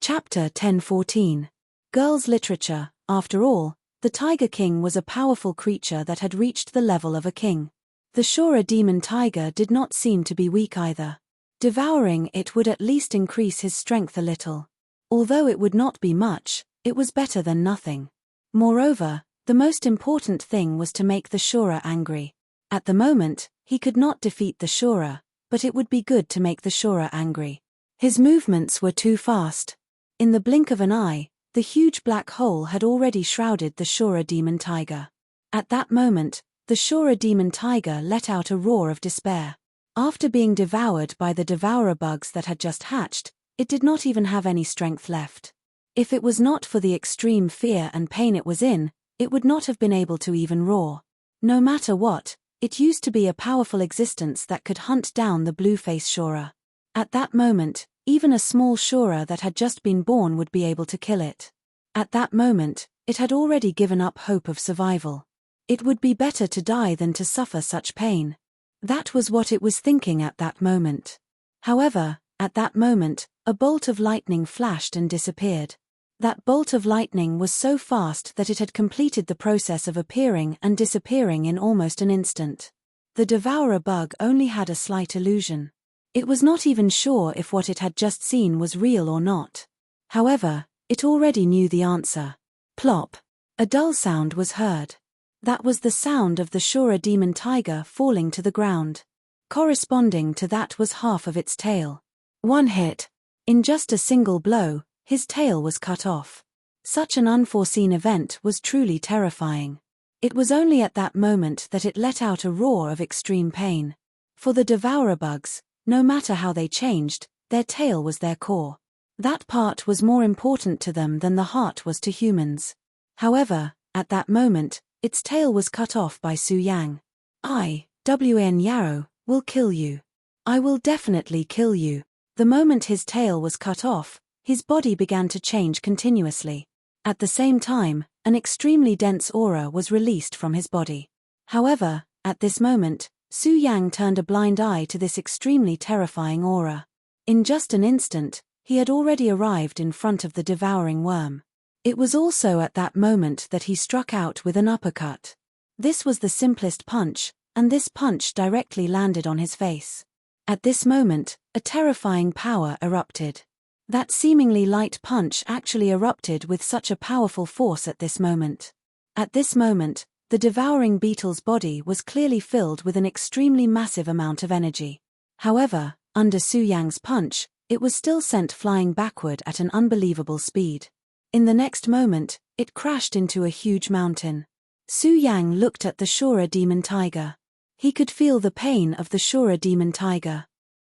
Chapter 10:14. Girls' Literature. After all, the Tiger King was a powerful creature that had reached the level of a king. The Shura demon tiger did not seem to be weak either. Devouring it would at least increase his strength a little. Although it would not be much, it was better than nothing. Moreover, the most important thing was to make the Shura angry. At the moment, he could not defeat the Shura, but it would be good to make the Shura angry. His movements were too fast. In the blink of an eye, the huge black hole had already shrouded the Shura demon tiger. At that moment, the Shura demon tiger let out a roar of despair. After being devoured by the devourer bugs that had just hatched, it did not even have any strength left. If it was not for the extreme fear and pain it was in, it would not have been able to even roar. No matter what, it used to be a powerful existence that could hunt down the blue-face Shura. At that moment, even a small Shura that had just been born would be able to kill it. At that moment, it had already given up hope of survival. It would be better to die than to suffer such pain. That was what it was thinking at that moment. However, at that moment, a bolt of lightning flashed and disappeared. That bolt of lightning was so fast that it had completed the process of appearing and disappearing in almost an instant. The devourer bug only had a slight illusion. It was not even sure if what it had just seen was real or not. However, it already knew the answer. Plop! A dull sound was heard. That was the sound of the Shura demon tiger falling to the ground. Corresponding to that was half of its tail. One hit. In just a single blow, his tail was cut off. Such an unforeseen event was truly terrifying. It was only at that moment that it let out a roar of extreme pain. For the devourer bugs, no matter how they changed, their tail was their core. That part was more important to them than the heart was to humans. However, at that moment, its tail was cut off by Su Yang. I.W.N. Yarrow, will kill you. I will definitely kill you. The moment his tail was cut off, his body began to change continuously. At the same time, an extremely dense aura was released from his body. However, at this moment, Su Yang turned a blind eye to this extremely terrifying aura. In just an instant, he had already arrived in front of the devouring worm. It was also at that moment that he struck out with an uppercut. This was the simplest punch, and this punch directly landed on his face. At this moment, a terrifying power erupted. That seemingly light punch actually erupted with such a powerful force at this moment. At this moment, the devouring beetle's body was clearly filled with an extremely massive amount of energy. However, under Su Yang's punch, it was still sent flying backward at an unbelievable speed. In the next moment, it crashed into a huge mountain. Su Yang looked at the Shura demon tiger. He could feel the pain of the Shura demon tiger.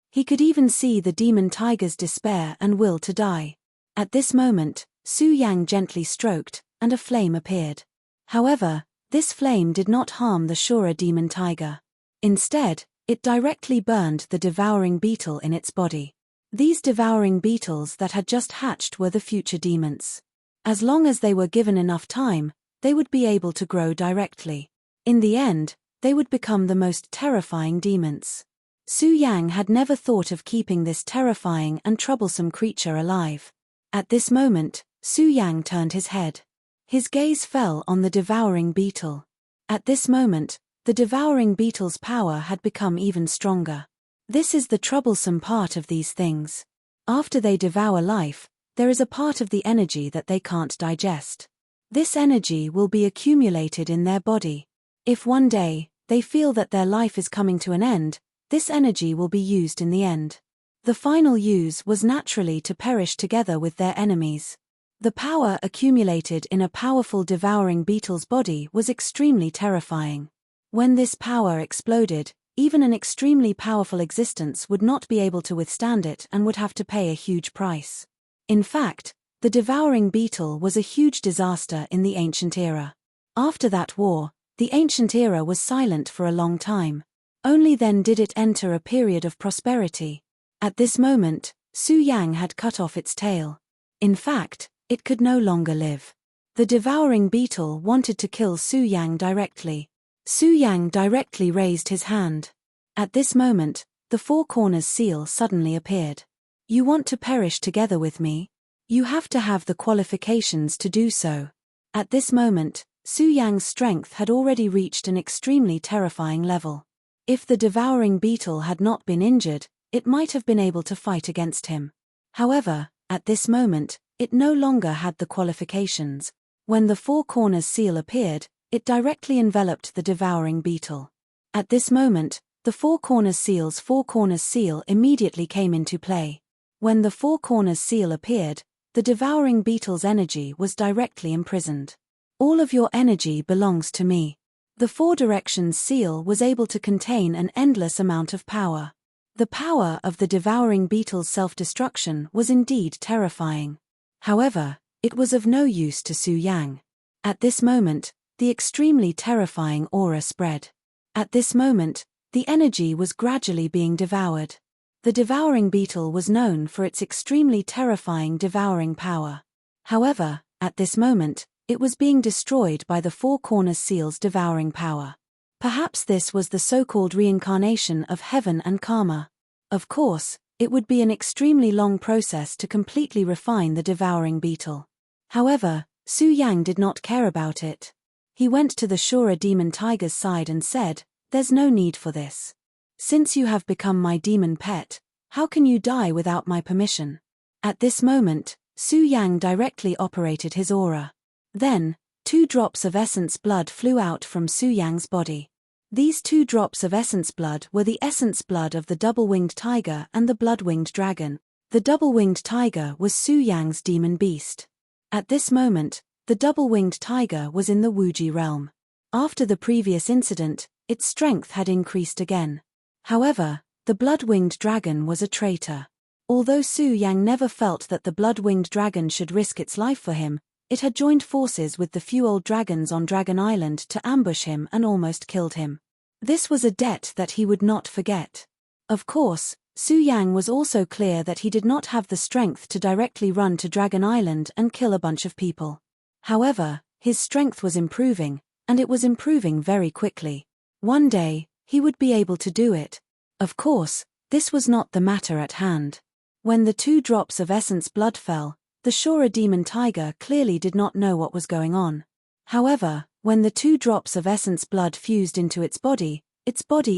He could even see the demon tiger's despair and will to die. At this moment, Su Yang gently stroked, and a flame appeared. However, this flame did not harm the Shura demon tiger. Instead, it directly burned the devouring beetle in its body. These devouring beetles that had just hatched were the future demons. As long as they were given enough time, they would be able to grow directly. In the end, they would become the most terrifying demons. Su Yang had never thought of keeping this terrifying and troublesome creature alive. At this moment, Su Yang turned his head. His gaze fell on the devouring beetle. At this moment, the devouring beetle's power had become even stronger. This is the troublesome part of these things. After they devour life, there is a part of the energy that they can't digest. This energy will be accumulated in their body. If one day, they feel that their life is coming to an end, this energy will be used in the end. The final use was naturally to perish together with their enemies. The power accumulated in a powerful devouring beetle's body was extremely terrifying. When this power exploded, even an extremely powerful existence would not be able to withstand it and would have to pay a huge price. In fact, the devouring beetle was a huge disaster in the ancient era. After that war, the ancient era was silent for a long time. Only then did it enter a period of prosperity. At this moment, Su Yang had cut off its tail. In fact, it could no longer live. The devouring beetle wanted to kill Su Yang directly. Su Yang directly raised his hand. At this moment, the Four Corners seal suddenly appeared. You want to perish together with me? You have to have the qualifications to do so. At this moment, Su Yang's strength had already reached an extremely terrifying level. If the devouring beetle had not been injured, it might have been able to fight against him. However, at this moment, it no longer had the qualifications. When the Four Corners seal appeared, it directly enveloped the devouring beetle. At this moment, the Four Corners seal's Four Corners seal immediately came into play. When the Four Corners seal appeared, the devouring beetle's energy was directly imprisoned. All of your energy belongs to me. The Four Directions seal was able to contain an endless amount of power. The power of the devouring beetle's self-destruction was indeed terrifying. However, it was of no use to Su Yang. At this moment, the extremely terrifying aura spread. At this moment, the energy was gradually being devoured. The devouring beetle was known for its extremely terrifying devouring power. However, at this moment, it was being destroyed by the Four Corners seal's devouring power. Perhaps this was the so-called reincarnation of heaven and karma. Of course, it would be an extremely long process to completely refine the devouring beetle. However, Su Yang did not care about it. He went to the Shura demon tiger's side and said, "There's no need for this. Since you have become my demon pet, how can you die without my permission?" At this moment, Su Yang directly operated his aura. Then, 2 drops of essence blood flew out from Su Yang's body. These 2 drops of essence blood were the essence blood of the double-winged tiger and the blood-winged dragon. The double-winged tiger was Su Yang's demon beast. At this moment, the double-winged tiger was in the Wuji realm. After the previous incident, its strength had increased again. However, the blood-winged dragon was a traitor. Although Su Yang never felt that the blood-winged dragon should risk its life for him, it had joined forces with the few old dragons on Dragon Island to ambush him and almost killed him. This was a debt that he would not forget. Of course, Su Yang was also clear that he did not have the strength to directly run to Dragon Island and kill a bunch of people. However, his strength was improving, and it was improving very quickly. One day, he would be able to do it. Of course, this was not the matter at hand. When the 2 drops of essence blood fell, the Shura demon tiger clearly did not know what was going on. However, when the 2 drops of essence blood fused into its body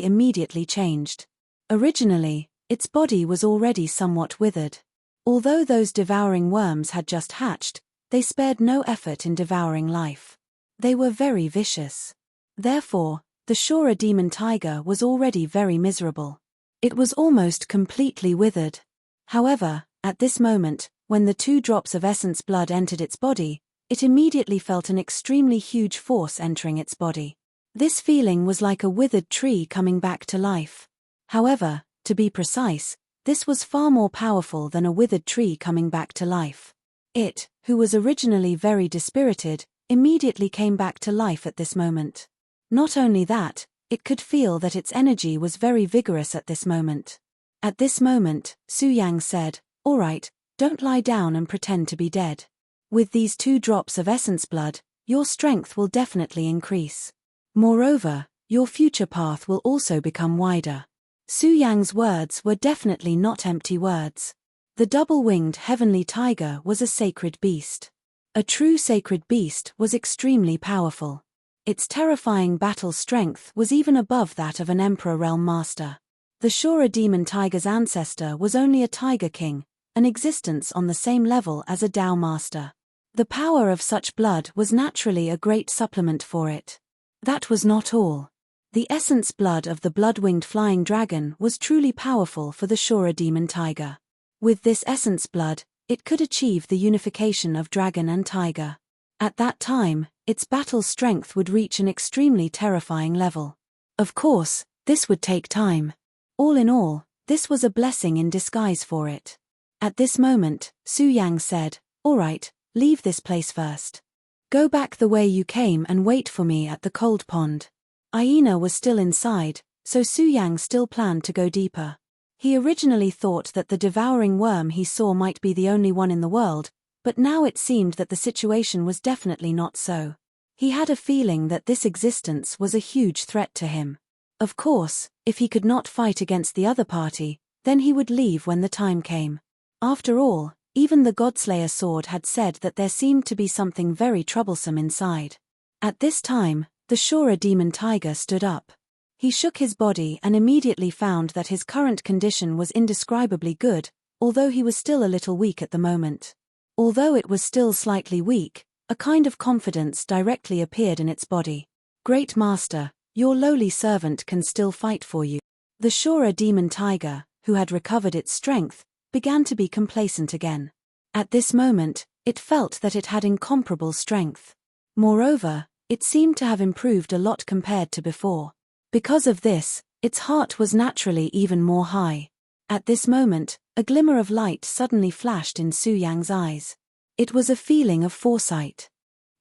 immediately changed. Originally, its body was already somewhat withered. Although those devouring worms had just hatched, they spared no effort in devouring life. They were very vicious. Therefore, the Shura demon tiger was already very miserable. It was almost completely withered. However, at this moment, when the 2 drops of essence blood entered its body, it immediately felt an extremely huge force entering its body. This feeling was like a withered tree coming back to life. However, to be precise, this was far more powerful than a withered tree coming back to life. It, who was originally very dispirited, immediately came back to life at this moment. Not only that, it could feel that its energy was very vigorous at this moment. At this moment, Su Yang said, "All right, don't lie down and pretend to be dead. With these 2 drops of essence blood, your strength will definitely increase. Moreover, your future path will also become wider." Su Yang's words were definitely not empty words. The double-winged heavenly tiger was a sacred beast. A true sacred beast was extremely powerful. Its terrifying battle strength was even above that of an Emperor Realm Master. The Shura demon tiger's ancestor was only a Tiger King, an existence on the same level as a Dao Master. The power of such blood was naturally a great supplement for it. That was not all. The essence blood of the blood-winged flying dragon was truly powerful for the Shura demon tiger. With this essence blood, it could achieve the unification of dragon and tiger. At that time, its battle strength would reach an extremely terrifying level. Of course, this would take time. All in all, this was a blessing in disguise for it. At this moment, Su Yang said, "All right, leave this place first. Go back the way you came and wait for me at the cold pond." Aina was still inside, so Su Yang still planned to go deeper. He originally thought that the devouring worm he saw might be the only one in the world, but now it seemed that the situation was definitely not so. He had a feeling that this existence was a huge threat to him. Of course, if he could not fight against the other party, then he would leave when the time came. After all, Even the Godslayer sword had said that there seemed to be something very troublesome inside. At this time, the Shura demon tiger stood up. He shook his body and immediately found that his current condition was indescribably good, although he was still a little weak at the moment. Although it was still slightly weak, a kind of confidence directly appeared in its body. Great Master, your lowly servant can still fight for you. The Shura demon tiger, who had recovered its strength, began to be complacent again. At this moment, it felt that it had incomparable strength. Moreover, it seemed to have improved a lot compared to before. Because of this, its heart was naturally even more high. At this moment, a glimmer of light suddenly flashed in Su Yang's eyes. It was a feeling of foresight.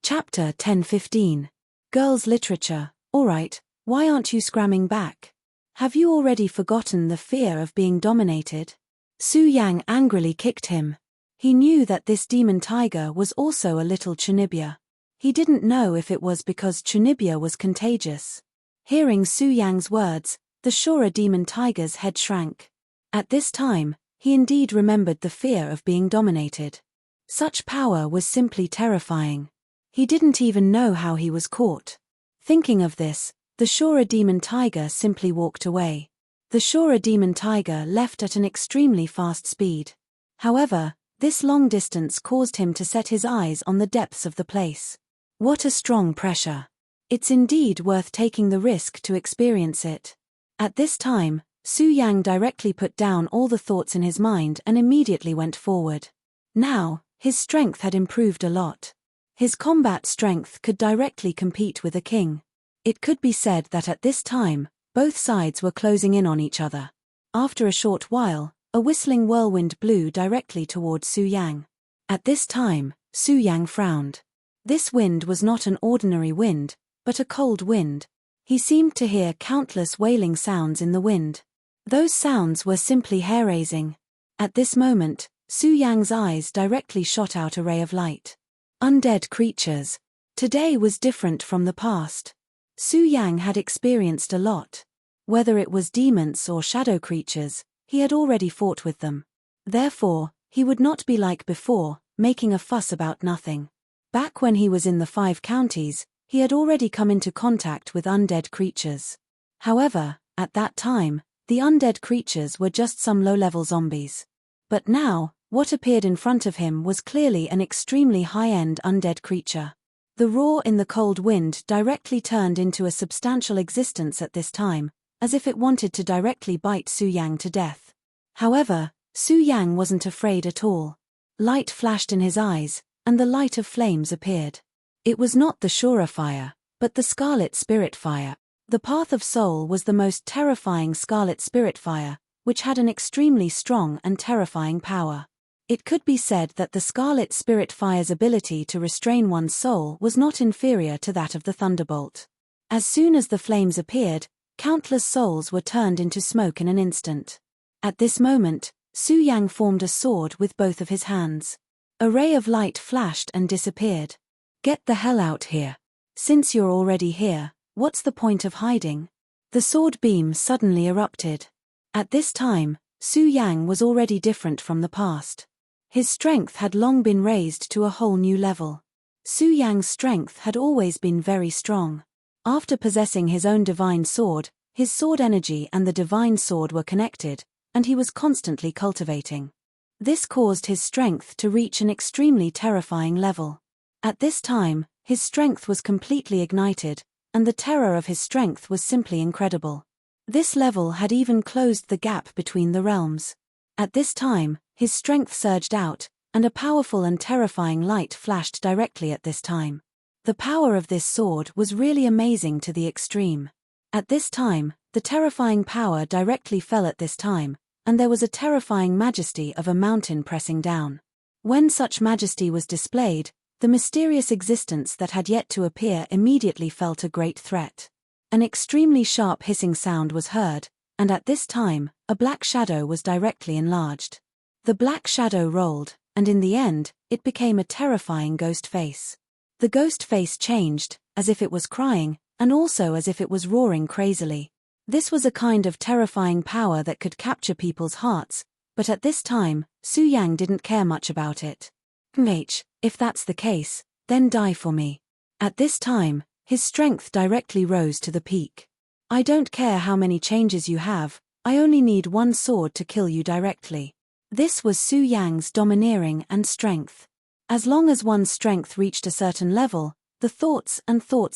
Chapter 10:15. Girls' Literature. Alright, why aren't you scramming back? Have you already forgotten the fear of being dominated? Su Yang angrily kicked him. He knew that this demon tiger was also a little Chunibya. He didn't know if it was because Chunibya was contagious. Hearing Su Yang's words, the Shura demon tiger's head shrank. At this time, he indeed remembered the fear of being dominated. Such power was simply terrifying. He didn't even know how he was caught. Thinking of this, the Shura demon tiger simply walked away. The Shura demon tiger left at an extremely fast speed. However, this long distance caused him to set his eyes on the depths of the place. What a strong pressure! It's indeed worth taking the risk to experience it. At this time, Su Yang directly put down all the thoughts in his mind and immediately went forward. Now, his strength had improved a lot. His combat strength could directly compete with a king. It could be said that at this time, both sides were closing in on each other. After a short while, a whistling whirlwind blew directly toward Su Yang. At this time, Su Yang frowned. This wind was not an ordinary wind, but a cold wind. He seemed to hear countless wailing sounds in the wind. Those sounds were simply hair-raising. At this moment, Su Yang's eyes directly shot out a ray of light. Undead creatures. Today was different from the past. Su Yang had experienced a lot. Whether it was demons or shadow creatures, he had already fought with them. Therefore, he would not be like before, making a fuss about nothing. Back when he was in the 5 counties, he had already come into contact with undead creatures. However, at that time, the undead creatures were just some low-level zombies. But now, what appeared in front of him was clearly an extremely high-end undead creature. The roar in the cold wind directly turned into a substantial existence at this time, as if it wanted to directly bite Su Yang to death. However, Su Yang wasn't afraid at all. Light flashed in his eyes, and the light of flames appeared. It was not the Shura fire, but the Scarlet Spirit fire. The Path of Soul was the most terrifying Scarlet Spirit fire, which had an extremely strong and terrifying power. It could be said that the Scarlet Spirit Fire's ability to restrain one's soul was not inferior to that of the Thunderbolt. As soon as the flames appeared, countless souls were turned into smoke in an instant. At this moment, Su Yang formed a sword with both of his hands. A ray of light flashed and disappeared. Get the hell out here. Since you're already here, what's the point of hiding? The sword beam suddenly erupted. At this time, Su Yang was already different from the past. His strength had long been raised to a whole new level. Su Yang's strength had always been very strong. After possessing his own divine sword, his sword energy and the divine sword were connected, and he was constantly cultivating. This caused his strength to reach an extremely terrifying level. At this time, his strength was completely ignited, and the terror of his strength was simply incredible. This level had even closed the gap between the realms. At this time, his strength surged out, and a powerful and terrifying light flashed directly at this time. The power of this sword was really amazing to the extreme. At this time, the terrifying power directly fell at this time, and there was a terrifying majesty of a mountain pressing down. When such majesty was displayed, the mysterious existence that had yet to appear immediately felt a great threat. An extremely sharp hissing sound was heard, and at this time, a black shadow was directly enlarged. The black shadow rolled, and in the end, it became a terrifying ghost face. The ghost face changed, as if it was crying, and also as if it was roaring crazily. This was a kind of terrifying power that could capture people's hearts, But at this time, Su Yang didn't care much about it. If that's the case, then die for me. At this time, his strength directly rose to the peak. I don't care how many changes you have, I only need one sword to kill you directly. This was Su Yang's domineering and strength. As long as one's strength reached a certain level, the thoughts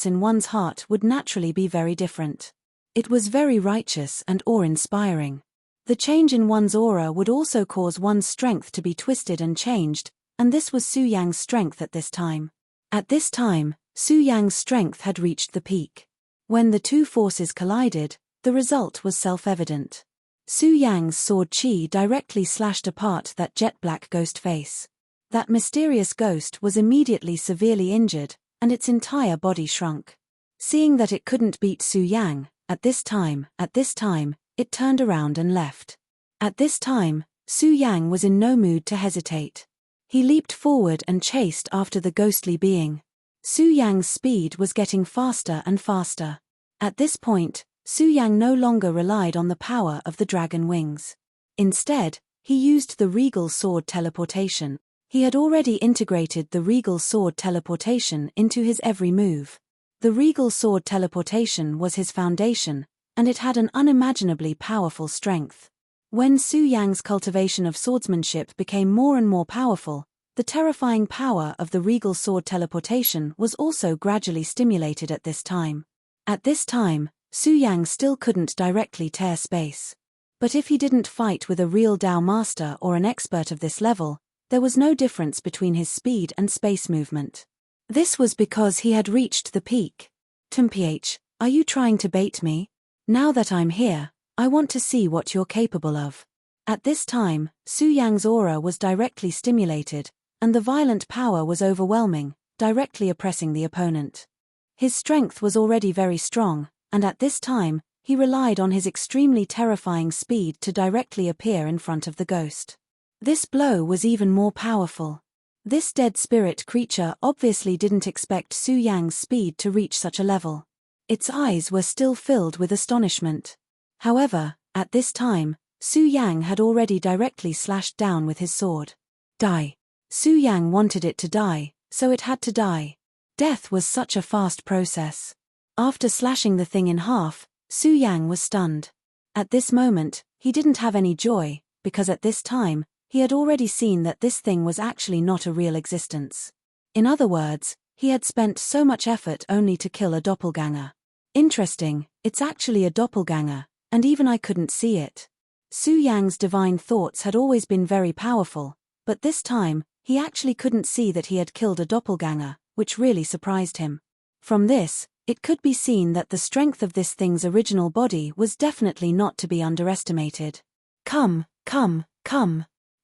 in one's heart would naturally be very different. It was very righteous and awe-inspiring. The change in one's aura would also cause one's strength to be twisted and changed, and this was Su Yang's strength at this time. At this time, Su Yang's strength had reached the peak. When the two forces collided, the result was self-evident. Su Yang's sword Qi directly slashed apart that jet-black ghost face. That mysterious ghost was immediately severely injured, and its entire body shrunk. Seeing that it couldn't beat Su Yang, at this time, it turned around and left. At this time, Su Yang was in no mood to hesitate. He leaped forward and chased after the ghostly being. Su Yang's speed was getting faster and faster. At this point, Su Yang no longer relied on the power of the dragon wings. Instead, he used the regal sword teleportation. He had already integrated the regal sword teleportation into his every move. The regal sword teleportation was his foundation, and it had an unimaginably powerful strength. When Su Yang's cultivation of swordsmanship became more and more powerful, the terrifying power of the regal sword teleportation was also gradually stimulated at this time. At this time, Su Yang still couldn't directly tear space. But if he didn't fight with a real Dao master or an expert of this level, there was no difference between his speed and space movement. This was because he had reached the peak. Are you trying to bait me? Now that I'm here, I want to see what you're capable of. At this time, Su Yang's aura was directly stimulated, and the violent power was overwhelming, directly oppressing the opponent. His strength was already very strong, and at this time, he relied on his extremely terrifying speed to directly appear in front of the ghost. This blow was even more powerful. This dead spirit creature obviously didn't expect Su Yang's speed to reach such a level. Its eyes were still filled with astonishment. However, at this time, Su Yang had already directly slashed down with his sword. Die. Su Yang wanted it to die, so it had to die. Death was such a fast process. After slashing the thing in half, Su Yang was stunned. At this moment, he didn't have any joy, because at this time, he had already seen that this thing was actually not a real existence. In other words, he had spent so much effort only to kill a doppelganger. Interesting, it's actually a doppelganger, and even I couldn't see it. Su Yang's divine thoughts had always been very powerful, but this time, he actually couldn't see that he had killed a doppelganger, which really surprised him. From this, it could be seen that the strength of this thing's original body was definitely not to be underestimated. Come.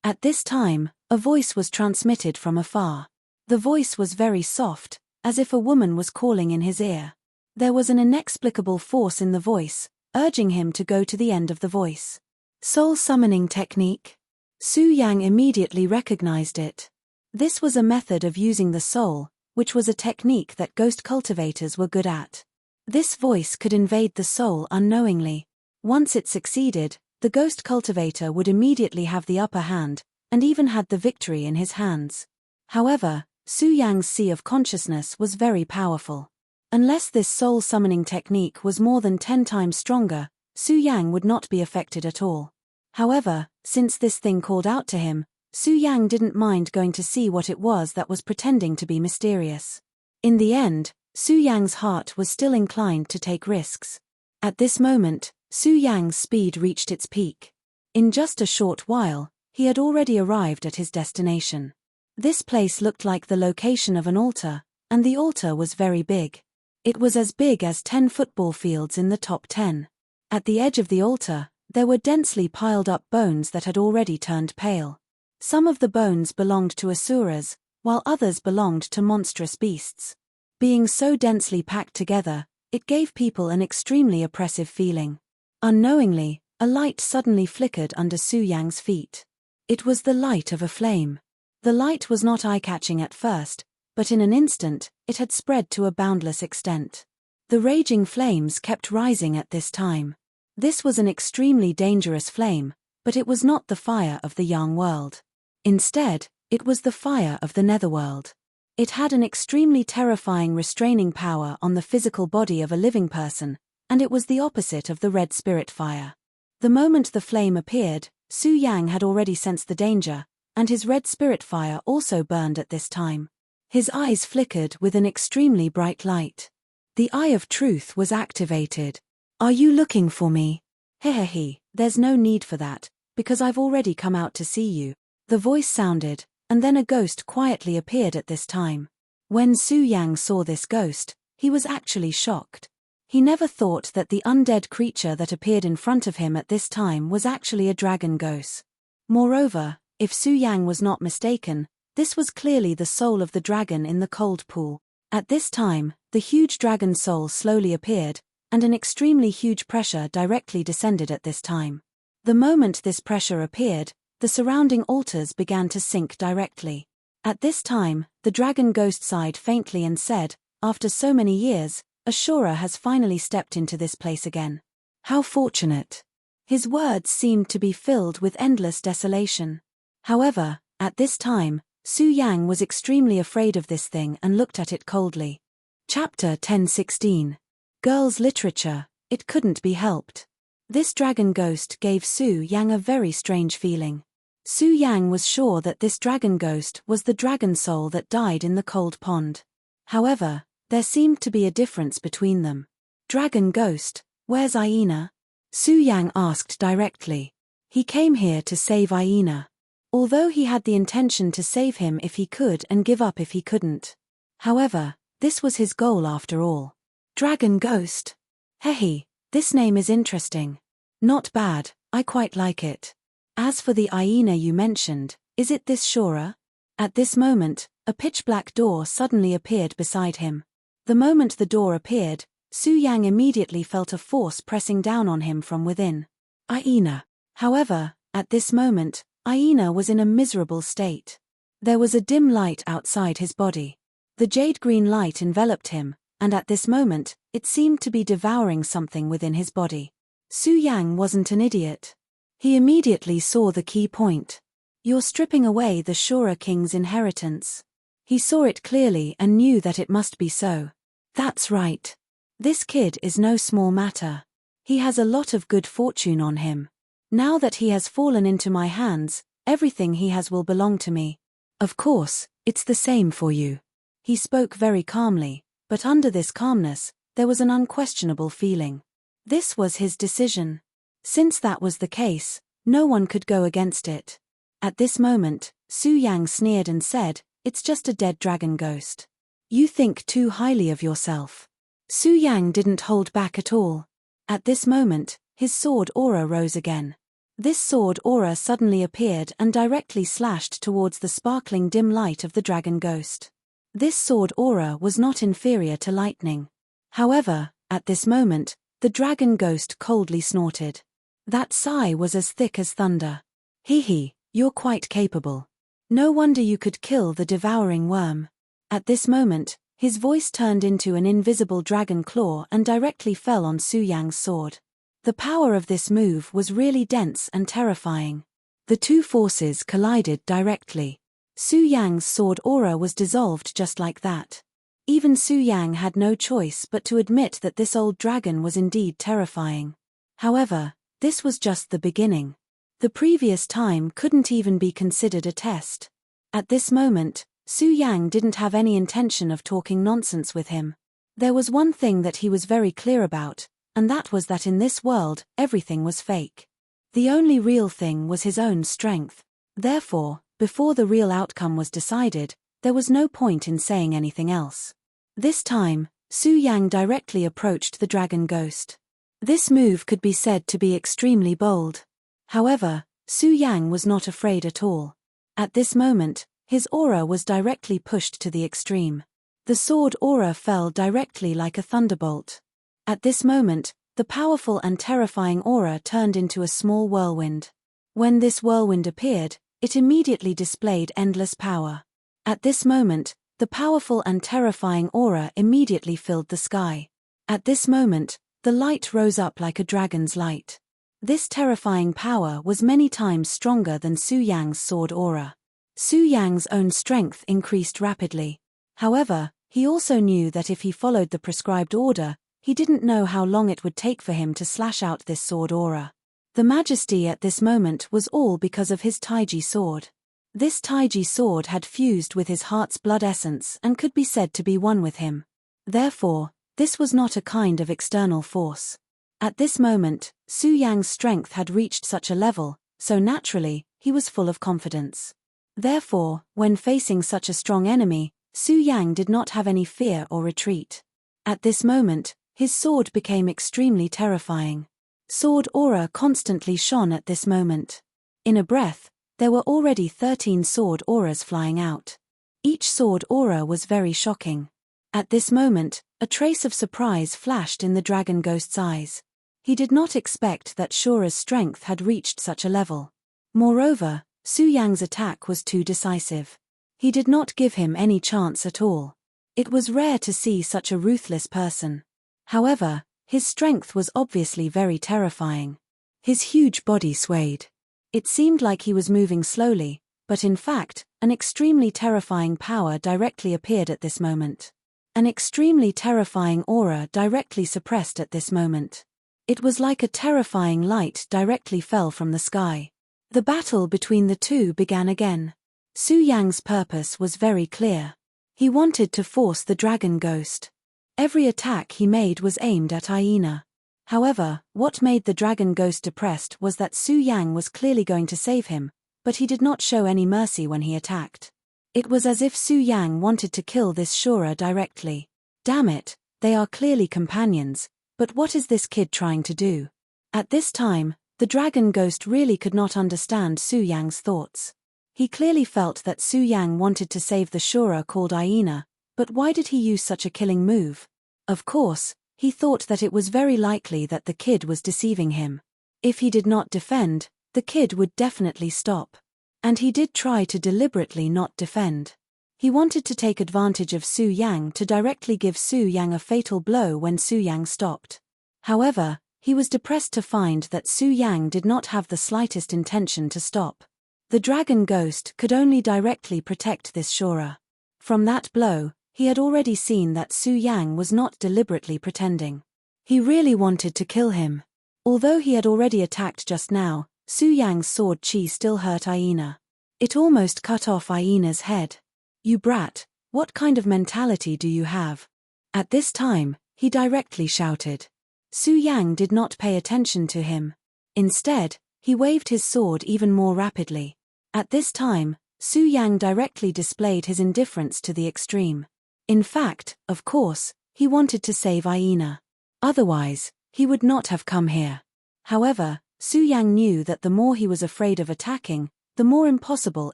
At this time, a voice was transmitted from afar. The voice was very soft, as if a woman was calling in his ear. There was an inexplicable force in the voice, urging him to go to the end of the voice. Soul summoning technique? Su Yang immediately recognized it. This was a method of using the soul, which was a technique that ghost cultivators were good at. This voice could invade the soul unknowingly. Once it succeeded, the ghost cultivator would immediately have the upper hand, and even had the victory in his hands. However, Su Yang's sea of consciousness was very powerful. Unless this soul summoning technique was more than 10 times stronger, Su Yang would not be affected at all. However, since this thing called out to him, Su Yang didn't mind going to see what it was that was pretending to be mysterious. In the end, Su Yang's heart was still inclined to take risks. At this moment, Su Yang's speed reached its peak. In just a short while, he had already arrived at his destination. This place looked like the location of an altar, and the altar was very big. It was as big as 10 football fields in the top 10. At the edge of the altar, there were densely piled up bones that had already turned pale. Some of the bones belonged to asuras, while others belonged to monstrous beasts. Being so densely packed together, it gave people an extremely oppressive feeling. Unknowingly, a light suddenly flickered under Su Yang's feet. It was the light of a flame. The light was not eye-catching at first, but in an instant, it had spread to a boundless extent. The raging flames kept rising at this time. This was an extremely dangerous flame, But it was not the fire of the young world. Instead, it was the fire of the netherworld. It had an extremely terrifying restraining power on the physical body of a living person, and it was the opposite of the red spirit fire. The moment the flame appeared, Su Yang had already sensed the danger, and his red spirit fire also burned at this time. His eyes flickered with an extremely bright light. The Eye of Truth was activated. "Are you looking for me?" "Hehehe, there's no need for that, because I've already come out to see you." The voice sounded, and then a ghost quietly appeared at this time. When Su Yang saw this ghost, he was actually shocked. He never thought that the undead creature that appeared in front of him at this time was actually a dragon ghost. Moreover, if Su Yang was not mistaken, this was clearly the soul of the dragon in the cold pool. At this time, the huge dragon soul slowly appeared, and an extremely huge pressure directly descended at this time. The moment this pressure appeared, the surrounding altars began to sink directly. At this time, the dragon ghost sighed faintly and said, "After so many years, Ashura has finally stepped into this place again. How fortunate." His words seemed to be filled with endless desolation. However, at this time, Su Yang was extremely afraid of this thing and looked at it coldly. Chapter 10:16. Girls' Literature, It Couldn't Be Helped. This dragon ghost gave Su Yang a very strange feeling. Su Yang was sure that this dragon ghost was the dragon soul that died in the cold pond. However, there seemed to be a difference between them. "Dragon ghost, where's Aina?" Su Yang asked directly. He came here to save Aina. Although he had the intention to save him if he could and give up if he couldn't. However, this was his goal after all. Dragon ghost. Hehe, this name is interesting. Not bad, I quite like it. As for the Aina you mentioned, is it this Shura? At this moment, a pitch-black door suddenly appeared beside him. The moment the door appeared, Su Yang immediately felt a force pressing down on him from within. Aina. However, at this moment, Aina was in a miserable state. There was a dim light outside his body. The jade-green light enveloped him, and at this moment, it seemed to be devouring something within his body. Su Yang wasn't an idiot. He immediately saw the key point. "You're stripping away the Shura king's inheritance." He saw it clearly and knew that it must be so. That's right. This kid is no small matter. He has a lot of good fortune on him. Now that he has fallen into my hands, everything he has will belong to me. Of course, it's the same for you. He spoke very calmly, but under this calmness, there was an unquestionable feeling. This was his decision. Since that was the case, no one could go against it. At this moment, Su Yang sneered and said, "It's just a dead dragon ghost. You think too highly of yourself." Su Yang didn't hold back at all. At this moment, his sword aura rose again. This sword aura suddenly appeared and directly slashed towards the sparkling dim light of the dragon ghost. This sword aura was not inferior to lightning. However, at this moment, the dragon ghost coldly snorted. That sigh was as thick as thunder. "Hee, you're quite capable. No wonder you could kill the devouring worm." At this moment, his voice turned into an invisible dragon claw and directly fell on Su Yang's sword. The power of this move was really dense and terrifying. The two forces collided directly. Su Yang's sword aura was dissolved just like that. Even Su Yang had no choice but to admit that this old dragon was indeed terrifying. However, this was just the beginning. The previous time couldn't even be considered a test. At this moment, Su Yang didn't have any intention of talking nonsense with him. There was one thing that he was very clear about, and that was that in this world, everything was fake. The only real thing was his own strength. Therefore, before the real outcome was decided, there was no point in saying anything else. This time, Su Yang directly approached the dragon ghost. This move could be said to be extremely bold. However, Su Yang was not afraid at all. At this moment, his aura was directly pushed to the extreme. The sword aura fell directly like a thunderbolt. At this moment, the powerful and terrifying aura turned into a small whirlwind. When this whirlwind appeared, it immediately displayed endless power. At this moment, the powerful and terrifying aura immediately filled the sky. At this moment, the light rose up like a dragon's light. This terrifying power was many times stronger than Su Yang's sword aura. Su Yang's own strength increased rapidly. However, he also knew that if he followed the prescribed order, he didn't know how long it would take for him to slash out this sword aura. The majesty at this moment was all because of his Taiji sword. This Taiji sword had fused with his heart's blood essence and could be said to be one with him. Therefore, this was not a kind of external force. At this moment, Su Yang's strength had reached such a level, so naturally, he was full of confidence. Therefore, when facing such a strong enemy, Su Yang did not have any fear or retreat. At this moment, his sword became extremely terrifying. Sword aura constantly shone at this moment. In a breath, there were already 13 sword auras flying out. Each sword aura was very shocking. At this moment, a trace of surprise flashed in the dragon ghost's eyes. He did not expect that Shura's strength had reached such a level. Moreover, Su Yang's attack was too decisive. He did not give him any chance at all. It was rare to see such a ruthless person. However, his strength was obviously very terrifying. His huge body swayed. It seemed like he was moving slowly, but in fact, an extremely terrifying power directly appeared at this moment. An extremely terrifying aura directly suppressed at this moment. It was like a terrifying light directly fell from the sky. The battle between the two began again. Su Yang's purpose was very clear. He wanted to force the dragon ghost. Every attack he made was aimed at Hyena. However, what made the dragon ghost depressed was that Su Yang was clearly going to save him, but he did not show any mercy when he attacked. It was as if Su Yang wanted to kill this Shura directly. Damn it, they are clearly companions, but what is this kid trying to do? At this time, the dragon ghost really could not understand Su Yang's thoughts. He clearly felt that Su Yang wanted to save the Shura called Hyena, but why did he use such a killing move? Of course, he thought that it was very likely that the kid was deceiving him. If he did not defend, the kid would definitely stop. And he did try to deliberately not defend. He wanted to take advantage of Su Yang to directly give Su Yang a fatal blow when Su Yang stopped. However, he was depressed to find that Su Yang did not have the slightest intention to stop. The dragon ghost could only directly protect this Shura. From that blow, he had already seen that Su Yang was not deliberately pretending. He really wanted to kill him. Although he had already attacked just now, Su Yang's sword chi still hurt Hyena. It almost cut off Hyena's head. "You brat, what kind of mentality do you have?" At this time, he directly shouted. Su Yang did not pay attention to him. Instead, he waved his sword even more rapidly. At this time, Su Yang directly displayed his indifference to the extreme. In fact, of course, he wanted to save Hyena. Otherwise, he would not have come here. However, Su Yang knew that the more he was afraid of attacking, the more impossible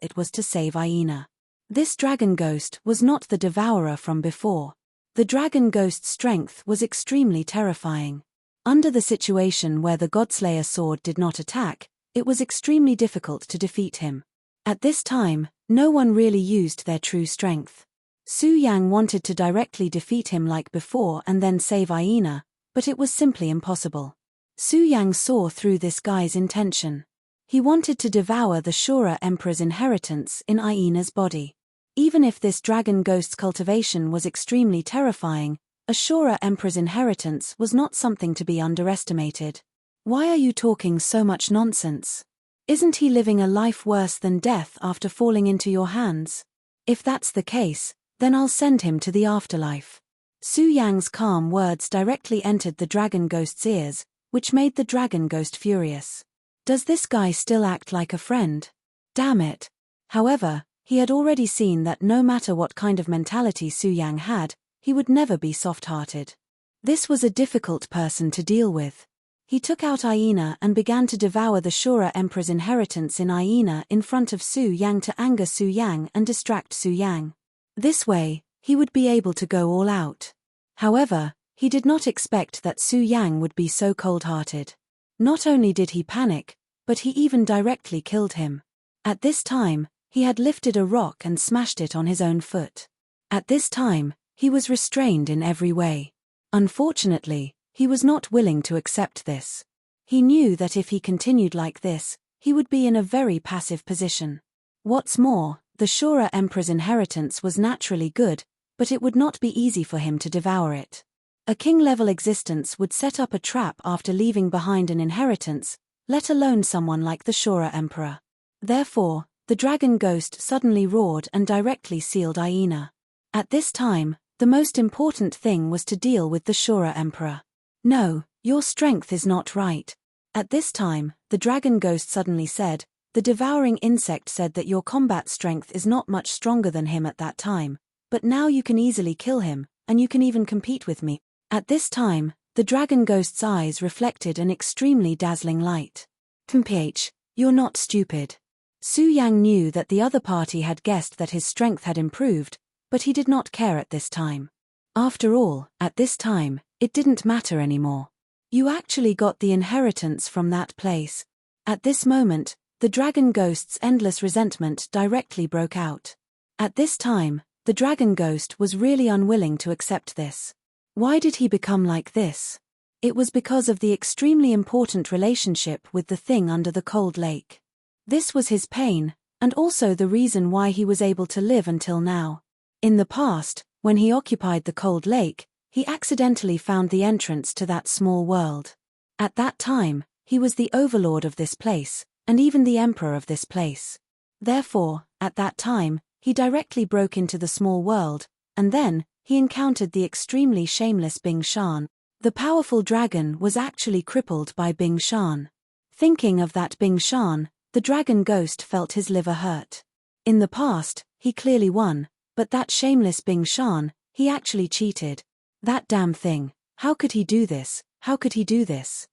it was to save Hyena. This dragon ghost was not the devourer from before. The dragon ghost's strength was extremely terrifying. Under the situation where the Godslayer sword did not attack, it was extremely difficult to defeat him. At this time, no one really used their true strength. Su Yang wanted to directly defeat him like before and then save Hyena, but it was simply impossible. Su Yang saw through this guy's intention. He wanted to devour the Shura Emperor's inheritance in Hyena's body. Even if this dragon ghost's cultivation was extremely terrifying, a Shura Emperor's inheritance was not something to be underestimated. Why are you talking so much nonsense? Isn't he living a life worse than death after falling into your hands? If that's the case, then I'll send him to the afterlife. Su Yang's calm words directly entered the dragon ghost's ears, which made the dragon ghost furious. Does this guy still act like a friend? Damn it. However, he had already seen that no matter what kind of mentality Su Yang had, he would never be soft-hearted. This was a difficult person to deal with. He took out Hyena and began to devour the Shura Emperor's inheritance in Hyena in front of Su Yang to anger Su Yang and distract Su Yang. This way, he would be able to go all out. However, he did not expect that Su Yang would be so cold-hearted. Not only did he panic, but he even directly killed him. At this time, he had lifted a rock and smashed it on his own foot. At this time, he was restrained in every way. Unfortunately, he was not willing to accept this. He knew that if he continued like this, he would be in a very passive position. What's more, the Shura Emperor's inheritance was naturally good, but it would not be easy for him to devour it. A king-level existence would set up a trap after leaving behind an inheritance, let alone someone like the Shura Emperor. Therefore, the dragon ghost suddenly roared and directly sealed Aina. At this time, the most important thing was to deal with the Shura Emperor. No, your strength is not right. At this time, the dragon ghost suddenly said, the devouring insect said that your combat strength is not much stronger than him at that time, but now you can easily kill him, and you can even compete with me. At this time, the dragon ghost's eyes reflected an extremely dazzling light. "Ph, you're not stupid." Su Yang knew that the other party had guessed that his strength had improved, but he did not care at this time. After all, at this time, it didn't matter anymore. You actually got the inheritance from that place. At this moment, the dragon ghost's endless resentment directly broke out. At this time, the dragon ghost was really unwilling to accept this. Why did he become like this? It was because of the extremely important relationship with the thing under the cold lake. This was his pain, and also the reason why he was able to live until now. In the past, when he occupied the cold lake, he accidentally found the entrance to that small world. At that time, he was the overlord of this place, and even the emperor of this place. Therefore, at that time, he directly broke into the small world, and then, he encountered the extremely shameless Bing Shan. The powerful dragon was actually crippled by Bing Shan. Thinking of that Bing Shan, the dragon ghost felt his liver hurt. In the past, he clearly won, but that shameless Bing Shan, he actually cheated. That damn thing, how could he do this, how could he do this?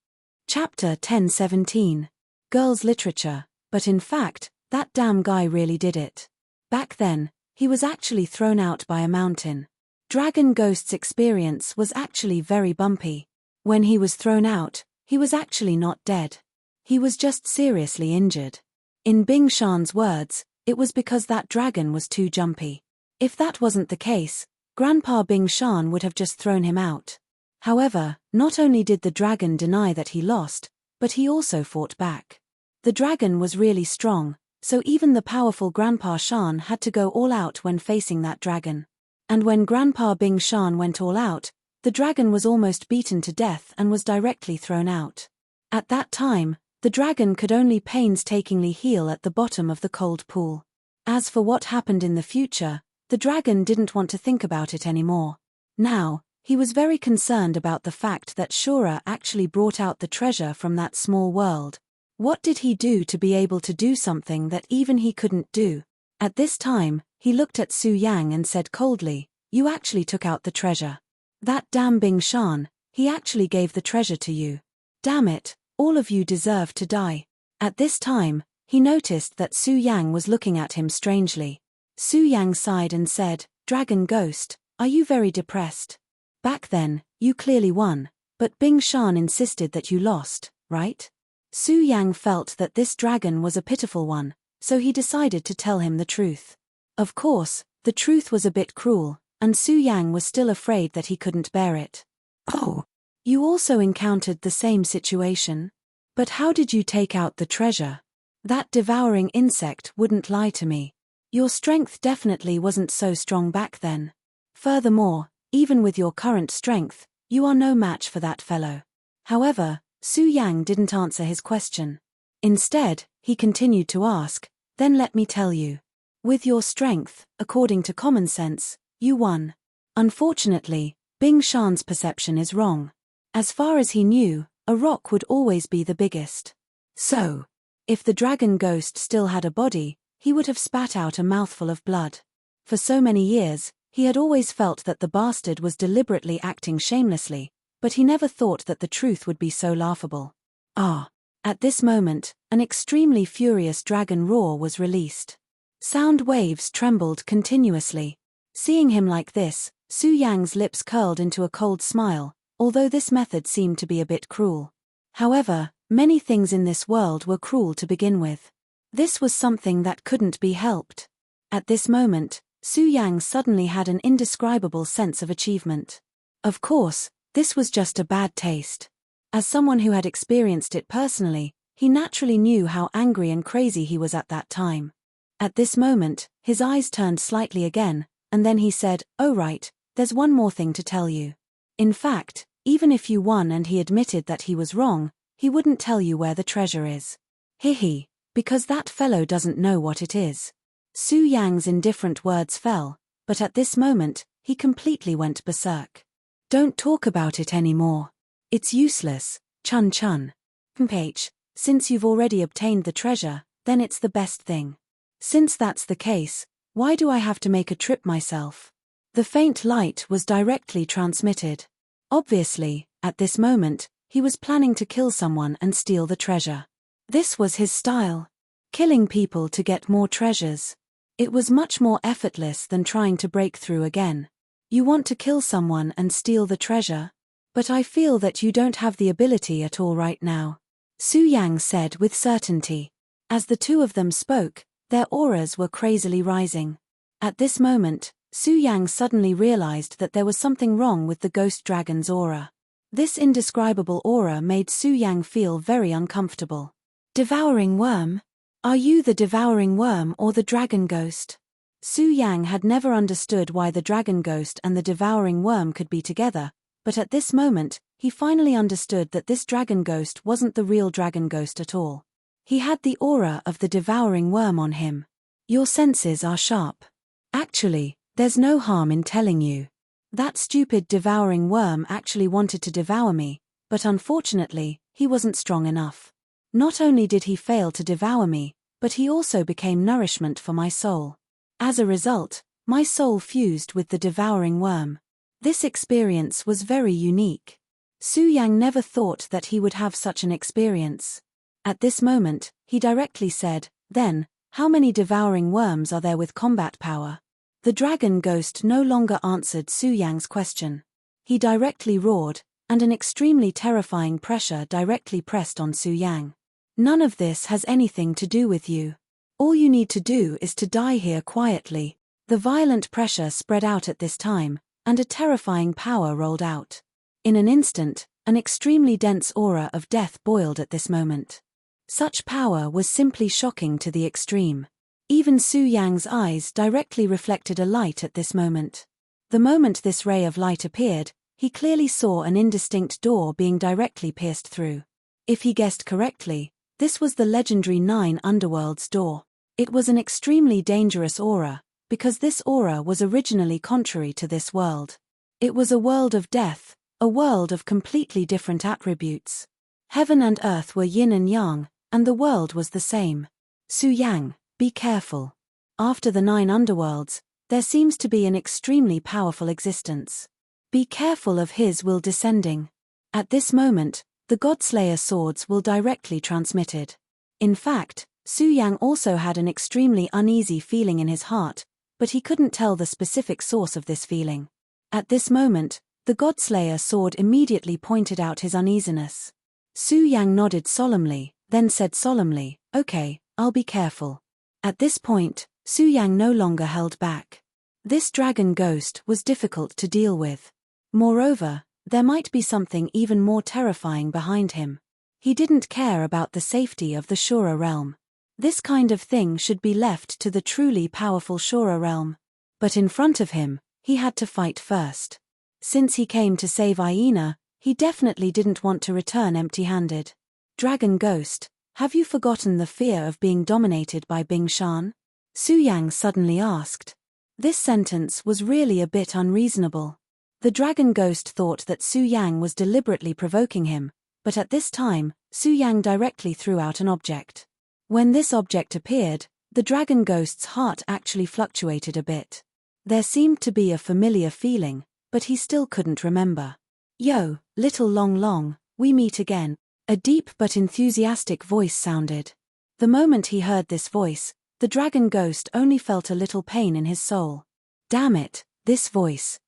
Chapter 10:17. Girls' Literature, but in fact, that damn guy really did it. Back then, he was actually thrown out by a mountain. Dragon Ghost's experience was actually very bumpy. When he was thrown out, he was actually not dead. He was just seriously injured. In Bing Shan's words, it was because that dragon was too jumpy. If that wasn't the case, Grandpa Bing Shan would have just thrown him out. However, not only did the dragon deny that he lost, but he also fought back. The dragon was really strong, so even the powerful Grandpa Shan had to go all out when facing that dragon. And when Grandpa Bing Shan went all out, the dragon was almost beaten to death and was directly thrown out. At that time, the dragon could only painstakingly heal at the bottom of the cold pool. As for what happened in the future, the dragon didn't want to think about it anymore. Now, he was very concerned about the fact that Shura actually brought out the treasure from that small world. What did he do to be able to do something that even he couldn't do? At this time, he looked at Su Yang and said coldly, "You actually took out the treasure. That damn Bing Shan, he actually gave the treasure to you. Damn it, all of you deserve to die." At this time, he noticed that Su Yang was looking at him strangely. Su Yang sighed and said, "Dragon Ghost, are you very depressed? Back then, you clearly won, but Bing Shan insisted that you lost, right?" Su Yang felt that this dragon was a pitiful one, so he decided to tell him the truth. Of course, the truth was a bit cruel, and Su Yang was still afraid that he couldn't bear it. "Oh, you also encountered the same situation? But how did you take out the treasure? That devouring insect wouldn't lie to me. Your strength definitely wasn't so strong back then. Furthermore, even with your current strength, you are no match for that fellow." However, Su Yang didn't answer his question. Instead, he continued to ask, "Then let me tell you. With your strength, according to common sense, you won. Unfortunately, Bing Shan's perception is wrong. As far as he knew, a rock would always be the biggest. So, if the dragon ghost still had a body, he would have spat out a mouthful of blood. For so many years, he had always felt that the bastard was deliberately acting shamelessly, but he never thought that the truth would be so laughable. At this moment, an extremely furious dragon roar was released. Sound waves trembled continuously. Seeing him like this, Su Yang's lips curled into a cold smile, although this method seemed to be a bit cruel. However, many things in this world were cruel to begin with. This was something that couldn't be helped. At this moment, Su Yang suddenly had an indescribable sense of achievement. Of course, this was just a bad taste. As someone who had experienced it personally, he naturally knew how angry and crazy he was at that time. At this moment, his eyes turned slightly again, and then he said, "Oh right, there's one more thing to tell you. In fact, even if you won and he admitted that he was wrong, he wouldn't tell you where the treasure is. Hehe, because that fellow doesn't know what it is." Su Yang's indifferent words fell, but at this moment, he completely went berserk. "Don't talk about it anymore. It's useless, Chun Chun. H, since you've already obtained the treasure, then it's the best thing. Since that's the case, why do I have to make a trip myself?" The faint light was directly transmitted. Obviously, at this moment, he was planning to kill someone and steal the treasure. This was his style. Killing people to get more treasures. It was much more effortless than trying to break through again. You want to kill someone and steal the treasure? But I feel that you don't have the ability at all right now, Su Yang said with certainty. As the two of them spoke, their auras were crazily rising. At this moment, Su Yang suddenly realized that there was something wrong with the ghost dragon's aura. This indescribable aura made Su Yang feel very uncomfortable. Devouring worm? Are you the devouring worm or the dragon ghost? Su Yang had never understood why the dragon ghost and the devouring worm could be together, but at this moment, he finally understood that this dragon ghost wasn't the real dragon ghost at all. He had the aura of the devouring worm on him. Your senses are sharp. Actually, there's no harm in telling you. That stupid devouring worm actually wanted to devour me, but unfortunately, he wasn't strong enough. Not only did he fail to devour me, but he also became nourishment for my soul. As a result, my soul fused with the devouring worm. This experience was very unique. Su Yang never thought that he would have such an experience. At this moment, he directly said, "Then, how many devouring worms are there with combat power?" The dragon ghost no longer answered Su Yang's question. He directly roared, and an extremely terrifying pressure directly pressed on Su Yang. "None of this has anything to do with you. All you need to do is to die here quietly." The violent pressure spread out at this time, and a terrifying power rolled out. In an instant, an extremely dense aura of death boiled at this moment. Such power was simply shocking to the extreme. Even Su Yang's eyes directly reflected a light at this moment. The moment this ray of light appeared, he clearly saw an indistinct door being directly pierced through. If he guessed correctly, this was the legendary 9 Underworlds door. It was an extremely dangerous aura, because this aura was originally contrary to this world. It was a world of death, a world of completely different attributes. Heaven and earth were yin and yang, and the world was the same. Su Yang, be careful. After the 9 Underworlds, there seems to be an extremely powerful existence. Be careful of his will descending. At this moment, the Godslayer swords will directly transmitted. In fact, Su Yang also had an extremely uneasy feeling in his heart, but he couldn't tell the specific source of this feeling. At this moment, the Godslayer sword immediately pointed out his uneasiness. Su Yang nodded solemnly, then said solemnly, "Okay, I'll be careful." At this point, Su Yang no longer held back. This dragon ghost was difficult to deal with. Moreover, there might be something even more terrifying behind him. He didn't care about the safety of the Shura realm. This kind of thing should be left to the truly powerful Shura realm. But in front of him, he had to fight first. Since he came to save Aina, he definitely didn't want to return empty-handed. "Dragon Ghost, have you forgotten the fear of being dominated by Bing Shan?" Su Yang suddenly asked. This sentence was really a bit unreasonable. The dragon ghost thought that Su Yang was deliberately provoking him, but at this time, Su Yang directly threw out an object. When this object appeared, the dragon ghost's heart actually fluctuated a bit. There seemed to be a familiar feeling, but he still couldn't remember. "Yo, little Long Long, we meet again." A deep but enthusiastic voice sounded. The moment he heard this voice, the dragon ghost only felt a little pain in his soul. Damn it, this voice,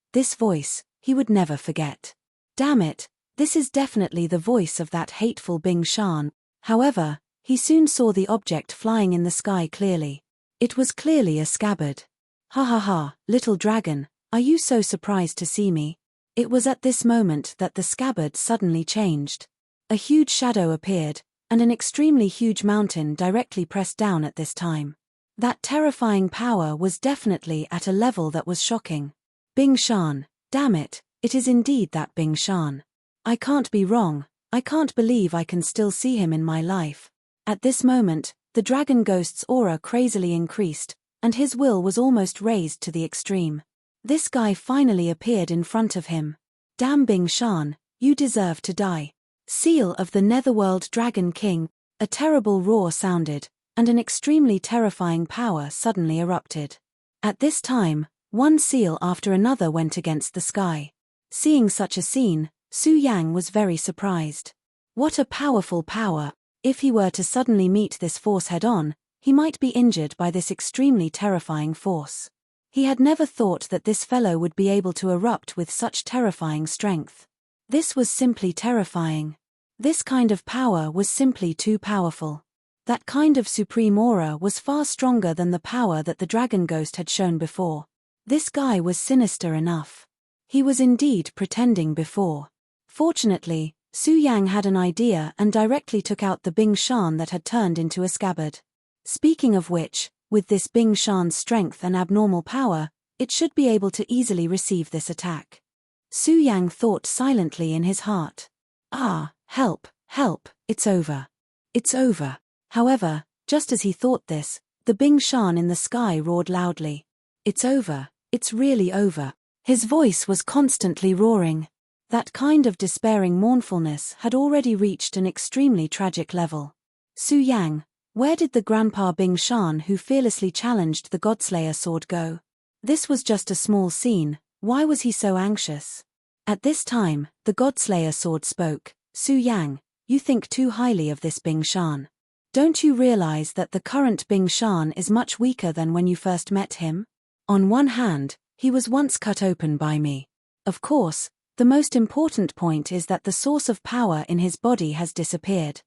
he would never forget. Damn it, this is definitely the voice of that hateful Bing Shan. However, he soon saw the object flying in the sky clearly. It was clearly a scabbard. "Ha ha ha, little dragon, are you so surprised to see me?" It was at this moment that the scabbard suddenly changed. A huge shadow appeared, and an extremely huge mountain directly pressed down at this time. That terrifying power was definitely at a level that was shocking. Bing Shan, damn it, it is indeed that Bing Shan. I can't be wrong, I can't believe I can still see him in my life. At this moment, the dragon ghost's aura crazily increased, and his will was almost raised to the extreme. This guy finally appeared in front of him. Damn Bing Shan, you deserve to die. Seal of the Netherworld Dragon King, a terrible roar sounded, and an extremely terrifying power suddenly erupted. At this time, one seal after another went against the sky. Seeing such a scene, Su Yang was very surprised. What a powerful power! If he were to suddenly meet this force head-on, he might be injured by this extremely terrifying force. He had never thought that this fellow would be able to erupt with such terrifying strength. This was simply terrifying. This kind of power was simply too powerful. That kind of supreme aura was far stronger than the power that the dragon ghost had shown before. This guy was sinister enough. He was indeed pretending before. Fortunately, Su Yang had an idea and directly took out the Bing Shan that had turned into a scabbard. Speaking of which, with this Bing Shan's strength and abnormal power, it should be able to easily receive this attack. Su Yang thought silently in his heart. Ah, help, help, it's over. It's over. However, just as he thought this, the Bing Shan in the sky roared loudly. It's over, it's really over. His voice was constantly roaring. That kind of despairing mournfulness had already reached an extremely tragic level. Su Yang, where did the Grandpa Bing Shan who fearlessly challenged the Godslayer sword go? This was just a small scene, why was he so anxious? At this time, the Godslayer sword spoke. Su Yang, you think too highly of this Bing Shan. Don't you realize that the current Bing Shan is much weaker than when you first met him? On one hand, he was once cut open by me. Of course, the most important point is that the source of power in his body has disappeared.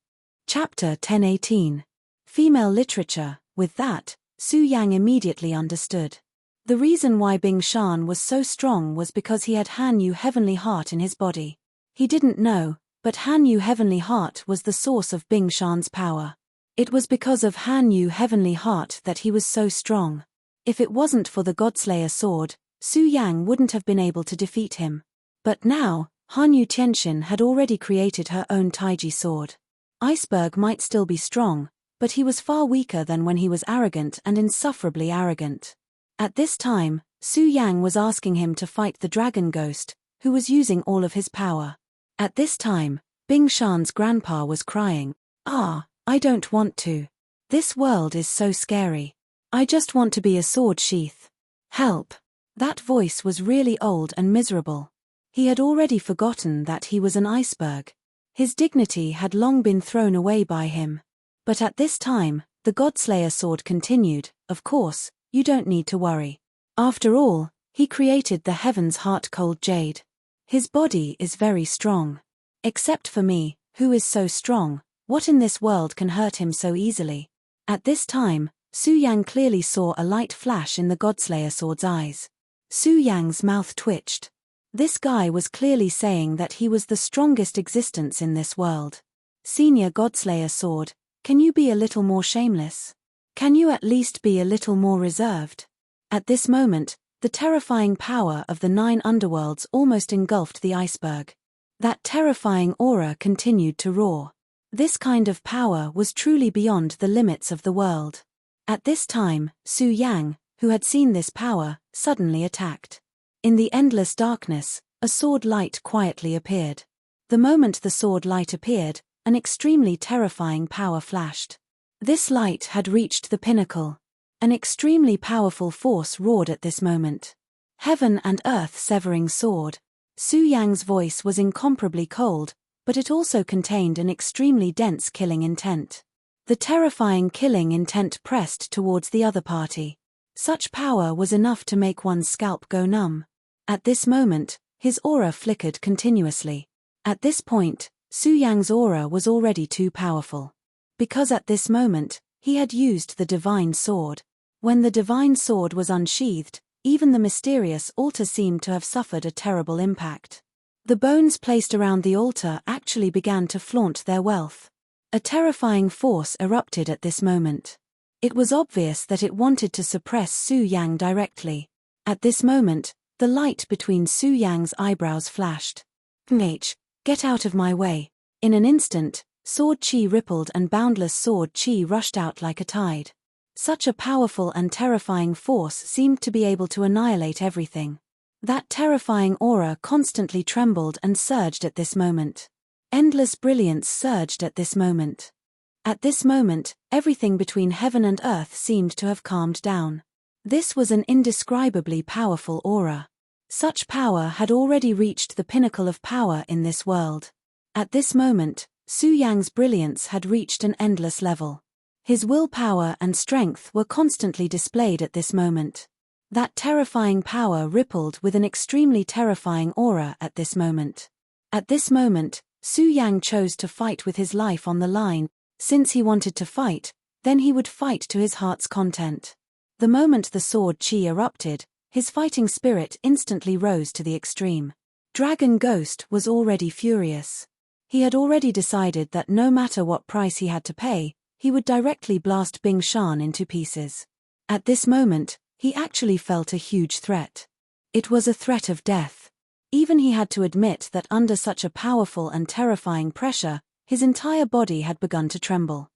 Chapter 1018. Female Literature. With that, Su Yang immediately understood. The reason why Bing Shan was so strong was because he had Han Yu Heavenly Heart in his body. He didn't know, but Han Yu Heavenly Heart was the source of Bing Shan's power. It was because of Han Yu Heavenly Heart that he was so strong. If it wasn't for the Godslayer sword, Su Yang wouldn't have been able to defeat him. But now, Han Yu Tianxin had already created her own Taiji sword. Iceberg might still be strong, but he was far weaker than when he was arrogant and insufferably arrogant. At this time, Su Yang was asking him to fight the dragon ghost, who was using all of his power. At this time, Bing Shan's grandpa was crying, "Ah, I don't want to. This world is so scary. I just want to be a sword sheath. Help." That voice was really old and miserable. He had already forgotten that he was an iceberg. His dignity had long been thrown away by him. But at this time, the Godslayer sword continued, "Of course, you don't need to worry. After all, he created the heaven's heart-cold jade. His body is very strong. Except for me, who is so strong, what in this world can hurt him so easily?" At this time, Su Yang clearly saw a light flash in the Godslayer sword's eyes. Su Yang's mouth twitched. This guy was clearly saying that he was the strongest existence in this world. Senior Godslayer sword, can you be a little more shameless? Can you at least be a little more reserved? At this moment, the terrifying power of the 9 underworlds almost engulfed the iceberg. That terrifying aura continued to roar. This kind of power was truly beyond the limits of the world. At this time, Su Yang, who had seen this power, suddenly attacked. In the endless darkness, a sword light quietly appeared. The moment the sword light appeared, an extremely terrifying power flashed. This light had reached the pinnacle. An extremely powerful force roared at this moment. Heaven and earth severing sword. Su Yang's voice was incomparably cold, but it also contained an extremely dense killing intent. The terrifying killing intent pressed towards the other party. Such power was enough to make one's scalp go numb. At this moment, his aura flickered continuously. At this point, Su Yang's aura was already too powerful. Because at this moment, he had used the divine sword. When the divine sword was unsheathed, even the mysterious altar seemed to have suffered a terrible impact. The bones placed around the altar actually began to flaunt their wealth. A terrifying force erupted at this moment. It was obvious that it wanted to suppress Su Yang directly. At this moment, the light between Su Yang's eyebrows flashed. Get out of my way. In an instant, sword chi rippled and boundless sword chi rushed out like a tide. Such a powerful and terrifying force seemed to be able to annihilate everything. That terrifying aura constantly trembled and surged at this moment. Endless brilliance surged at this moment. At this moment, everything between heaven and earth seemed to have calmed down. This was an indescribably powerful aura. Such power had already reached the pinnacle of power in this world. At this moment, Su Yang's brilliance had reached an endless level. His willpower and strength were constantly displayed at this moment. That terrifying power rippled with an extremely terrifying aura at this moment. At this moment, Su Yang chose to fight with his life on the line. Since he wanted to fight, then he would fight to his heart's content. The moment the sword chi erupted, his fighting spirit instantly rose to the extreme. Dragon Ghost was already furious. He had already decided that no matter what price he had to pay, he would directly blast Bing Shan into pieces. At this moment, he actually felt a huge threat. It was a threat of death. Even he had to admit that under such a powerful and terrifying pressure, his entire body had begun to tremble.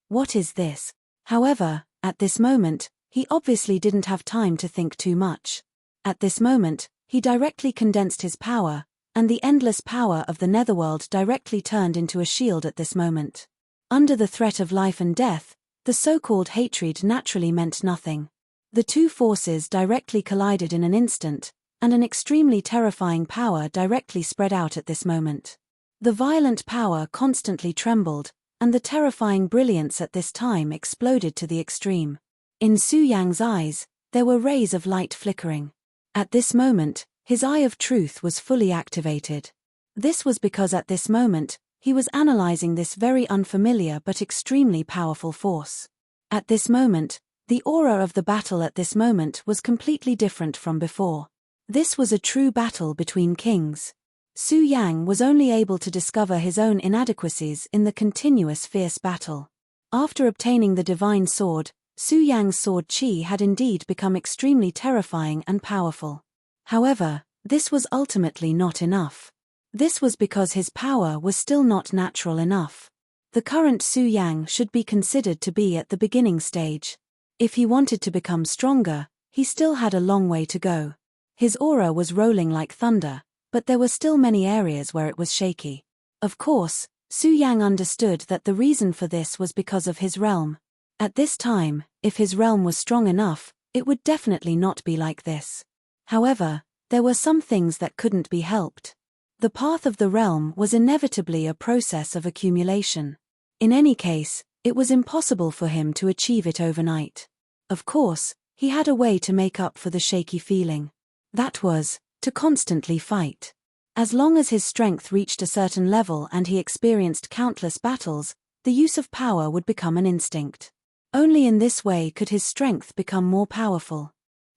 What is this? However, at this moment, he obviously didn't have time to think too much. At this moment, he directly condensed his power, and the endless power of the netherworld directly turned into a shield at this moment. Under the threat of life and death, the so-called hatred naturally meant nothing. The two forces directly collided in an instant, and an extremely terrifying power directly spread out at this moment. The violent power constantly trembled, and the terrifying brilliance at this time exploded to the extreme. In Su Yang's eyes, there were rays of light flickering. At this moment, his eye of truth was fully activated. This was because at this moment, he was analyzing this very unfamiliar but extremely powerful force. At this moment, the aura of the battle at this moment was completely different from before. This was a true battle between kings. Su Yang was only able to discover his own inadequacies in the continuous fierce battle. After obtaining the divine sword, Su Yang's sword chi had indeed become extremely terrifying and powerful. However, this was ultimately not enough. This was because his power was still not natural enough. The current Su Yang should be considered to be at the beginning stage. If he wanted to become stronger, he still had a long way to go. His aura was rolling like thunder, but there were still many areas where it was shaky. Of course, Su Yang understood that the reason for this was because of his realm. At this time, if his realm was strong enough, it would definitely not be like this. However, there were some things that couldn't be helped. The path of the realm was inevitably a process of accumulation. In any case, it was impossible for him to achieve it overnight. Of course, he had a way to make up for the shaky feeling. That was, to constantly fight. As long as his strength reached a certain level and he experienced countless battles, the use of power would become an instinct. Only in this way could his strength become more powerful.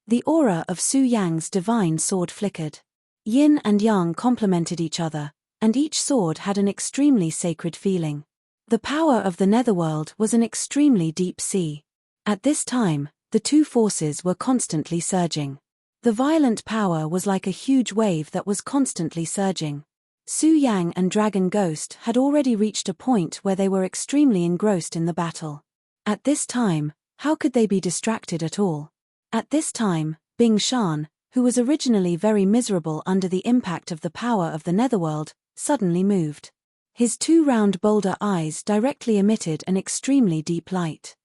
The aura of Su Yang's divine sword flickered. Yin and Yang complemented each other, and each sword had an extremely sacred feeling. The power of the netherworld was an extremely deep sea. At this time, the two forces were constantly surging. The violent power was like a huge wave that was constantly surging. Su Yang and Dragon Ghost had already reached a point where they were extremely engrossed in the battle. At this time, how could they be distracted at all? At this time, Bing Shan, who was originally very miserable under the impact of the power of the netherworld, suddenly moved. His two round boulder eyes directly emitted an extremely deep light.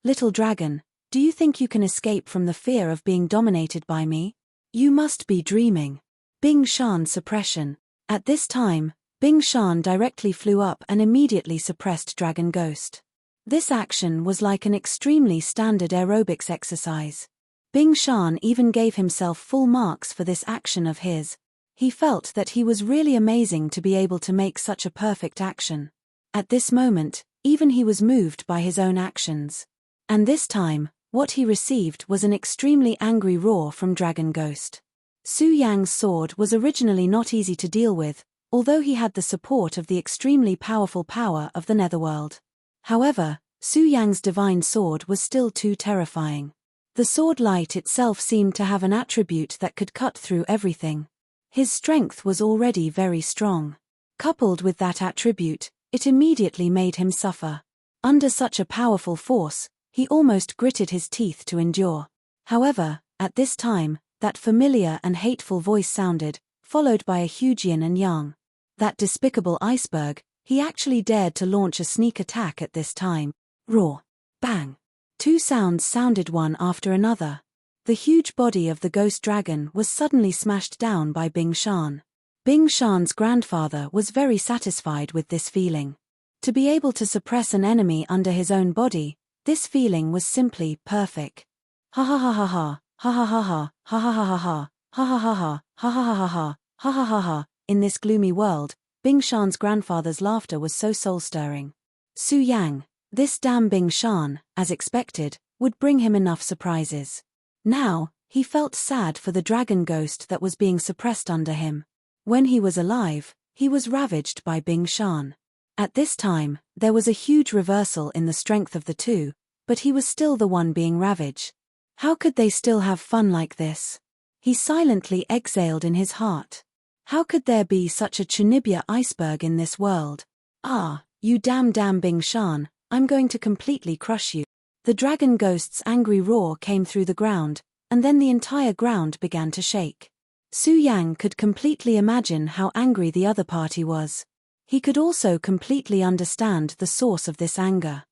Little dragon, do you think you can escape from the fear of being dominated by me? You must be dreaming. Bing Shan's suppression. At this time, Bing Shan directly flew up and immediately suppressed Dragon Ghost. This action was like an extremely standard aerobics exercise. Bing Shan even gave himself full marks for this action of his. He felt that he was really amazing to be able to make such a perfect action. At this moment, even he was moved by his own actions. And this time, what he received was an extremely angry roar from Dragon Ghost. Su Yang's sword was originally not easy to deal with, although he had the support of the extremely powerful power of the netherworld. However, Su Yang's divine sword was still too terrifying. The sword light itself seemed to have an attribute that could cut through everything. His strength was already very strong. Coupled with that attribute, it immediately made him suffer. Under such a powerful force, he almost gritted his teeth to endure. However, at this time, that familiar and hateful voice sounded, followed by a huge yin and yang. That despicable iceberg, he actually dared to launch a sneak attack at this time. Roar! Bang! Two sounds sounded one after another. The huge body of the ghost dragon was suddenly smashed down by Bing Shan. Bing Shan's grandfather was very satisfied with this feeling. To be able to suppress an enemy under his own body, this feeling was simply perfect. Ha ha ha ha ha, ha ha ha ha, ha ha ha ha, ha ha ha ha, ha ha ha ha, ha ha ha ha. In this gloomy world, Bing Shan's grandfather's laughter was so soul-stirring. Su Yang, this damn Bing Shan, as expected, would bring him enough surprises. Now, he felt sad for the dragon ghost that was being suppressed under him. When he was alive, he was ravaged by Bing Shan. At this time, there was a huge reversal in the strength of the two, but he was still the one being ravaged. How could they still have fun like this? He silently exhaled in his heart. How could there be such a Chunibya iceberg in this world? Ah, you damn Bing Shan, I'm going to completely crush you. The dragon ghost's angry roar came through the ground, and then the entire ground began to shake. Su Yang could completely imagine how angry the other party was. He could also completely understand the source of this anger.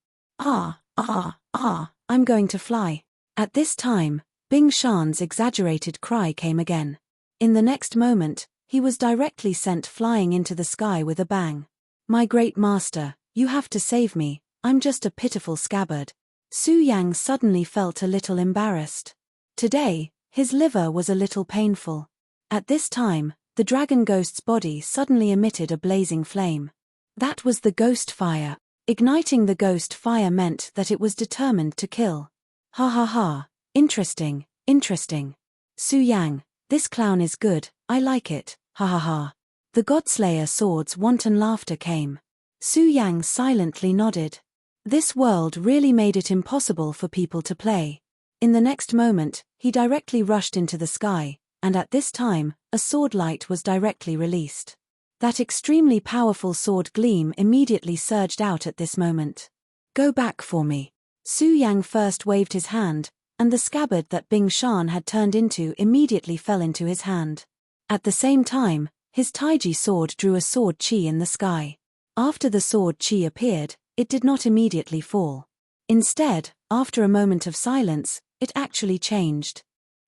I'm going to fly. At this time, Bing Shan's exaggerated cry came again. In the next moment, he was directly sent flying into the sky with a bang. My great master, you have to save me, I'm just a pitiful scabbard. Su Yang suddenly felt a little embarrassed. Today, his liver was a little painful. At this time, the dragon ghost's body suddenly emitted a blazing flame. That was the ghost fire. Igniting the ghost fire meant that it was determined to kill. Ha ha ha, interesting. Su Yang, this clown is good, I like it, ha ha ha. The Godslayer sword's wanton laughter came. Su Yang silently nodded. This world really made it impossible for people to play. In the next moment, he directly rushed into the sky, and at this time, a sword light was directly released. That extremely powerful sword gleam immediately surged out at this moment. Go back for me. Su Yang first waved his hand, and the scabbard that Bing Shan had turned into immediately fell into his hand. At the same time, his Taiji sword drew a sword chi in the sky. After the sword chi appeared, it did not immediately fall. Instead, after a moment of silence, it actually changed.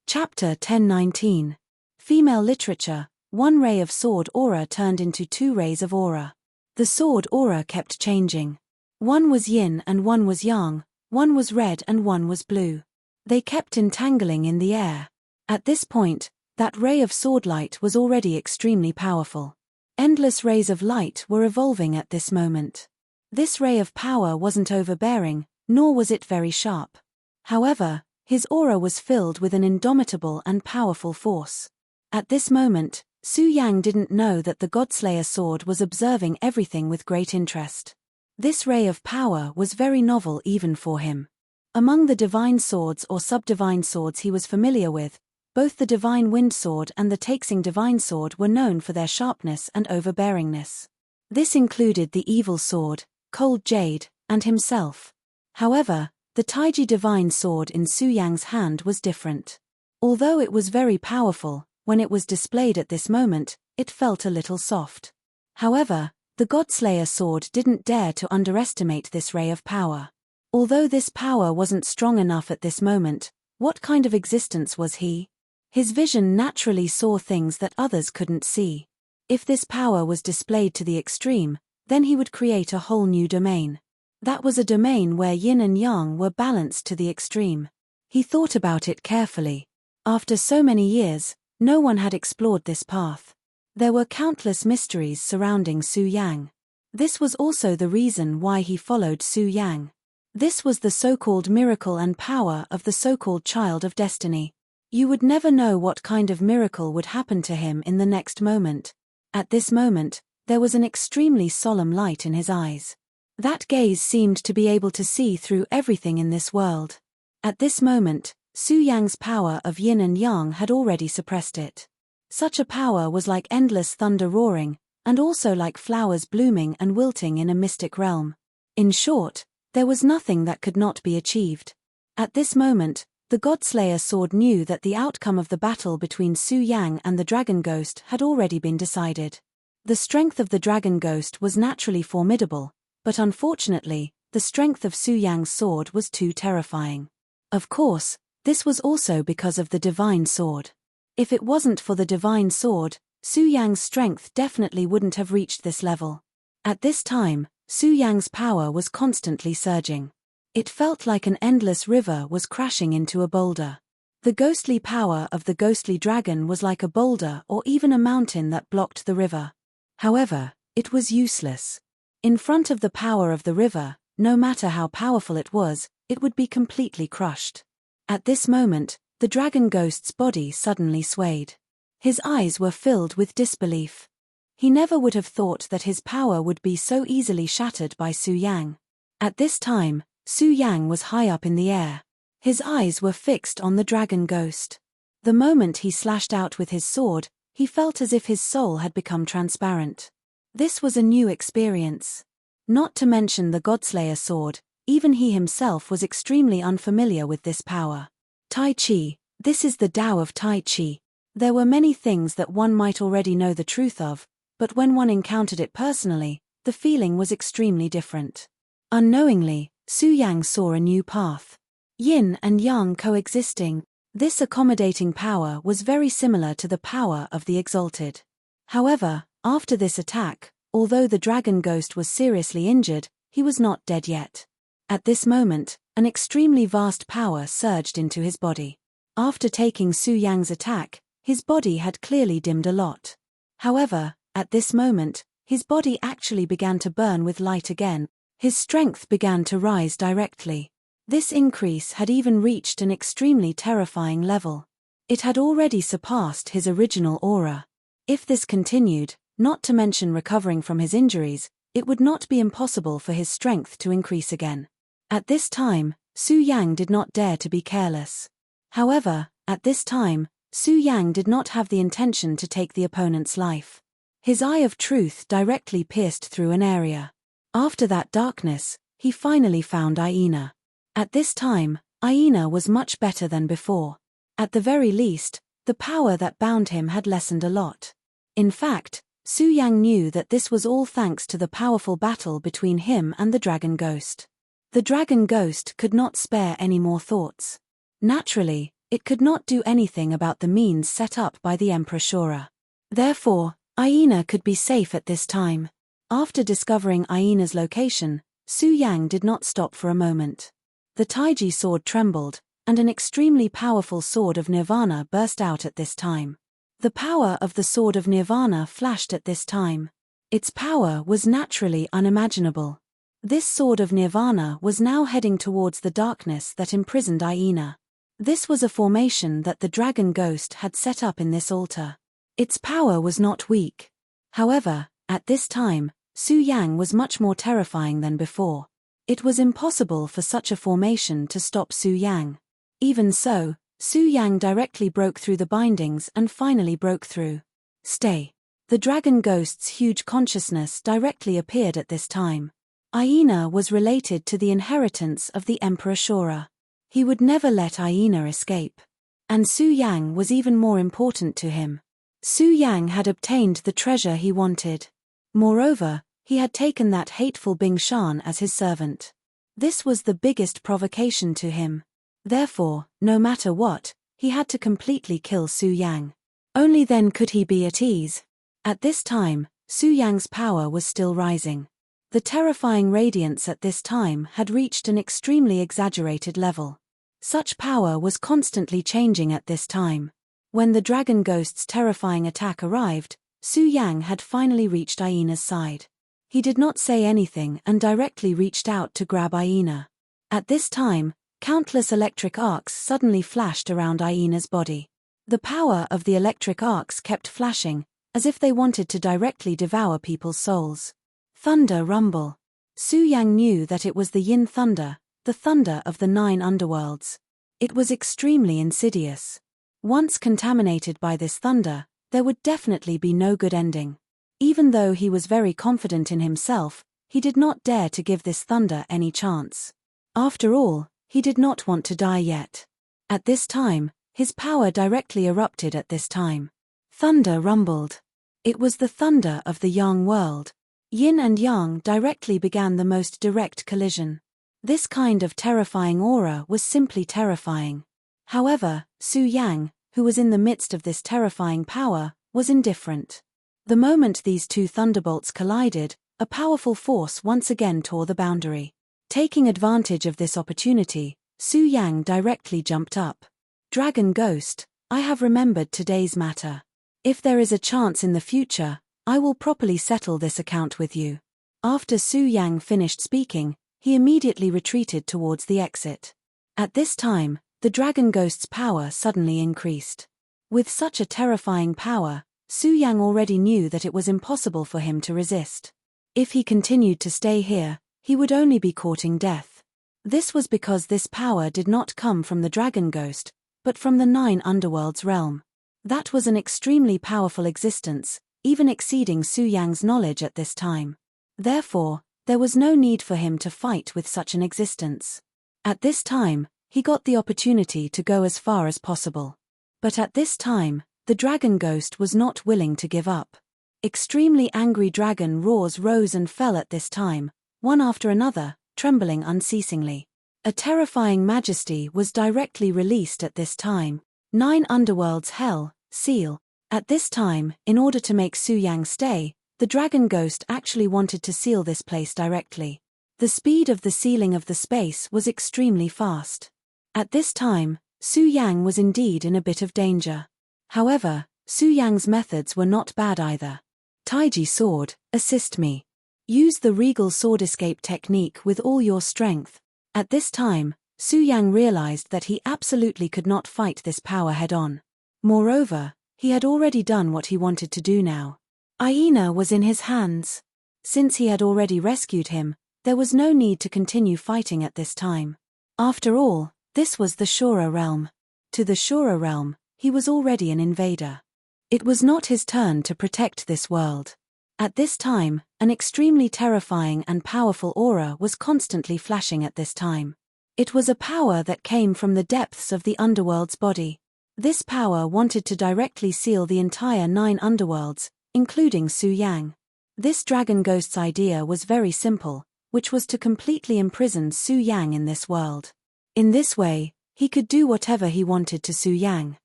Chapter 1019. Female Literature. One ray of sword aura turned into two rays of aura. The sword aura kept changing. One was yin and one was yang, one was red and one was blue. They kept entangling in the air. At this point, that ray of sword light was already extremely powerful. Endless rays of light were evolving at this moment. This ray of power wasn't overbearing, nor was it very sharp. However, his aura was filled with an indomitable and powerful force. At this moment, Su Yang didn't know that the Godslayer sword was observing everything with great interest. This ray of power was very novel even for him. Among the divine swords or sub-divine swords he was familiar with, both the divine wind sword and the Taixing divine sword were known for their sharpness and overbearingness. This included the evil sword, cold jade, and himself. However, the Taiji divine sword in Su Yang's hand was different. Although it was very powerful, when it was displayed at this moment, it felt a little soft. However, the Godslayer sword didn't dare to underestimate this ray of power. Although this power wasn't strong enough at this moment, what kind of existence was he? His vision naturally saw things that others couldn't see. If this power was displayed to the extreme, then he would create a whole new domain. That was a domain where yin and yang were balanced to the extreme. He thought about it carefully. After so many years, no one had explored this path. There were countless mysteries surrounding Su Yang. This was also the reason why he followed Su Yang. This was the so-called miracle and power of the so-called child of destiny. You would never know what kind of miracle would happen to him in the next moment. At this moment, there was an extremely solemn light in his eyes. That gaze seemed to be able to see through everything in this world. At this moment, Su Yang's power of yin and yang had already suppressed it. Such a power was like endless thunder roaring, and also like flowers blooming and wilting in a mystic realm. In short, there was nothing that could not be achieved. At this moment, the Godslayer sword knew that the outcome of the battle between Su Yang and the Dragon Ghost had already been decided. The strength of the Dragon Ghost was naturally formidable, but unfortunately, the strength of Su Yang's sword was too terrifying. Of course, this was also because of the divine sword. If it wasn't for the divine sword, Su Yang's strength definitely wouldn't have reached this level. At this time, Su Yang's power was constantly surging. It felt like an endless river was crashing into a boulder. The ghostly power of the ghostly dragon was like a boulder or even a mountain that blocked the river. However, it was useless. In front of the power of the river, no matter how powerful it would be completely crushed. At this moment, the dragon ghost's body suddenly swayed. His eyes were filled with disbelief. He never would have thought that his power would be so easily shattered by Su Yang. At this time, Su Yang was high up in the air. His eyes were fixed on the dragon ghost. The moment he slashed out with his sword, he felt as if his soul had become transparent. This was a new experience. Not to mention the Godslayer sword, even he himself was extremely unfamiliar with this power. Tai Chi, this is the Tao of Tai Chi. There were many things that one might already know the truth of, but when one encountered it personally, the feeling was extremely different. Unknowingly, Su Yang saw a new path. Yin and yang coexisting. This accommodating power was very similar to the power of the exalted. However, after this attack, although the dragon ghost was seriously injured, he was not dead yet. At this moment, an extremely vast power surged into his body. After taking Su Yang's attack, his body had clearly dimmed a lot. However, at this moment, his body actually began to burn with light again. His strength began to rise directly. This increase had even reached an extremely terrifying level. It had already surpassed his original aura. If this continued, not to mention recovering from his injuries, it would not be impossible for his strength to increase again. At this time, Su Yang did not dare to be careless. However, at this time, Su Yang did not have the intention to take the opponent's life. His eye of truth directly pierced through an area. After that darkness, he finally found Aina. At this time, Aina was much better than before. At the very least, the power that bound him had lessened a lot. In fact, Su Yang knew that this was all thanks to the powerful battle between him and the dragon ghost. The dragon ghost could not spare any more thoughts. Naturally, it could not do anything about the means set up by the Emperor Shura. Therefore, Aina could be safe at this time. After discovering Aina's location, Su Yang did not stop for a moment. The Taiji sword trembled, and an extremely powerful sword of Nirvana burst out at this time. The power of the sword of Nirvana flashed at this time. Its power was naturally unimaginable. This sword of Nirvana was now heading towards the darkness that imprisoned Aina. This was a formation that the dragon ghost had set up in this altar. Its power was not weak. However, at this time, Su Yang was much more terrifying than before. It was impossible for such a formation to stop Su Yang. Even so, Su Yang directly broke through the bindings and finally broke through. Stay. The dragon ghost's huge consciousness directly appeared at this time. Aina was related to the inheritance of the Emperor Shura. He would never let Aina escape. And Su Yang was even more important to him. Su Yang had obtained the treasure he wanted. Moreover, he had taken that hateful Bing Shan as his servant. This was the biggest provocation to him. Therefore, no matter what, he had to completely kill Su Yang. Only then could he be at ease. At this time, Su Yang's power was still rising. The terrifying radiance at this time had reached an extremely exaggerated level. Such power was constantly changing at this time. When the dragon ghost's terrifying attack arrived, Su Yang had finally reached Aina's side. He did not say anything and directly reached out to grab Aina. At this time, Countless electric arcs suddenly flashed around Aina's body. The power of the electric arcs kept flashing, as if they wanted to directly devour people's souls. Thunder rumble. Su Yang knew that it was the Yin thunder, the thunder of the 9 underworlds. It was extremely insidious. Once contaminated by this thunder, there would definitely be no good ending. Even though he was very confident in himself, he did not dare to give this thunder any chance. After all, he did not want to die yet. At this time, his power directly erupted at this time. Thunder rumbled. It was the thunder of the Yang world. Yin and Yang directly began the most direct collision. This kind of terrifying aura was simply terrifying. However, Su Yang, who was in the midst of this terrifying power, was indifferent. The moment these two thunderbolts collided, a powerful force once again tore the boundary. Taking advantage of this opportunity, Su Yang directly jumped up. Dragon Ghost, I have remembered today's matter. If there is a chance in the future, I will properly settle this account with you. After Su Yang finished speaking, he immediately retreated towards the exit. At this time, the Dragon Ghost's power suddenly increased. With such a terrifying power, Su Yang already knew that it was impossible for him to resist. If he continued to stay here, he would only be courting death. This was because this power did not come from the Dragon Ghost, but from the 9 underworlds realm. That was an extremely powerful existence, even exceeding Su Yang's knowledge at this time. Therefore, there was no need for him to fight with such an existence. At this time, he got the opportunity to go as far as possible. But at this time, the Dragon Ghost was not willing to give up. Extremely angry dragon roars rose and fell at this time, one after another, trembling unceasingly. A terrifying majesty was directly released at this time. 9 underworlds hell, seal. At this time, in order to make Su Yang stay, the Dragon Ghost actually wanted to seal this place directly. The speed of the sealing of the space was extremely fast. At this time, Su Yang was indeed in a bit of danger. However, Su Yang's methods were not bad either. Taiji sword, assist me. Use the regal sword escape technique with all your strength. At this time, Su Yang realized that he absolutely could not fight this power head-on. Moreover, he had already done what he wanted to do now. Aina was in his hands. Since he had already rescued him, there was no need to continue fighting at this time. After all, this was the Shura realm. To the Shura realm, he was already an invader. It was not his turn to protect this world. At this time, an extremely terrifying and powerful aura was constantly flashing at this time. It was a power that came from the depths of the underworld's body. This power wanted to directly seal the entire 9 underworlds, including Su Yang. This Dragon Ghost's idea was very simple, which was to completely imprison Su Yang in this world. In this way, he could do whatever he wanted to Su Yang.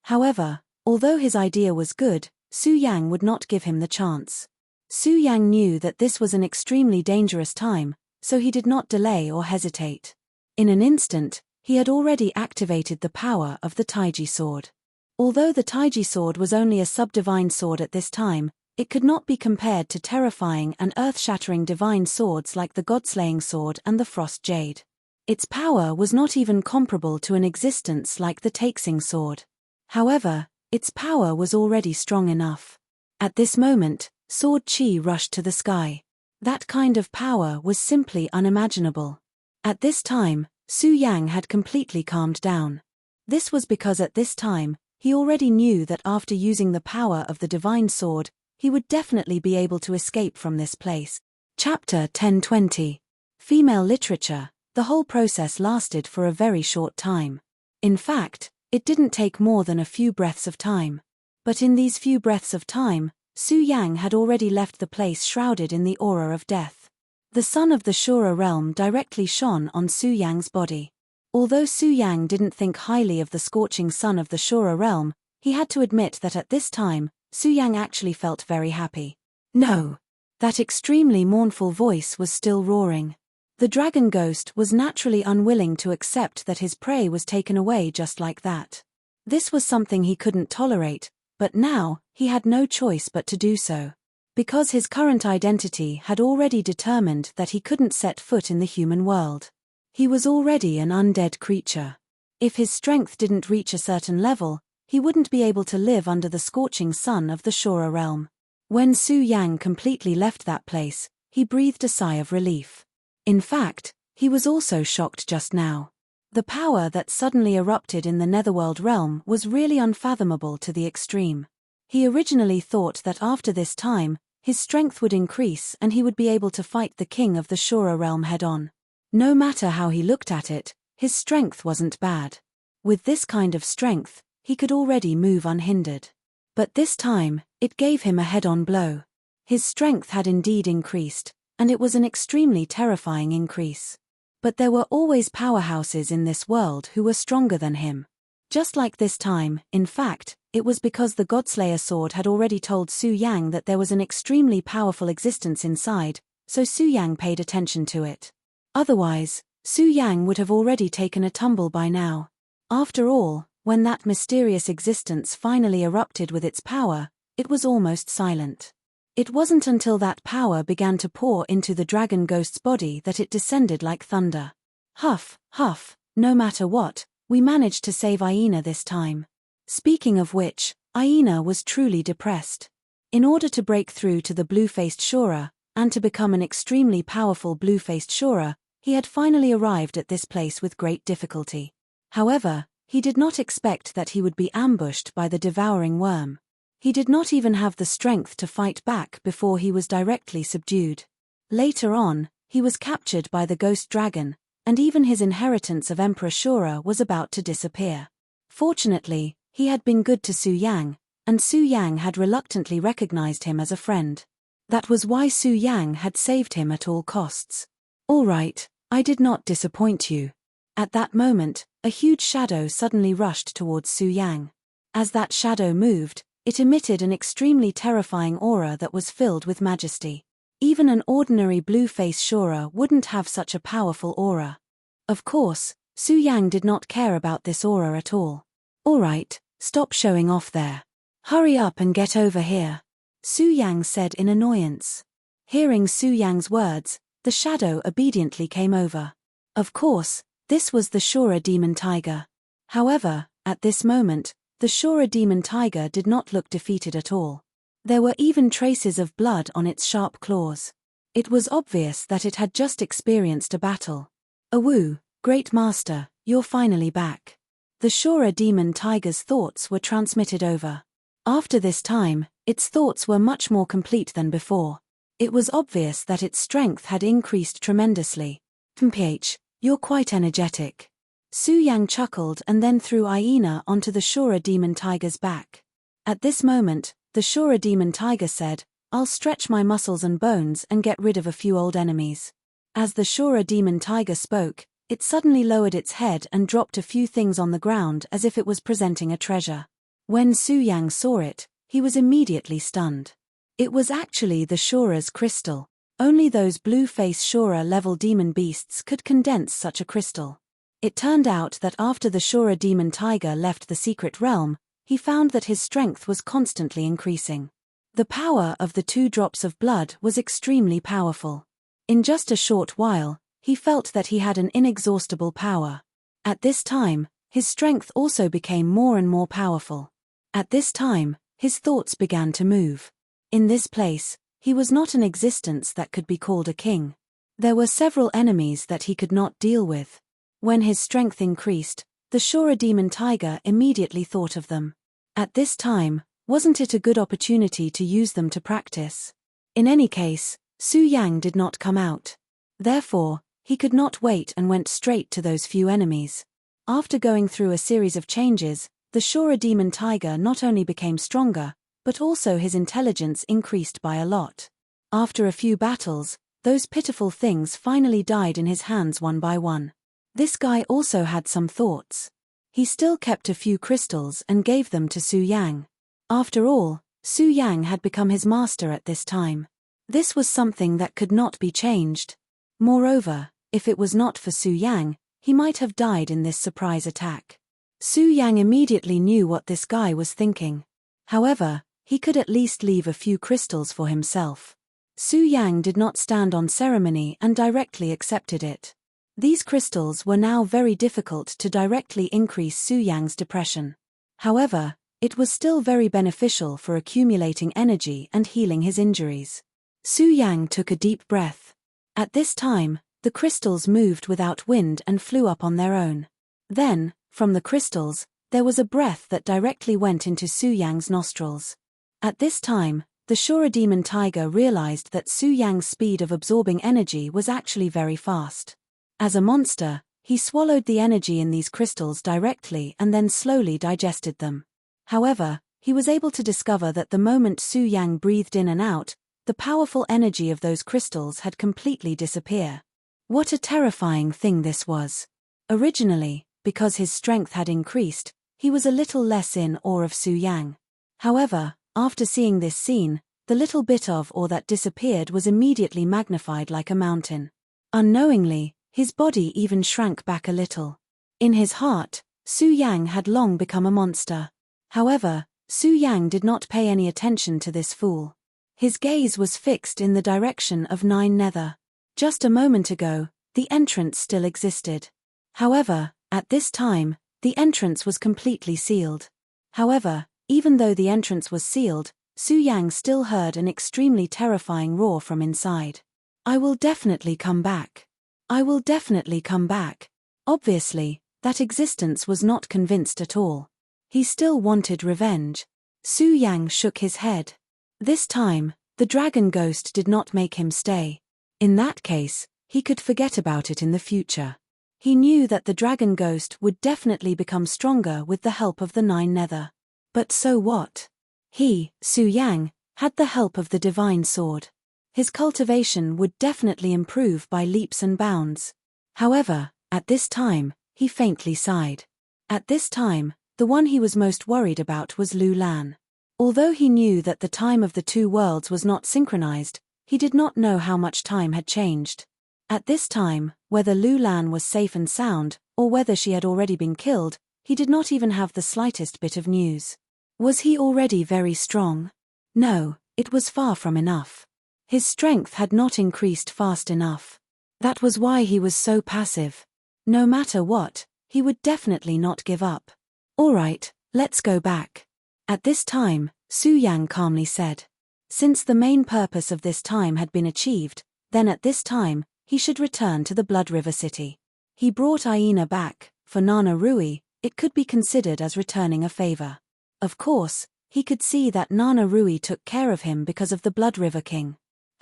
However, although his idea was good, Su Yang would not give him the chance. Su Yang knew that this was an extremely dangerous time, so he did not delay or hesitate. In an instant, he had already activated the power of the Taiji sword. Although the Taiji sword was only a sub-divine sword at this time, it could not be compared to terrifying and earth-shattering divine swords like the God-slaying sword and the Frost Jade. Its power was not even comparable to an existence like the Taixing sword. However, its power was already strong enough. At this moment, sword chi rushed to the sky. That kind of power was simply unimaginable. At this time, Su Yang had completely calmed down. This was because at this time, he already knew that after using the power of the divine sword, he would definitely be able to escape from this place. Chapter 1020. Female literature. The whole process lasted for a very short time. In fact, it didn't take more than a few breaths of time. But in these few breaths of time, Su Yang had already left the place shrouded in the aura of death. The sun of the Shura realm directly shone on Su Yang's body. Although Su Yang didn't think highly of the scorching sun of the Shura realm, he had to admit that at this time, Su Yang actually felt very happy. No! That extremely mournful voice was still roaring. The Dragon Ghost was naturally unwilling to accept that his prey was taken away just like that. This was something he couldn't tolerate, but now, he had no choice but to do so. Because his current identity had already determined that he couldn't set foot in the human world. He was already an undead creature. If his strength didn't reach a certain level, he wouldn't be able to live under the scorching sun of the Shura realm. When Su Yang completely left that place, he breathed a sigh of relief. In fact, he was also shocked just now. The power that suddenly erupted in the Netherworld realm was really unfathomable to the extreme. He originally thought that after this time, his strength would increase and he would be able to fight the king of the Shura realm head-on. No matter how he looked at it, his strength wasn't bad. With this kind of strength, he could already move unhindered. But this time, it gave him a head-on blow. His strength had indeed increased, and it was an extremely terrifying increase. But there were always powerhouses in this world who were stronger than him. Just like this time, in fact, it was because the Godslayer sword had already told Su Yang that there was an extremely powerful existence inside, so Su Yang paid attention to it. Otherwise, Su Yang would have already taken a tumble by now. After all, when that mysterious existence finally erupted with its power, it was almost silent. It wasn't until that power began to pour into the dragon ghost's body that it descended like thunder. Huff, huff, no matter what, we managed to save Aina this time. Speaking of which, Aina was truly depressed. In order to break through to the blue-faced Shura, and to become an extremely powerful blue-faced Shura, he had finally arrived at this place with great difficulty. However, he did not expect that he would be ambushed by the devouring worm. He did not even have the strength to fight back before he was directly subdued. Later on, he was captured by the ghost dragon, and even his inheritance of Emperor Shura was about to disappear. Fortunately, he had been good to Su Yang, and Su Yang had reluctantly recognized him as a friend. That was why Su Yang had saved him at all costs. "All right, I did not disappoint you." At that moment, a huge shadow suddenly rushed towards Su Yang. As that shadow moved, it emitted an extremely terrifying aura that was filled with majesty. Even an ordinary blue-face Shura wouldn't have such a powerful aura. Of course, Su Yang did not care about this aura at all. "All right, stop showing off there. Hurry up and get over here," Su Yang said in annoyance. Hearing Su Yang's words, the shadow obediently came over. Of course, this was the Shura demon tiger. However, at this moment, the Shura demon tiger did not look defeated at all. There were even traces of blood on its sharp claws. It was obvious that it had just experienced a battle. "Awoo, great master, you're finally back." The Shura demon tiger's thoughts were transmitted over. After this time, its thoughts were much more complete than before. It was obvious that its strength had increased tremendously. "Mph, you're quite energetic." Su Yang chuckled and then threw Aina onto the Shura demon tiger's back. At this moment, the Shura demon tiger said, "I'll stretch my muscles and bones and get rid of a few old enemies." As the Shura demon tiger spoke, it suddenly lowered its head and dropped a few things on the ground as if it was presenting a treasure. When Su Yang saw it, he was immediately stunned. It was actually the Shura's crystal. Only those blue-face Shura-level demon beasts could condense such a crystal. It turned out that after the Shura demon tiger left the secret realm, he found that his strength was constantly increasing. The power of the 2 drops of blood was extremely powerful. In just a short while, he felt that he had an inexhaustible power. At this time, his strength also became more and more powerful. At this time, his thoughts began to move. In this place, he was not an existence that could be called a king. There were several enemies that he could not deal with. When his strength increased, the Shura demon tiger immediately thought of them. At this time, wasn't it a good opportunity to use them to practice? In any case, Su Yang did not come out. Therefore, he could not wait and went straight to those few enemies. After going through a series of changes, the Shura demon tiger not only became stronger, but also his intelligence increased by a lot. After a few battles, those pitiful things finally died in his hands one by one. This guy also had some thoughts. He still kept a few crystals and gave them to Su Yang. After all, Su Yang had become his master at this time. This was something that could not be changed. Moreover, if it was not for Su Yang, he might have died in this surprise attack. Su Yang immediately knew what this guy was thinking. However, he could at least leave a few crystals for himself. Su Yang did not stand on ceremony and directly accepted it. These crystals were now very difficult to directly increase Su Yang's depression. However, it was still very beneficial for accumulating energy and healing his injuries. Su Yang took a deep breath. At this time, the crystals moved without wind and flew up on their own. Then, from the crystals, there was a breath that directly went into Su Yang's nostrils. At this time, the Shura demon tiger realized that Su Yang's speed of absorbing energy was actually very fast. As a monster, he swallowed the energy in these crystals directly and then slowly digested them. However, he was able to discover that the moment Su Yang breathed in and out, the powerful energy of those crystals had completely disappeared. What a terrifying thing this was. Originally, because his strength had increased, he was a little less in awe of Su Yang. However, after seeing this scene, the little bit of awe that disappeared was immediately magnified like a mountain. Unknowingly, his body even shrank back a little. In his heart, Su Yang had long become a monster. However, Su Yang did not pay any attention to this fool. His gaze was fixed in the direction of Nine Nether. Just a moment ago, the entrance still existed. However, at this time, the entrance was completely sealed. However, even though the entrance was sealed, Su Yang still heard an extremely terrifying roar from inside. "I will definitely come back. I will definitely come back." Obviously, that existence was not convinced at all. He still wanted revenge. Su Yang shook his head. This time, the dragon ghost did not make him stay. In that case, he could forget about it in the future. He knew that the dragon ghost would definitely become stronger with the help of the Nine Nether. But so what? He, Su Yang, had the help of the divine sword. His cultivation would definitely improve by leaps and bounds. However, at this time, he faintly sighed. At this time, the one he was most worried about was Lu Lan. Although he knew that the time of the two worlds was not synchronized, he did not know how much time had changed. At this time, whether Lu Lan was safe and sound, or whether she had already been killed, he did not even have the slightest bit of news. Was he already very strong? No, it was far from enough. His strength had not increased fast enough. That was why he was so passive. No matter what, he would definitely not give up. "All right, let's go back." At this time, Su Yang calmly said. Since the main purpose of this time had been achieved, then at this time, he should return to the Blood River City. He brought Aina back. For Nana Rui, it could be considered as returning a favor. Of course, he could see that Nana Rui took care of him because of the Blood River King.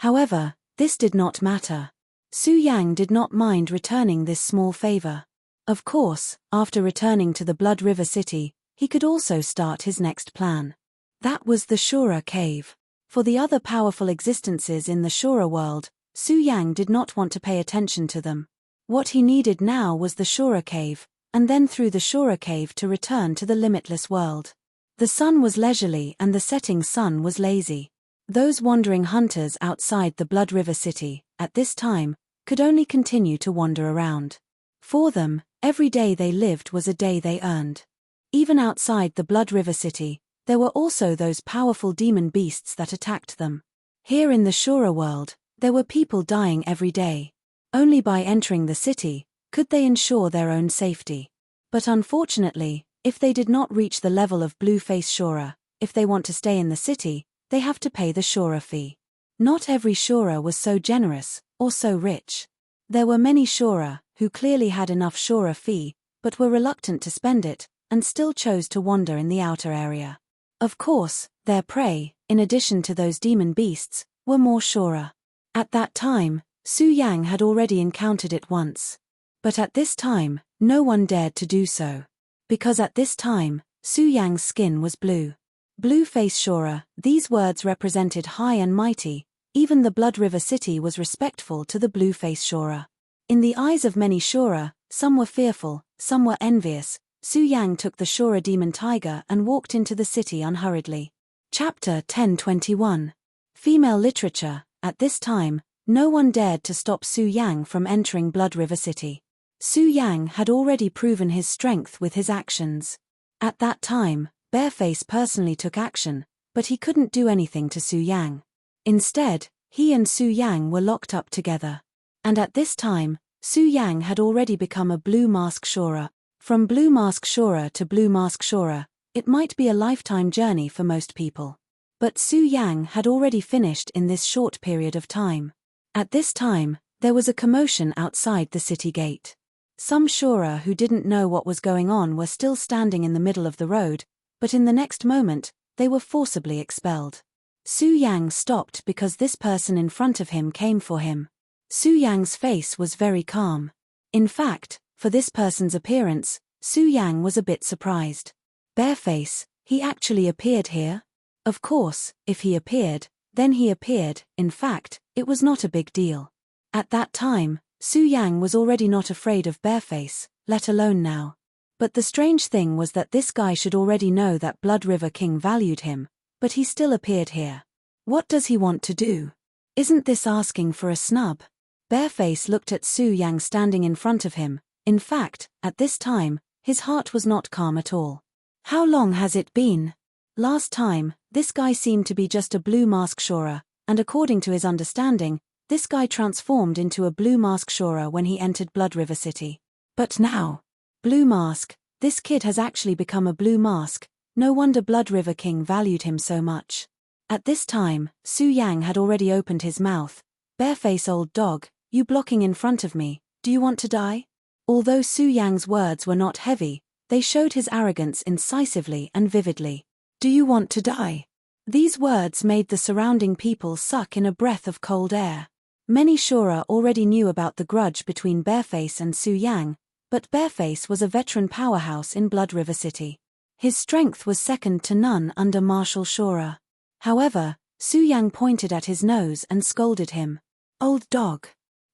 However, this did not matter. Su Yang did not mind returning this small favor. Of course, after returning to the Blood River City, he could also start his next plan. That was the Shura Cave. For the other powerful existences in the Shura world, Su Yang did not want to pay attention to them. What he needed now was the Shura Cave, and then through the Shura Cave to return to the limitless world. The sun was leisurely and the setting sun was lazy. Those wandering hunters outside the Blood River City, at this time, could only continue to wander around. For them, every day they lived was a day they earned. Even outside the Blood River City, there were also those powerful demon beasts that attacked them. Here in the Shura world, there were people dying every day. Only by entering the city, could they ensure their own safety. But unfortunately, if they did not reach the level of Blueface Shura, if they want to stay in the city, they have to pay the Shura fee. Not every Shura was so generous, or so rich. There were many Shura, who clearly had enough Shura fee, but were reluctant to spend it, and still chose to wander in the outer area. Of course, their prey, in addition to those demon beasts, were more Shura. At that time, Su Yang had already encountered it once. But at this time, no one dared to do so. Because at this time, Su Yang's skin was blue. Blueface Shura, these words represented high and mighty. Even the Blood River City was respectful to the Blueface Shura. In the eyes of many Shura, some were fearful, some were envious. Su Yang took the Shura demon tiger and walked into the city unhurriedly. Chapter 1021. Female Literature. At this time, no one dared to stop Su Yang from entering Blood River City. Su Yang had already proven his strength with his actions. At that time, Bareface personally took action, but he couldn't do anything to Su Yang. Instead, he and Su Yang were locked up together. And at this time, Su Yang had already become a Blue Mask Shora. From Blue Mask Shora to Blue Mask Shora, it might be a lifetime journey for most people. But Su Yang had already finished in this short period of time. At this time, there was a commotion outside the city gate. Some Shora who didn't know what was going on were still standing in the middle of the road, but in the next moment, they were forcibly expelled. Su Yang stopped because this person in front of him came for him. Su Yang's face was very calm. In fact, for this person's appearance, Su Yang was a bit surprised. Bareface, he actually appeared here? Of course, if he appeared, then he appeared. In fact, it was not a big deal. At that time, Su Yang was already not afraid of Bareface, let alone now. But the strange thing was that this guy should already know that Blood River King valued him, but he still appeared here. What does he want to do? Isn't this asking for a snub? Bareface looked at Su Yang standing in front of him. In fact, at this time, his heart was not calm at all. How long has it been? Last time, this guy seemed to be just a Blue Mask Shora, and according to his understanding, this guy transformed into a Blue Mask Shora when he entered Blood River City. But now, Blue Mask, this kid has actually become a Blue Mask. No wonder Blood River King valued him so much. At this time, Su Yang had already opened his mouth. Bareface old dog, you blocking in front of me, do you want to die? Although Su Yang's words were not heavy, they showed his arrogance incisively and vividly. Do you want to die? These words made the surrounding people suck in a breath of cold air. Many Shora already knew about the grudge between Bareface and Su Yang, but Bareface was a veteran powerhouse in Blood River City. His strength was second to none under Martial Shora. However, Su Yang pointed at his nose and scolded him. Old dog.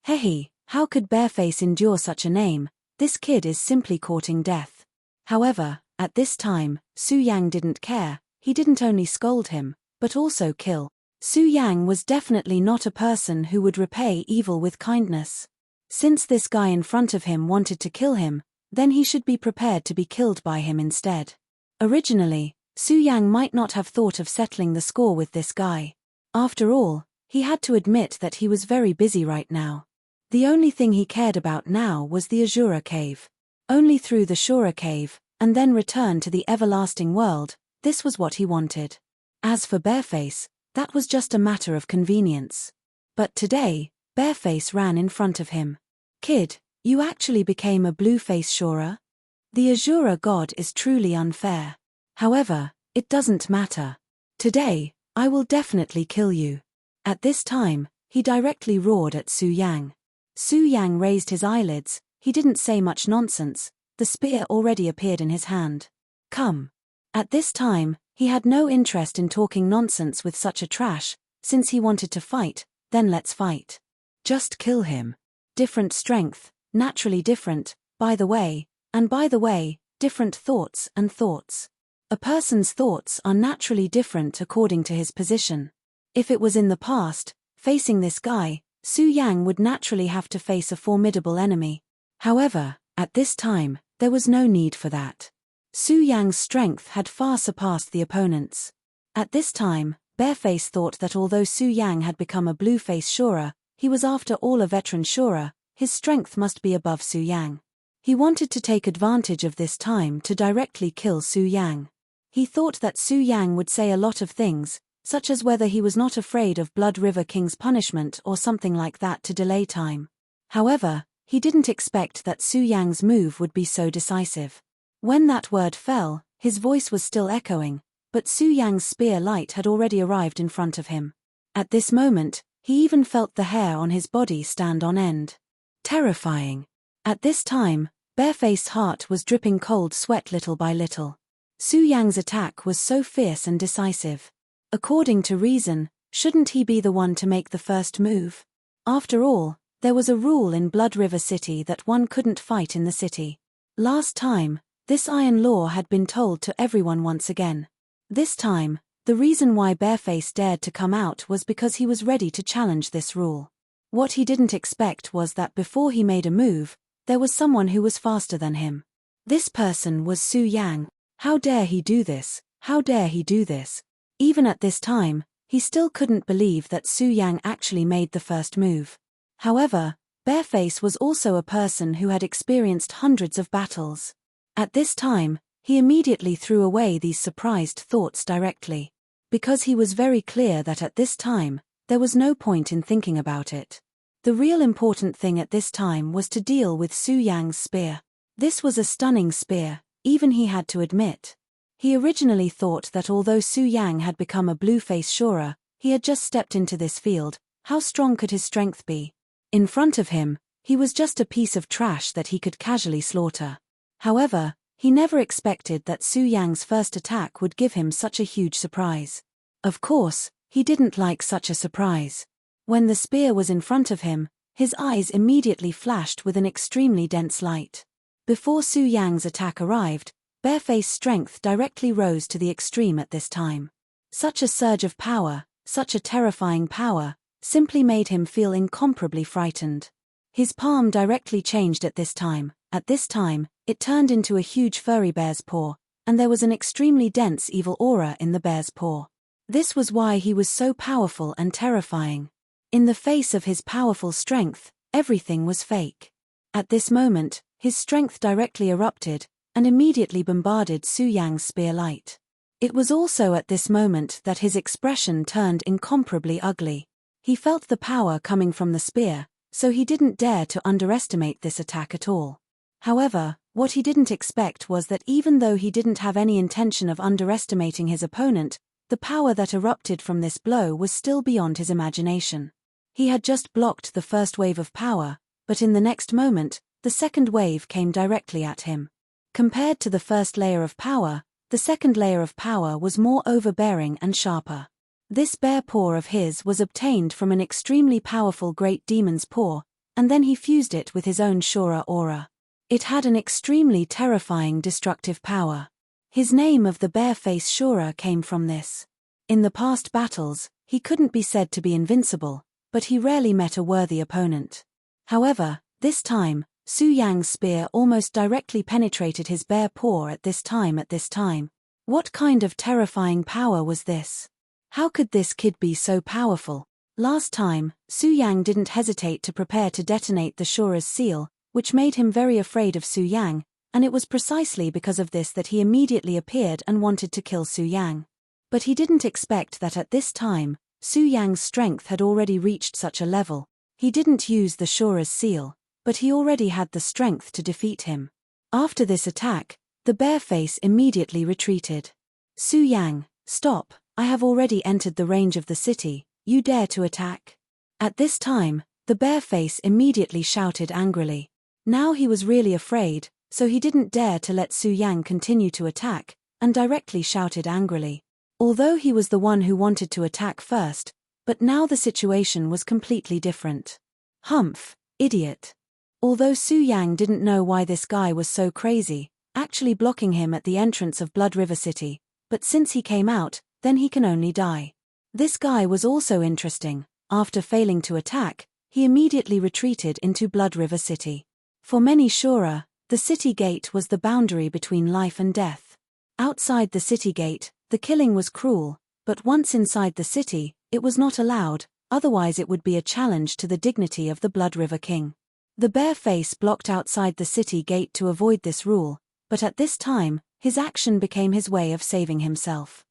Hehe, how could Bareface endure such a name? This kid is simply courting death. However, at this time, Su Yang didn't care. He didn't only scold him, but also kill. Su Yang was definitely not a person who would repay evil with kindness. Since this guy in front of him wanted to kill him, then he should be prepared to be killed by him instead. Originally, Su Yang might not have thought of settling the score with this guy. After all, he had to admit that he was very busy right now. The only thing he cared about now was the Azura Cave. Only through the Shora Cave, and then return to the everlasting world, this was what he wanted. As for Bareface, that was just a matter of convenience. But today, Bareface ran in front of him. Kid, you actually became a Blueface Shora? The Azura god is truly unfair. However, it doesn't matter. Today, I will definitely kill you. At this time, he directly roared at Su Yang. Su Yang raised his eyelids. He didn't say much nonsense. The spear already appeared in his hand. Come. At this time, he had no interest in talking nonsense with such a trash. Since he wanted to fight, then let's fight. Just kill him. Different strength, naturally different, by the way, different thoughts and thoughts. A person's thoughts are naturally different according to his position. If it was in the past, facing this guy, Su Yang would naturally have to face a formidable enemy. However, at this time, there was no need for that. Su Yang's strength had far surpassed the opponent's. At this time, Bareface thought that although Su Yang had become a Blueface Shora, he was after all a veteran Shora, his strength must be above Su Yang. He wanted to take advantage of this time to directly kill Su Yang. He thought that Su Yang would say a lot of things, such as whether he was not afraid of Blood River King's punishment or something like that to delay time. However, he didn't expect that Su Yang's move would be so decisive. When that word fell, his voice was still echoing, but Su Yang's spear light had already arrived in front of him. At this moment, he even felt the hair on his body stand on end. Terrifying. At this time, Bareface's heart was dripping cold sweat little by little. Su Yang's attack was so fierce and decisive. According to reason, shouldn't he be the one to make the first move? After all, there was a rule in Blood River City that one couldn't fight in the city. Last time, this iron law had been told to everyone once again. This time, the reason why Bareface dared to come out was because he was ready to challenge this rule. What he didn't expect was that before he made a move, there was someone who was faster than him. This person was Su Yang. How dare he do this? How dare he do this? Even at this time, he still couldn't believe that Su Yang actually made the first move. However, Bareface was also a person who had experienced hundreds of battles. At this time, he immediately threw away these surprised thoughts directly. Because he was very clear that at this time, there was no point in thinking about it. The real important thing at this time was to deal with Su Yang's spear. This was a stunning spear, even he had to admit. He originally thought that although Su Yang had become a blue-face Shura, he had just stepped into this field, how strong could his strength be? In front of him, he was just a piece of trash that he could casually slaughter. However, he never expected that Su Yang's first attack would give him such a huge surprise. Of course, he didn't like such a surprise. When the spear was in front of him, his eyes immediately flashed with an extremely dense light. Before Su Yang's attack arrived, Bareface's strength directly rose to the extreme at this time. Such a surge of power, such a terrifying power, simply made him feel incomparably frightened. His palm directly changed at this time. At this time, it turned into a huge furry bear's paw, and there was an extremely dense evil aura in the bear's paw. This was why he was so powerful and terrifying. In the face of his powerful strength, everything was fake. At this moment, his strength directly erupted, and immediately bombarded Su Yang's spear light. It was also at this moment that his expression turned incomparably ugly. He felt the power coming from the spear, so he didn't dare to underestimate this attack at all. However, what he didn't expect was that even though he didn't have any intention of underestimating his opponent, the power that erupted from this blow was still beyond his imagination. He had just blocked the first wave of power, but in the next moment, the second wave came directly at him. Compared to the first layer of power, the second layer of power was more overbearing and sharper. This bear paw of his was obtained from an extremely powerful great demon's paw, and then he fused it with his own Shura aura. It had an extremely terrifying destructive power. His name of the Bareface Shura came from this. In the past battles, he couldn't be said to be invincible, but he rarely met a worthy opponent. However, this time, Su Yang's spear almost directly penetrated his bare paw at this time. What kind of terrifying power was this? How could this kid be so powerful? Last time, Su Yang didn't hesitate to prepare to detonate the Shura's seal, which made him very afraid of Su Yang, and it was precisely because of this that he immediately appeared and wanted to kill Su Yang. But he didn't expect that at this time, Su Yang's strength had already reached such a level. He didn't use the Shura's seal, but he already had the strength to defeat him. After this attack, the Bareface immediately retreated. Su Yang, stop, I have already entered the range of the city, you dare to attack? At this time, the Bareface immediately shouted angrily. Now he was really afraid, so he didn't dare to let Su Yang continue to attack, and directly shouted angrily. Although he was the one who wanted to attack first, but now the situation was completely different. Humph, idiot. Although Su Yang didn't know why this guy was so crazy, actually blocking him at the entrance of Blood River City, but since he came out, then he can only die. This guy was also interesting. After failing to attack, he immediately retreated into Blood River City. For many Shura, the city gate was the boundary between life and death. Outside the city gate, the killing was cruel, but once inside the city, it was not allowed, otherwise it would be a challenge to the dignity of the Blood River King. The Bareface blocked outside the city gate to avoid this rule, but at this time, his action became his way of saving himself.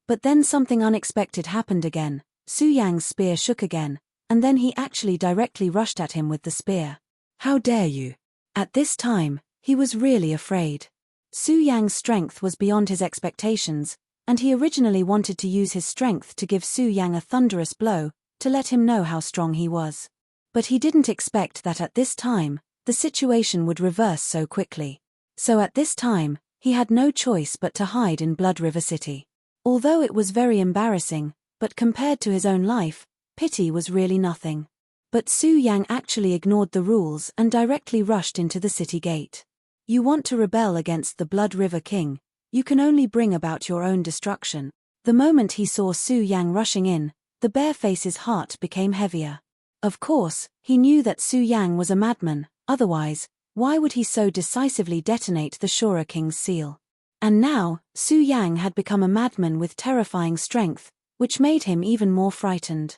But then something unexpected happened again. Su Yang's spear shook again, and then he actually directly rushed at him with the spear. How dare you? At this time, he was really afraid. Su Yang's strength was beyond his expectations, and he originally wanted to use his strength to give Su Yang a thunderous blow, to let him know how strong he was. But he didn't expect that at this time, the situation would reverse so quickly. So at this time, he had no choice but to hide in Blood River City. Although it was very embarrassing, but compared to his own life, pity was really nothing. But Su Yang actually ignored the rules and directly rushed into the city gate. You want to rebel against the Blood River King, you can only bring about your own destruction. The moment he saw Su Yang rushing in, the Bareface's heart became heavier. Of course, he knew that Su Yang was a madman, otherwise, why would he so decisively detonate the Shura King's seal? And now, Su Yang had become a madman with terrifying strength, which made him even more frightened.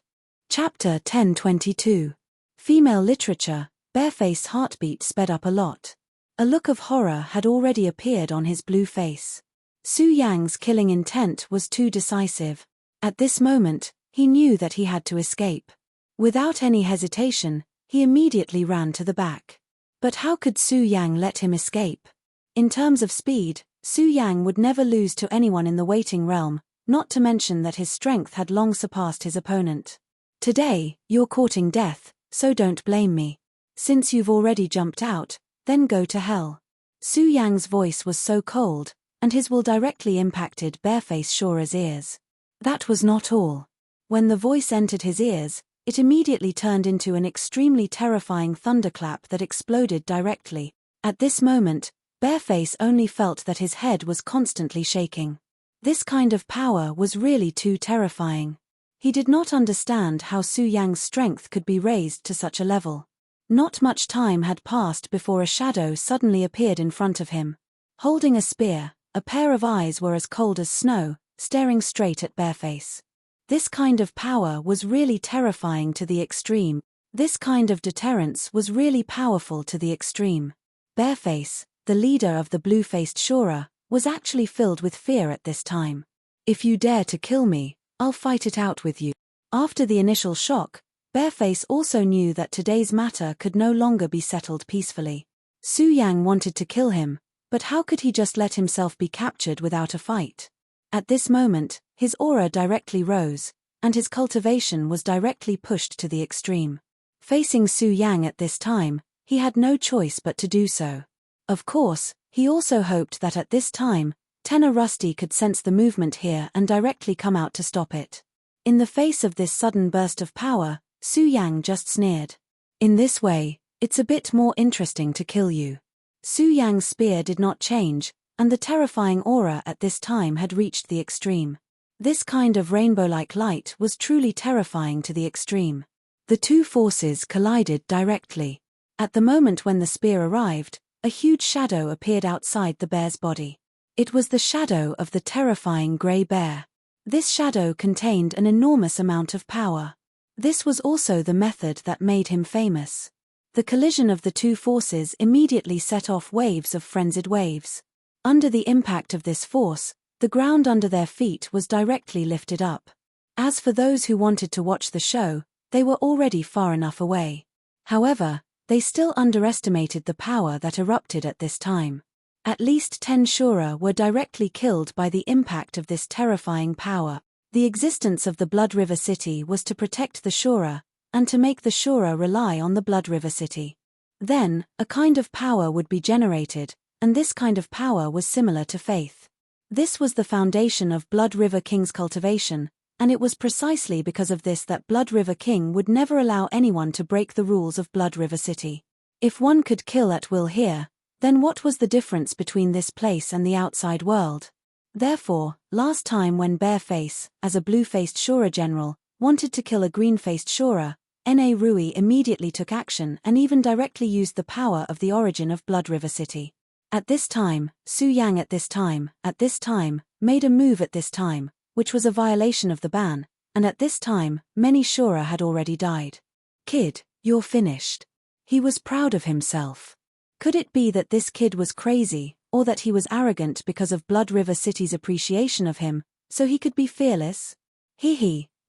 Chapter 1022. Female Literature, Bareface's heartbeat sped up a lot. A look of horror had already appeared on his blue face. Su Yang's killing intent was too decisive. At this moment, he knew that he had to escape. Without any hesitation, he immediately ran to the back. But how could Su Yang let him escape? In terms of speed, Su Yang would never lose to anyone in the waiting realm, not to mention that his strength had long surpassed his opponent. Today, you're courting death, so don't blame me. Since you've already jumped out, then go to hell. Su Yang's voice was so cold, and his will directly impacted Bareface Shora's ears. That was not all. When the voice entered his ears, it immediately turned into an extremely terrifying thunderclap that exploded directly. At this moment, Bareface only felt that his head was constantly shaking. This kind of power was really too terrifying. He did not understand how Su Yang's strength could be raised to such a level. Not much time had passed before a shadow suddenly appeared in front of him. Holding a spear, a pair of eyes were as cold as snow, staring straight at Bareface. This kind of power was really terrifying to the extreme. This kind of deterrence was really powerful to the extreme. Bareface, the leader of the blue-faced Shora, was actually filled with fear at this time. If you dare to kill me, I'll fight it out with you. After the initial shock, Bareface also knew that today's matter could no longer be settled peacefully. Su Yang wanted to kill him, but how could he just let himself be captured without a fight? At this moment, his aura directly rose, and his cultivation was directly pushed to the extreme. Facing Su Yang at this time, he had no choice but to do so. Of course, he also hoped that at this time, Tenor Rusty could sense the movement here and directly come out to stop it. In the face of this sudden burst of power, Su Yang just sneered. In this way, it's a bit more interesting to kill you. Su Yang's spear did not change, and the terrifying aura at this time had reached the extreme. This kind of rainbow-like light was truly terrifying to the extreme. The two forces collided directly. At the moment when the spear arrived, a huge shadow appeared outside the bear's body. It was the shadow of the terrifying grey bear. This shadow contained an enormous amount of power. This was also the method that made him famous. The collision of the two forces immediately set off waves of frenzied waves. Under the impact of this force, the ground under their feet was directly lifted up. As for those who wanted to watch the show, they were already far enough away. However, they still underestimated the power that erupted at this time. At least 10 Shura were directly killed by the impact of this terrifying power. The existence of the Blood River City was to protect the Shura, and to make the Shura rely on the Blood River City. Then, a kind of power would be generated, and this kind of power was similar to faith. This was the foundation of Blood River King's cultivation, and it was precisely because of this that Blood River King would never allow anyone to break the rules of Blood River City. If one could kill at will here, then what was the difference between this place and the outside world? Therefore, last time when Bareface, as a blue-faced Shura general, wanted to kill a green-faced Shura, N.A. Rui immediately took action and even directly used the power of the origin of Blood River City. At this time, Su Yang at this time, made a move at this time, which was a violation of the ban, and at this time, many Shura had already died. Kid, you're finished. He was proud of himself. Could it be that this kid was crazy, or that he was arrogant because of Blood River City's appreciation of him, so he could be fearless?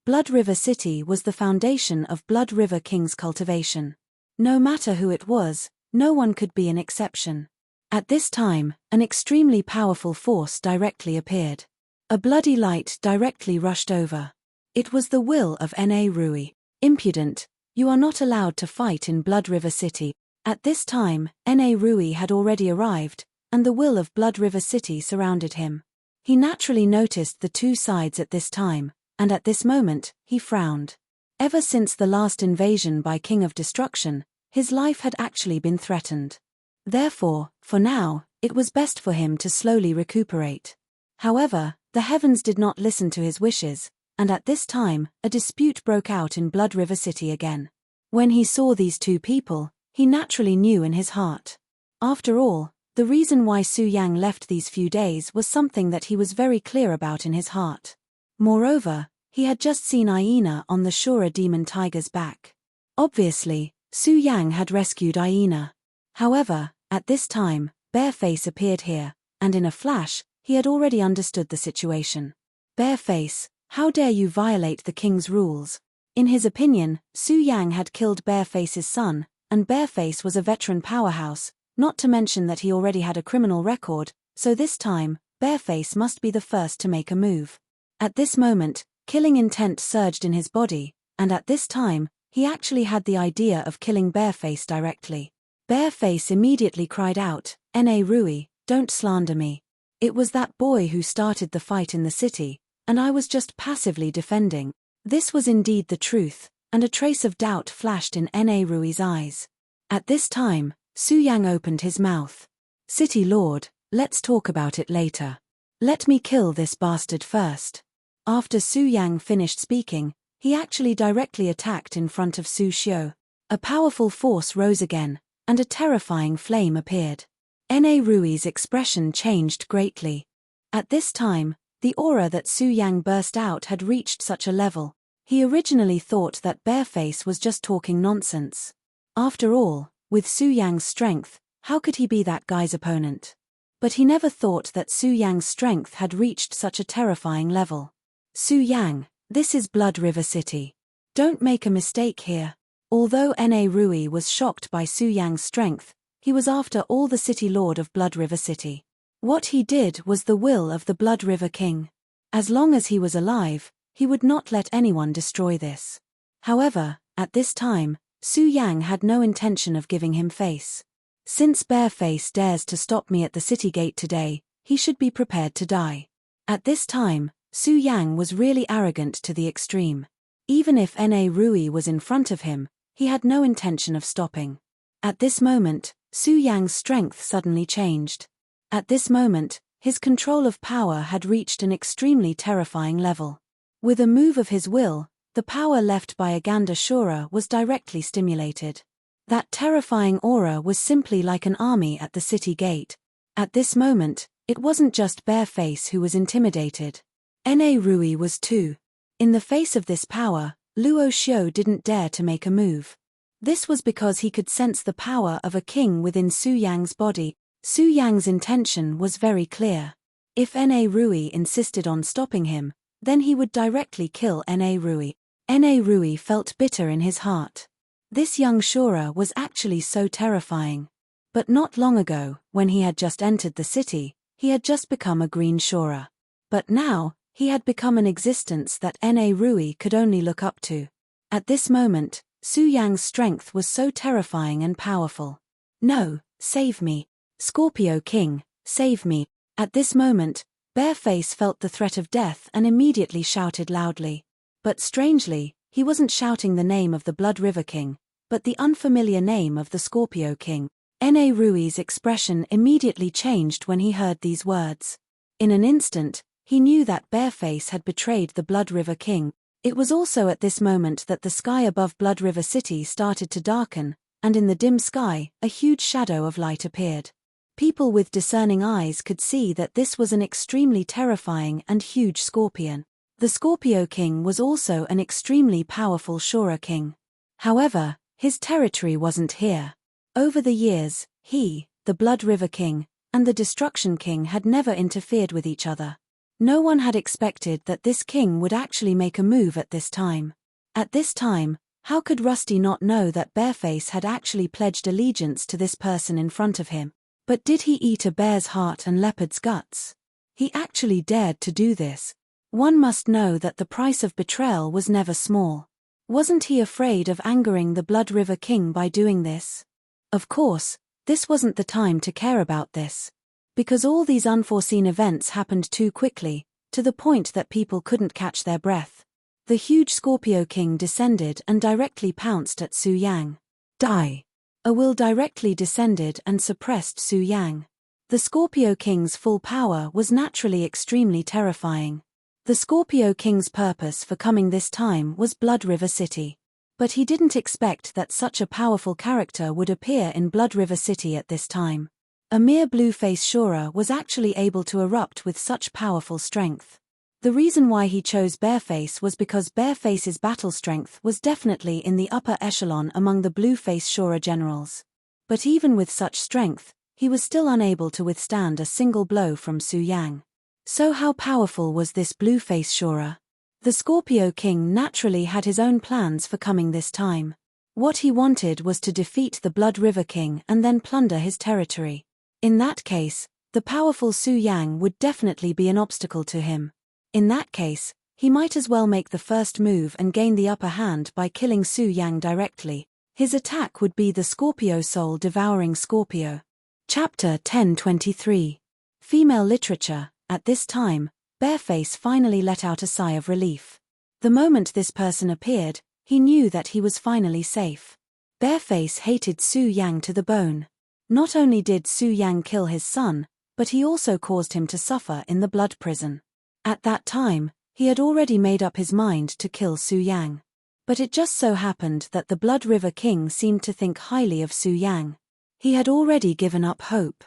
Blood River City was the foundation of Blood River King's cultivation. No matter who it was, no one could be an exception. At this time, an extremely powerful force directly appeared. A bloody light directly rushed over. It was the will of N.A. Rui. Impudent, you are not allowed to fight in Blood River City. At this time, N.A. Rui had already arrived, and the will of Blood River City surrounded him. He naturally noticed the two sides at this time, and at this moment, he frowned. Ever since the last invasion by King of Destruction, his life had actually been threatened. Therefore, for now, it was best for him to slowly recuperate. However, the heavens did not listen to his wishes, and at this time, a dispute broke out in Blood River City again. When he saw these two people, he naturally knew in his heart. After all, the reason why Su Yang left these few days was something that he was very clear about in his heart. Moreover, he had just seen Hyena on the Shura demon tiger's back. Obviously, Su Yang had rescued Aina. However, at this time, Bareface appeared here, and in a flash, he had already understood the situation. Bareface, how dare you violate the king's rules? In his opinion, Su Yang had killed Bareface's son, and Bareface was a veteran powerhouse, not to mention that he already had a criminal record, so this time, Bareface must be the first to make a move. At this moment, killing intent surged in his body, and at this time, he actually had the idea of killing Bareface directly. Bareface immediately cried out, "Na Rui, don't slander me. It was that boy who started the fight in the city, and I was just passively defending." This was indeed the truth, and a trace of doubt flashed in Na Rui's eyes. At this time, Su Yang opened his mouth. "City Lord, let's talk about it later. Let me kill this bastard first." After Su Yang finished speaking, he actually directly attacked in front of Su Xiu. A powerful force rose again, and a terrifying flame appeared. Na Rui's expression changed greatly. At this time, the aura that Su Yang burst out had reached such a level. He originally thought that Bareface was just talking nonsense. After all, with Su Yang's strength, how could he be that guy's opponent? But he never thought that Su Yang's strength had reached such a terrifying level. "Su Yang, this is Blood River City. Don't make a mistake here." Although Na Rui was shocked by Su Yang's strength, he was after all the city lord of Blood River City. What he did was the will of the Blood River King. As long as he was alive, he would not let anyone destroy this. However, at this time, Su Yang had no intention of giving him face. Since Bareface dares to stop me at the city gate today, he should be prepared to die. At this time, Su Yang was really arrogant to the extreme. Even if Na Rui was in front of him, he had no intention of stopping. At this moment, Su Yang's strength suddenly changed. At this moment, his control of power had reached an extremely terrifying level. With a move of his will, the power left by Aganda Shura was directly stimulated. That terrifying aura was simply like an army at the city gate. At this moment, it wasn't just Bareface who was intimidated. Na Rui was too. In the face of this power, Luo Xiu didn't dare to make a move. This was because he could sense the power of a king within Su Yang's body. Su Yang's intention was very clear. If Na Rui insisted on stopping him, then he would directly kill Na Rui. Na Rui felt bitter in his heart. This young Shura was actually so terrifying. But not long ago, when he had just entered the city, he had just become a green Shura. But now, he had become an existence that Na Rui could only look up to. At this moment, Su Yang's strength was so terrifying and powerful. "No, save me. Scorpio King, save me." At this moment, Bareface felt the threat of death and immediately shouted loudly. But strangely, he wasn't shouting the name of the Blood River King, but the unfamiliar name of the Scorpio King. Na Rui's expression immediately changed when he heard these words. In an instant, he knew that Bareface had betrayed the Blood River King. It was also at this moment that the sky above Blood River City started to darken, and in the dim sky, a huge shadow of light appeared. People with discerning eyes could see that this was an extremely terrifying and huge scorpion. The Scorpio King was also an extremely powerful Shura King. However, his territory wasn't here. Over the years, he, the Blood River King, and the Destruction King had never interfered with each other. No one had expected that this king would actually make a move at this time. At this time, how could Rusty not know that Bareface had actually pledged allegiance to this person in front of him? But did he eat a bear's heart and leopard's guts? He actually dared to do this. One must know that the price of betrayal was never small. Wasn't he afraid of angering the Blood River King by doing this? Of course, this wasn't the time to care about this. Because all these unforeseen events happened too quickly, to the point that people couldn't catch their breath. The huge Scorpio King descended and directly pounced at Su Yang. Die! A will directly descended and suppressed Su Yang. The Scorpio King's full power was naturally extremely terrifying. The Scorpio King's purpose for coming this time was Blood River City. But he didn't expect that such a powerful character would appear in Blood River City at this time. A mere blue-face Shura was actually able to erupt with such powerful strength. The reason why he chose Bareface was because Bareface's battle strength was definitely in the upper echelon among the Blueface Shura generals. But even with such strength, he was still unable to withstand a single blow from Su Yang. So how powerful was this Blueface Shura? The Scorpio King naturally had his own plans for coming this time. What he wanted was to defeat the Blood River King and then plunder his territory. In that case, the powerful Su Yang would definitely be an obstacle to him. In that case, he might as well make the first move and gain the upper hand by killing Su Yang directly. His attack would be the Scorpio Soul Devouring Scorpio. Chapter 1023. Female Literature. At this time, Bareface finally let out a sigh of relief. The moment this person appeared, he knew that he was finally safe. Bareface hated Su Yang to the bone. Not only did Su Yang kill his son, but he also caused him to suffer in the blood prison. At that time, he had already made up his mind to kill Su Yang. But it just so happened that the Blood River King seemed to think highly of Su Yang. He had already given up hope.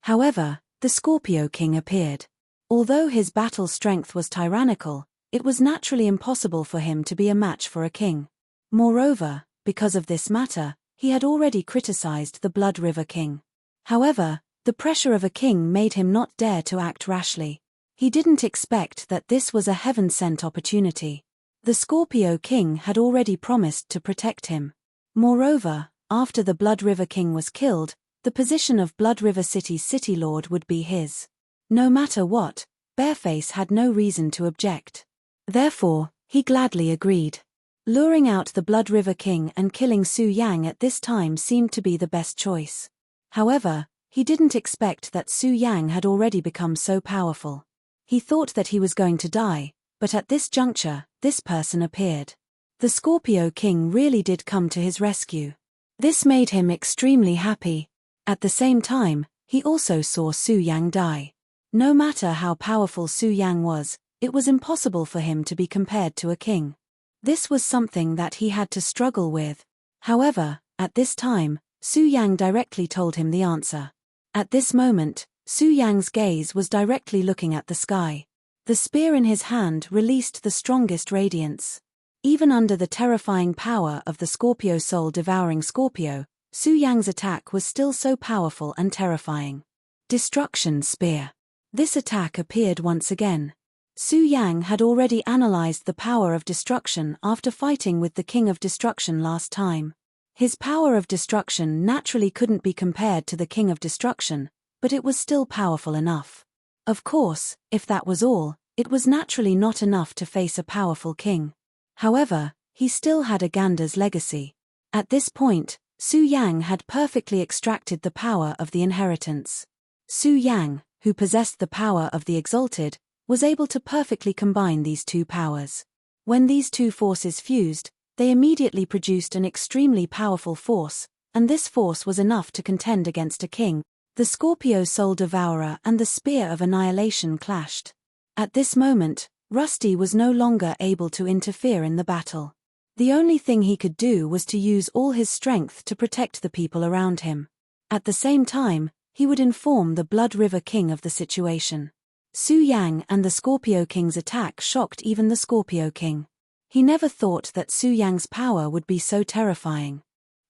However, the Scorpio King appeared. Although his battle strength was tyrannical, it was naturally impossible for him to be a match for a king. Moreover, because of this matter, he had already criticized the Blood River King. However, the pressure of a king made him not dare to act rashly. He didn't expect that this was a heaven-sent opportunity. The Scorpio King had already promised to protect him. Moreover, after the Blood River King was killed, the position of Blood River City's City Lord would be his. No matter what, Bareface had no reason to object. Therefore, he gladly agreed. Luring out the Blood River King and killing Su Yang at this time seemed to be the best choice. However, he didn't expect that Su Yang had already become so powerful. He thought that he was going to die, but at this juncture, this person appeared. The Scorpio King really did come to his rescue. This made him extremely happy. At the same time, he also saw Su Yang die. No matter how powerful Su Yang was, it was impossible for him to be compared to a king. This was something that he had to struggle with. However, at this time, Su Yang directly told him the answer. At this moment, Su Yang's gaze was directly looking at the sky. The spear in his hand released the strongest radiance. Even under the terrifying power of the Scorpio Soul Devouring Scorpio, Su Yang's attack was still so powerful and terrifying. Destruction Spear. This attack appeared once again. Su Yang had already analyzed the power of destruction after fighting with the King of Destruction last time. His power of destruction naturally couldn't be compared to the King of Destruction, but it was still powerful enough. Of course, if that was all, it was naturally not enough to face a powerful king. However, he still had Aganda's legacy. At this point, Su Yang had perfectly extracted the power of the inheritance. Su Yang, who possessed the power of the Exalted, was able to perfectly combine these two powers. When these two forces fused, they immediately produced an extremely powerful force, and this force was enough to contend against a king. The Scorpio Soul Devourer and the Spear of Annihilation clashed. At this moment, Rusty was no longer able to interfere in the battle. The only thing he could do was to use all his strength to protect the people around him. At the same time, he would inform the Blood River King of the situation. Su Yang and the Scorpio King's attack shocked even the Scorpio King. He never thought that Su Yang's power would be so terrifying.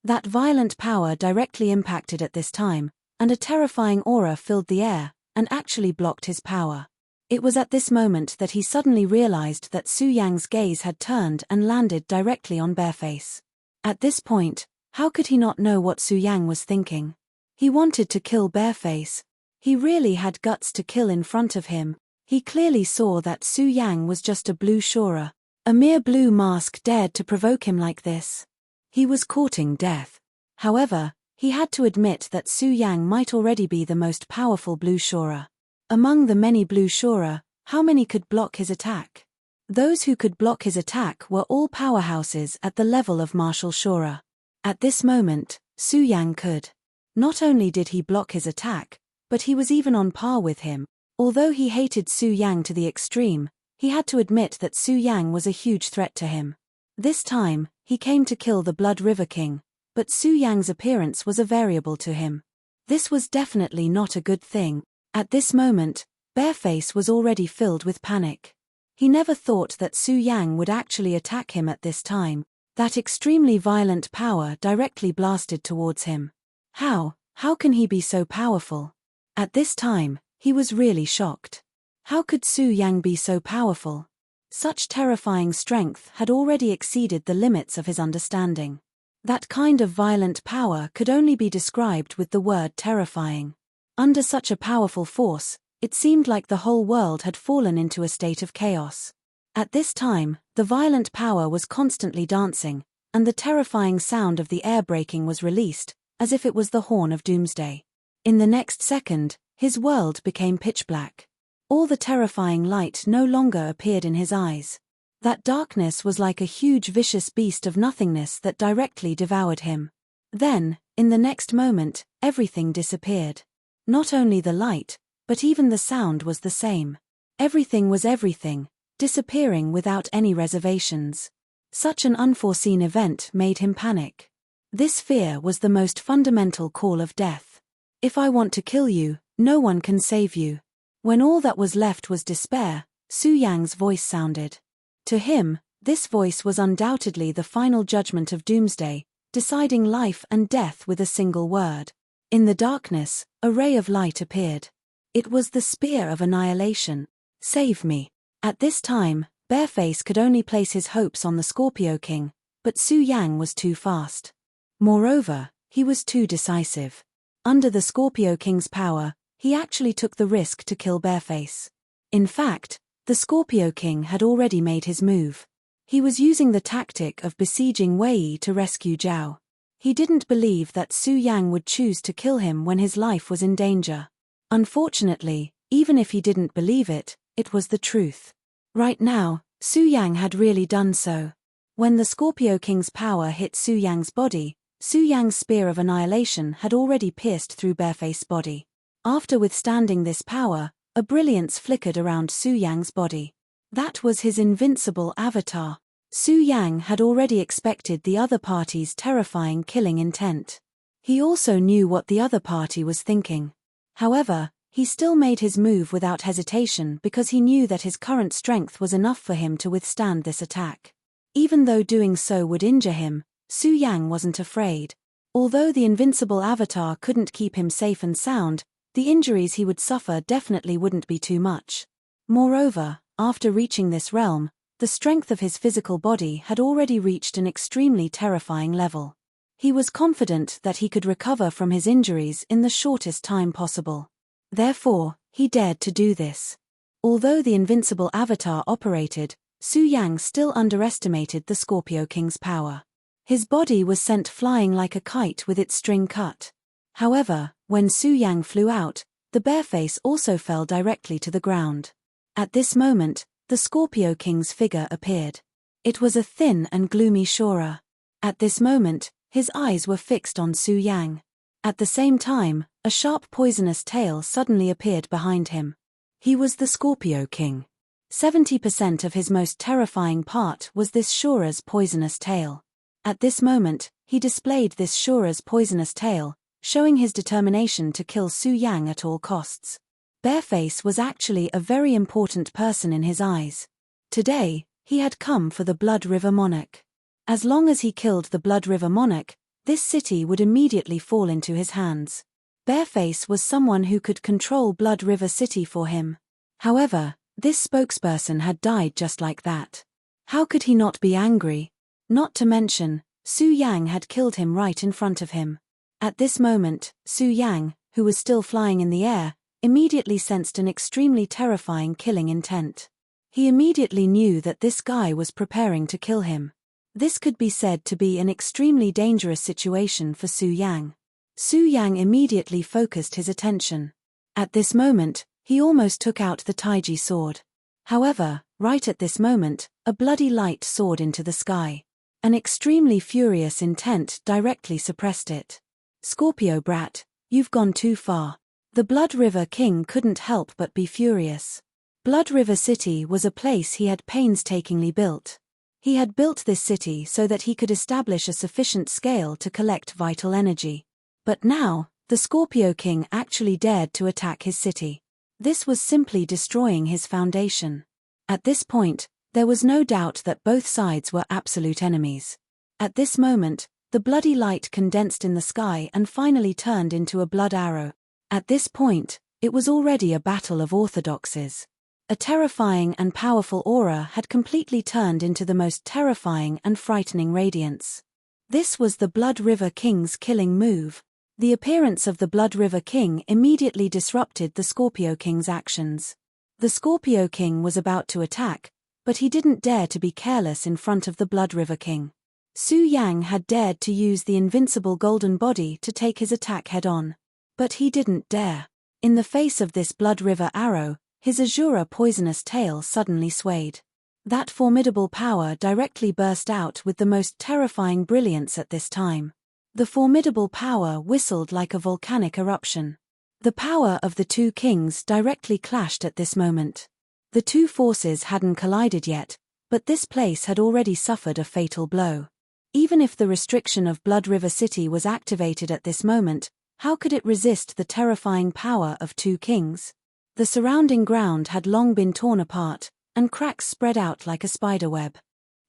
That violent power directly impacted at this time, and a terrifying aura filled the air, and actually blocked his power. It was at this moment that he suddenly realized that Su Yang's gaze had turned and landed directly on Bareface. At this point, how could he not know what Su Yang was thinking? He wanted to kill Bareface. He really had guts to kill in front of him. He clearly saw that Su Yang was just a blue Shura. A mere blue mask dared to provoke him like this. He was courting death. However, he had to admit that Su Yang might already be the most powerful blue Shura. Among the many blue Shura, how many could block his attack? Those who could block his attack were all powerhouses at the level of Martial Shura. At this moment, Su Yang could. Not only did he block his attack, but he was even on par with him. Although he hated Su Yang to the extreme, he had to admit that Su Yang was a huge threat to him. This time, he came to kill the Blood River King, but Su Yang's appearance was a variable to him. This was definitely not a good thing. At this moment, Bareface was already filled with panic. He never thought that Su Yang would actually attack him at this time. That extremely violent power directly blasted towards him. How can he be so powerful? At this time, he was really shocked. How could Su Yang be so powerful? Such terrifying strength had already exceeded the limits of his understanding. That kind of violent power could only be described with the word terrifying. Under such a powerful force, it seemed like the whole world had fallen into a state of chaos. At this time, the violent power was constantly dancing, and the terrifying sound of the air breaking was released, as if it was the horn of doomsday. In the next second, his world became pitch black. All the terrifying light no longer appeared in his eyes. That darkness was like a huge vicious beast of nothingness that directly devoured him. Then, in the next moment, everything disappeared. Not only the light, but even the sound was the same. Everything was everything, disappearing without any reservations. Such an unforeseen event made him panic. This fear was the most fundamental call of death. If I want to kill you, no one can save you. When all that was left was despair, Su Yang's voice sounded. To him, this voice was undoubtedly the final judgment of doomsday, deciding life and death with a single word. In the darkness, a ray of light appeared. It was the spear of annihilation. Save me. At this time, Bareface could only place his hopes on the Scorpio King, but Su Yang was too fast. Moreover, he was too decisive. Under the Scorpio King's power, he actually took the risk to kill Bareface. In fact, the Scorpio King had already made his move. He was using the tactic of besieging Wei to rescue Zhao. He didn't believe that Su Yang would choose to kill him when his life was in danger. Unfortunately, even if he didn't believe it, it was the truth. Right now, Su Yang had really done so. When the Scorpio King's power hit Su Yang's body, Su Yang's spear of annihilation had already pierced through Bareface's body. After withstanding this power, a brilliance flickered around Su Yang's body. That was his invincible avatar. Su Yang had already expected the other party's terrifying killing intent. He also knew what the other party was thinking. However, he still made his move without hesitation because he knew that his current strength was enough for him to withstand this attack. Even though doing so would injure him, Su Yang wasn't afraid. Although the invincible avatar couldn't keep him safe and sound, the injuries he would suffer definitely wouldn't be too much. Moreover, after reaching this realm, the strength of his physical body had already reached an extremely terrifying level. He was confident that he could recover from his injuries in the shortest time possible. Therefore, he dared to do this. Although the invincible avatar operated, Su Yang still underestimated the Scorpio King's power. His body was sent flying like a kite with its string cut. However, when Su Yang flew out, the Bareface also fell directly to the ground. At this moment, the Scorpio King's figure appeared. It was a thin and gloomy Shura. At this moment, his eyes were fixed on Su Yang. At the same time, a sharp poisonous tail suddenly appeared behind him. He was the Scorpio King. 70% of his most terrifying part was this Shura's poisonous tail. At this moment, he displayed this Shura's poisonous tail, showing his determination to kill Su Yang at all costs. Bareface was actually a very important person in his eyes. Today, he had come for the Blood River Monarch. As long as he killed the Blood River Monarch, this city would immediately fall into his hands. Bareface was someone who could control Blood River City for him. However, this spokesperson had died just like that. How could he not be angry? Not to mention, Su Yang had killed him right in front of him. At this moment, Su Yang, who was still flying in the air, immediately sensed an extremely terrifying killing intent. He immediately knew that this guy was preparing to kill him. This could be said to be an extremely dangerous situation for Su Yang. Su Yang immediately focused his attention. At this moment, he almost took out the Taiji sword. However, right at this moment, a bloody light soared into the sky. An extremely furious intent directly suppressed it. Scorpio brat, you've gone too far. The Blood River King couldn't help but be furious. Blood River City was a place he had painstakingly built. He had built this city so that he could establish a sufficient scale to collect vital energy. But now, the Scorpio King actually dared to attack his city. This was simply destroying his foundation. At this point, there was no doubt that both sides were absolute enemies. At this moment, the bloody light condensed in the sky and finally turned into a blood arrow. At this point, it was already a battle of orthodoxies. A terrifying and powerful aura had completely turned into the most terrifying and frightening radiance. This was the Blood River King's killing move. The appearance of the Blood River King immediately disrupted the Scorpio King's actions. The Scorpio King was about to attack, but he didn't dare to be careless in front of the Blood River King. Su Yang had dared to use the invincible golden body to take his attack head-on. But he didn't dare. In the face of this Blood River arrow, his azure poisonous tail suddenly swayed. That formidable power directly burst out with the most terrifying brilliance at this time. The formidable power whistled like a volcanic eruption. The power of the two kings directly clashed at this moment. The two forces hadn't collided yet, but this place had already suffered a fatal blow. Even if the restriction of Blood River City was activated at this moment, how could it resist the terrifying power of two kings? The surrounding ground had long been torn apart, and cracks spread out like a spiderweb.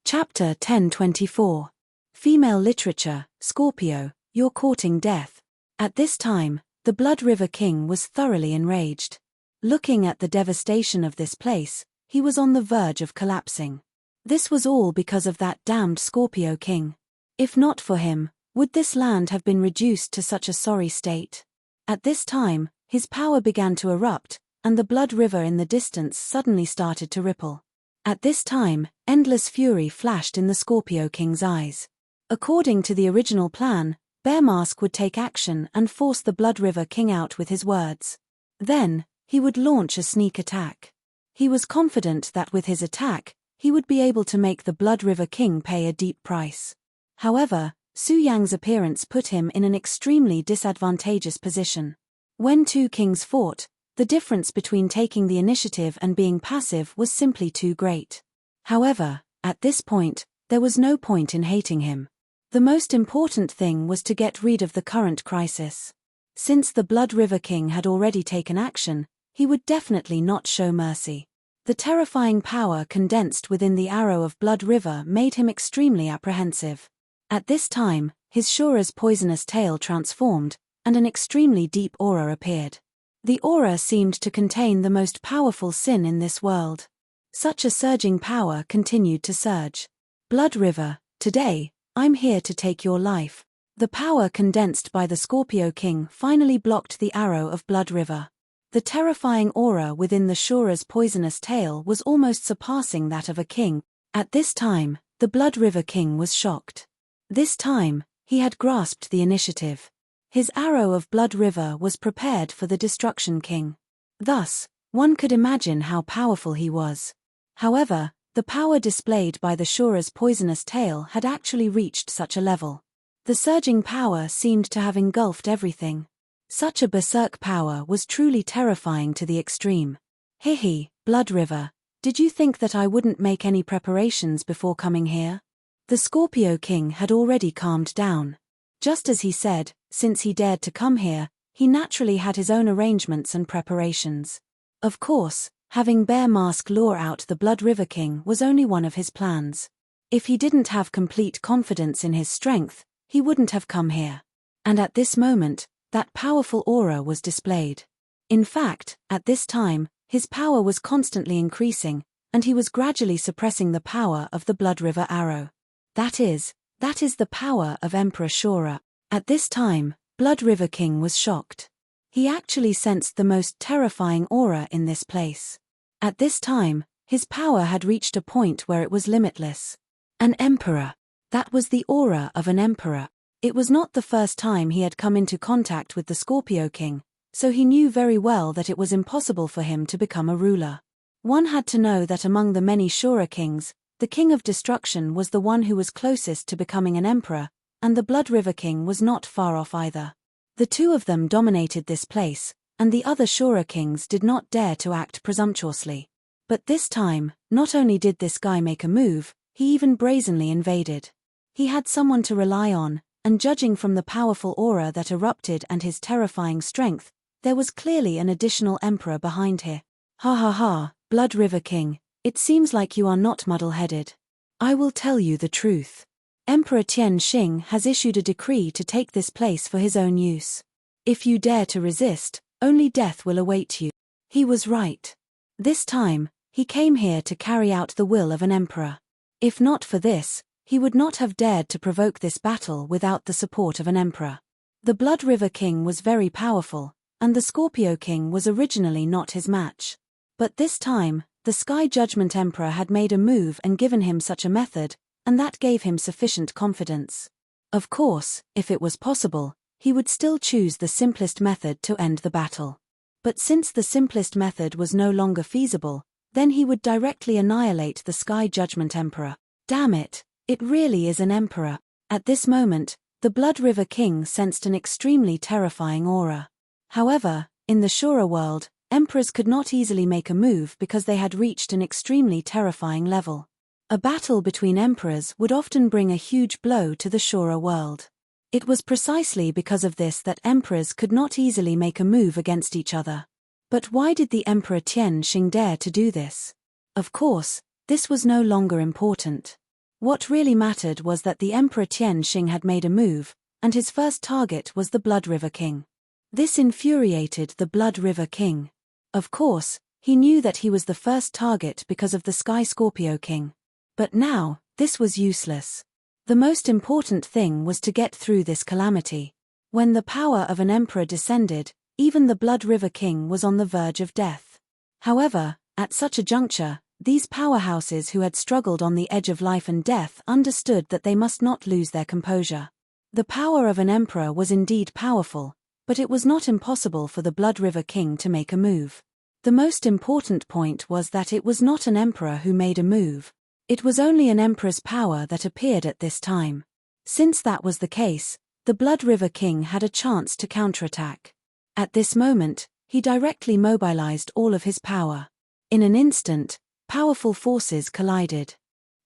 Chapter 1024. Female Literature, Scorpio, You're Courting Death. At this time, the Blood River King was thoroughly enraged. Looking at the devastation of this place, he was on the verge of collapsing. This was all because of that damned Scorpio King. If not for him, would this land have been reduced to such a sorry state? At this time, his power began to erupt, and the blood river in the distance suddenly started to ripple. At this time, endless fury flashed in the Scorpio King's eyes. According to the original plan, Bear Mask would take action and force the Blood River King out with his words. Then, he would launch a sneak attack. He was confident that with his attack, he would be able to make the Blood River King pay a deep price. However, Su Yang's appearance put him in an extremely disadvantageous position. When two kings fought, the difference between taking the initiative and being passive was simply too great. However, at this point, there was no point in hating him. The most important thing was to get rid of the current crisis. Since the Blood River King had already taken action, he would definitely not show mercy. The terrifying power condensed within the arrow of Blood River made him extremely apprehensive. At this time, his Shura's poisonous tail transformed, and an extremely deep aura appeared. The aura seemed to contain the most powerful sin in this world. Such a surging power continued to surge. Blood River, today, I'm here to take your life. The power condensed by the Scorpio King finally blocked the arrow of Blood River. The terrifying aura within the Shura's poisonous tail was almost surpassing that of a king. At this time, the Blood River King was shocked. This time, he had grasped the initiative. His arrow of Blood River was prepared for the Destruction King. Thus, one could imagine how powerful he was. However, the power displayed by the Shura's poisonous tail had actually reached such a level. The surging power seemed to have engulfed everything. Such a berserk power was truly terrifying to the extreme. Hihi, Blood River, did you think that I wouldn't make any preparations before coming here? The Scorpio King had already calmed down. Just as he said, since he dared to come here, he naturally had his own arrangements and preparations. Of course, having Bear Mask lure out the Blood River King was only one of his plans. If he didn't have complete confidence in his strength, he wouldn't have come here. And at this moment, that powerful aura was displayed. In fact, at this time, his power was constantly increasing, and he was gradually suppressing the power of the Blood River arrow. That is the power of Emperor Shura. At this time, Blood River King was shocked. He actually sensed the most terrifying aura in this place. At this time, his power had reached a point where it was limitless. An emperor. That was the aura of an emperor. It was not the first time he had come into contact with the Scorpio King, so he knew very well that it was impossible for him to become a ruler. One had to know that among the many Shura kings, the King of Destruction was the one who was closest to becoming an emperor, and the Blood River King was not far off either. The two of them dominated this place, and the other Shura kings did not dare to act presumptuously. But this time, not only did this guy make a move, he even brazenly invaded. He had someone to rely on, and judging from the powerful aura that erupted and his terrifying strength, there was clearly an additional emperor behind here. Ha ha ha, Blood River King, It seems like you are not muddle-headed. I will tell you the truth. Emperor Tian Xing has issued a decree to take this place for his own use. If you dare to resist, only death will await you. He was right. This time, he came here to carry out the will of an emperor. If not for this, he would not have dared to provoke this battle without the support of an emperor. The Blood River King was very powerful, and the Scorpio King was originally not his match. But this time, the Sky Judgment Emperor had made a move and given him such a method, and that gave him sufficient confidence. Of course, if it was possible, he would still choose the simplest method to end the battle. But since the simplest method was no longer feasible, then he would directly annihilate the Sky Judgment Emperor. Damn it, it really is an emperor. At this moment, the Blood River King sensed an extremely terrifying aura. However, in the Shura world, emperors could not easily make a move because they had reached an extremely terrifying level. A battle between emperors would often bring a huge blow to the Shura world. It was precisely because of this that emperors could not easily make a move against each other. But why did the Emperor Tian Xing dare to do this? Of course, this was no longer important. What really mattered was that the Emperor Tian Xing had made a move, and his first target was the Blood River King. This infuriated the Blood River King. Of course, he knew that he was the first target because of the Sky Scorpio King. But now, this was useless. The most important thing was to get through this calamity. When the power of an emperor descended, even the Blood River King was on the verge of death. However, at such a juncture, these powerhouses who had struggled on the edge of life and death understood that they must not lose their composure. The power of an emperor was indeed powerful, but it was not impossible for the Blood River King to make a move. The most important point was that it was not an emperor who made a move. It was only an emperor's power that appeared at this time. Since that was the case, the Blood River King had a chance to counterattack. At this moment, he directly mobilized all of his power. In an instant, powerful forces collided.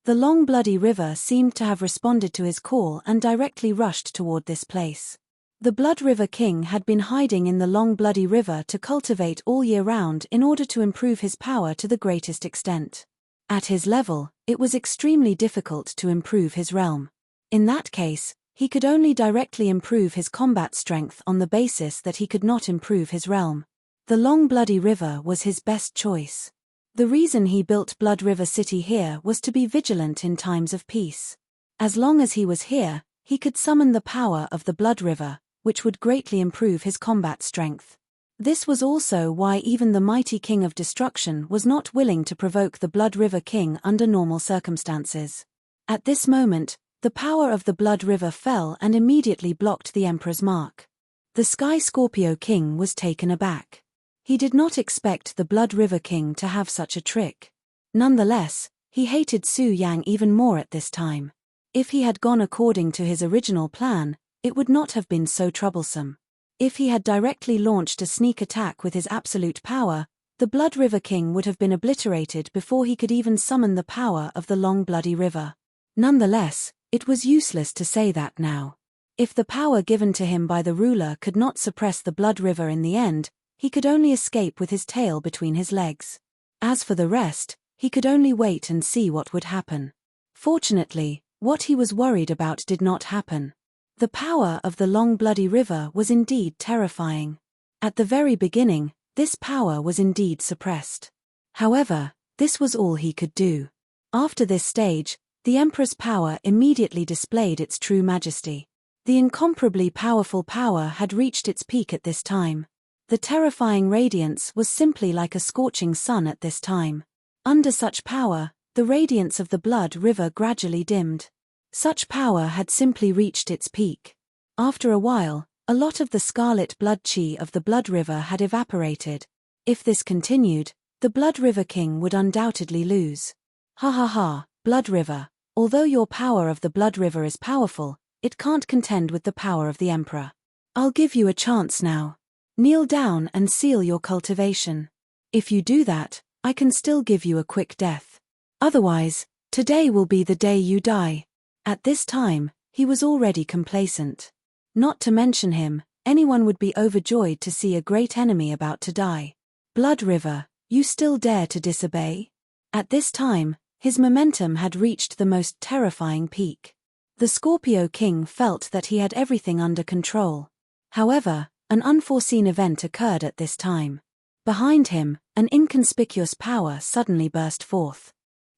The long bloody river seemed to have responded to his call and directly rushed toward this place. The Blood River King had been hiding in the long bloody river to cultivate all year round in order to improve his power to the greatest extent. At his level, it was extremely difficult to improve his realm. In that case, he could only directly improve his combat strength on the basis that he could not improve his realm. The long bloody river was his best choice. The reason he built Blood River City here was to be vigilant in times of peace. As long as he was here, he could summon the power of the Blood River, which would greatly improve his combat strength. This was also why even the mighty King of Destruction was not willing to provoke the Blood River King under normal circumstances. At this moment, the power of the Blood River fell and immediately blocked the Emperor's mark. The Sky Scorpio King was taken aback. He did not expect the Blood River King to have such a trick. Nonetheless, he hated Su Yang even more at this time. If he had gone according to his original plan, it would not have been so troublesome. If he had directly launched a sneak attack with his absolute power, the Blood River King would have been obliterated before he could even summon the power of the long bloody river. Nonetheless, it was useless to say that now. If the power given to him by the ruler could not suppress the Blood River in the end, he could only escape with his tail between his legs. As for the rest, he could only wait and see what would happen. Fortunately, what he was worried about did not happen. The power of the long bloody river was indeed terrifying. At the very beginning, this power was indeed suppressed. However, this was all he could do. After this stage, the Emperor's power immediately displayed its true majesty. The incomparably powerful power had reached its peak at this time. The terrifying radiance was simply like a scorching sun at this time. Under such power, the radiance of the blood river gradually dimmed. Such power had simply reached its peak. After a while, a lot of the scarlet blood chi of the Blood River had evaporated. If this continued, the Blood River King would undoubtedly lose. Ha ha ha, Blood River, although your power of the Blood River is powerful, it can't contend with the power of the Emperor. I'll give you a chance now. Kneel down and seal your cultivation. If you do that, I can still give you a quick death. Otherwise, today will be the day you die. At this time, he was already complacent. Not to mention him, anyone would be overjoyed to see a great enemy about to die. Blood River, you still dare to disobey? At this time, his momentum had reached the most terrifying peak. The Scorpio King felt that he had everything under control. However, an unforeseen event occurred at this time. Behind him, an inconspicuous power suddenly burst forth.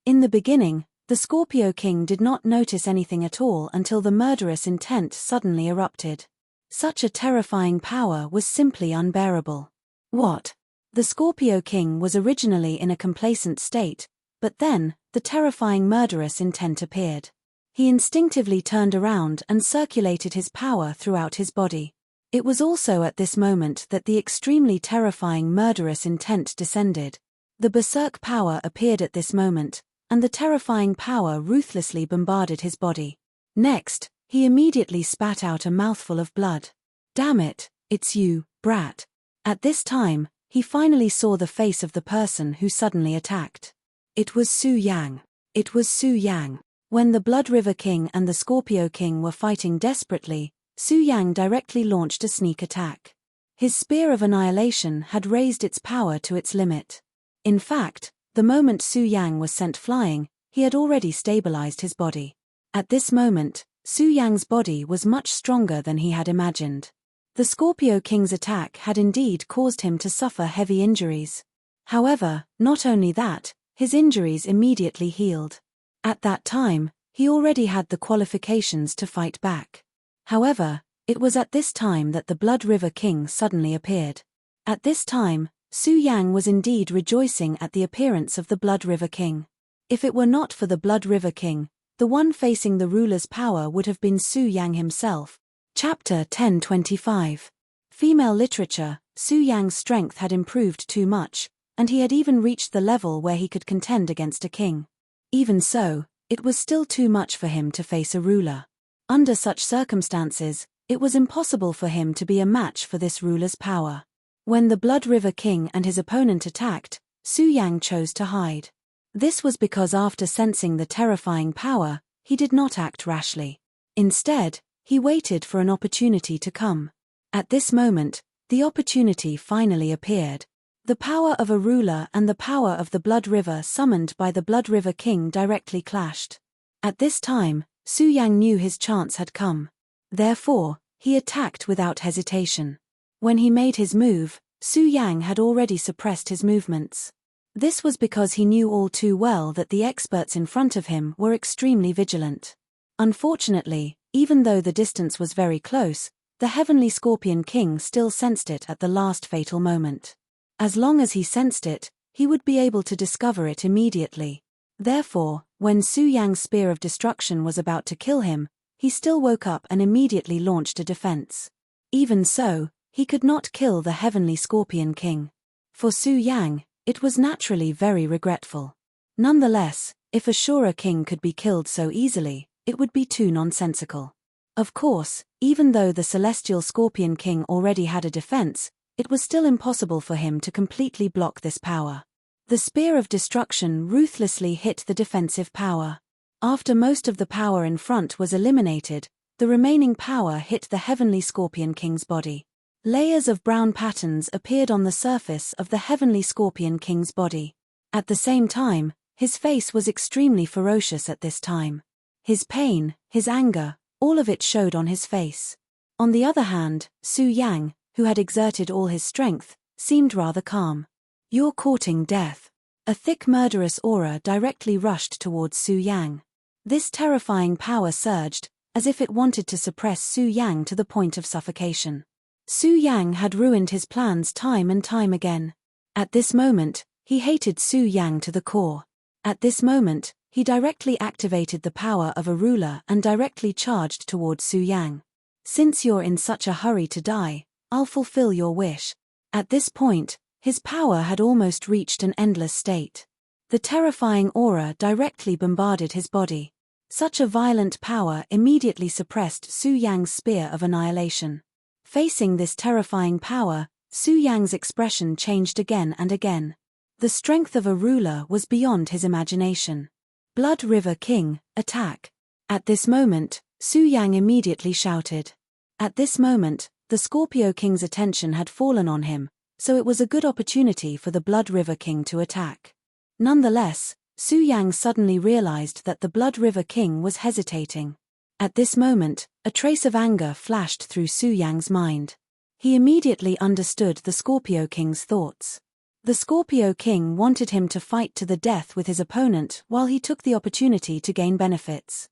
In the beginning, the Scorpio King did not notice anything at all until the murderous intent suddenly erupted. Such a terrifying power was simply unbearable. What? The Scorpio King was originally in a complacent state, but then, the terrifying murderous intent appeared. He instinctively turned around and circulated his power throughout his body. It was also at this moment that the extremely terrifying murderous intent descended. The berserk power appeared at this moment, and the terrifying power ruthlessly bombarded his body. Next, he immediately spat out a mouthful of blood. "Damn it, it's you, brat." At this time, he finally saw the face of the person who suddenly attacked. It was Su Yang. It was Su Yang. When the Blood River King and the Scorpio King were fighting desperately, Su Yang directly launched a sneak attack. His Spear of Annihilation had raised its power to its limit. In fact, the moment Su Yang was sent flying, he had already stabilized his body. At this moment, Su Yang's body was much stronger than he had imagined. The Scorpio King's attack had indeed caused him to suffer heavy injuries. However, not only that, his injuries immediately healed. At that time, he already had the qualifications to fight back. However, it was at this time that the Blood River King suddenly appeared. At this time, Su Yang was indeed rejoicing at the appearance of the Blood River King. If it were not for the Blood River King, the one facing the ruler's power would have been Su Yang himself. Chapter 1025. Female literature. Su Yang's strength had improved too much, and he had even reached the level where he could contend against a king. Even so, it was still too much for him to face a ruler. Under such circumstances, it was impossible for him to be a match for this ruler's power. When the Blood River King and his opponent attacked, Su Yang chose to hide. This was because after sensing the terrifying power, he did not act rashly. Instead, he waited for an opportunity to come. At this moment, the opportunity finally appeared. The power of a ruler and the power of the Blood River summoned by the Blood River King directly clashed. At this time, Su Yang knew his chance had come. Therefore, he attacked without hesitation. When he made his move, Su Yang had already suppressed his movements. This was because he knew all too well that the experts in front of him were extremely vigilant. Unfortunately, even though the distance was very close, the Heavenly Scorpion King still sensed it at the last fatal moment. As long as he sensed it, he would be able to discover it immediately. Therefore, when Su Yang's Spear of Destruction was about to kill him, he still woke up and immediately launched a defense. Even so, he could not kill the Heavenly Scorpion King. For Su Yang, it was naturally very regretful. Nonetheless, if Ashura King could be killed so easily, it would be too nonsensical. Of course, even though the Celestial Scorpion King already had a defense, it was still impossible for him to completely block this power. The Spear of Destruction ruthlessly hit the defensive power. After most of the power in front was eliminated, the remaining power hit the Heavenly Scorpion King's body. Layers of brown patterns appeared on the surface of the Heavenly Scorpion King's body. At the same time, his face was extremely ferocious at this time. His pain, his anger, all of it showed on his face. On the other hand, Su Yang, who had exerted all his strength, seemed rather calm. "You're courting death." A thick murderous aura directly rushed towards Su Yang. This terrifying power surged, as if it wanted to suppress Su Yang to the point of suffocation. Su Yang had ruined his plans time and time again. At this moment, he hated Su Yang to the core. At this moment, he directly activated the power of a ruler and directly charged towards Su Yang. "Since you're in such a hurry to die, I'll fulfill your wish." At this point, his power had almost reached an endless state. The terrifying aura directly bombarded his body. Such a violent power immediately suppressed Su Yang's Spear of Annihilation. Facing this terrifying power, Su Yang's expression changed again and again. The strength of a ruler was beyond his imagination. "Blood River King, attack." At this moment, Su Yang immediately shouted. At this moment, the Scorpio King's attention had fallen on him, so it was a good opportunity for the Blood River King to attack. Nonetheless, Su Yang suddenly realized that the Blood River King was hesitating. At this moment, a trace of anger flashed through Su Yang's mind. He immediately understood the Scorpio King's thoughts. The Scorpio King wanted him to fight to the death with his opponent while he took the opportunity to gain benefits.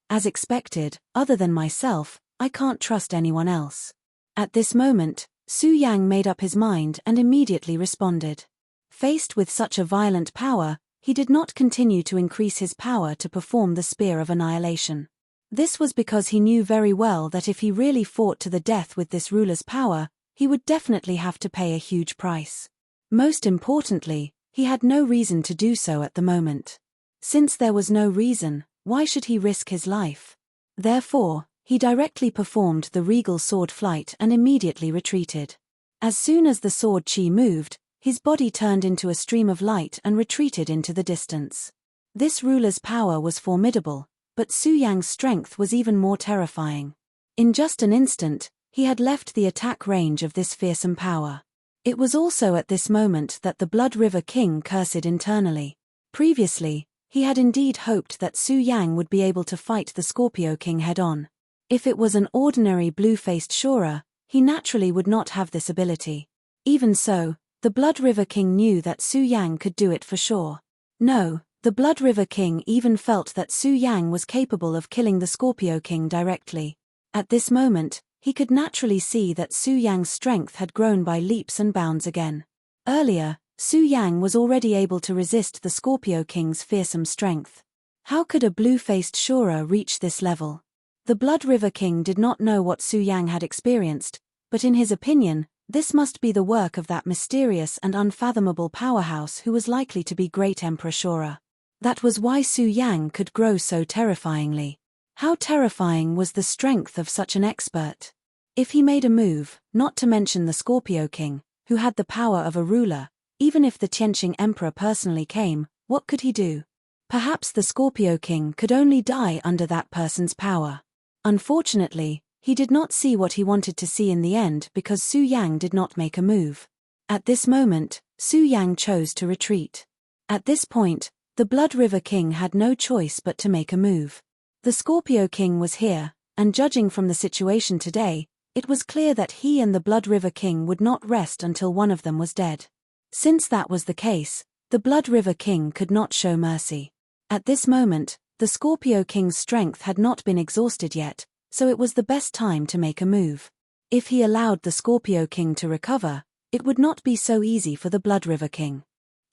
As expected, other than myself, I can't trust anyone else. At this moment, Su Yang made up his mind and immediately responded. Faced with such a violent power, he did not continue to increase his power to perform the Spear of Annihilation. This was because he knew very well that if he really fought to the death with this ruler's power, he would definitely have to pay a huge price. Most importantly, he had no reason to do so at the moment. Since there was no reason, why should he risk his life? Therefore, he directly performed the regal sword flight and immediately retreated. As soon as the sword chi moved, his body turned into a stream of light and retreated into the distance. This ruler's power was formidable, but Su Yang's strength was even more terrifying. In just an instant, he had left the attack range of this fearsome power. It was also at this moment that the Blood River King cursed internally. Previously, he had indeed hoped that Su Yang would be able to fight the Scorpio King head-on. If it was an ordinary blue-faced Shura, he naturally would not have this ability. Even so, the Blood River King knew that Su Yang could do it for sure. No, the Blood River King even felt that Su Yang was capable of killing the Scorpio King directly. At this moment, he could naturally see that Su Yang's strength had grown by leaps and bounds again. Earlier, Su Yang was already able to resist the Scorpio King's fearsome strength. How could a blue-faced Shura reach this level? The Blood River King did not know what Su Yang had experienced, but in his opinion, this must be the work of that mysterious and unfathomable powerhouse who was likely to be Great Emperor Shura. That was why Su Yang could grow so terrifyingly. How terrifying was the strength of such an expert? If he made a move, not to mention the Scorpio King, who had the power of a ruler, even if the Tianqing Emperor personally came, what could he do? Perhaps the Scorpio King could only die under that person's power. Unfortunately, he did not see what he wanted to see in the end because Su Yang did not make a move. At this moment, Su Yang chose to retreat. At this point, the Blood River King had no choice but to make a move. The Scorpio King was here, and judging from the situation today, it was clear that he and the Blood River King would not rest until one of them was dead. Since that was the case, the Blood River King could not show mercy. At this moment, the Scorpio King's strength had not been exhausted yet, so it was the best time to make a move. If he allowed the Scorpio King to recover, it would not be so easy for the Blood River King.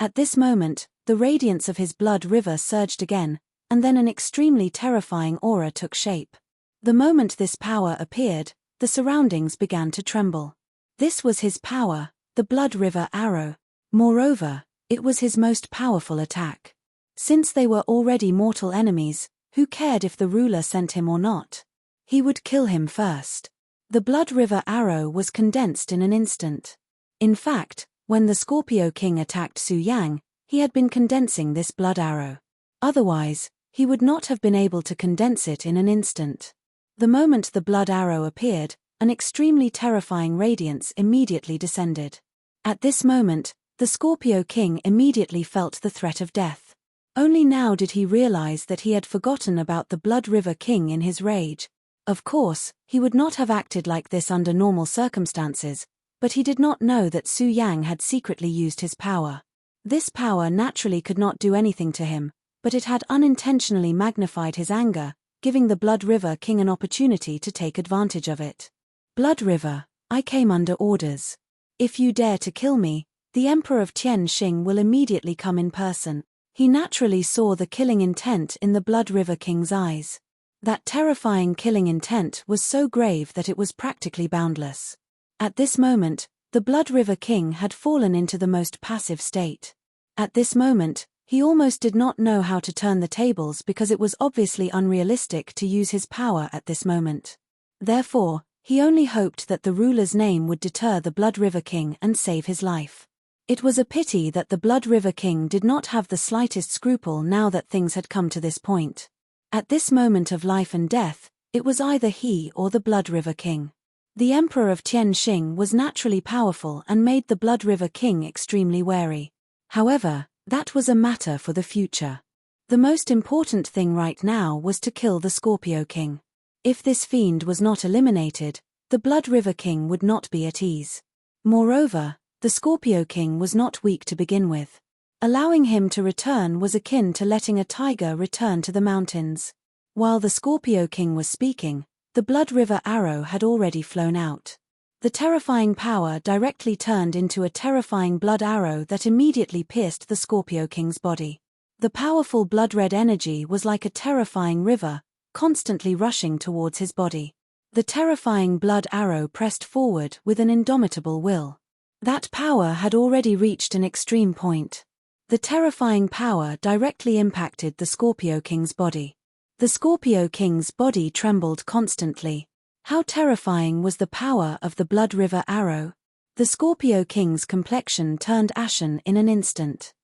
At this moment, the radiance of his blood river surged again, and then an extremely terrifying aura took shape. The moment this power appeared, the surroundings began to tremble. This was his power, the Blood River Arrow. Moreover, it was his most powerful attack. Since they were already mortal enemies, who cared if the ruler sent him or not? He would kill him first. The Blood River Arrow was condensed in an instant. In fact, when the Scorpio King attacked Su Yang, he had been condensing this blood arrow. Otherwise, he would not have been able to condense it in an instant. The moment the blood arrow appeared, an extremely terrifying radiance immediately descended. At this moment, the Scorpio King immediately felt the threat of death. Only now did he realize that he had forgotten about the Blood River King in his rage. Of course, he would not have acted like this under normal circumstances, but he did not know that Su Yang had secretly used his power. This power naturally could not do anything to him, but it had unintentionally magnified his anger, giving the Blood River King an opportunity to take advantage of it. Blood River, I came under orders. If you dare to kill me, the Emperor of Tianqing will immediately come in person. He naturally saw the killing intent in the Blood River King's eyes. That terrifying killing intent was so grave that it was practically boundless. At this moment, the Blood River King had fallen into the most passive state. At this moment, he almost did not know how to turn the tables because it was obviously unrealistic to use his power at this moment. Therefore, he only hoped that the ruler's name would deter the Blood River King and save his life. It was a pity that the Blood River King did not have the slightest scruple now that things had come to this point. At this moment of life and death, it was either he or the Blood River King. The Emperor of Tianqing was naturally powerful and made the Blood River King extremely wary. However, That was a matter for the future. The most important thing right now was to kill the Scorpio King. If this fiend was not eliminated, the Blood River King would not be at ease. Moreover, the Scorpio King was not weak to begin with. Allowing him to return was akin to letting a tiger return to the mountains. While the Scorpio King was speaking, the Blood River arrow had already flown out. The terrifying power directly turned into a terrifying blood arrow that immediately pierced the Scorpio King's body. The powerful blood-red energy was like a terrifying river, constantly rushing towards his body. The terrifying blood arrow pressed forward with an indomitable will. That power had already reached an extreme point. The terrifying power directly impacted the Scorpio King's body. The Scorpio King's body trembled constantly. How terrifying was the power of the Blood River arrow? The Scorpio King's complexion turned ashen in an instant.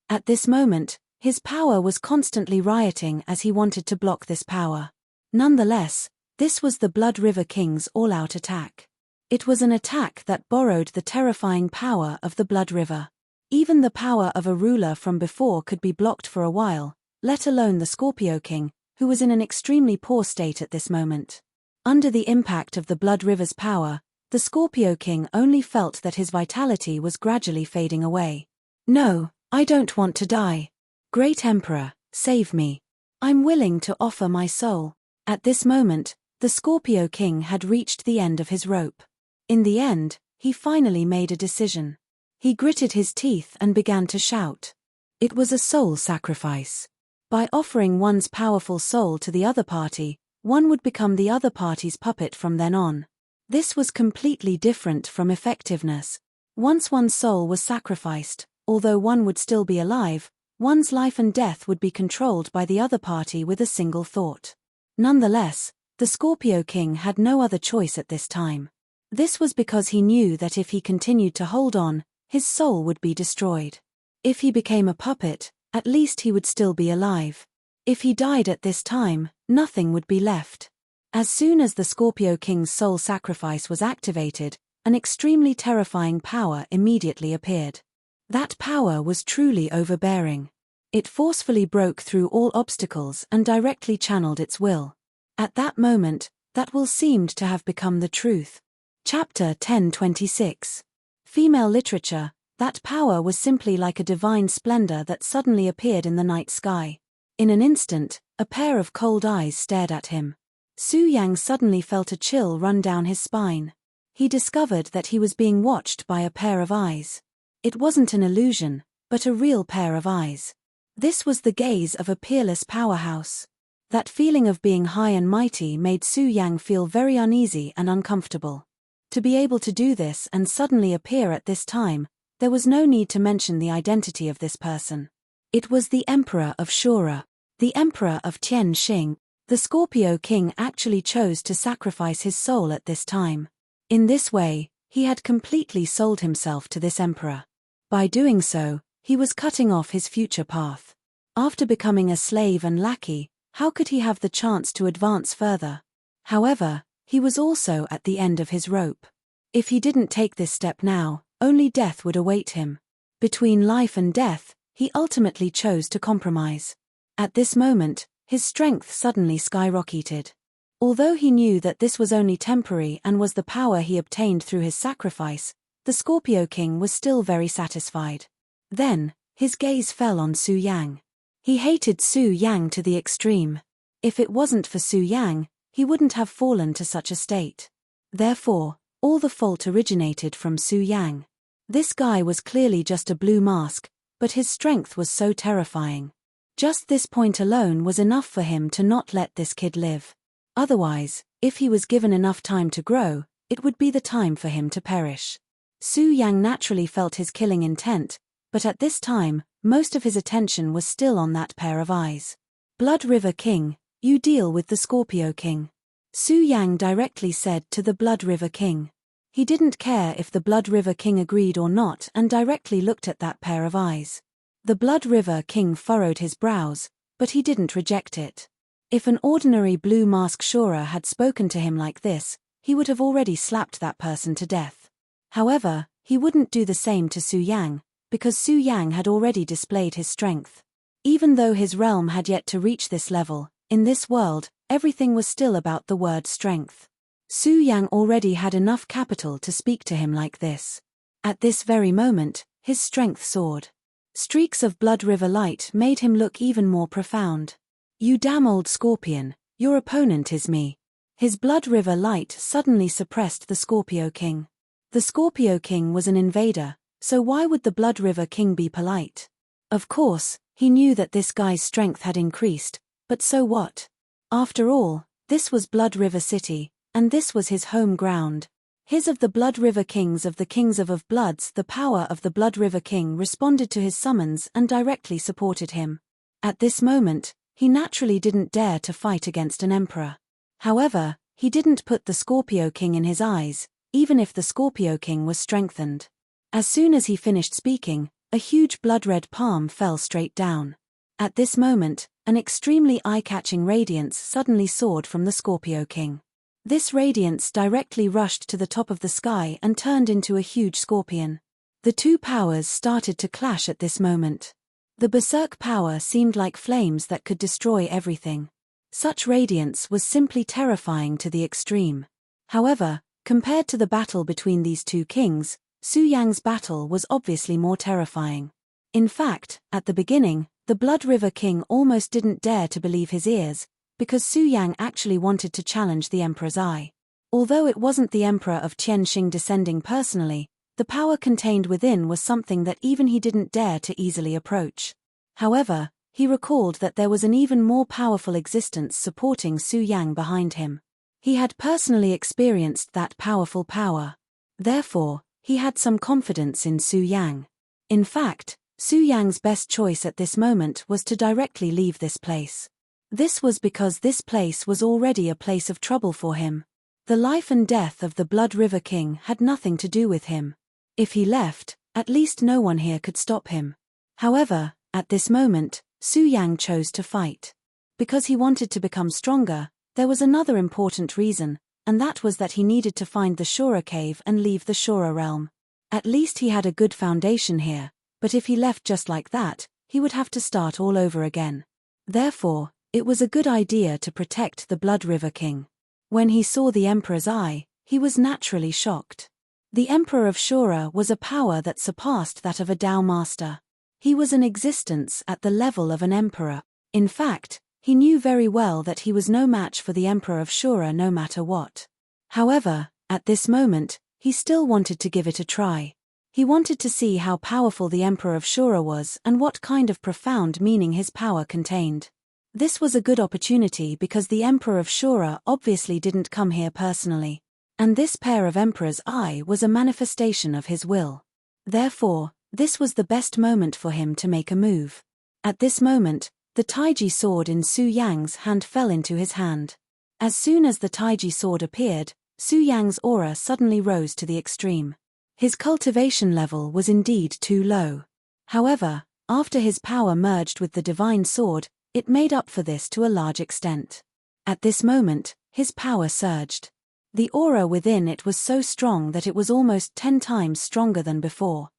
At this moment, his power was constantly rioting as he wanted to block this power. Nonetheless, this was the Blood River King's all-out attack. It was an attack that borrowed the terrifying power of the Blood River. Even the power of a ruler from before could be blocked for a while, let alone the Scorpio King, who was in an extremely poor state at this moment. Under the impact of the Blood River's power, the Scorpio King only felt that his vitality was gradually fading away. "No, I don't want to die. Great Emperor, save me. I'm willing to offer my soul." At this moment, the Scorpio King had reached the end of his rope. In the end, he finally made a decision. He gritted his teeth and began to shout. It was a soul sacrifice. By offering one's powerful soul to the other party, one would become the other party's puppet from then on. This was completely different from effectiveness. Once one's soul was sacrificed, although one would still be alive, one's life and death would be controlled by the other party with a single thought. Nonetheless, the Scorpio King had no other choice at this time. This was because he knew that if he continued to hold on, his soul would be destroyed. If he became a puppet, at least he would still be alive. If he died at this time, nothing would be left. As soon as the Scorpio King's soul sacrifice was activated, an extremely terrifying power immediately appeared. That power was truly overbearing. It forcefully broke through all obstacles and directly channeled its will. At that moment, that will seemed to have become the truth. Chapter 1026. Female literature. That power was simply like a divine splendor that suddenly appeared in the night sky. In an instant, a pair of cold eyes stared at him. Su Yang suddenly felt a chill run down his spine. He discovered that he was being watched by a pair of eyes. It wasn't an illusion, but a real pair of eyes. This was the gaze of a peerless powerhouse. That feeling of being high and mighty made Su Yang feel very uneasy and uncomfortable. To be able to do this and suddenly appear at this time, there was no need to mention the identity of this person. It was the Emperor of Shura, the Emperor of Tianxing. The Scorpio King actually chose to sacrifice his soul at this time. In this way, he had completely sold himself to this emperor. By doing so, he was cutting off his future path. After becoming a slave and lackey, how could he have the chance to advance further? However, he was also at the end of his rope. If he didn't take this step now, only death would await him. Between life and death, he ultimately chose to compromise. At this moment, his strength suddenly skyrocketed. Although he knew that this was only temporary and was the power he obtained through his sacrifice, the Scorpio King was still very satisfied. Then, his gaze fell on Su Yang. He hated Su Yang to the extreme. If it wasn't for Su Yang, he wouldn't have fallen to such a state. Therefore, all the fault originated from Su Yang. This guy was clearly just a blue mask, but his strength was so terrifying. Just this point alone was enough for him to not let this kid live. Otherwise, if he was given enough time to grow, it would be the time for him to perish. Su Yang naturally felt his killing intent, but at this time, most of his attention was still on that pair of eyes. Blood River King, you deal with the Scorpio King. Su Yang directly said to the Blood River King. He didn't care if the Blood River King agreed or not and directly looked at that pair of eyes. The Blood River King furrowed his brows, but he didn't reject it. If an ordinary blue mask Shura had spoken to him like this, he would have already slapped that person to death. However, he wouldn't do the same to Su Yang, because Su Yang had already displayed his strength. Even though his realm had yet to reach this level, in this world, everything was still about the word strength. Su Yang already had enough capital to speak to him like this. At this very moment, his strength soared. Streaks of blood river light made him look even more profound. "You damn old scorpion, your opponent is me." His blood river light suddenly suppressed the Scorpio King. The Scorpio King was an invader, so why would the Blood River King be polite? Of course, he knew that this guy's strength had increased, but so what? After all, this was Blood River City, and this was his home ground. His of the Blood River Kings of the Kings of Bloods, the power of the Blood River King responded to his summons and directly supported him. At this moment, he naturally didn't dare to fight against an emperor. However, he didn't put the Scorpio King in his eyes, even if the Scorpio King was strengthened. As soon as he finished speaking, a huge blood-red palm fell straight down. At this moment, an extremely eye-catching radiance suddenly soared from the Scorpio King. This radiance directly rushed to the top of the sky and turned into a huge scorpion. The two powers started to clash at this moment. The Berserk power seemed like flames that could destroy everything. Such radiance was simply terrifying to the extreme. However, compared to the battle between these two kings, Su Yang's battle was obviously more terrifying. In fact, at the beginning, the Blood River King almost didn't dare to believe his ears, because Su Yang actually wanted to challenge the Emperor's eye. Although it wasn't the Emperor of Tianxing descending personally, the power contained within was something that even he didn't dare to easily approach. However, he recalled that there was an even more powerful existence supporting Su Yang behind him. He had personally experienced that powerful power. Therefore, he had some confidence in Su Yang. In fact, Su Yang's best choice at this moment was to directly leave this place. This was because this place was already a place of trouble for him. The life and death of the Blood River King had nothing to do with him. If he left, at least no one here could stop him. However, at this moment, Su Yang chose to fight. Because he wanted to become stronger, there was another important reason, and that was that he needed to find the Shura cave and leave the Shura realm. At least he had a good foundation here, but if he left just like that, he would have to start all over again. Therefore, it was a good idea to protect the Blood River King. When he saw the Emperor's eye, he was naturally shocked. The Emperor of Shura was a power that surpassed that of a Dao Master. He was an existence at the level of an emperor. In fact, he knew very well that he was no match for the Emperor of Shura no matter what. However, at this moment, he still wanted to give it a try. He wanted to see how powerful the Emperor of Shura was and what kind of profound meaning his power contained. This was a good opportunity because the Emperor of Shura obviously didn't come here personally. And this pair of Emperor's eye was a manifestation of his will. Therefore, this was the best moment for him to make a move. At this moment, the Taiji sword in Su Yang's hand fell into his hand. As soon as the Taiji sword appeared, Su Yang's aura suddenly rose to the extreme. His cultivation level was indeed too low. However, after his power merged with the divine sword, it made up for this to a large extent. At this moment, his power surged. The aura within it was so strong that it was almost 10 times stronger than before.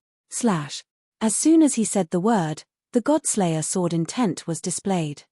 As soon as he said the word, the Godslayer sword intent was displayed.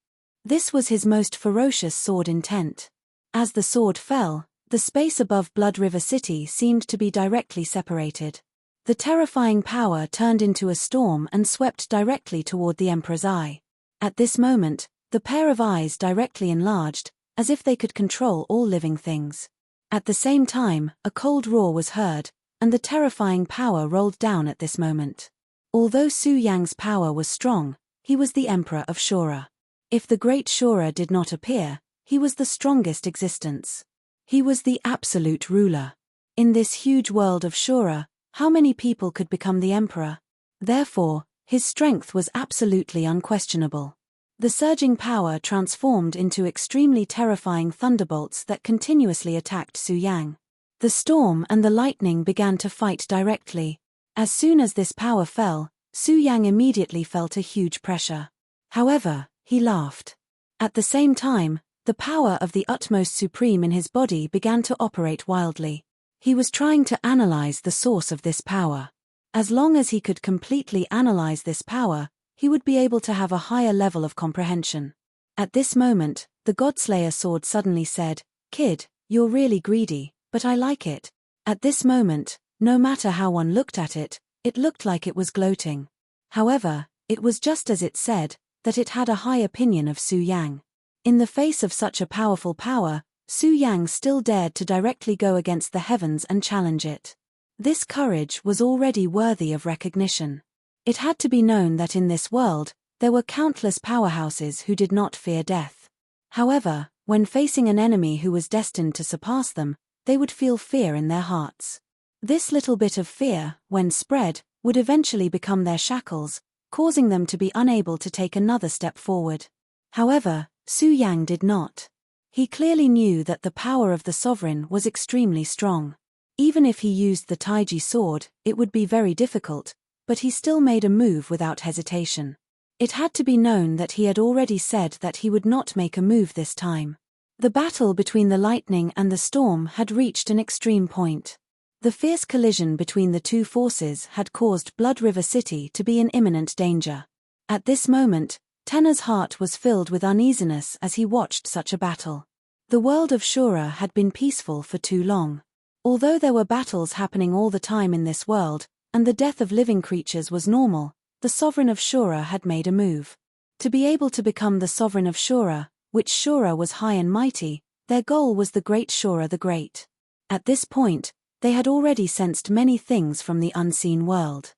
This was his most ferocious sword intent. As the sword fell, the space above Blood River City seemed to be directly separated. The terrifying power turned into a storm and swept directly toward the Emperor's eye. At this moment, the pair of eyes directly enlarged, as if they could control all living things. At the same time, a cold roar was heard, and the terrifying power rolled down at this moment. Although Su Yang's power was strong, he was the Emperor of Shura. If the Great Shura did not appear, he was the strongest existence. He was the absolute ruler. In this huge world of Shura, how many people could become the Emperor? Therefore, his strength was absolutely unquestionable. The surging power transformed into extremely terrifying thunderbolts that continuously attacked Su Yang. The storm and the lightning began to fight directly. As soon as this power fell, Su Yang immediately felt a huge pressure. However, he laughed. At the same time, the power of the utmost supreme in his body began to operate wildly. He was trying to analyze the source of this power. As long as he could completely analyze this power, he would be able to have a higher level of comprehension. At this moment, the Godslayer sword suddenly said, "Kid, you're really greedy, but I like it." At this moment, no matter how one looked at it, it looked like it was gloating. However, it was just as it said, that it had a high opinion of Su Yang. In the face of such a powerful power, Su Yang still dared to directly go against the heavens and challenge it. This courage was already worthy of recognition. It had to be known that in this world, there were countless powerhouses who did not fear death. However, when facing an enemy who was destined to surpass them, they would feel fear in their hearts. This little bit of fear, when spread, would eventually become their shackles, causing them to be unable to take another step forward. However, Su Yang did not. He clearly knew that the power of the sovereign was extremely strong. Even if he used the Taiji sword, it would be very difficult, but he still made a move without hesitation. It had to be known that he had already said that he would not make a move this time. The battle between the lightning and the storm had reached an extreme point. The fierce collision between the two forces had caused Blood River City to be in imminent danger. At this moment, Tenna's heart was filled with uneasiness as he watched such a battle. The world of Shura had been peaceful for too long. Although there were battles happening all the time in this world, and the death of living creatures was normal, the sovereign of Shura had made a move. To be able to become the sovereign of Shura, which Shura was high and mighty, their goal was the great Shura the Great. At this point, they had already sensed many things from the unseen world.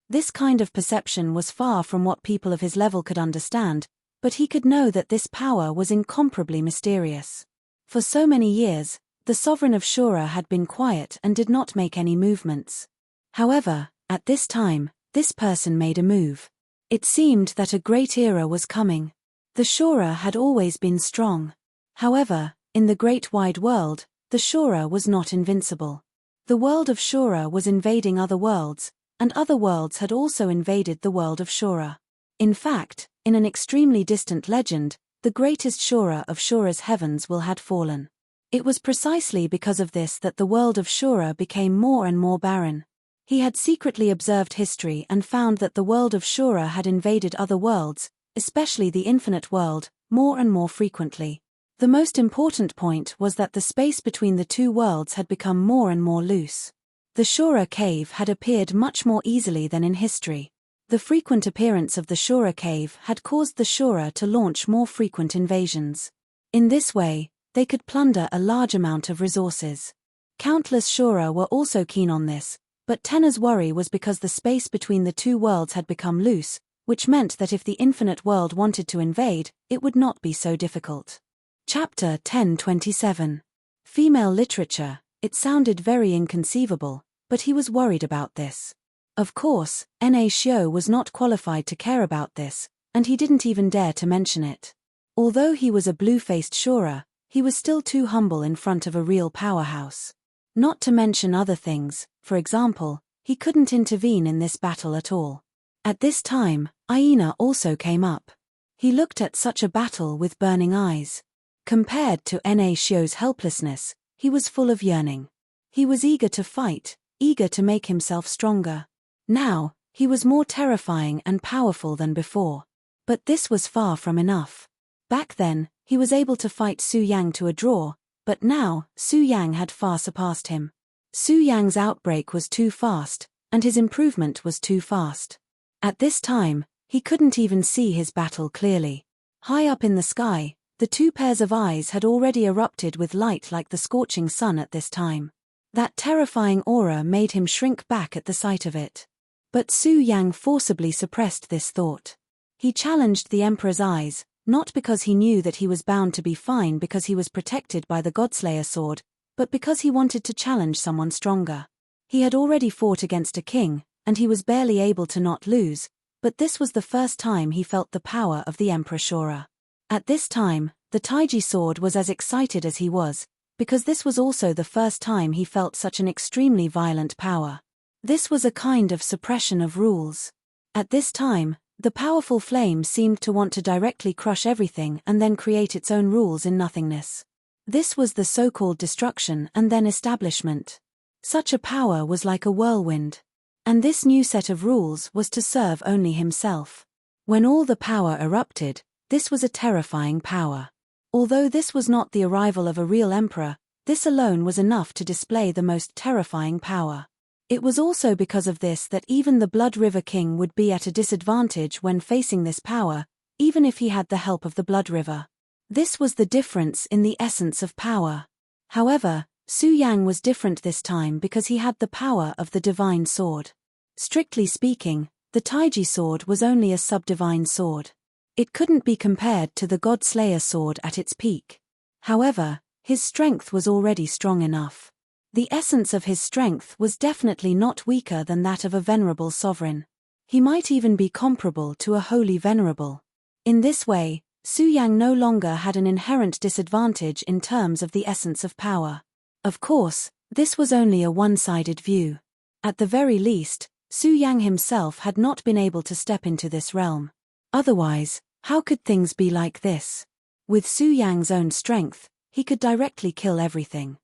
This kind of perception was far from what people of his level could understand, but he could know that this power was incomparably mysterious. For so many years, the sovereign of Shura had been quiet and did not make any movements. However, at this time, this person made a move. It seemed that a great era was coming. The Shura had always been strong. However, in the great wide world, the Shura was not invincible. The world of Shura was invading other worlds, and other worlds had also invaded the world of Shura. In fact, in an extremely distant legend, the greatest Shura of Shura's heavens had fallen. It was precisely because of this that the world of Shura became more and more barren. He had secretly observed history and found that the world of Shura had invaded other worlds, especially the infinite world, more and more frequently. The most important point was that the space between the two worlds had become more and more loose. The Shura cave had appeared much more easily than in history. The frequent appearance of the Shura cave had caused the Shura to launch more frequent invasions. In this way, they could plunder a large amount of resources. Countless Shura were also keen on this, but Tenna's worry was because the space between the two worlds had become loose, which meant that if the infinite world wanted to invade, it would not be so difficult. Chapter 1027. Female literature. It sounded very inconceivable, but he was worried about this. Of course, N.A. Shio was not qualified to care about this, and he didn't even dare to mention it. Although he was a blue-faced Shura, he was still too humble in front of a real powerhouse. Not to mention other things, for example, he couldn't intervene in this battle at all. At this time, Aina also came up. He looked at such a battle with burning eyes. Compared to N.A. Shio's helplessness, he was full of yearning. He was eager to fight, eager to make himself stronger. Now, he was more terrifying and powerful than before. But this was far from enough. Back then, he was able to fight Su Yang to a draw, but now, Su Yang had far surpassed him. Su Yang's outbreak was too fast, and his improvement was too fast. At this time, he couldn't even see his battle clearly. High up in the sky, the two pairs of eyes had already erupted with light like the scorching sun at this time. That terrifying aura made him shrink back at the sight of it. But Su Yang forcibly suppressed this thought. He challenged the Emperor's eyes, not because he knew that he was bound to be fine because he was protected by the Godslayer sword, but because he wanted to challenge someone stronger. He had already fought against a king, and he was barely able to not lose, but this was the first time he felt the power of the Emperor Shura. At this time, the Taiji sword was as excited as he was, because this was also the first time he felt such an extremely violent power. This was a kind of suppression of rules. At this time, the powerful flame seemed to want to directly crush everything and then create its own rules in nothingness. This was the so-called destruction and then establishment. Such a power was like a whirlwind. And this new set of rules was to serve only himself. When all the power erupted, this was a terrifying power. Although this was not the arrival of a real emperor, this alone was enough to display the most terrifying power. It was also because of this that even the Blood River King would be at a disadvantage when facing this power, even if he had the help of the Blood River. This was the difference in the essence of power. However, Su Yang was different this time because he had the power of the divine sword. Strictly speaking, the Taiji sword was only a sub-divine sword. It couldn't be compared to the God Slayer sword at its peak. However, his strength was already strong enough. The essence of his strength was definitely not weaker than that of a venerable sovereign. He might even be comparable to a holy venerable. In this way, Su Yang no longer had an inherent disadvantage in terms of the essence of power. Of course, this was only a one-sided view. At the very least, Su Yang himself had not been able to step into this realm. Otherwise, how could things be like this? With Su Yang's own strength, he could directly kill everything.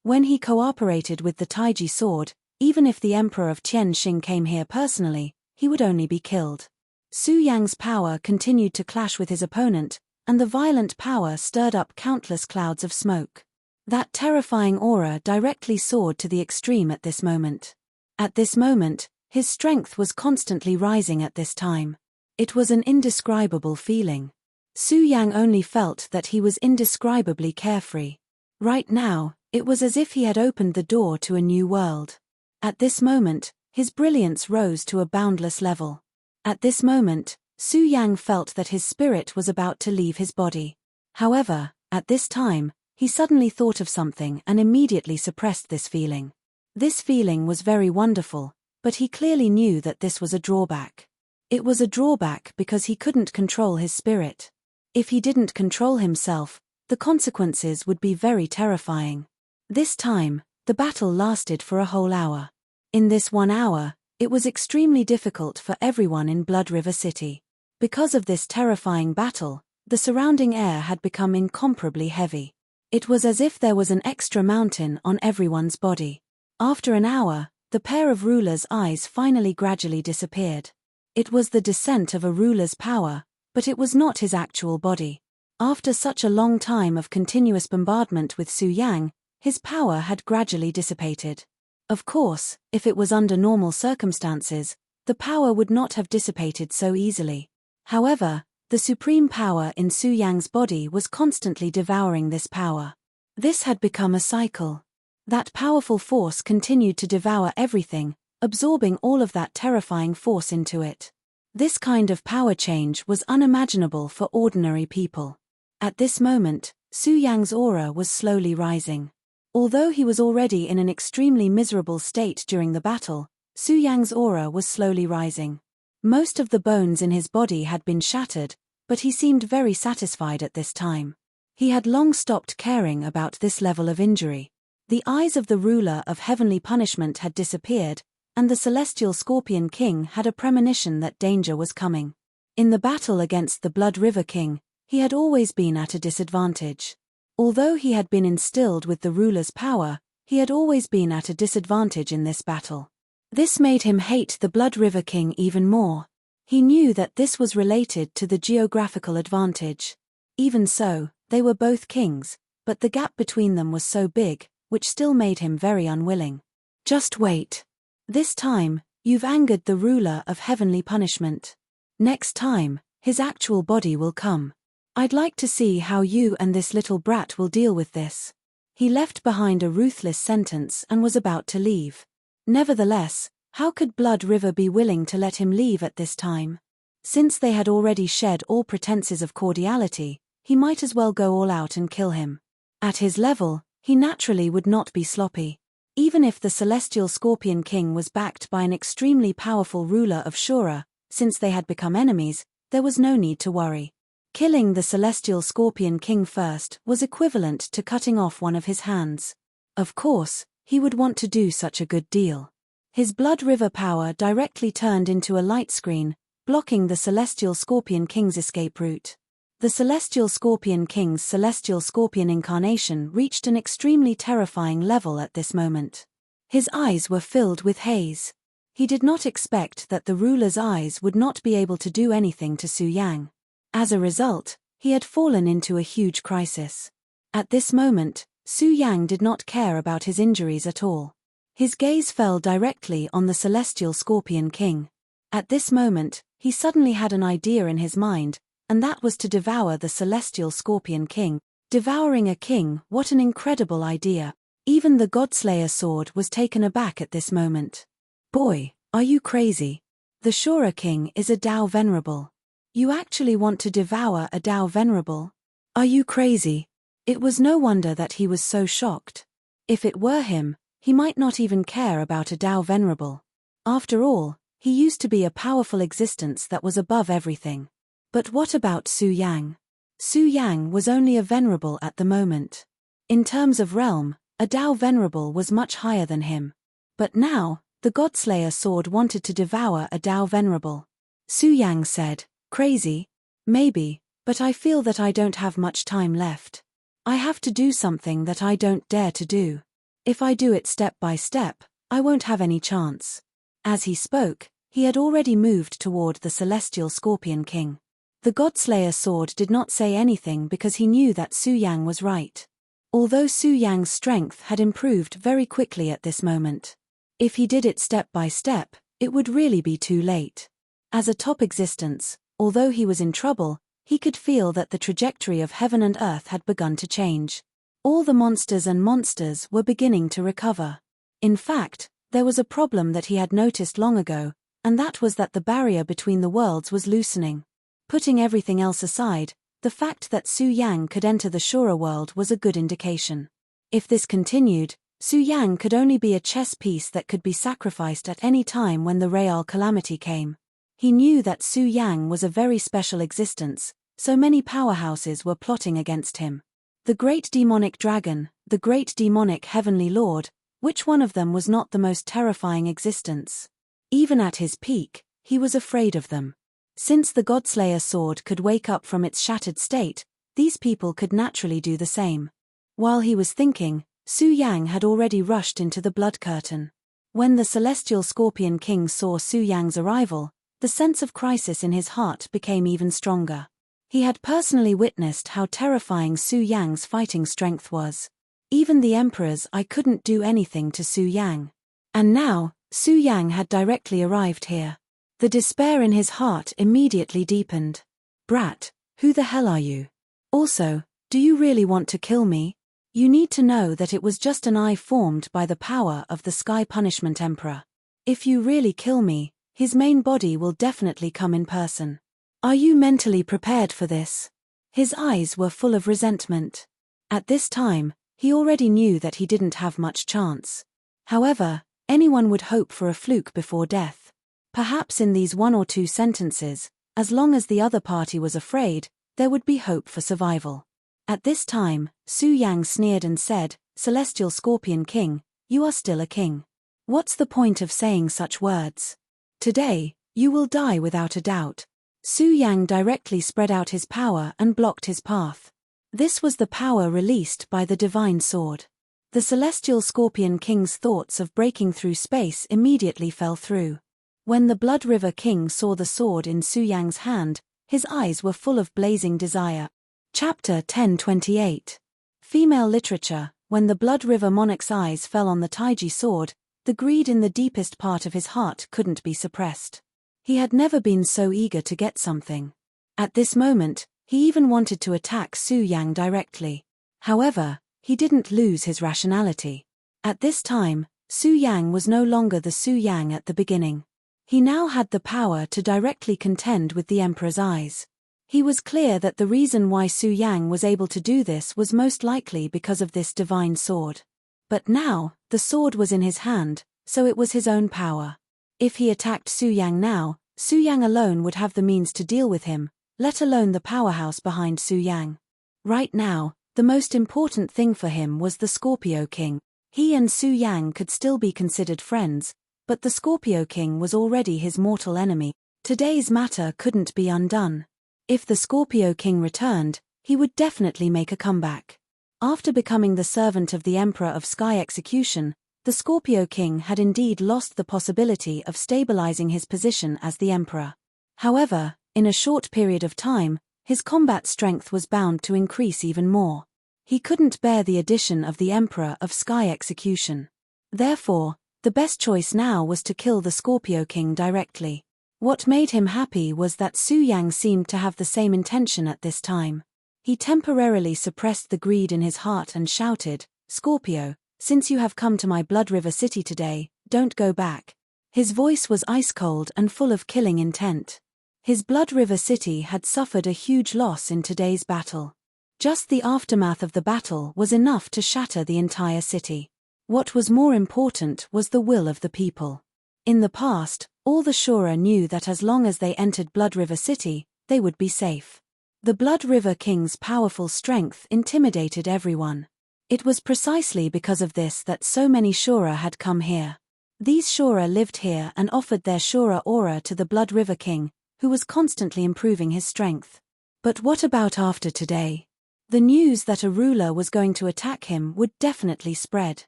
When he cooperated with the Taiji sword, even if the Emperor of Tianxing came here personally, he would only be killed. Su Yang's power continued to clash with his opponent, and the violent power stirred up countless clouds of smoke. That terrifying aura directly soared to the extreme at this moment. At this moment, his strength was constantly rising at this time. It was an indescribable feeling. Su Yang only felt that he was indescribably carefree. Right now, it was as if he had opened the door to a new world. At this moment, his brilliance rose to a boundless level. At this moment, Su Yang felt that his spirit was about to leave his body. However, at this time, he suddenly thought of something and immediately suppressed this feeling. This feeling was very wonderful, but he clearly knew that this was a drawback. It was a drawback because he couldn't control his spirit. If he didn't control himself, the consequences would be very terrifying. This time, the battle lasted for a whole hour. In this 1 hour, it was extremely difficult for everyone in Blood River City. Because of this terrifying battle, the surrounding air had become incomparably heavy. It was as if there was an extra mountain on everyone's body. After an hour, the pair of rulers' eyes finally gradually disappeared. It was the descent of a ruler's power, but it was not his actual body. After such a long time of continuous bombardment with Su Yang, his power had gradually dissipated. Of course, if it was under normal circumstances, the power would not have dissipated so easily. However, the supreme power in Su Yang's body was constantly devouring this power. This had become a cycle. That powerful force continued to devour everything, absorbing all of that terrifying force into it. This kind of power change was unimaginable for ordinary people. At this moment, Su Yang's aura was slowly rising. Although he was already in an extremely miserable state during the battle, Su Yang's aura was slowly rising. Most of the bones in his body had been shattered, but he seemed very satisfied at this time. He had long stopped caring about this level of injury. The eyes of the ruler of heavenly punishment had disappeared, and the celestial Scorpion King had a premonition that danger was coming. In the battle against the Blood River King, he had always been at a disadvantage. Although he had been instilled with the ruler's power, he had always been at a disadvantage in this battle. This made him hate the Blood River King even more. He knew that this was related to the geographical advantage. Even so, they were both kings, but the gap between them was so big, which still made him very unwilling. Just wait. This time, you've angered the ruler of heavenly punishment. Next time, his actual body will come. I'd like to see how you and this little brat will deal with this. He left behind a ruthless sentence and was about to leave. Nevertheless, how could Blood River be willing to let him leave at this time? Since they had already shed all pretenses of cordiality, he might as well go all out and kill him. At his level, he naturally would not be sloppy. Even if the Celestial Scorpion King was backed by an extremely powerful ruler of Shura, since they had become enemies, there was no need to worry. Killing the Celestial Scorpion King first was equivalent to cutting off one of his hands. Of course, he would want to do such a good deal. His Blood River power directly turned into a light screen, blocking the Celestial Scorpion King's escape route. The Celestial Scorpion King's Celestial Scorpion incarnation reached an extremely terrifying level at this moment. His eyes were filled with haze. He did not expect that the ruler's eyes would not be able to do anything to Su Yang. As a result, he had fallen into a huge crisis. At this moment, Su Yang did not care about his injuries at all. His gaze fell directly on the celestial Scorpion King. At this moment, he suddenly had an idea in his mind, and that was to devour the celestial Scorpion King. Devouring a king, what an incredible idea. Even the Godslayer sword was taken aback at this moment. Boy, are you crazy? The Shura King is a Dao Venerable. You actually want to devour a Dao Venerable? Are you crazy? It was no wonder that he was so shocked. If it were him, he might not even care about a Dao Venerable. After all, he used to be a powerful existence that was above everything. But what about Su Yang? Su Yang was only a Venerable at the moment. In terms of realm, a Dao Venerable was much higher than him. But now, the Godslayer sword wanted to devour a Dao Venerable. Su Yang said, "Crazy? Maybe, but I feel that I don't have much time left. I have to do something that I don't dare to do. If I do it step by step, I won't have any chance." As he spoke, he had already moved toward the celestial Scorpion King. The Godslayer sword did not say anything because he knew that Su Yang was right. Although Su Yang's strength had improved very quickly at this moment. If he did it step by step, it would really be too late. As a top existence, although he was in trouble, he could feel that the trajectory of heaven and earth had begun to change. All the monsters were beginning to recover. In fact, there was a problem that he had noticed long ago, and that was that the barrier between the worlds was loosening. Putting everything else aside, the fact that Su Yang could enter the Shura world was a good indication. If this continued, Su Yang could only be a chess piece that could be sacrificed at any time when the Real Calamity came. He knew that Su Yang was a very special existence, so many powerhouses were plotting against him. The great demonic dragon, the great demonic heavenly lord, which one of them was not the most terrifying existence? Even at his peak, he was afraid of them. Since the Godslayer sword could wake up from its shattered state, these people could naturally do the same. While he was thinking, Su Yang had already rushed into the blood curtain. When the celestial Scorpion King saw Su Yang's arrival, the sense of crisis in his heart became even stronger. He had personally witnessed how terrifying Su Yang's fighting strength was. Even the emperor's eye couldn't do anything to Su Yang. And now, Su Yang had directly arrived here. The despair in his heart immediately deepened. "Brat, who the hell are you? Also, do you really want to kill me? You need to know that it was just an eye formed by the power of the Sky Punishment Emperor. If you really kill me, his main body will definitely come in person. Are you mentally prepared for this?" His eyes were full of resentment. At this time, he already knew that he didn't have much chance. However, anyone would hope for a fluke before death. Perhaps in these 1 or 2 sentences, as long as the other party was afraid, there would be hope for survival. At this time, Su Yang sneered and said, "Celestial Scorpion King, you are still a king. What's the point of saying such words? Today, you will die without a doubt." Su Yang directly spread out his power and blocked his path. This was the power released by the divine sword. The celestial Scorpion King's thoughts of breaking through space immediately fell through. When the Blood River King saw the sword in Su Yang's hand, his eyes were full of blazing desire. Chapter 1028. Female Literature. When the Blood River Monarch's eyes fell on the Taiji sword, the greed in the deepest part of his heart couldn't be suppressed. He had never been so eager to get something. At this moment, he even wanted to attack Su Yang directly. However, he didn't lose his rationality. At this time, Su Yang was no longer the Su Yang at the beginning. He now had the power to directly contend with the Emperor's eyes. He was clear that the reason why Su Yang was able to do this was most likely because of this divine sword. But now, the sword was in his hand, so it was his own power. If he attacked Su Yang now, Su Yang alone would have the means to deal with him, let alone the powerhouse behind Su Yang. Right now, the most important thing for him was the Scorpio King. He and Su Yang could still be considered friends, but the Scorpio King was already his mortal enemy. Today's matter couldn't be undone. If the Scorpio King returned, he would definitely make a comeback. After becoming the servant of the Emperor of Sky Execution, The Scorpio King had indeed lost the possibility of stabilizing his position as the emperor. However, in a short period of time, his combat strength was bound to increase even more. He couldn't bear the addition of the Emperor of Sky Execution. Therefore, the best choice now was to kill the Scorpio King directly. What made him happy was that Su Yang seemed to have the same intention at this time. He temporarily suppressed the greed in his heart and shouted, "Scorpio, since you have come to my Blood River City today, don't go back." His voice was ice-cold and full of killing intent. His Blood River City had suffered a huge loss in today's battle. Just the aftermath of the battle was enough to shatter the entire city. What was more important was the will of the people. In the past, all the Shura knew that as long as they entered Blood River City, they would be safe. The Blood River King's powerful strength intimidated everyone. It was precisely because of this that so many Shura had come here. These Shura lived here and offered their Shura aura to the Blood River King, who was constantly improving his strength. But what about after today? The news that a ruler was going to attack him would definitely spread.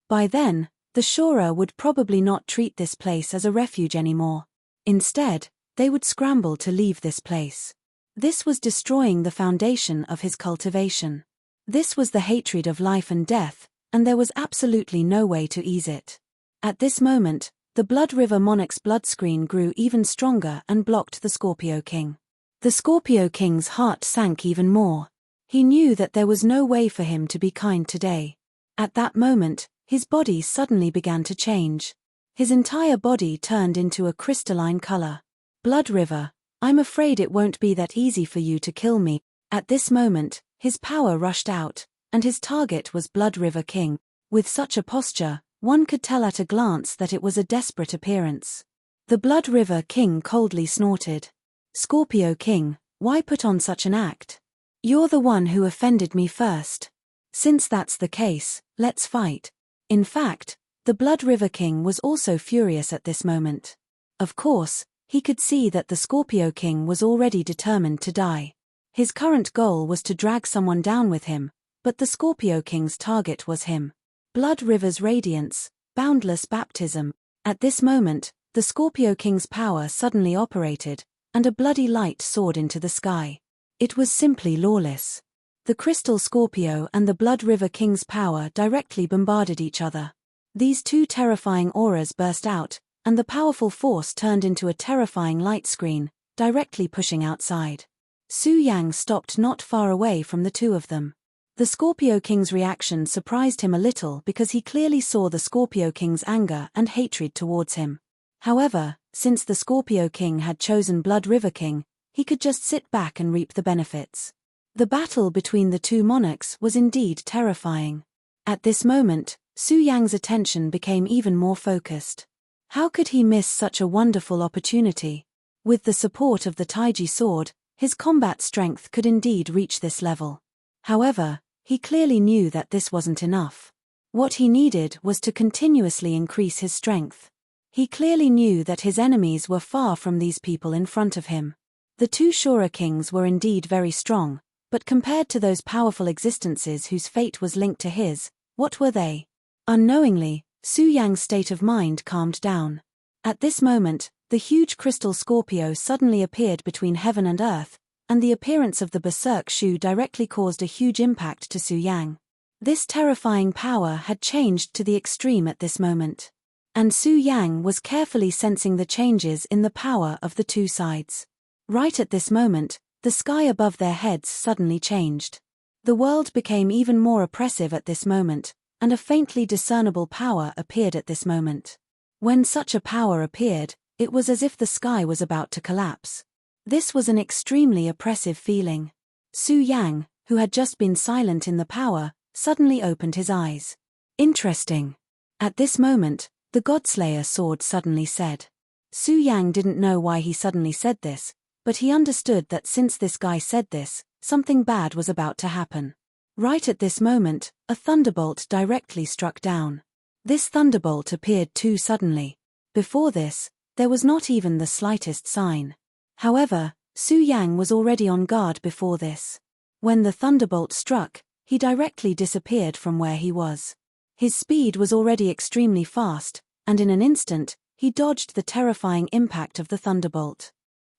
By then, the Shura would probably not treat this place as a refuge anymore. Instead, they would scramble to leave this place. This was destroying the foundation of his cultivation. This was the hatred of life and death, and there was absolutely no way to ease it. At this moment, the Blood River Monarch's blood screen grew even stronger and blocked the Scorpio King. The Scorpio King's heart sank even more. He knew that there was no way for him to be kind today. At that moment, his body suddenly began to change. His entire body turned into a crystalline color. "Blood River, I'm afraid it won't be that easy for you to kill me." At this moment, his power rushed out, and his target was Blood River King. With such a posture, one could tell at a glance that it was a desperate appearance. The Blood River King coldly snorted. "Scorpio King, why put on such an act? You're the one who offended me first. Since that's the case, let's fight." In fact, the Blood River King was also furious at this moment. Of course, he could see that the Scorpio King was already determined to die. His current goal was to drag someone down with him, but the Scorpio King's target was him. Blood River's radiance, boundless baptism. At this moment, the Scorpio King's power suddenly operated, and a bloody light soared into the sky. It was simply lawless. The Crystal Scorpio and the Blood River King's power directly bombarded each other. These two terrifying auras burst out, and the powerful force turned into a terrifying light screen, directly pushing outside. Su Yang stopped not far away from the two of them. The Scorpio King's reaction surprised him a little because he clearly saw the Scorpio King's anger and hatred towards him. However, since the Scorpio King had chosen Blood River King, he could just sit back and reap the benefits. The battle between the two monarchs was indeed terrifying. At this moment, Su Yang's attention became even more focused. How could he miss such a wonderful opportunity? With the support of the Taiji sword, his combat strength could indeed reach this level. However, he clearly knew that this wasn't enough. What he needed was to continuously increase his strength. He clearly knew that his enemies were far from these people in front of him. The two Shura kings were indeed very strong, but compared to those powerful existences whose fate was linked to his, what were they? Unknowingly, Su Yang's state of mind calmed down. At this moment, the huge crystal Scorpio suddenly appeared between heaven and earth, and the appearance of the Berserk Shu directly caused a huge impact to Su Yang. This terrifying power had changed to the extreme at this moment. And Su Yang was carefully sensing the changes in the power of the two sides. Right at this moment, the sky above their heads suddenly changed. The world became even more oppressive at this moment, and a faintly discernible power appeared at this moment. When such a power appeared, it was as if the sky was about to collapse. This was an extremely oppressive feeling. Su Yang, who had just been silent in the power, suddenly opened his eyes. "Interesting." At this moment, the Godslayer sword suddenly said. Su Yang didn't know why he suddenly said this, but he understood that since this guy said this, something bad was about to happen. Right at this moment, a thunderbolt directly struck down. This thunderbolt appeared too suddenly. Before this, there was not even the slightest sign. However, Su Yang was already on guard before this. When the thunderbolt struck, he directly disappeared from where he was. His speed was already extremely fast, and in an instant, he dodged the terrifying impact of the thunderbolt.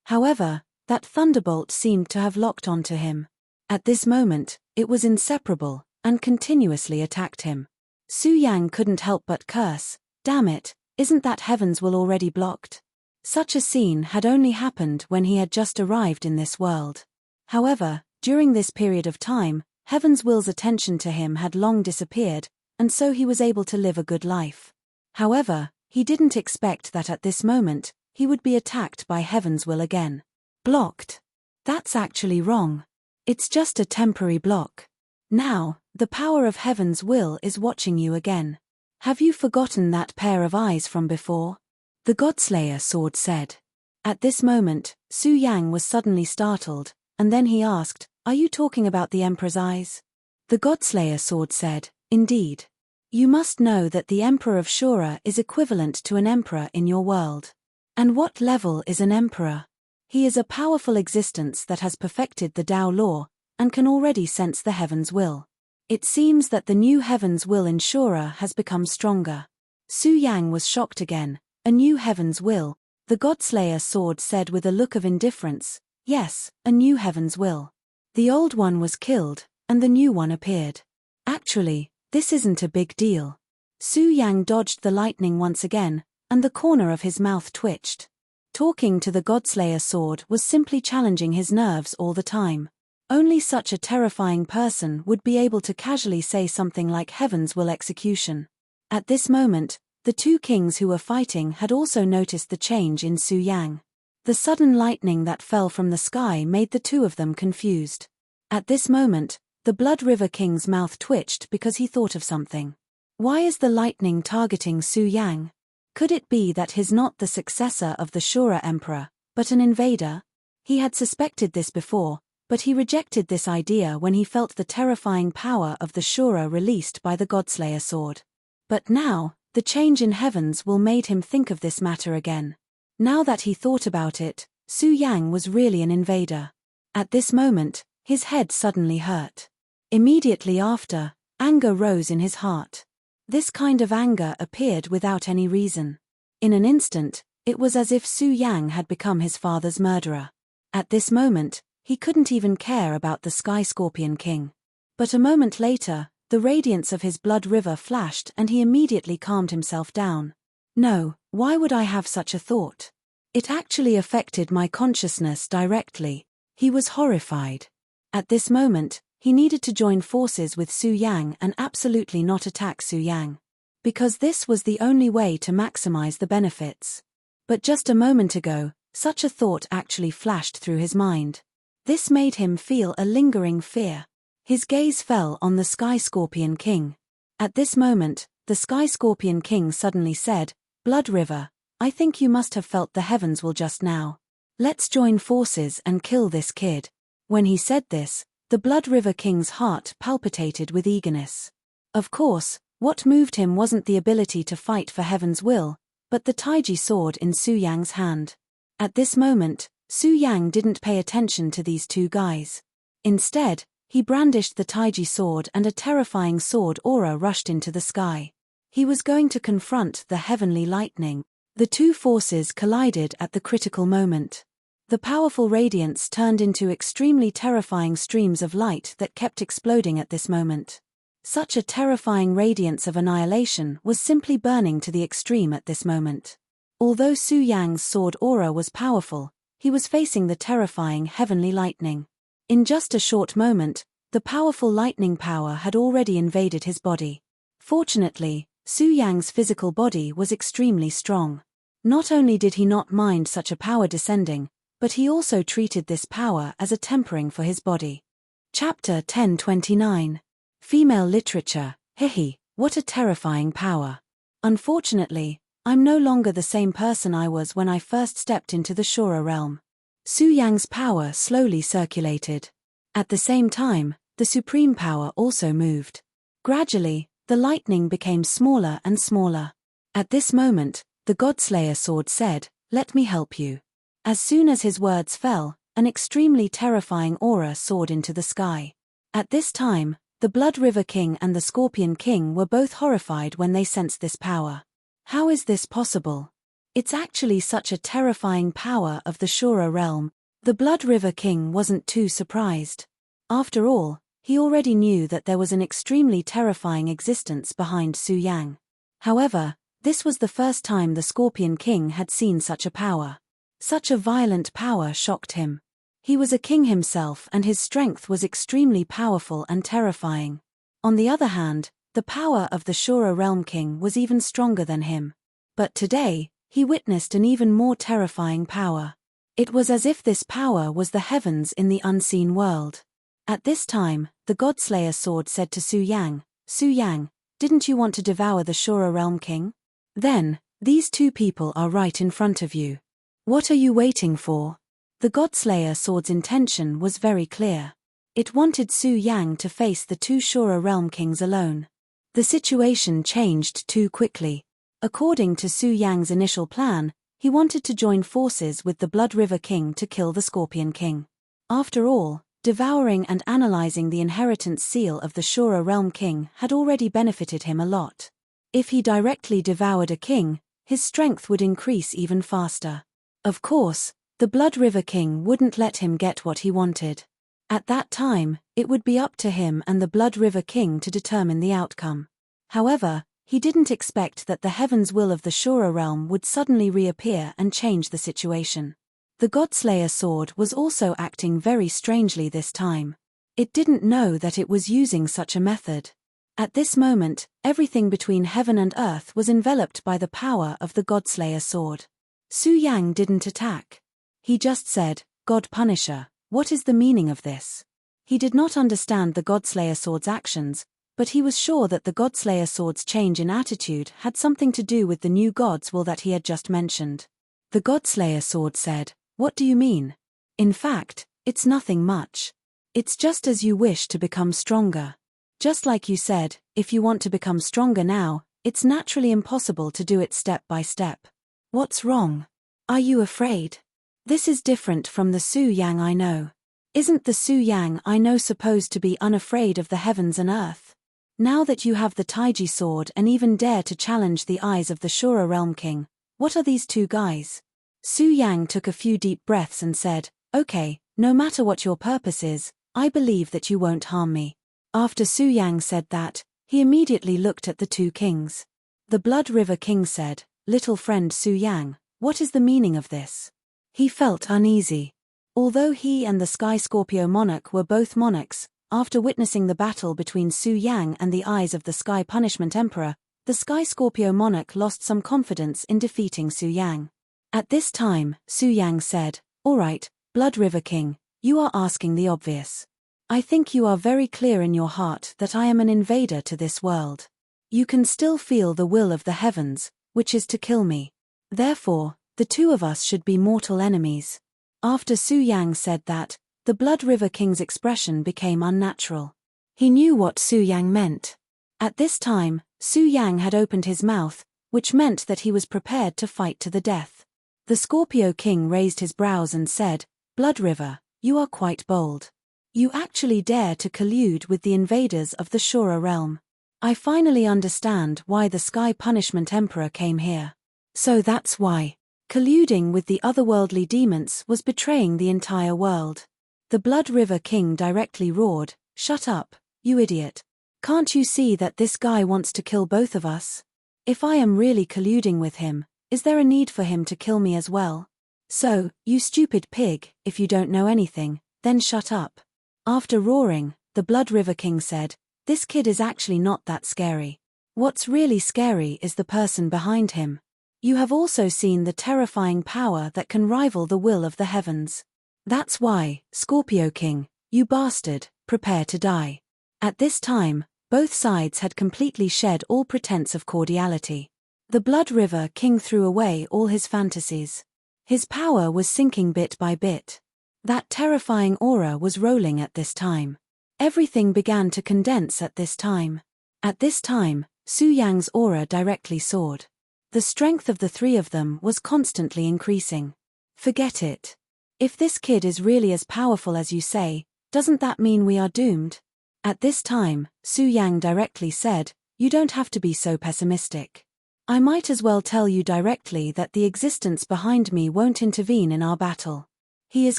However, that thunderbolt seemed to have locked onto him. At this moment, it was inseparable, and continuously attacked him. Su Yang couldn't help but curse, "Damn it, isn't that heaven's will already blocked?" Such a scene had only happened when he had just arrived in this world. However, during this period of time, heaven's will's attention to him had long disappeared, and so he was able to live a good life. However, he didn't expect that at this moment, he would be attacked by heaven's will again. Blocked. That's actually wrong. It's just a temporary block. Now, the power of heaven's will is watching you again. Have you forgotten that pair of eyes from before? The Godslayer sword said. At this moment, Su Yang was suddenly startled, and then he asked, "Are you talking about the Emperor's eyes?" The Godslayer sword said, "Indeed. You must know that the Emperor of Shura is equivalent to an emperor in your world. And what level is an emperor? He is a powerful existence that has perfected the Tao law, and can already sense the heaven's will. It seems that the new heaven's will in Shura has become stronger." Su Yang was shocked again. "A new heaven's will," the Godslayer sword said with a look of indifference. "Yes, a new heaven's will. The old one was killed, and the new one appeared. Actually, this isn't a big deal." Su Yang dodged the lightning once again, and the corner of his mouth twitched. Talking to the Godslayer sword was simply challenging his nerves all the time. Only such a terrifying person would be able to casually say something like heaven's will execution. At this moment, the two kings who were fighting had also noticed the change in Su Yang. The sudden lightning that fell from the sky made the two of them confused. At this moment, the Blood River King's mouth twitched because he thought of something. Why is the lightning targeting Su Yang? Could it be that he's not the successor of the Shura Emperor, but an invader? He had suspected this before, but he rejected this idea when he felt the terrifying power of the Shura released by the Godslayer sword. But now, the change in heavens will made him think of this matter again. Now that he thought about it, Su Yang was really an invader. At this moment, his head suddenly hurt. Immediately after, anger rose in his heart. This kind of anger appeared without any reason. In an instant, it was as if Su Yang had become his father's murderer. At this moment, he couldn't even care about the Sky Scorpion King. But a moment later, the radiance of his blood river flashed and he immediately calmed himself down. No, why would I have such a thought? It actually affected my consciousness directly. He was horrified. At this moment, he needed to join forces with Su Yang and absolutely not attack Su Yang. Because this was the only way to maximize the benefits. But just a moment ago, such a thought actually flashed through his mind. This made him feel a lingering fear. His gaze fell on the Sky Scorpion King. At this moment, the Sky Scorpion King suddenly said, "Blood River, I think you must have felt the heavens will just now. Let's join forces and kill this kid." When he said this, the Blood River King's heart palpitated with eagerness. Of course, what moved him wasn't the ability to fight for heaven's will, but the Taiji sword in Su Yang's hand. At this moment, Su Yang didn't pay attention to these two guys. Instead, he brandished the Taiji sword and a terrifying sword aura rushed into the sky. He was going to confront the heavenly lightning. The two forces collided at the critical moment. The powerful radiance turned into extremely terrifying streams of light that kept exploding at this moment. Such a terrifying radiance of annihilation was simply burning to the extreme at this moment. Although Su Yang's sword aura was powerful, he was facing the terrifying heavenly lightning. In just a short moment, the powerful lightning power had already invaded his body. Fortunately, Su Yang's physical body was extremely strong. Not only did he not mind such a power descending, but he also treated this power as a tempering for his body. Chapter 1029. Female Literature. Hihi, what a terrifying power. Unfortunately, I'm no longer the same person I was when I first stepped into the Shura realm. Su Yang's power slowly circulated. At the same time, the supreme power also moved. Gradually, the lightning became smaller and smaller. At this moment, the Godslayer sword said, "Let me help you." As soon as his words fell, an extremely terrifying aura soared into the sky. At this time, The Blood River King and the Scorpion King were both horrified when they sensed this power. How is this possible? It's actually such a terrifying power of the Shura realm. The Blood River King wasn't too surprised. After all, he already knew that there was an extremely terrifying existence behind Su Yang. However, this was the first time the Scorpion King had seen such a power. Such a violent power shocked him. He was a king himself and his strength was extremely powerful and terrifying. On the other hand, the power of the Shura Realm King was even stronger than him. But today, he witnessed an even more terrifying power. It was as if this power was the heavens in the unseen world. At this time, the Godslayer sword said to Su Yang, "Su Yang, didn't you want to devour the Shura Realm King? Then, these two people are right in front of you. What are you waiting for?" The Godslayer sword's intention was very clear. It wanted Su Yang to face the two Shura Realm Kings alone. The situation changed too quickly. According to Su Yang's initial plan, he wanted to join forces with the Blood River King to kill the Scorpion King. After all, devouring and analyzing the inheritance seal of the Shura Realm King had already benefited him a lot. If he directly devoured a king, his strength would increase even faster. Of course, the Blood River King wouldn't let him get what he wanted. At that time, it would be up to him and the Blood River King to determine the outcome. However, he didn't expect that the heaven's will of the Shura realm would suddenly reappear and change the situation. The Godslayer sword was also acting very strangely this time. It didn't know that it was using such a method. At this moment, everything between heaven and earth was enveloped by the power of the Godslayer sword. Su Yang didn't attack. He just said, "God Punisher, what is the meaning of this?" He did not understand the Godslayer sword's actions, but he was sure that the Godslayer sword's change in attitude had something to do with the new God's will that he had just mentioned. The Godslayer sword said, "What do you mean? In fact, it's nothing much. It's just as you wish to become stronger. Just like you said, if you want to become stronger now, it's naturally impossible to do it step by step. What's wrong? Are you afraid? This is different from the Su Yang I know. Isn't the Su Yang I know supposed to be unafraid of the heavens and earth? Now that you have the Taiji sword and even dare to challenge the eyes of the Shura Realm King, what are these two guys?" Su Yang took a few deep breaths and said, "Okay, no matter what your purpose is, I believe that you won't harm me." After Su Yang said that, he immediately looked at the two kings. The Blood River King said, "Little friend Su Yang, what is the meaning of this?" He felt uneasy. Although he and the Sky Scorpio monarch were both monarchs, after witnessing the battle between Su Yang and the eyes of the Sky Punishment Emperor, the Sky Scorpio monarch lost some confidence in defeating Su Yang. At this time, Su Yang said, "All right, Blood River King, you are asking the obvious. I think you are very clear in your heart that I am an invader to this world. You can still feel the will of the heavens, which is to kill me. Therefore, the two of us should be mortal enemies." After Su Yang said that, the Blood River King's expression became unnatural. He knew what Su Yang meant. At this time, Su Yang had opened his mouth, which meant that he was prepared to fight to the death. The Scorpio King raised his brows and said, "Blood River, you are quite bold. You actually dare to collude with the invaders of the Shura realm. I finally understand why the Sky Punishment Emperor came here. So that's why. Colluding with the otherworldly demons was betraying the entire world." The Blood River King directly roared, "Shut up, you idiot. Can't you see that this guy wants to kill both of us? If I am really colluding with him, is there a need for him to kill me as well? So, you stupid pig, if you don't know anything, then shut up." After roaring, the Blood River King said, "This kid is actually not that scary. What's really scary is the person behind him. You have also seen the terrifying power that can rival the will of the heavens. That's why, Scorpio King, you bastard, prepare to die." At this time, both sides had completely shed all pretense of cordiality. The Blood River King threw away all his fantasies. His power was sinking bit by bit. That terrifying aura was rolling at this time. Everything began to condense at this time. At this time, Su Yang's aura directly soared. The strength of the three of them was constantly increasing. Forget it. If this kid is really as powerful as you say, doesn't that mean we are doomed? At this time, Su Yang directly said, "You don't have to be so pessimistic. I might as well tell you directly that the existence behind me won't intervene in our battle. He is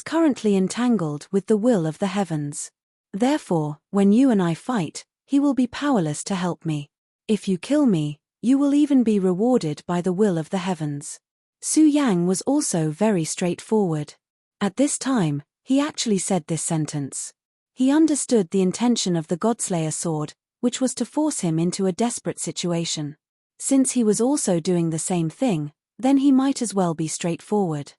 currently entangled with the will of the heavens. Therefore, when you and I fight, he will be powerless to help me. If you kill me, you will even be rewarded by the will of the heavens." Su Yang was also very straightforward. At this time, he actually said this sentence. He understood the intention of the Godslayer sword, which was to force him into a desperate situation. Since he was also doing the same thing, then he might as well be straightforward.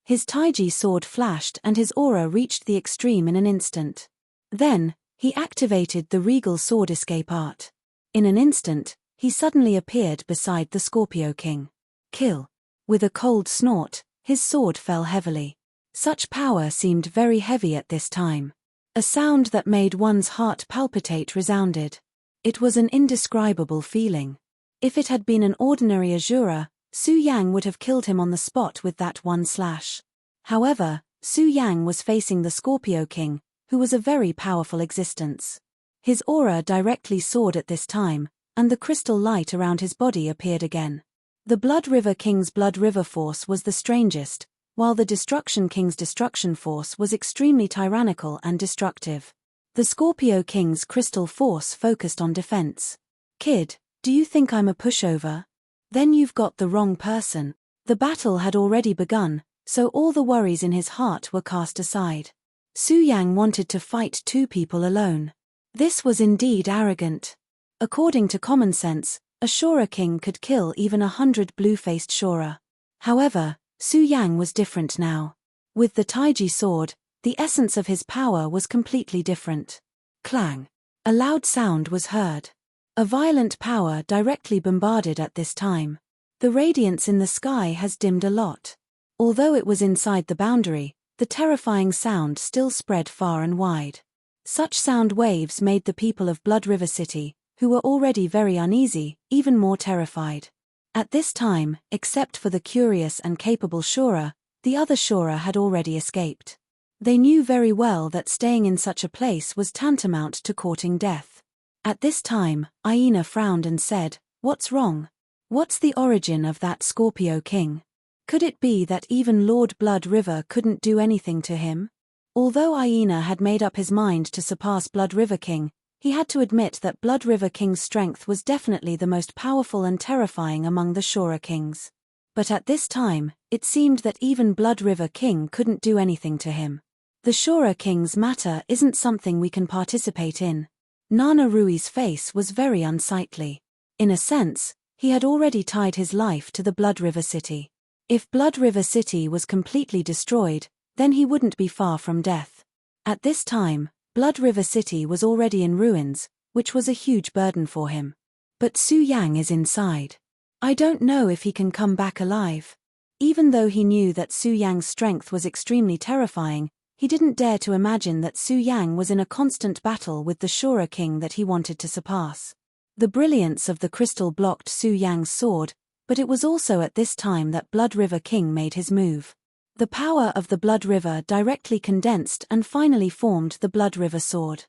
His Taiji sword flashed and his aura reached the extreme in an instant. Then, he activated the regal sword escape art. In an instant, he suddenly appeared beside the Scorpio King. Kill. With a cold snort, his sword fell heavily. Such power seemed very heavy at this time. A sound that made one's heart palpitate resounded. It was an indescribable feeling. If it had been an ordinary Asura, Su Yang would have killed him on the spot with that one slash. However, Su Yang was facing the Scorpio King, who was a very powerful existence. His aura directly soared at this time, and the crystal light around his body appeared again. The Blood River King's Blood River force was the strangest, while the Destruction King's Destruction force was extremely tyrannical and destructive. The Scorpio King's crystal force focused on defense. "Kid, do you think I'm a pushover? Then you've got the wrong person." The battle had already begun, so all the worries in his heart were cast aside. Su Yang wanted to fight two people alone. This was indeed arrogant. According to common sense, a Shura king could kill even 100 blue-faced Shura. However, Su Yang was different now. With the Taiji sword, the essence of his power was completely different. Clang. A loud sound was heard. A violent power directly bombarded at this time. The radiance in the sky has dimmed a lot. Although it was inside the boundary, the terrifying sound still spread far and wide. Such sound waves made the people of Blood River City, who were already very uneasy, even more terrified. At this time, except for the curious and capable Shura, the other Shura had already escaped. They knew very well that staying in such a place was tantamount to courting death. At this time, Aina frowned and said, "What's wrong? What's the origin of that Scorpio King? Could it be that even Lord Blood River couldn't do anything to him?" Although Aina had made up his mind to surpass Blood River King, he had to admit that Blood River King's strength was definitely the most powerful and terrifying among the Shura kings. But at this time, it seemed that even Blood River King couldn't do anything to him. The Shura king's matter isn't something we can participate in. Nana Rui's face was very unsightly. In a sense, he had already tied his life to the Blood River City. If Blood River City was completely destroyed, then he wouldn't be far from death. At this time, Blood River City was already in ruins, which was a huge burden for him. But Su Yang is inside. I don't know if he can come back alive. Even though he knew that Su Yang's strength was extremely terrifying, he didn't dare to imagine that Su Yang was in a constant battle with the Shura king that he wanted to surpass. The brilliance of the crystal blocked Su Yang's sword, but it was also at this time that Blood River King made his move. The power of the Blood River directly condensed and finally formed the Blood River sword.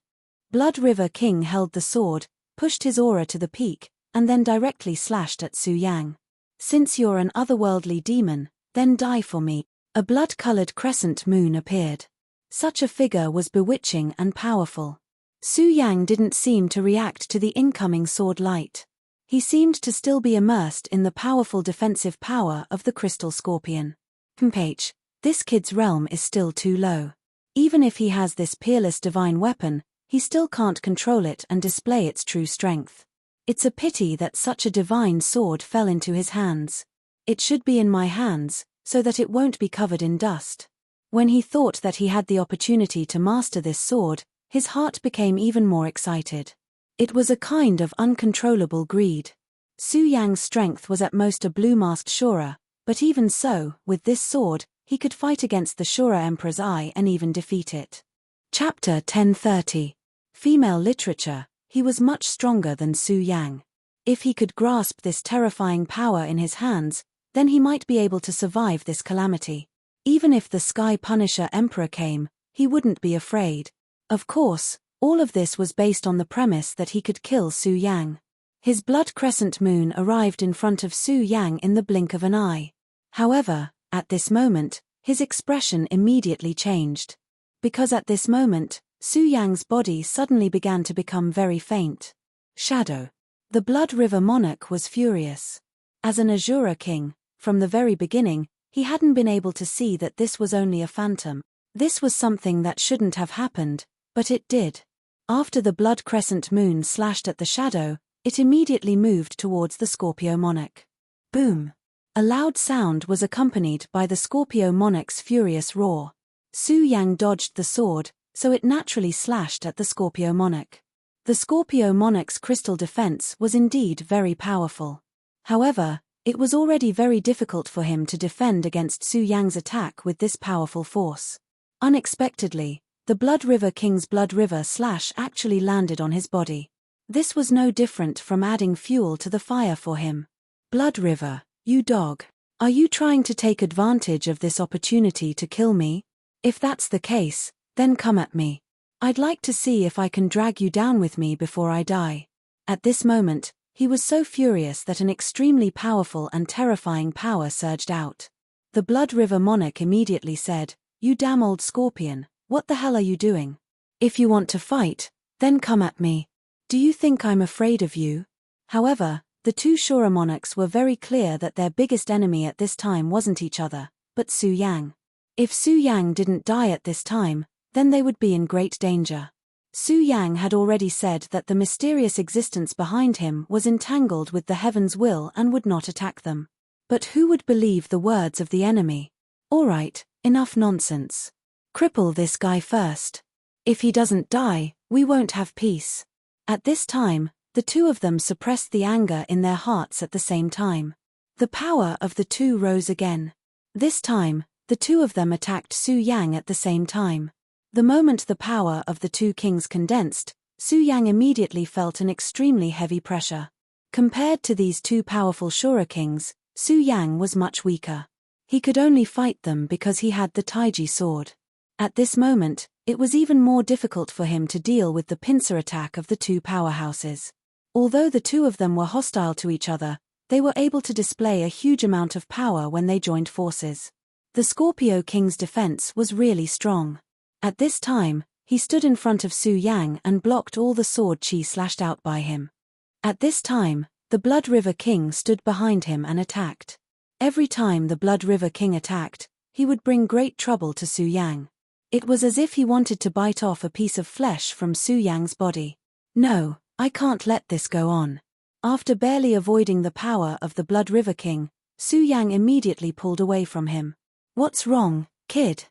Blood River King held the sword, pushed his aura to the peak, and then directly slashed at Su Yang. "Since you're an otherworldly demon, then die for me." A blood-colored crescent moon appeared. Such a figure was bewitching and powerful. Su Yang didn't seem to react to the incoming sword light. He seemed to still be immersed in the powerful defensive power of the crystal scorpion. H. This kid's realm is still too low. Even if he has this peerless divine weapon, he still can't control it and display its true strength. It's a pity that such a divine sword fell into his hands. It should be in my hands, so that it won't be covered in dust. When he thought that he had the opportunity to master this sword, his heart became even more excited. It was a kind of uncontrollable greed. Su Yang's strength was at most a blue-masked Shura, but even so, with this sword, he could fight against the Shura Emperor's eye and even defeat it. Chapter 1030. Female Literature. He was much stronger than Su Yang. If he could grasp this terrifying power in his hands, then he might be able to survive this calamity. Even if the Sky Punisher Emperor came, he wouldn't be afraid. Of course, All of this was based on the premise that he could kill Su Yang. His blood crescent moon arrived in front of Su Yang in the blink of an eye. However, at this moment, his expression immediately changed. Because at this moment, Su Yang's body suddenly began to become very faint. Shadow. The Blood River monarch was furious. As an Azura king, from the very beginning, he hadn't been able to see that this was only a phantom. This was something that shouldn't have happened, but it did. After the blood crescent moon slashed at the shadow, it immediately moved towards the Scorpio monarch. Boom! A loud sound was accompanied by the Scorpio monarch's furious roar. Su Yang dodged the sword, so it naturally slashed at the Scorpio monarch. The Scorpio monarch's crystal defense was indeed very powerful. However, it was already very difficult for him to defend against Su Yang's attack with this powerful force. Unexpectedly, the Blood River King's Blood River slash actually landed on his body. This was no different from adding fuel to the fire for him. Blood River, you dog. Are you trying to take advantage of this opportunity to kill me? If that's the case, then come at me. I'd like to see if I can drag you down with me before I die. At this moment, he was so furious that an extremely powerful and terrifying power surged out. The Blood River monarch immediately said, "You damn old scorpion, what the hell are you doing? If you want to fight, then come at me. Do you think I'm afraid of you?" However, the two Shura monarchs were very clear that their biggest enemy at this time wasn't each other, but Su Yang. If Su Yang didn't die at this time, then they would be in great danger. Su Yang had already said that the mysterious existence behind him was entangled with the heaven's will and would not attack them. But who would believe the words of the enemy? Alright, enough nonsense. Cripple this guy first. If he doesn't die, we won't have peace. At this time, the two of them suppressed the anger in their hearts at the same time. The power of the two rose again. This time, the two of them attacked Su Yang at the same time. The moment the power of the two kings condensed, Su Yang immediately felt an extremely heavy pressure. Compared to these two powerful Shura kings, Su Yang was much weaker. He could only fight them because he had the Taiji sword. At this moment, it was even more difficult for him to deal with the pincer attack of the two powerhouses. Although the two of them were hostile to each other, they were able to display a huge amount of power when they joined forces. The Scorpio King's defense was really strong. At this time, he stood in front of Su Yang and blocked all the sword chi slashed out by him. At this time, the Blood River King stood behind him and attacked. Every time the Blood River King attacked, he would bring great trouble to Su Yang. It was as if he wanted to bite off a piece of flesh from Su Yang's body. No, I can't let this go on. After barely avoiding the power of the Blood River King, Su Yang immediately pulled away from him. What's wrong, kid?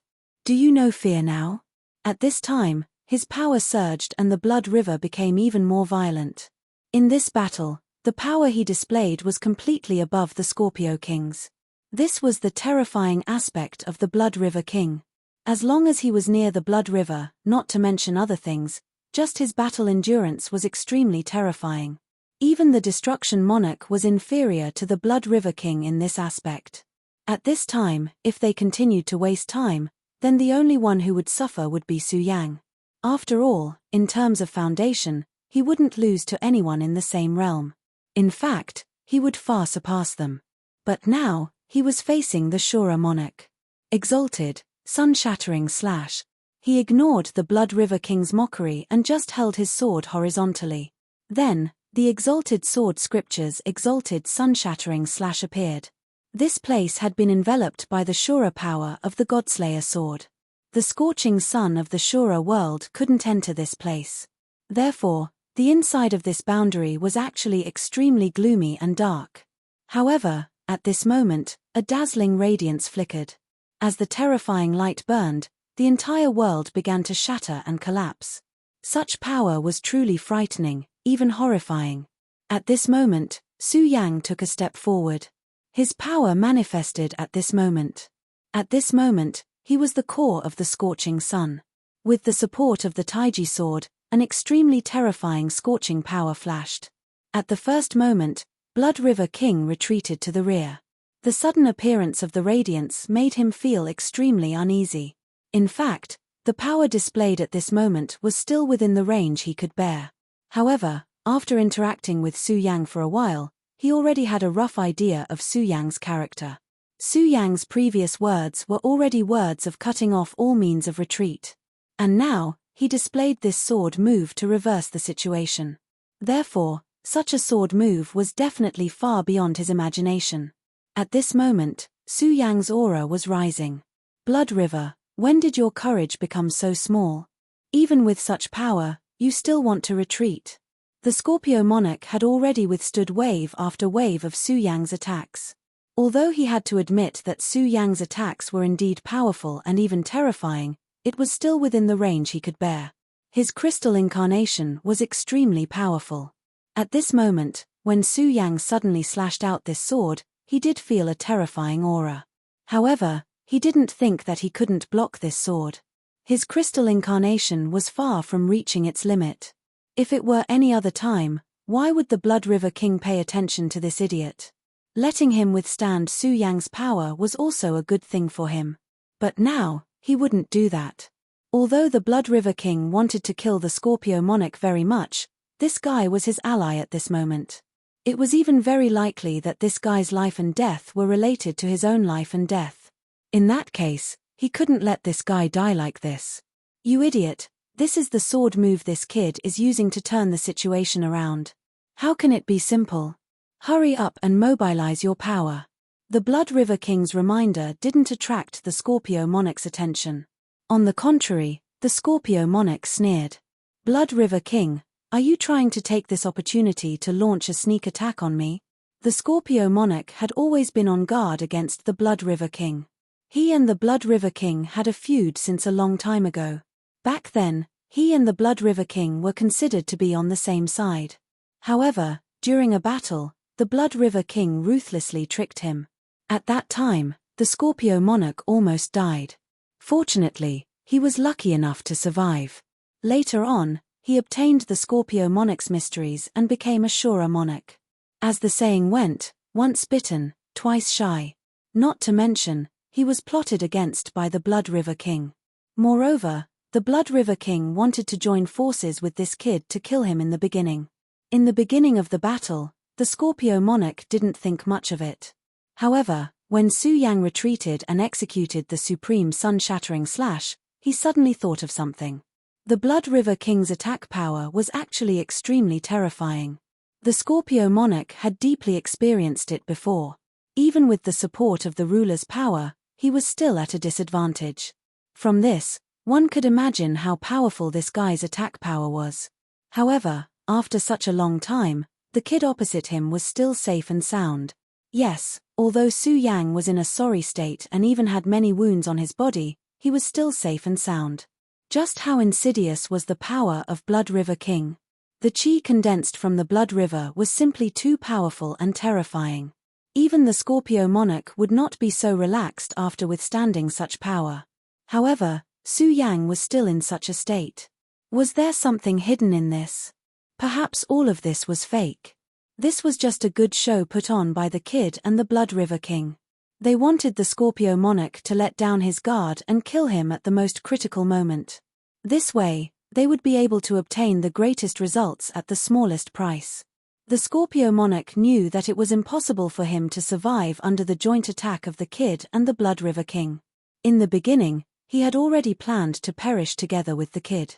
Do you know fear now? At this time, his power surged and the Blood River became even more violent. In this battle, the power he displayed was completely above the Scorpio King's. This was the terrifying aspect of the Blood River King. As long as he was near the Blood River, not to mention other things, just his battle endurance was extremely terrifying. Even the Destruction Monarch was inferior to the Blood River King in this aspect. At this time, if they continued to waste time, then the only one who would suffer would be Su Yang. After all, in terms of foundation, he wouldn't lose to anyone in the same realm. In fact, he would far surpass them. But now, he was facing the Shura monarch. Exalted, sun-shattering slash. He ignored the Blood River King's mockery and just held his sword horizontally. Then, the exalted sword scriptures exalted sun-shattering slash appeared. This place had been enveloped by the Shura power of the Godslayer sword. The scorching sun of the Shura world couldn't enter this place. Therefore, the inside of this boundary was actually extremely gloomy and dark. However, at this moment, a dazzling radiance flickered. As the terrifying light burned, the entire world began to shatter and collapse. Such power was truly frightening, even horrifying. At this moment, Su Yang took a step forward. His power manifested at this moment. At this moment, he was the core of the scorching sun. With the support of the Taiji sword, an extremely terrifying scorching power flashed. At the first moment, Blood River King retreated to the rear. The sudden appearance of the radiance made him feel extremely uneasy. In fact, The power displayed at this moment was still within the range he could bear. However, after interacting with Su Yang for a while, he already had a rough idea of Su Yang's character. Su Yang's previous words were already words of cutting off all means of retreat. And now, he displayed this sword move to reverse the situation. Therefore, such a sword move was definitely far beyond his imagination. At this moment, Su Yang's aura was rising. Blood River, when did your courage become so small? Even with such power, you still want to retreat. The Scorpio monarch had already withstood wave after wave of Su Yang's attacks. Although he had to admit that Su Yang's attacks were indeed powerful and even terrifying, it was still within the range he could bear. His crystal incarnation was extremely powerful. At this moment, when Su Yang suddenly slashed out this sword, he did feel a terrifying aura. However, he didn't think that he couldn't block this sword. His crystal incarnation was far from reaching its limit. If it were any other time, why would the Blood River King pay attention to this idiot? Letting him withstand Su Yang's power was also a good thing for him. But now, he wouldn't do that. Although the Blood River King wanted to kill the Scorpio monarch very much, this guy was his ally at this moment. It was even very likely that this guy's life and death were related to his own life and death. In that case, he couldn't let this guy die like this. You idiot, this is the sword move this kid is using to turn the situation around. How can it be simple? Hurry up and mobilize your power. The Blood River King's reminder didn't attract the Scorpio monarch's attention. On the contrary, the Scorpio monarch sneered. Blood River King, are you trying to take this opportunity to launch a sneak attack on me? The Scorpio monarch had always been on guard against the Blood River King. He and the Blood River King had a feud since a long time ago. Back then, he and the Blood River King were considered to be on the same side. However, during a battle, the Blood River King ruthlessly tricked him. At that time, the Scorpio monarch almost died. Fortunately, he was lucky enough to survive. Later on, he obtained the Scorpio monarch's mysteries and became a Shura monarch. As the saying went, once bitten, twice shy. Not to mention, he was plotted against by the Blood River King. Moreover, the Blood River King wanted to join forces with this kid to kill him in the beginning. In the beginning of the battle, the Scorpio monarch didn't think much of it. However, when Su Yang retreated and executed the supreme sun-shattering slash, he suddenly thought of something. The Blood River King's attack power was actually extremely terrifying. The Scorpio monarch had deeply experienced it before. Even with the support of the ruler's power, he was still at a disadvantage. From this, one could imagine how powerful this guy's attack power was. However, after such a long time, the kid opposite him was still safe and sound. Yes, although Su Yang was in a sorry state and even had many wounds on his body, he was still safe and sound. Just how insidious was the power of Blood River King? The chi condensed from the Blood River was simply too powerful and terrifying. Even the Scorpio monarch would not be so relaxed after withstanding such power. However, Su Yang was still in such a state. Was there something hidden in this? Perhaps all of this was fake. This was just a good show put on by the kid and the Blood River King. They wanted the Scorpio monarch to let down his guard and kill him at the most critical moment. This way, they would be able to obtain the greatest results at the smallest price. The Scorpio monarch knew that it was impossible for him to survive under the joint attack of the kid and the Blood River King. In the beginning, he had already planned to perish together with the kid.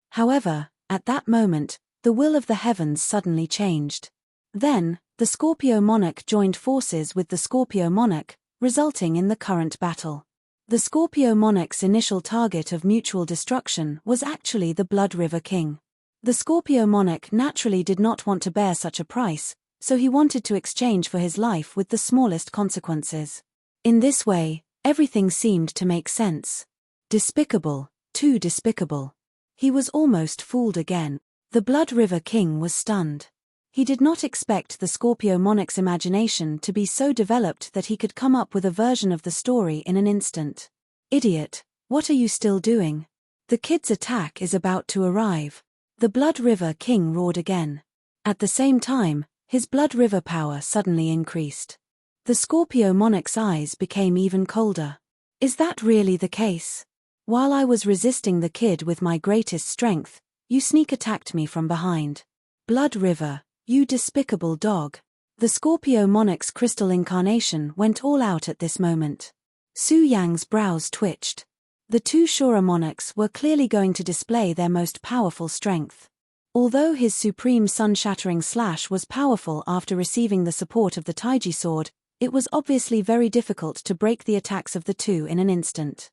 However, at that moment, the will of the heavens suddenly changed. Then, the Scorpio monarch joined forces with the Scorpio monarch, resulting in the current battle. The Scorpio monarch's initial target of mutual destruction was actually the Blood River King. The Scorpio monarch naturally did not want to bear such a price, so he wanted to exchange for his life with the smallest consequences. In this way, everything seemed to make sense. Despicable, too despicable. He was almost fooled again. The Blood River King was stunned. He did not expect the Scorpio monarch's imagination to be so developed that he could come up with a version of the story in an instant. Idiot, what are you still doing? The kid's attack is about to arrive. The Blood River King roared again. At the same time, his Blood River power suddenly increased. The Scorpio monarch's eyes became even colder. Is that really the case? While I was resisting the kid with my greatest strength, you sneak attacked me from behind. Blood River, you despicable dog. The Scorpio monarch's crystal incarnation went all out at this moment. Su Yang's brows twitched. The two Shura monarchs were clearly going to display their most powerful strength. Although his supreme sun-shattering slash was powerful after receiving the support of the Taiji sword, it was obviously very difficult to break the attacks of the two in an instant.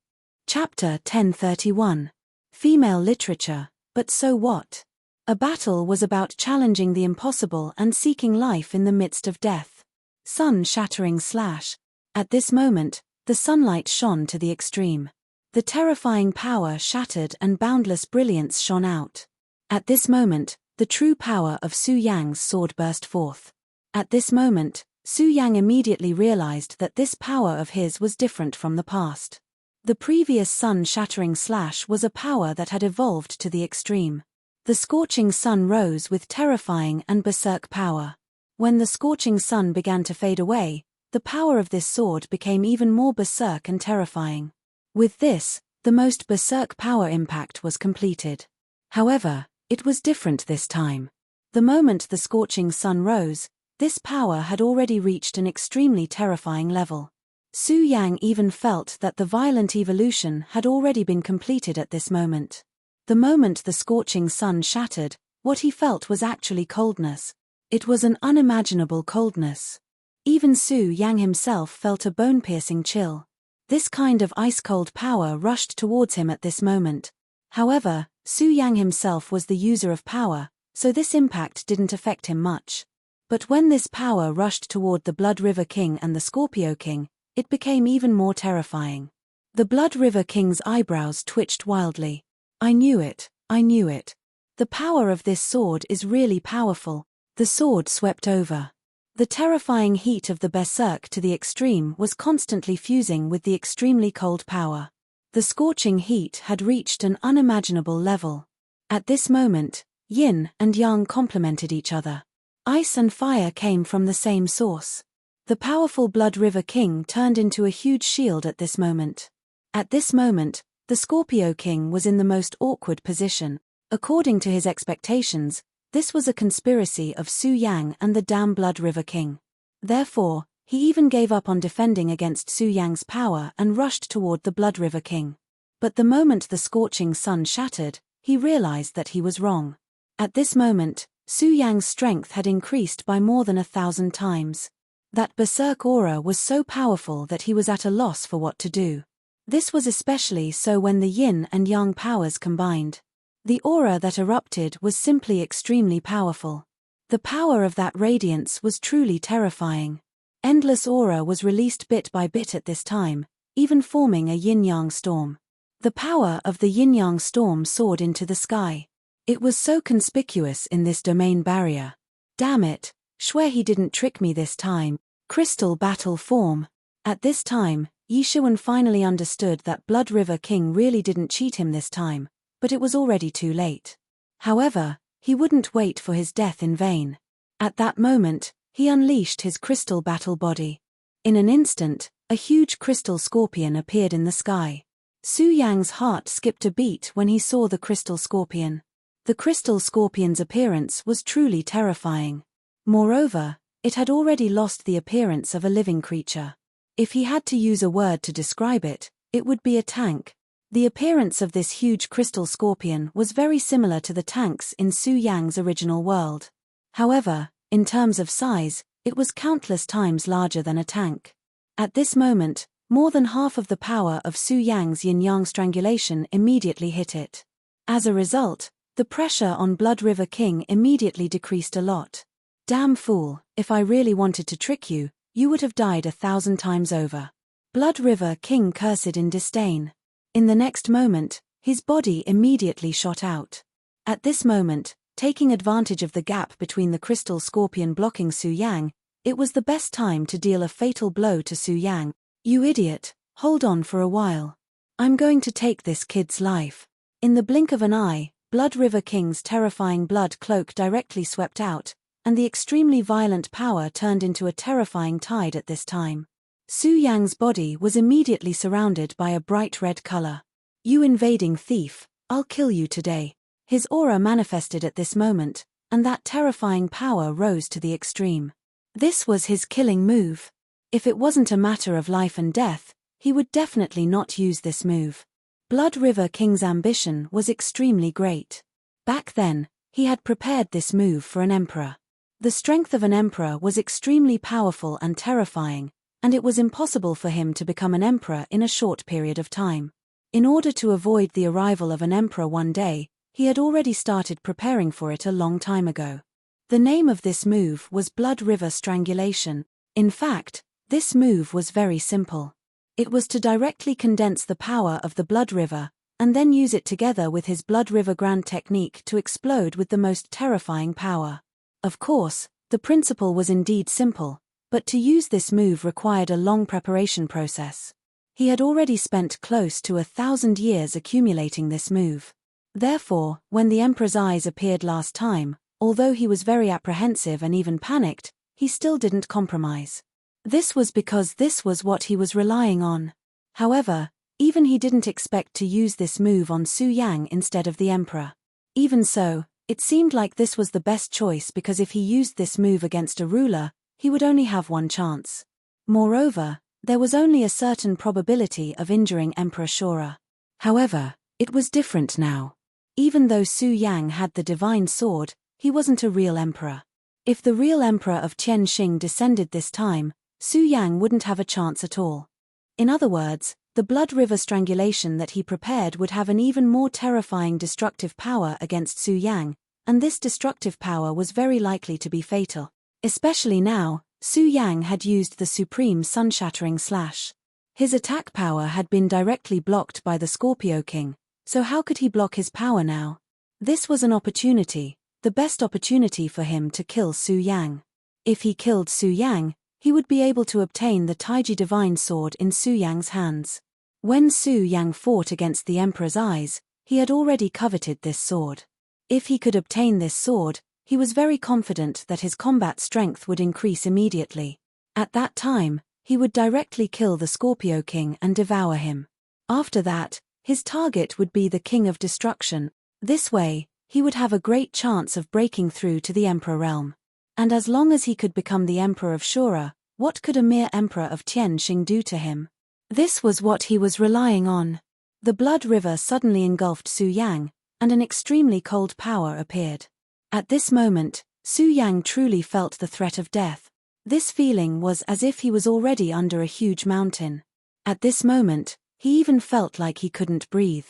Chapter 1031. Female Literature, but so what? A battle was about challenging the impossible and seeking life in the midst of death. Sun-shattering slash. At this moment, the sunlight shone to the extreme. The terrifying power shattered and boundless brilliance shone out. At this moment, the true power of Su Yang's sword burst forth. At this moment, Su Yang immediately realized that this power of his was different from the past. The previous sun-shattering slash was a power that had evolved to the extreme. The scorching sun rose with terrifying and berserk power. When the scorching sun began to fade away, the power of this sword became even more berserk and terrifying. With this, the most berserk power impact was completed. However, it was different this time. The moment the scorching sun rose, this power had already reached an extremely terrifying level. Su Yang even felt that the violent evolution had already been completed at this moment. The moment the scorching sun shattered, what he felt was actually coldness. It was an unimaginable coldness. Even Su Yang himself felt a bone-piercing chill. This kind of ice-cold power rushed towards him at this moment. However, Su Yang himself was the user of power, so this impact didn't affect him much. But when this power rushed toward the Blood River King and the Scorpio King, it became even more terrifying. The Blood River King's eyebrows twitched wildly. I knew it, I knew it. The power of this sword is really powerful. The sword swept over. The terrifying heat of the berserk to the extreme was constantly fusing with the extremely cold power. The scorching heat had reached an unimaginable level. At this moment, yin and yang complemented each other. Ice and fire came from the same source. The powerful Blood River King turned into a huge shield at this moment. At this moment, the Scorpio King was in the most awkward position. According to his expectations, this was a conspiracy of Su Yang and the damn Blood River King. Therefore, he even gave up on defending against Su Yang's power and rushed toward the Blood River King. But the moment the scorching sun shattered, he realized that he was wrong. At this moment, Su Yang's strength had increased by more than 1,000 times. That berserk aura was so powerful that he was at a loss for what to do. This was especially so when the yin and yang powers combined. The aura that erupted was simply extremely powerful. The power of that radiance was truly terrifying. Endless aura was released bit by bit at this time, even forming a yin-yang storm. The power of the yin-yang storm soared into the sky. It was so conspicuous in this domain barrier. Damn it, swear he didn't trick me this time. Crystal battle form. At this time, Yishuan finally understood that Blood River King really didn't cheat him this time, but it was already too late. However, he wouldn't wait for his death in vain. At that moment, he unleashed his crystal battle body. In an instant, a huge crystal scorpion appeared in the sky. Su Yang's heart skipped a beat when he saw the crystal scorpion. The crystal scorpion's appearance was truly terrifying. Moreover, it had already lost the appearance of a living creature. If he had to use a word to describe it, it would be a tank. The appearance of this huge crystal scorpion was very similar to the tanks in Su Yang's original world. However, in terms of size, it was countless times larger than a tank. At this moment, more than half of the power of Su Yang's yin-yang strangulation immediately hit it. As a result, the pressure on Blood River King immediately decreased a lot. Damn fool, if I really wanted to trick you, you would have died 1,000 times over. Blood River King cursed in disdain. In the next moment, his body immediately shot out. At this moment, taking advantage of the gap between the crystal scorpion blocking Su Yang, it was the best time to deal a fatal blow to Su Yang. You idiot, hold on for a while. I'm going to take this kid's life. In the blink of an eye, Blood River King's terrifying blood cloak directly swept out, and the extremely violent power turned into a terrifying tide at this time. Su Yang's body was immediately surrounded by a bright red color. "You invading thief, I'll kill you today." His aura manifested at this moment, and that terrifying power rose to the extreme. This was his killing move. If it wasn't a matter of life and death, he would definitely not use this move. Blood River King's ambition was extremely great. Back then, he had prepared this move for an emperor. The strength of an emperor was extremely powerful and terrifying, and it was impossible for him to become an emperor in a short period of time. In order to avoid the arrival of an emperor one day, he had already started preparing for it a long time ago. The name of this move was Blood River Strangulation. In fact, this move was very simple. It was to directly condense the power of the Blood River, and then use it together with his Blood River Grand technique to explode with the most terrifying power. Of course, the principle was indeed simple, but to use this move required a long preparation process. He had already spent close to 1,000 years accumulating this move. Therefore, when the Emperor's eyes appeared last time, although he was very apprehensive and even panicked, he still didn't compromise. This was because this was what he was relying on. However, even he didn't expect to use this move on Su Yang instead of the Emperor. Even so, it seemed like this was the best choice because if he used this move against a ruler, he would only have one chance. Moreover, there was only a certain probability of injuring Emperor Shura. However, it was different now. Even though Su Yang had the divine sword, he wasn't a real emperor. If the real emperor of Tianxing descended this time, Su Yang wouldn't have a chance at all. In other words, the Blood River Strangulation that he prepared would have an even more terrifying destructive power against Su Yang, and this destructive power was very likely to be fatal. Especially now, Su Yang had used the supreme sun-shattering slash. His attack power had been directly blocked by the Scorpio King, so how could he block his power now? This was an opportunity, the best opportunity for him to kill Su Yang. If he killed Su Yang, he would be able to obtain the Taiji Divine Sword in Su Yang's hands. When Su Yang fought against the Emperor's eyes, he had already coveted this sword. If he could obtain this sword, he was very confident that his combat strength would increase immediately. At that time, he would directly kill the Scorpio King and devour him. After that, his target would be the King of Destruction. This way, he would have a great chance of breaking through to the Emperor realm. And as long as he could become the Emperor of Shura, what could a mere Emperor of Tianxing do to him? This was what he was relying on. The Blood River suddenly engulfed Su Yang, and an extremely cold power appeared. At this moment, Su Yang truly felt the threat of death. This feeling was as if he was already under a huge mountain. At this moment, he even felt like he couldn't breathe.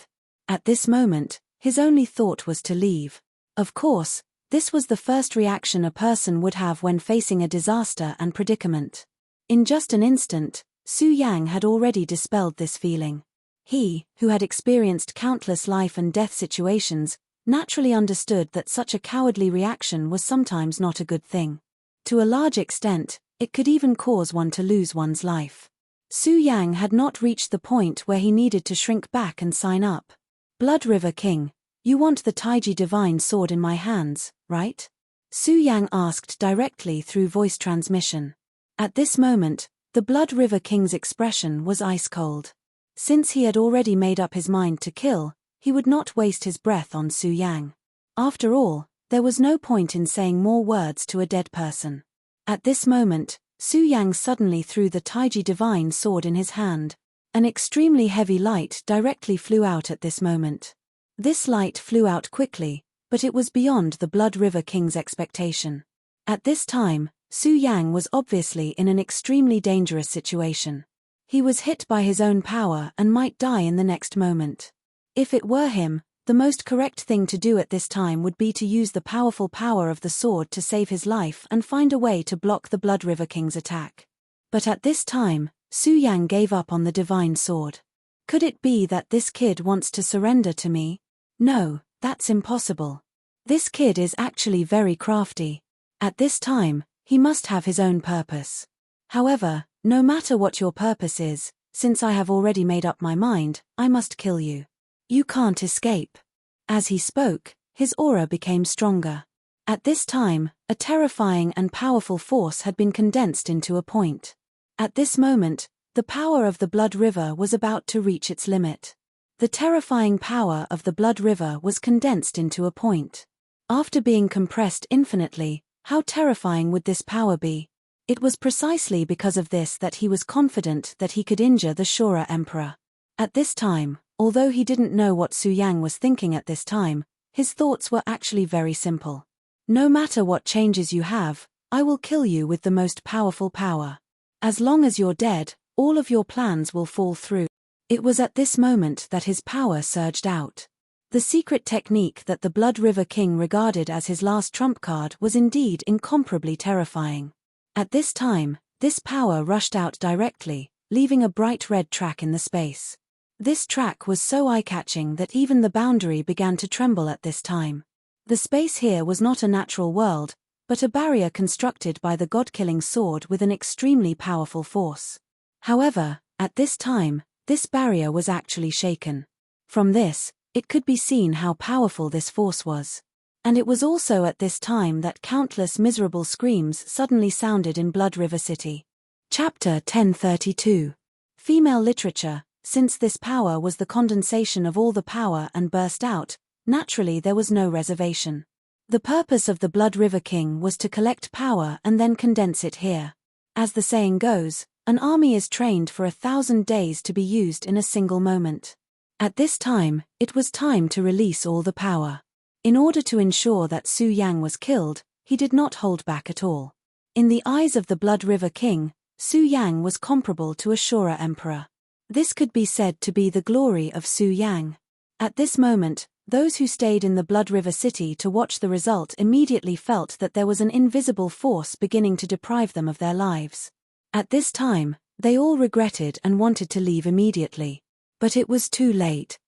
At this moment, his only thought was to leave. Of course, this was the first reaction a person would have when facing a disaster and predicament. In just an instant, Su Yang had already dispelled this feeling. He, who had experienced countless life and death situations, naturally understood that such a cowardly reaction was sometimes not a good thing. To a large extent, it could even cause one to lose one's life. Su Yang had not reached the point where he needed to shrink back and sign up. Blood River King, you want the Taiji Divine Sword in my hands, right? Su Yang asked directly through voice transmission. At this moment, the Blood River King's expression was ice cold. Since he had already made up his mind to kill, he would not waste his breath on Su Yang. After all, there was no point in saying more words to a dead person. At this moment, Su Yang suddenly threw the Taiji Divine Sword in his hand. An extremely heavy light directly flew out at this moment. This light flew out quickly, but it was beyond the Blood River King's expectation. At this time, Su Yang was obviously in an extremely dangerous situation. He was hit by his own power and might die in the next moment. If it were him, the most correct thing to do at this time would be to use the powerful power of the sword to save his life and find a way to block the Blood River King's attack. But at this time, Su Yang gave up on the divine sword. Could it be that this kid wants to surrender to me? No, that's impossible. This kid is actually very crafty. At this time, he must have his own purpose. However, no matter what your purpose is, since I have already made up my mind, I must kill you. You can't escape. As he spoke, his aura became stronger. At this time, a terrifying and powerful force had been condensed into a point. At this moment, the power of the Blood River was about to reach its limit. The terrifying power of the blood river was condensed into a point. After being compressed infinitely, how terrifying would this power be? It was precisely because of this that he was confident that he could injure the Shura Emperor. At this time, although he didn't know what Su Yang was thinking at this time, his thoughts were actually very simple. No matter what changes you have, I will kill you with the most powerful power. As long as you're dead, all of your plans will fall through. It was at this moment that his power surged out. The secret technique that the Blood River King regarded as his last trump card was indeed incomparably terrifying. At this time, this power rushed out directly, leaving a bright red track in the space. This track was so eye-catching that even the boundary began to tremble at this time. The space here was not a natural world, but a barrier constructed by the god-killing sword with an extremely powerful force. However, at this time, this barrier was actually shaken. From this, it could be seen how powerful this force was. And it was also at this time that countless miserable screams suddenly sounded in Blood River City. Chapter 1032. Female Literature. Since this power was the condensation of all the power and burst out, naturally there was no reservation. The purpose of the Blood River King was to collect power and then condense it here. As the saying goes, an army is trained for 1,000 days to be used in a single moment. At this time, it was time to release all the power. In order to ensure that Su Yang was killed, he did not hold back at all. In the eyes of the Blood River King, Su Yang was comparable to a Shura Emperor. This could be said to be the glory of Su Yang. At this moment, those who stayed in the Blood River City to watch the result immediately felt that there was an invisible force beginning to deprive them of their lives. At this time, they all regretted and wanted to leave immediately. But it was too late.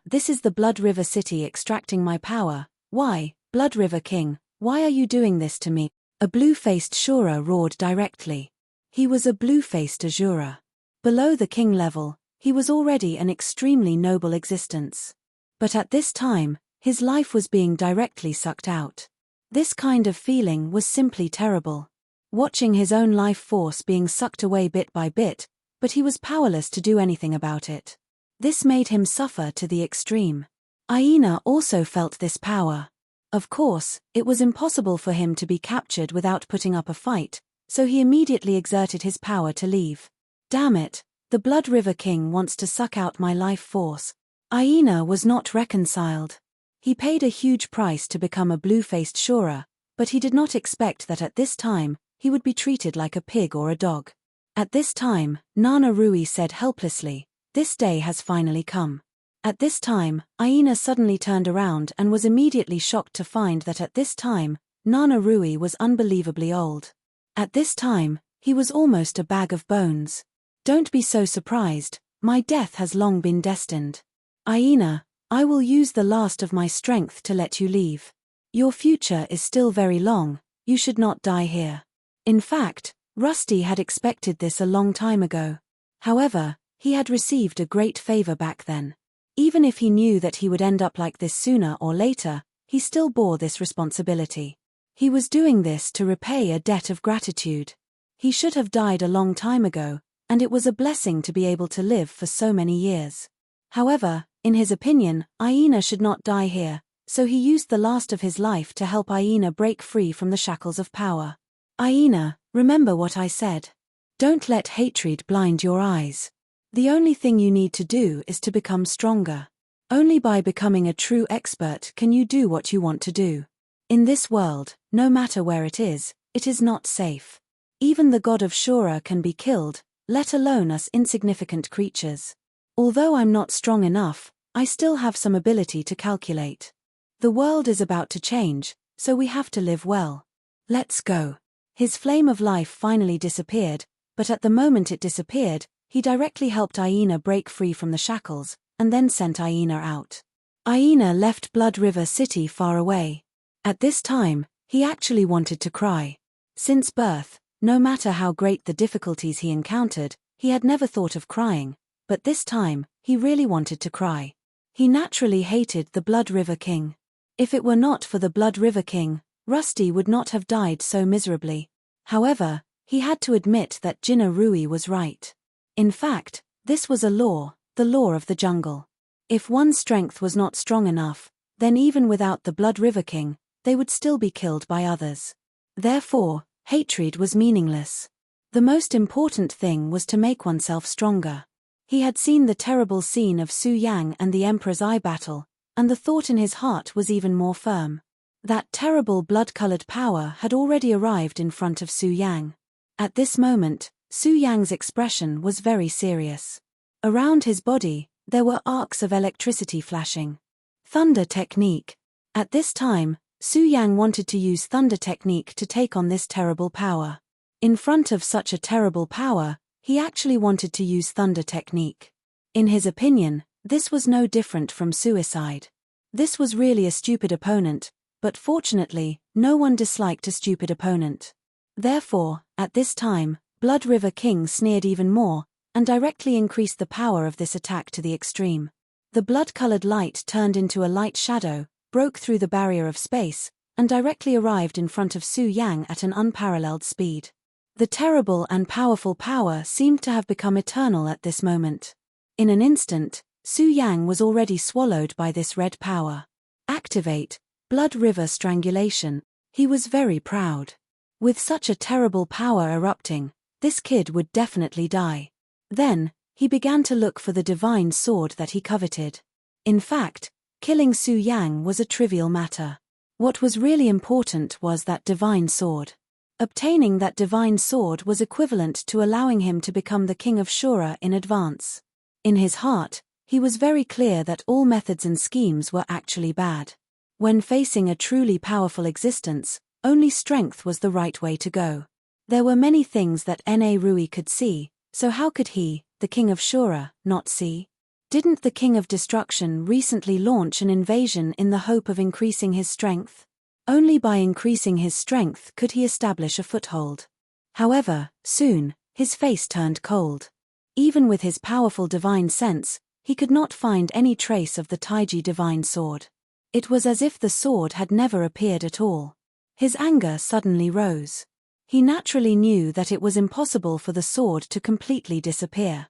This is the Blood River City extracting my power. Why, Blood River King, why are you doing this to me? A blue-faced Shura roared directly. He was a blue-faced Azura. Below the king level, he was already an extremely noble existence. But at this time, his life was being directly sucked out. This kind of feeling was simply terrible. Watching his own life force being sucked away bit by bit, but he was powerless to do anything about it. This made him suffer to the extreme. Aina also felt this power. Of course, it was impossible for him to be captured without putting up a fight, so he immediately exerted his power to leave. Damn it, the Blood River King wants to suck out my life force. Aina was not reconciled. He paid a huge price to become a blue-faced Shura, but he did not expect that at this time, he would be treated like a pig or a dog. At this time, Nana Rui said helplessly, "This day has finally come." At this time, Aina suddenly turned around and was immediately shocked to find that at this time, Nana Rui was unbelievably old. At this time, he was almost a bag of bones. Don't be so surprised, my death has long been destined. Aina, I will use the last of my strength to let you leave. Your future is still very long, you should not die here. In fact, Rusty had expected this a long time ago. However, he had received a great favor back then. Even if he knew that he would end up like this sooner or later, he still bore this responsibility. He was doing this to repay a debt of gratitude. He should have died a long time ago, and it was a blessing to be able to live for so many years. However, in his opinion, Aina should not die here, so he used the last of his life to help Aina break free from the shackles of power. Aina, remember what I said. Don't let hatred blind your eyes. The only thing you need to do is to become stronger. Only by becoming a true expert can you do what you want to do. In this world, no matter where it is not safe. Even the god of Shura can be killed, let alone us insignificant creatures. Although I'm not strong enough, I still have some ability to calculate. The world is about to change, so we have to live well. Let's go. His flame of life finally disappeared, but at the moment it disappeared, he directly helped Aina break free from the shackles, and then sent Aina out. Aina left Blood River City far away. At this time, he actually wanted to cry. Since birth, no matter how great the difficulties he encountered, he had never thought of crying, but this time, he really wanted to cry. He naturally hated the Blood River King. If it were not for the Blood River King, Rusty would not have died so miserably. However, he had to admit that Jinna Rui was right. In fact, this was a law, the law of the jungle. If one's strength was not strong enough, then even without the Blood River King, they would still be killed by others. Therefore, hatred was meaningless. The most important thing was to make oneself stronger. He had seen the terrible scene of Su Yang and the Emperor's Eye battle, and the thought in his heart was even more firm. That terrible blood-colored power had already arrived in front of Su Yang. At this moment, Su Yang's expression was very serious. Around his body, there were arcs of electricity flashing. Thunder technique. At this time, Su Yang wanted to use thunder technique to take on this terrible power. In front of such a terrible power, he actually wanted to use thunder technique. In his opinion, this was no different from suicide. This was really a stupid opponent, but fortunately, no one disliked a stupid opponent. Therefore, at this time, Blood River King sneered even more, and directly increased the power of this attack to the extreme. The blood-colored light turned into a light shadow, broke through the barrier of space, and directly arrived in front of Su Yang at an unparalleled speed. The terrible and powerful power seemed to have become eternal at this moment. In an instant, Su Yang was already swallowed by this red power. Activate, Blood River Strangulation. He was very proud. With such a terrible power erupting, this kid would definitely die. Then, he began to look for the divine sword that he coveted. In fact, killing Su Yang was a trivial matter. What was really important was that divine sword. Obtaining that divine sword was equivalent to allowing him to become the king of Shura in advance. In his heart, he was very clear that all methods and schemes were actually bad. When facing a truly powerful existence, only strength was the right way to go. There were many things that Na Rui could see, so how could he, the king of Shura, not see? Didn't the king of destruction recently launch an invasion in the hope of increasing his strength? Only by increasing his strength could he establish a foothold. However, soon, his face turned cold. Even with his powerful divine sense, he could not find any trace of the Taiji divine sword. It was as if the sword had never appeared at all. His anger suddenly rose. He naturally knew that it was impossible for the sword to completely disappear.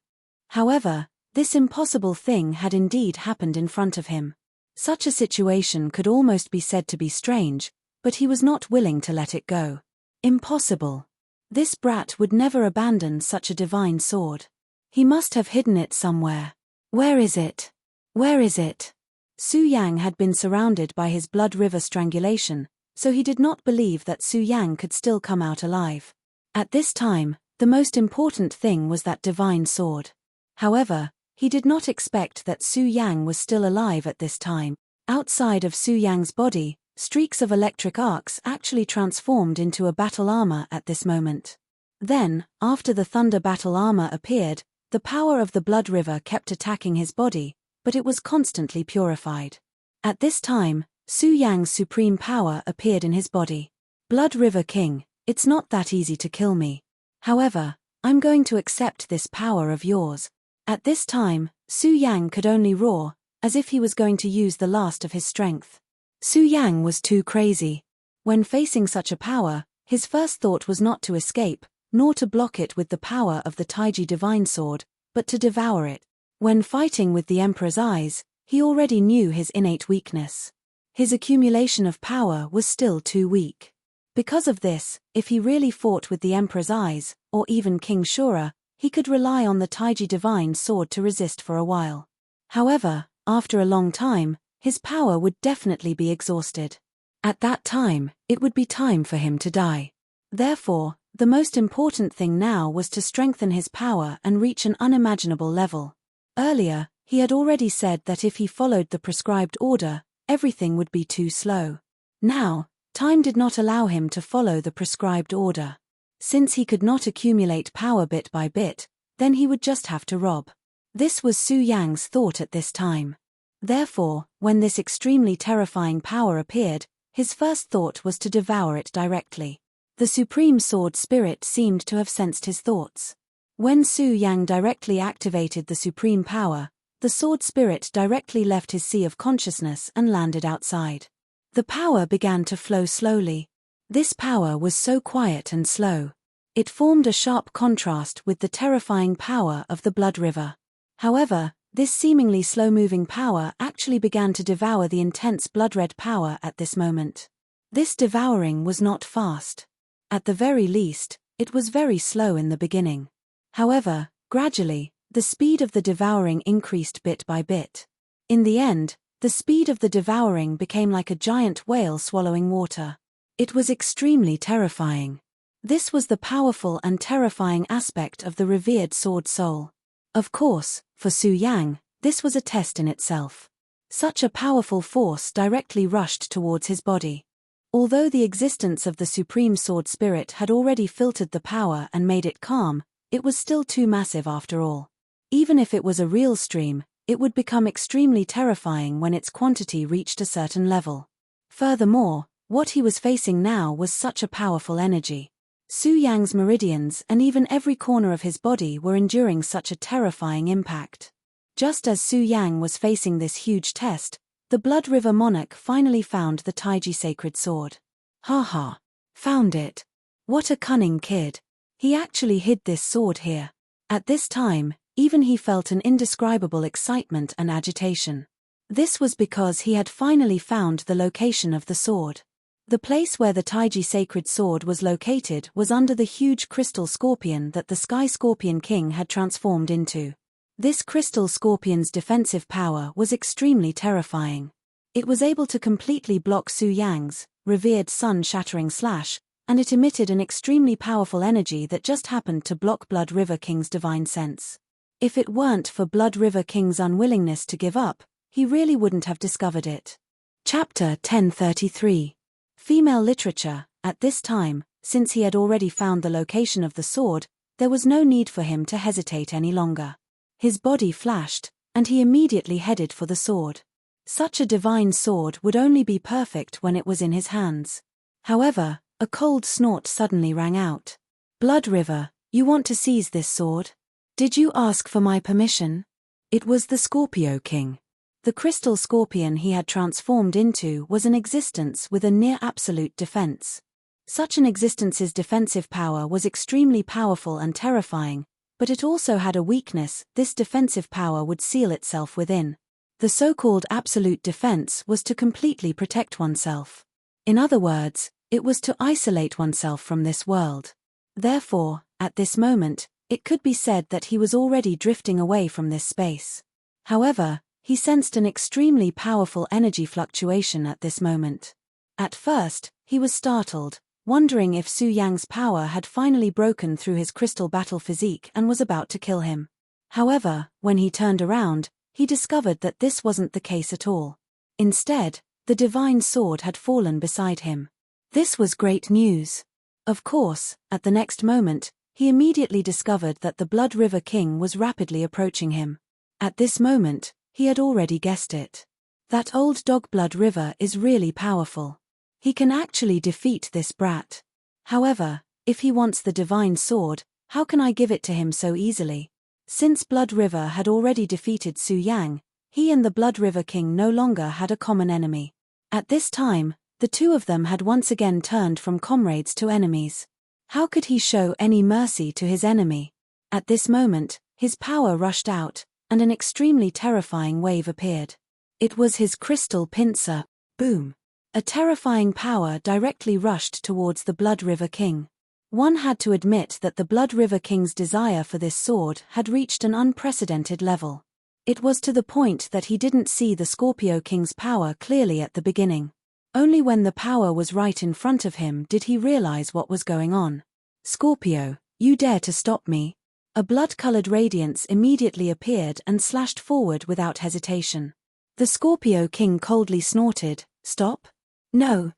However, this impossible thing had indeed happened in front of him. Such a situation could almost be said to be strange, but he was not willing to let it go. Impossible. This brat would never abandon such a divine sword. He must have hidden it somewhere. Where is it? Where is it? Su Yang had been surrounded by his blood river strangulation, so he did not believe that Su Yang could still come out alive. At this time, the most important thing was that divine sword. However, he did not expect that Su Yang was still alive at this time. Outside of Su Yang's body, streaks of electric arcs actually transformed into a battle armor at this moment. Then, after the thunder battle armor appeared, the power of the blood river kept attacking his body, but it was constantly purified. At this time, Su Yang's supreme power appeared in his body. Blood River King, it's not that easy to kill me. However, I'm going to accept this power of yours. At this time, Su Yang could only roar, as if he was going to use the last of his strength. Su Yang was too crazy. When facing such a power, his first thought was not to escape, nor to block it with the power of the Taiji divine sword, but to devour it. When fighting with the Emperor's eyes, he already knew his innate weakness. His accumulation of power was still too weak. Because of this, if he really fought with the Emperor's eyes, or even King Shura, he could rely on the Taiji divine sword to resist for a while. However, after a long time, his power would definitely be exhausted. At that time, it would be time for him to die. Therefore, the most important thing now was to strengthen his power and reach an unimaginable level. Earlier, he had already said that if he followed the prescribed order, everything would be too slow. Now, time did not allow him to follow the prescribed order. Since he could not accumulate power bit by bit, then he would just have to rob. This was Su Yang's thought at this time. Therefore, when this extremely terrifying power appeared, his first thought was to devour it directly. The Supreme Sword Spirit seemed to have sensed his thoughts. When Su Yang directly activated the Supreme Power, the Sword Spirit directly left his sea of consciousness and landed outside. The power began to flow slowly. This power was so quiet and slow. It formed a sharp contrast with the terrifying power of the Blood River. However, This seemingly slow-moving power actually began to devour the intense blood-red power at this moment. This devouring was not fast. At the very least, it was very slow in the beginning. However, gradually, the speed of the devouring increased bit by bit. In the end, the speed of the devouring became like a giant whale swallowing water. It was extremely terrifying. This was the powerful and terrifying aspect of the revered sword soul. Of course, for Su Yang, this was a test in itself. Such a powerful force directly rushed towards his body. Although the existence of the supreme sword spirit had already filtered the power and made it calm, it was still too massive after all. Even if it was a real stream, it would become extremely terrifying when its quantity reached a certain level. Furthermore, what he was facing now was such a powerful energy. Su Yang's meridians and even every corner of his body were enduring such a terrifying impact. Just as Su Yang was facing this huge test, the Blood River monarch finally found the Taiji sacred sword. Ha! Found it. What a cunning kid. He actually hid this sword here. At this time, even he felt an indescribable excitement and agitation. This was because he had finally found the location of the sword. The place where the Taiji sacred sword was located was under the huge crystal scorpion that the Sky Scorpion King had transformed into. This crystal scorpion's defensive power was extremely terrifying. It was able to completely block Su Yang's revered sun-shattering slash, and it emitted an extremely powerful energy that just happened to block Blood River King's divine sense. If it weren't for Blood River King's unwillingness to give up, he really wouldn't have discovered it. Chapter 1033. Female literature. At this time, since he had already found the location of the sword, there was no need for him to hesitate any longer. His body flashed, and he immediately headed for the sword. Such a divine sword would only be perfect when it was in his hands. However, a cold snort suddenly rang out. Blood River, you want to seize this sword? Did you ask for my permission? It was the Scorpio King. The crystal scorpion he had transformed into was an existence with a near-absolute defense. Such an existence's defensive power was extremely powerful and terrifying, but it also had a weakness: this defensive power would seal itself within. The so-called absolute defense was to completely protect oneself. In other words, it was to isolate oneself from this world. Therefore, at this moment, it could be said that he was already drifting away from this space. However, he sensed an extremely powerful energy fluctuation at this moment. At first, he was startled, wondering if Su Yang's power had finally broken through his crystal battle physique and was about to kill him. However, when he turned around, he discovered that this wasn't the case at all. Instead, the divine sword had fallen beside him. This was great news. Of course, at the next moment, he immediately discovered that the Blood River King was rapidly approaching him. At this moment, he had already guessed it. That old dog Blood River is really powerful. He can actually defeat this brat. However, if he wants the divine sword, how can I give it to him so easily? Since Blood River had already defeated Su Yang, he and the Blood River King no longer had a common enemy. At this time, the two of them had once again turned from comrades to enemies. How could he show any mercy to his enemy? At this moment, his power rushed out, and an extremely terrifying wave appeared. It was his crystal pincer. Boom! A terrifying power directly rushed towards the Blood River King. One had to admit that the Blood River King's desire for this sword had reached an unprecedented level. It was to the point that he didn't see the Scorpio King's power clearly at the beginning. Only when the power was right in front of him did he realize what was going on. Scorpio, you dare to stop me? A blood-colored radiance immediately appeared and slashed forward without hesitation. The Scorpio King coldly snorted, "Stop? No,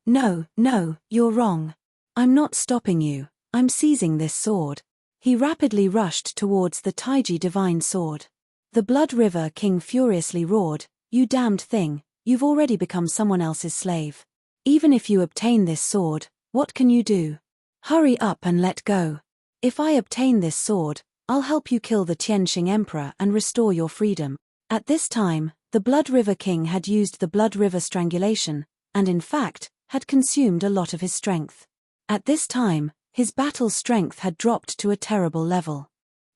you're wrong. I'm not stopping you, I'm seizing this sword." He rapidly rushed towards the Taiji divine sword. The Blood River King furiously roared, "You damned thing, you've already become someone else's slave. Even if you obtain this sword, what can you do? Hurry up and let go. If I obtain this sword, I'll help you kill the Tianxing Emperor and restore your freedom." At this time, the Blood River King had used the Blood River Strangulation, and in fact, had consumed a lot of his strength. At this time, his battle strength had dropped to a terrible level.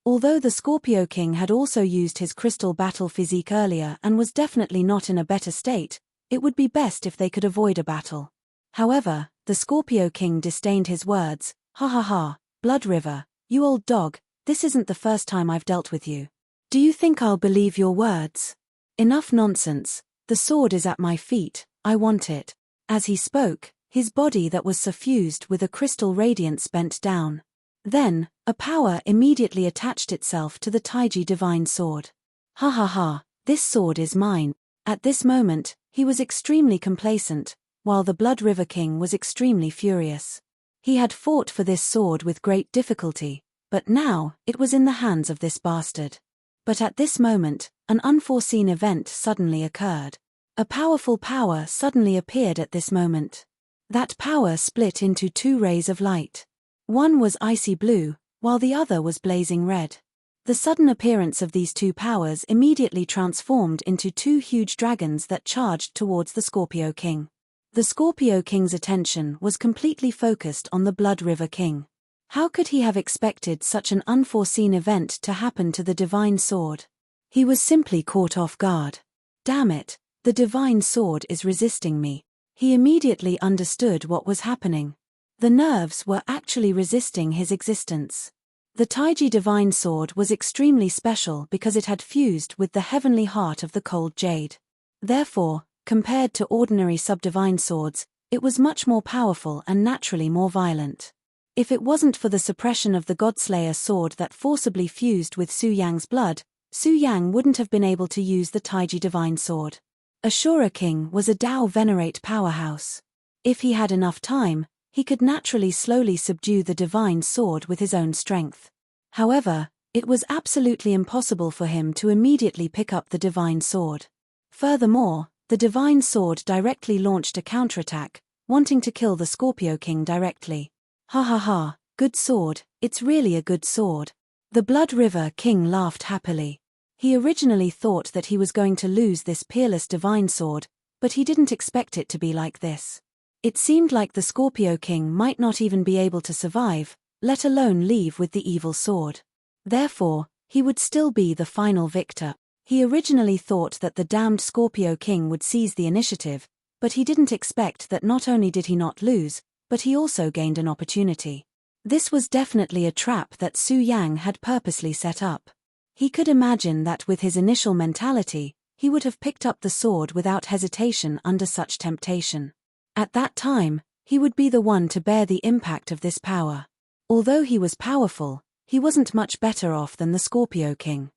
Although the Scorpio King had also used his crystal battle physique earlier and was definitely not in a better state, it would be best if they could avoid a battle. However, the Scorpio King disdained his words. Ha ha ha, Blood River, you old dog, this isn't the first time I've dealt with you. Do you think I'll believe your words? Enough nonsense, the sword is at my feet, I want it. As he spoke, his body that was suffused with a crystal radiance bent down. Then, a power immediately attached itself to the Taiji divine sword. Ha ha ha, this sword is mine. At this moment, he was extremely complacent, while the Blood River King was extremely furious. He had fought for this sword with great difficulty, but now, it was in the hands of this bastard. But at this moment, an unforeseen event suddenly occurred. A powerful power suddenly appeared at this moment. That power split into two rays of light. One was icy blue, while the other was blazing red. The sudden appearance of these two powers immediately transformed into two huge dragons that charged towards the Scorpio King. The Scorpio King's attention was completely focused on the Blood River King. How could he have expected such an unforeseen event to happen to the divine sword? He was simply caught off guard. Damn it, the divine sword is resisting me. He immediately understood what was happening. The nerves were actually resisting his existence. The Taiji divine sword was extremely special because it had fused with the heavenly heart of the cold jade. Therefore, compared to ordinary subdivine swords, it was much more powerful and naturally more violent. If it wasn't for the suppression of the Godslayer sword that forcibly fused with Su Yang's blood, Su Yang wouldn't have been able to use the Taiji divine sword. Ashura King was a Dao Venerate powerhouse. If he had enough time, he could naturally slowly subdue the divine sword with his own strength. However, it was absolutely impossible for him to immediately pick up the divine sword. Furthermore, the divine sword directly launched a counterattack, wanting to kill the Scorpio King directly. Ha ha ha, good sword, it's really a good sword. The Blood River King laughed happily. He originally thought that he was going to lose this peerless divine sword, but he didn't expect it to be like this. It seemed like the Scorpio King might not even be able to survive, let alone leave with the evil sword. Therefore, he would still be the final victor. He originally thought that the damned Scorpio King would seize the initiative, but he didn't expect that not only did he not lose, but he also gained an opportunity. This was definitely a trap that Su Yang had purposely set up. He could imagine that with his initial mentality, he would have picked up the sword without hesitation under such temptation. At that time, he would be the one to bear the impact of this power. Although he was powerful, he wasn't much better off than the Scorpio King.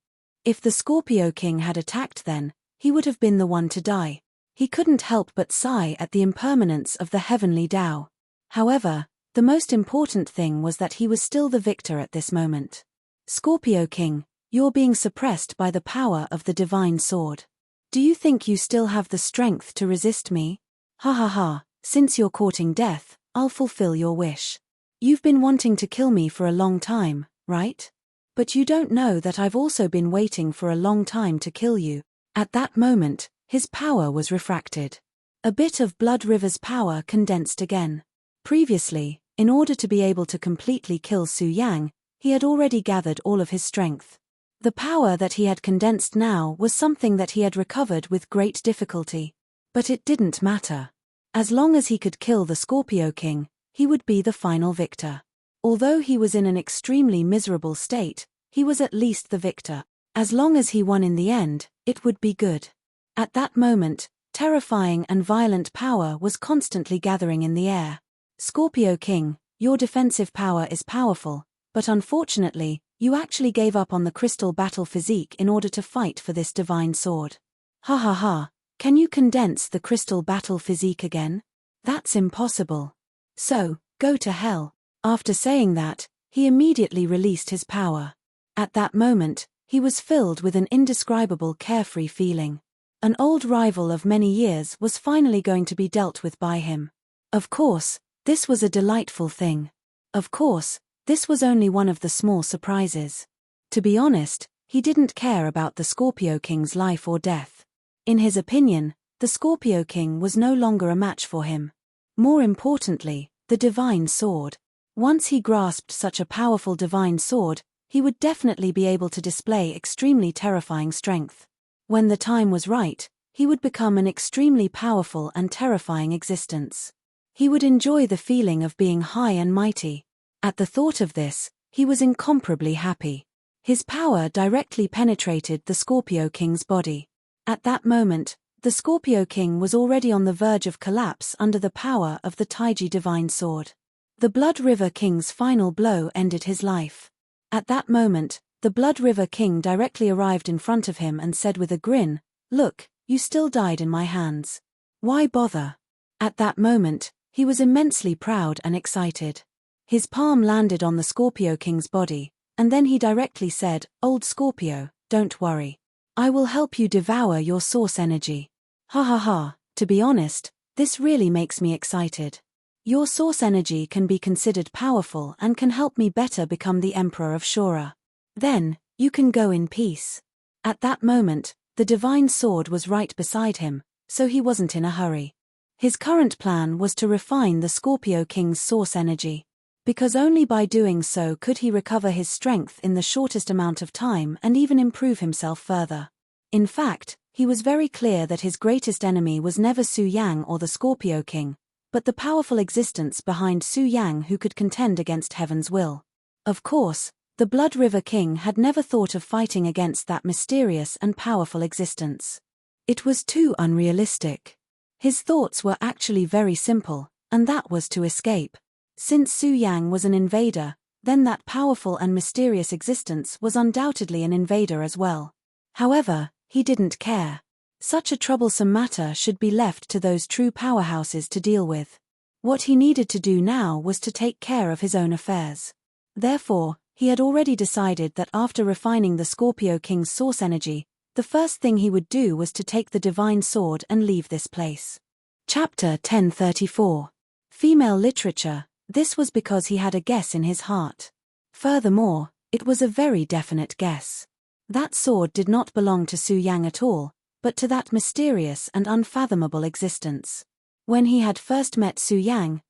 If the Scorpio King had attacked then, he would have been the one to die. He couldn't help but sigh at the impermanence of the heavenly Tao. However, the most important thing was that he was still the victor at this moment. Scorpio King, you're being suppressed by the power of the divine sword. Do you think you still have the strength to resist me? Ha ha ha, since you're courting death, I'll fulfill your wish. You've been wanting to kill me for a long time, right? But you don't know that I've also been waiting for a long time to kill you. At that moment, his power was refracted. A bit of Blood River's power condensed again. Previously, in order to be able to completely kill Su Yang, he had already gathered all of his strength. The power that he had condensed now was something that he had recovered with great difficulty. But it didn't matter. As long as he could kill the Scorpio King, he would be the final victor. Although he was in an extremely miserable state, he was at least the victor. As long as he won in the end, it would be good. At that moment, terrifying and violent power was constantly gathering in the air. Scorpio King, your defensive power is powerful, but unfortunately, you actually gave up on the crystal battle physique in order to fight for this divine sword. Ha ha ha, can you condense the crystal battle physique again? That's impossible. So, go to hell. After saying that, he immediately released his power. At that moment, he was filled with an indescribable carefree feeling. An old rival of many years was finally going to be dealt with by him. Of course, this was a delightful thing. Of course, this was only one of the small surprises. To be honest, he didn't care about the Scorpio King's life or death. In his opinion, the Scorpio King was no longer a match for him. More importantly, the divine sword. Once he grasped such a powerful divine sword, he would definitely be able to display extremely terrifying strength. When the time was right, he would become an extremely powerful and terrifying existence. He would enjoy the feeling of being high and mighty. At the thought of this, he was incomparably happy. His power directly penetrated the Scorpio King's body. At that moment, the Scorpio King was already on the verge of collapse under the power of the Taiji divine sword. The Blood River King's final blow ended his life. At that moment, the Blood River King directly arrived in front of him and said with a grin, "Look, you still died in my hands. Why bother?" At that moment, he was immensely proud and excited. His palm landed on the Scorpio King's body, and then he directly said, "Old Scorpio, don't worry. I will help you devour your source energy." Ha ha ha, to be honest, this really makes me excited. Your source energy can be considered powerful and can help me better become the Emperor of Shura. Then, you can go in peace. At that moment, the divine sword was right beside him, so he wasn't in a hurry. His current plan was to refine the Scorpio King's source energy. Because only by doing so could he recover his strength in the shortest amount of time and even improve himself further. In fact, he was very clear that his greatest enemy was never Su Yang or the Scorpio King, but the powerful existence behind Su Yang who could contend against heaven's will. Of course, the Blood River King had never thought of fighting against that mysterious and powerful existence. It was too unrealistic. His thoughts were actually very simple, and that was to escape. Since Su Yang was an invader, then that powerful and mysterious existence was undoubtedly an invader as well. However, he didn't care. Such a troublesome matter should be left to those true powerhouses to deal with. What he needed to do now was to take care of his own affairs. Therefore, he had already decided that after refining the Scorpio King's source energy, the first thing he would do was to take the divine sword and leave this place. Chapter 1034. Female Literature. This was because he had a guess in his heart. Furthermore, it was a very definite guess. That sword did not belong to Su Yang at all, but to that mysterious and unfathomable existence. When he had first met Su Yang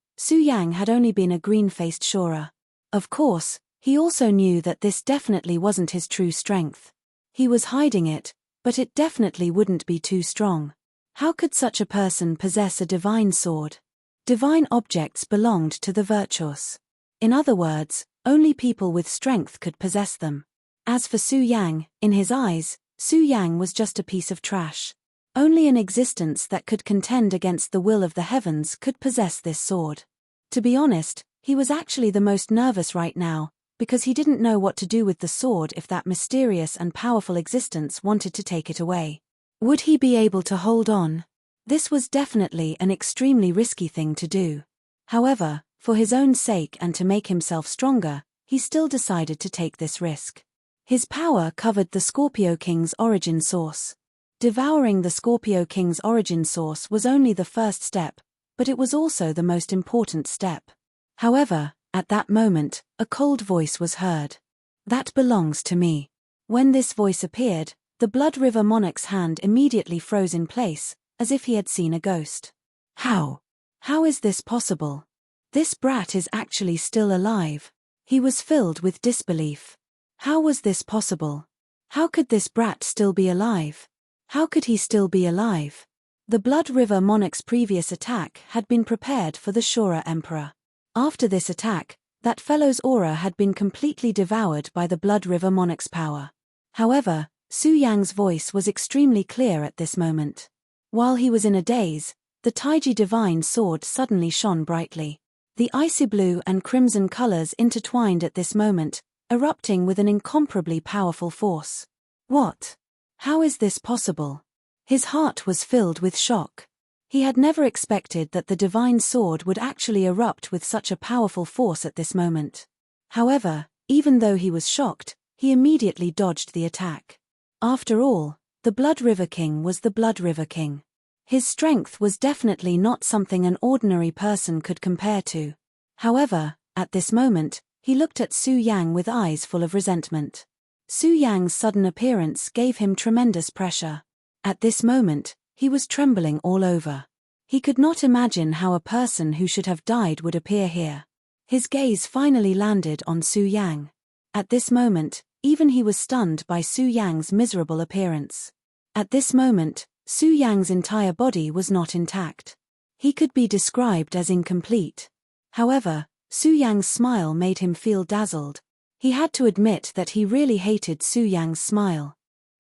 had only been a green-faced Shura. Of course, he also knew that this definitely wasn't his true strength. He was hiding it, but it definitely wouldn't be too strong. How could such a person possess a divine sword? Divine objects belonged to the virtuous. In other words, only people with strength could possess them. As for Su Yang, in his eyes, Su Yang was just a piece of trash. Only an existence that could contend against the will of the heavens could possess this sword. To be honest, he was actually the most nervous right now, because he didn't know what to do with the sword if that mysterious and powerful existence wanted to take it away. Would he be able to hold on? This was definitely an extremely risky thing to do. However, for his own sake and to make himself stronger, he still decided to take this risk. His power covered the Scorpio King's origin source. Devouring the Scorpio King's origin source was only the first step, but it was also the most important step. However, at that moment, a cold voice was heard. "That belongs to me." When this voice appeared, the Blood River Monarch's hand immediately froze in place, as if he had seen a ghost. How? How is this possible? This brat is actually still alive. He was filled with disbelief. How was this possible? How could this brat still be alive? How could he still be alive? The Blood River Monarch's previous attack had been prepared for the Shura Emperor. After this attack, that fellow's aura had been completely devoured by the Blood River Monarch's power. However, Su Yang's voice was extremely clear at this moment. While he was in a daze, the Taiji divine sword suddenly shone brightly. The icy blue and crimson colors intertwined at this moment, erupting with an incomparably powerful force. What? How is this possible? His heart was filled with shock. He had never expected that the divine sword would actually erupt with such a powerful force at this moment. However, even though he was shocked, he immediately dodged the attack. After all, the Blood River King was the Blood River King. His strength was definitely not something an ordinary person could compare to. However, at this moment, he looked at Su Yang with eyes full of resentment. Su Yang's sudden appearance gave him tremendous pressure. At this moment, he was trembling all over. He could not imagine how a person who should have died would appear here. His gaze finally landed on Su Yang. At this moment, even he was stunned by Su Yang's miserable appearance. At this moment, Su Yang's entire body was not intact. He could be described as incomplete. However, Su Yang's smile made him feel dazzled. He had to admit that he really hated Su Yang's smile.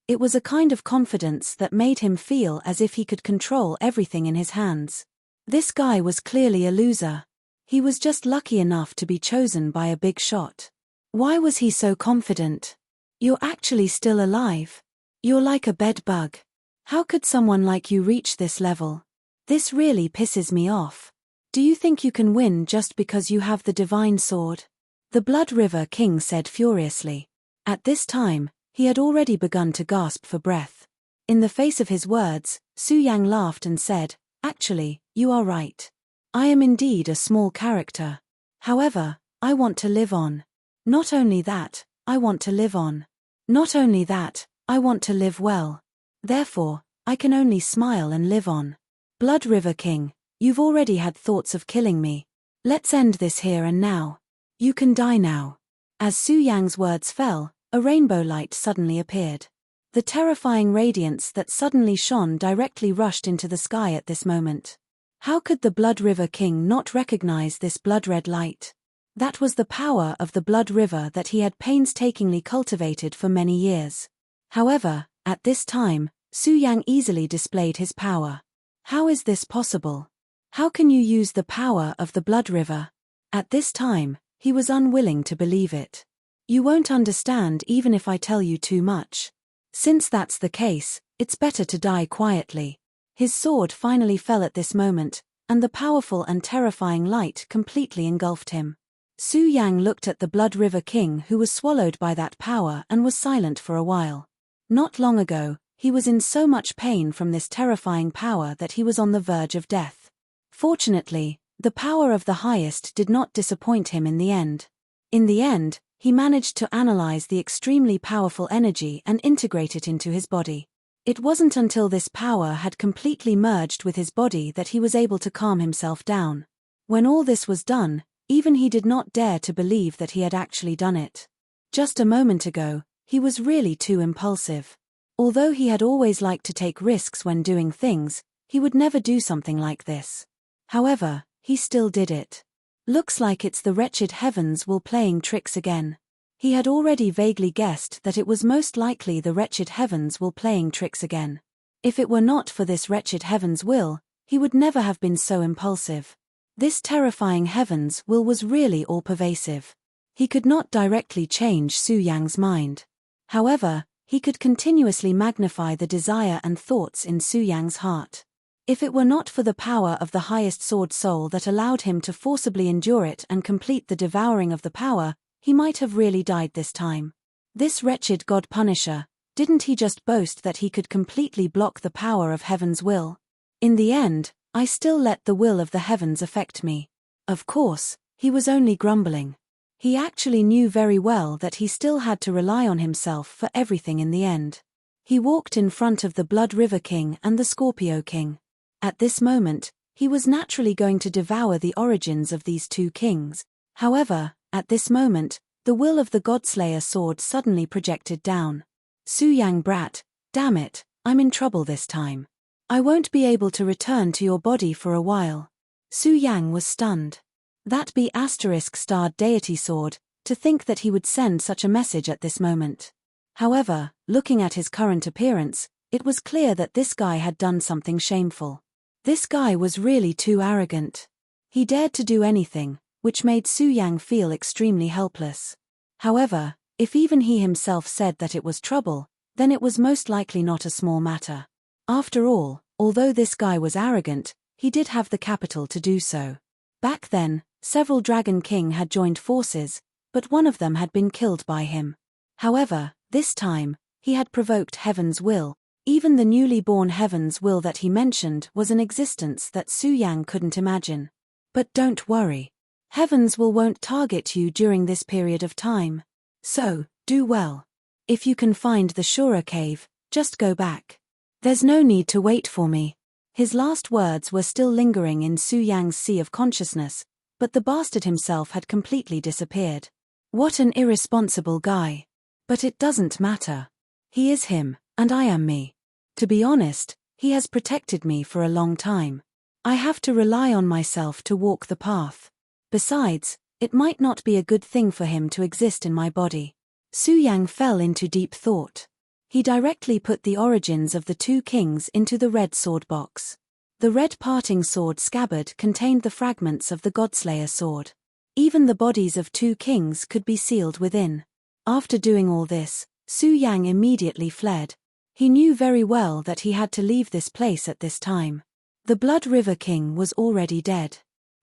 It was a kind of confidence that made him feel as if he could control everything in his hands. This guy was clearly a loser. He was just lucky enough to be chosen by a big shot. Why was he so confident? You're actually still alive. You're like a bed bug. How could someone like you reach this level? This really pisses me off. Do you think you can win just because you have the divine sword? The Blood River King said furiously. At this time, he had already begun to gasp for breath. In the face of his words, Su Yang laughed and said, "Actually, you are right. I am indeed a small character. However, I want to live on. Not only that, I want to live on. Not only that, I want to live well. Therefore, I can only smile and live on. Blood River King, you've already had thoughts of killing me. Let's end this here and now. You can die now." As Su Yang's words fell, a rainbow light suddenly appeared. The terrifying radiance that suddenly shone directly rushed into the sky at this moment. How could the Blood River King not recognize this blood-red light? That was the power of the Blood River that he had painstakingly cultivated for many years. However, at this time, Su Yang easily displayed his power. How is this possible? How can you use the power of the Blood River? At this time, he was unwilling to believe it. You won't understand even if I tell you too much. Since that's the case, it's better to die quietly. His sword finally fell at this moment, and the powerful and terrifying light completely engulfed him. Su Yang looked at the Blood River King, who was swallowed by that power, and was silent for a while. Not long ago, he was in so much pain from this terrifying power that he was on the verge of death. Fortunately, the power of the highest did not disappoint him in the end. In the end, he managed to analyze the extremely powerful energy and integrate it into his body. It wasn't until this power had completely merged with his body that he was able to calm himself down. When all this was done, even he did not dare to believe that he had actually done it. Just a moment ago, he was really too impulsive. Although he had always liked to take risks when doing things, he would never do something like this. However, he still did it. Looks like it's the wretched heavens will playing tricks again. He had already vaguely guessed that it was most likely the wretched heavens will playing tricks again. If it were not for this wretched heavens will, he would never have been so impulsive. This terrifying heavens will was really all-pervasive. He could not directly change Su Yang's mind. However, he could continuously magnify the desire and thoughts in Su Yang's heart. If it were not for the power of the highest sword soul that allowed him to forcibly endure it and complete the devouring of the power, he might have really died this time. This wretched God Punisher, didn't he just boast that he could completely block the power of heaven's will? In the end, I still let the will of the heavens affect me. Of course, he was only grumbling. He actually knew very well that he still had to rely on himself for everything in the end. He walked in front of the Blood River King and the Scorpio King. At this moment, he was naturally going to devour the origins of these two kings. However, at this moment, the will of the Godslayer sword suddenly projected down. Su Yang brat, damn it, I'm in trouble this time. I won't be able to return to your body for a while. Su Yang was stunned. That B***starred deity sword, to think that he would send such a message at this moment. However, looking at his current appearance, it was clear that this guy had done something shameful. This guy was really too arrogant. He dared to do anything, which made Su Yang feel extremely helpless. However, if even he himself said that it was trouble, then it was most likely not a small matter. After all, although this guy was arrogant, he did have the capital to do so. Back then, several Dragon King had joined forces, but one of them had been killed by him. However, this time, he had provoked Heaven's will. Even the newly born Heaven's will that he mentioned was an existence that Su Yang couldn't imagine. But don't worry. Heaven's will won't target you during this period of time. So, do well. If you can find the Shura cave, just go back. There's no need to wait for me. His last words were still lingering in Su Yang's sea of consciousness, but the bastard himself had completely disappeared. What an irresponsible guy. But it doesn't matter. He is him, and I am me. To be honest, he has protected me for a long time. I have to rely on myself to walk the path. Besides, it might not be a good thing for him to exist in my body. Su Yang fell into deep thought. He directly put the origins of the two kings into the red sword box. The red parting sword scabbard contained the fragments of the Godslayer sword. Even the bodies of two kings could be sealed within. After doing all this, Su Yang immediately fled. He knew very well that he had to leave this place at this time. The Blood River King was already dead.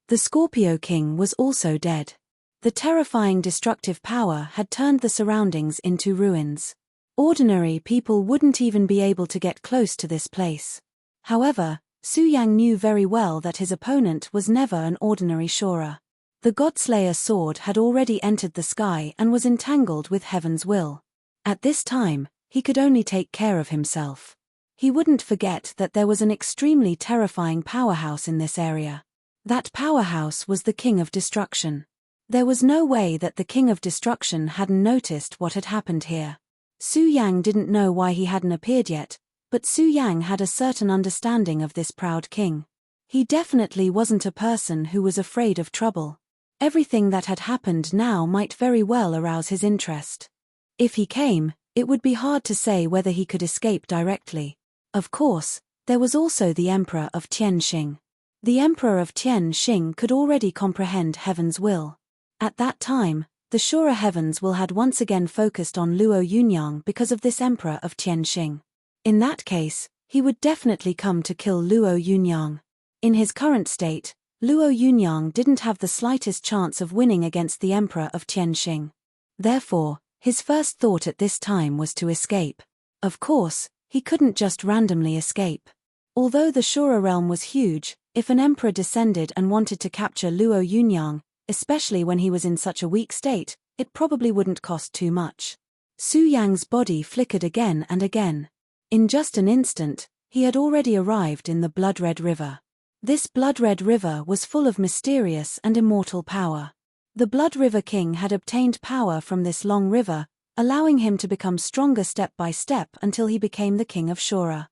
The Scorpio King was also dead. The terrifying destructive power had turned the surroundings into ruins. Ordinary people wouldn't even be able to get close to this place. However, Su Yang knew very well that his opponent was never an ordinary Shura. The Godslayer sword had already entered the sky and was entangled with heaven's will. At this time, he could only take care of himself. He wouldn't forget that there was an extremely terrifying powerhouse in this area. That powerhouse was the King of Destruction. There was no way that the King of Destruction hadn't noticed what had happened here. Su Yang didn't know why he hadn't appeared yet, but Su Yang had a certain understanding of this proud king. He definitely wasn't a person who was afraid of trouble. Everything that had happened now might very well arouse his interest. If he came, it would be hard to say whether he could escape directly. Of course, there was also the Emperor of Tianxing. The Emperor of Tianxing could already comprehend heaven's will. At that time, the Shura heavens will had once again focused on Luo Yunyang because of this Emperor of Tianxing. In that case, he would definitely come to kill Luo Yunyang. In his current state, Luo Yunyang didn't have the slightest chance of winning against the Emperor of Tianxing. Therefore, his first thought at this time was to escape. Of course, he couldn't just randomly escape. Although the Shura realm was huge, if an emperor descended and wanted to capture Luo Yunyang, especially when he was in such a weak state, it probably wouldn't cost too much. Su Yang's body flickered again and again. In just an instant, he had already arrived in the Blood-Red River. This Blood-Red River was full of mysterious and immortal power. The Blood River King had obtained power from this long river, allowing him to become stronger step by step until he became the King of Shura.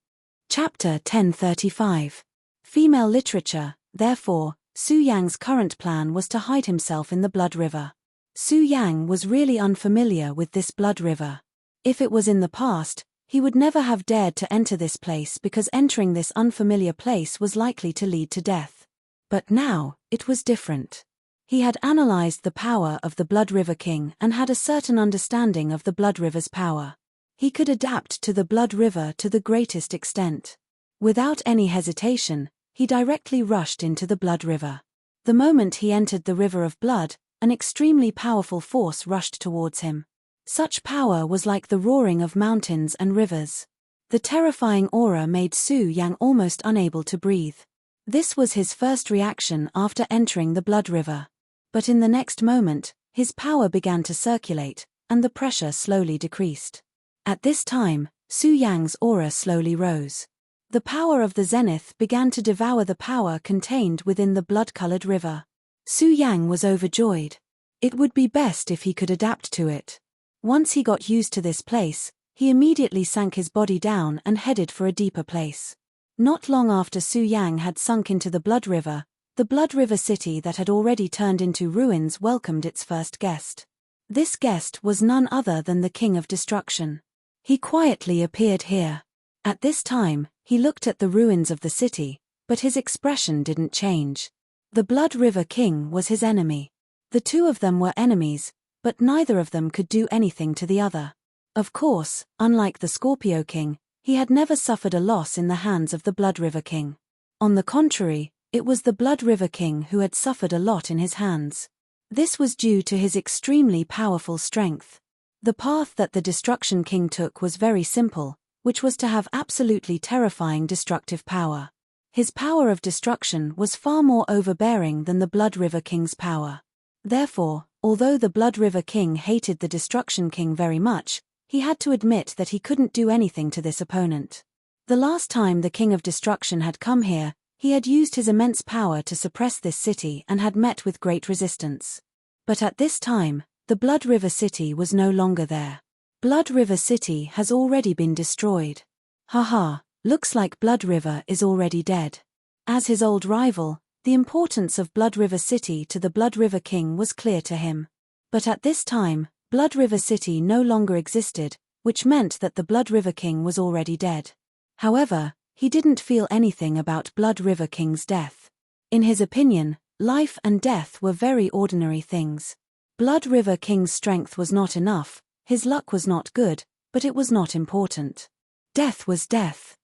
Chapter 1035. Female Literature. Therefore, Su Yang's current plan was to hide himself in the Blood River. Su Yang was really unfamiliar with this Blood River. If it was in the past, he would never have dared to enter this place because entering this unfamiliar place was likely to lead to death. But now, it was different. He had analyzed the power of the Blood River King and had a certain understanding of the Blood River's power. He could adapt to the Blood River to the greatest extent. Without any hesitation, he directly rushed into the Blood River. The moment he entered the River of Blood, an extremely powerful force rushed towards him. Such power was like the roaring of mountains and rivers. The terrifying aura made Su Yang almost unable to breathe. This was his first reaction after entering the Blood River. But in the next moment, his power began to circulate, and the pressure slowly decreased. At this time, Su Yang's aura slowly rose. The power of the zenith began to devour the power contained within the blood-colored river. Su Yang was overjoyed. It would be best if he could adapt to it. Once he got used to this place, he immediately sank his body down and headed for a deeper place. Not long after Su Yang had sunk into the Blood River, the Blood River city that had already turned into ruins welcomed its first guest. This guest was none other than the King of Destruction. He quietly appeared here. At this time, he looked at the ruins of the city, but his expression didn't change. The Blood River King was his enemy. The two of them were enemies, but neither of them could do anything to the other. Of course, unlike the Scorpio King, he had never suffered a loss in the hands of the Blood River King. On the contrary, it was the Blood River King who had suffered a lot in his hands. This was due to his extremely powerful strength. The path that the Destruction King took was very simple, which was to have absolutely terrifying destructive power. His power of destruction was far more overbearing than the Blood River King's power. Therefore, although the Blood River King hated the Destruction King very much, he had to admit that he couldn't do anything to this opponent. The last time the King of Destruction had come here, he had used his immense power to suppress this city and had met with great resistance. But at this time, The Blood River City was no longer there. Blood River City has already been destroyed. Haha, looks like Blood River is already dead. As his old rival, the importance of Blood River City to the Blood River King was clear to him. But at this time, Blood River City no longer existed, which meant that the Blood River King was already dead. However, he didn't feel anything about Blood River King's death. In his opinion, life and death were very ordinary things. Blood River King's strength was not enough, his luck was not good, but it was not important. Death was death.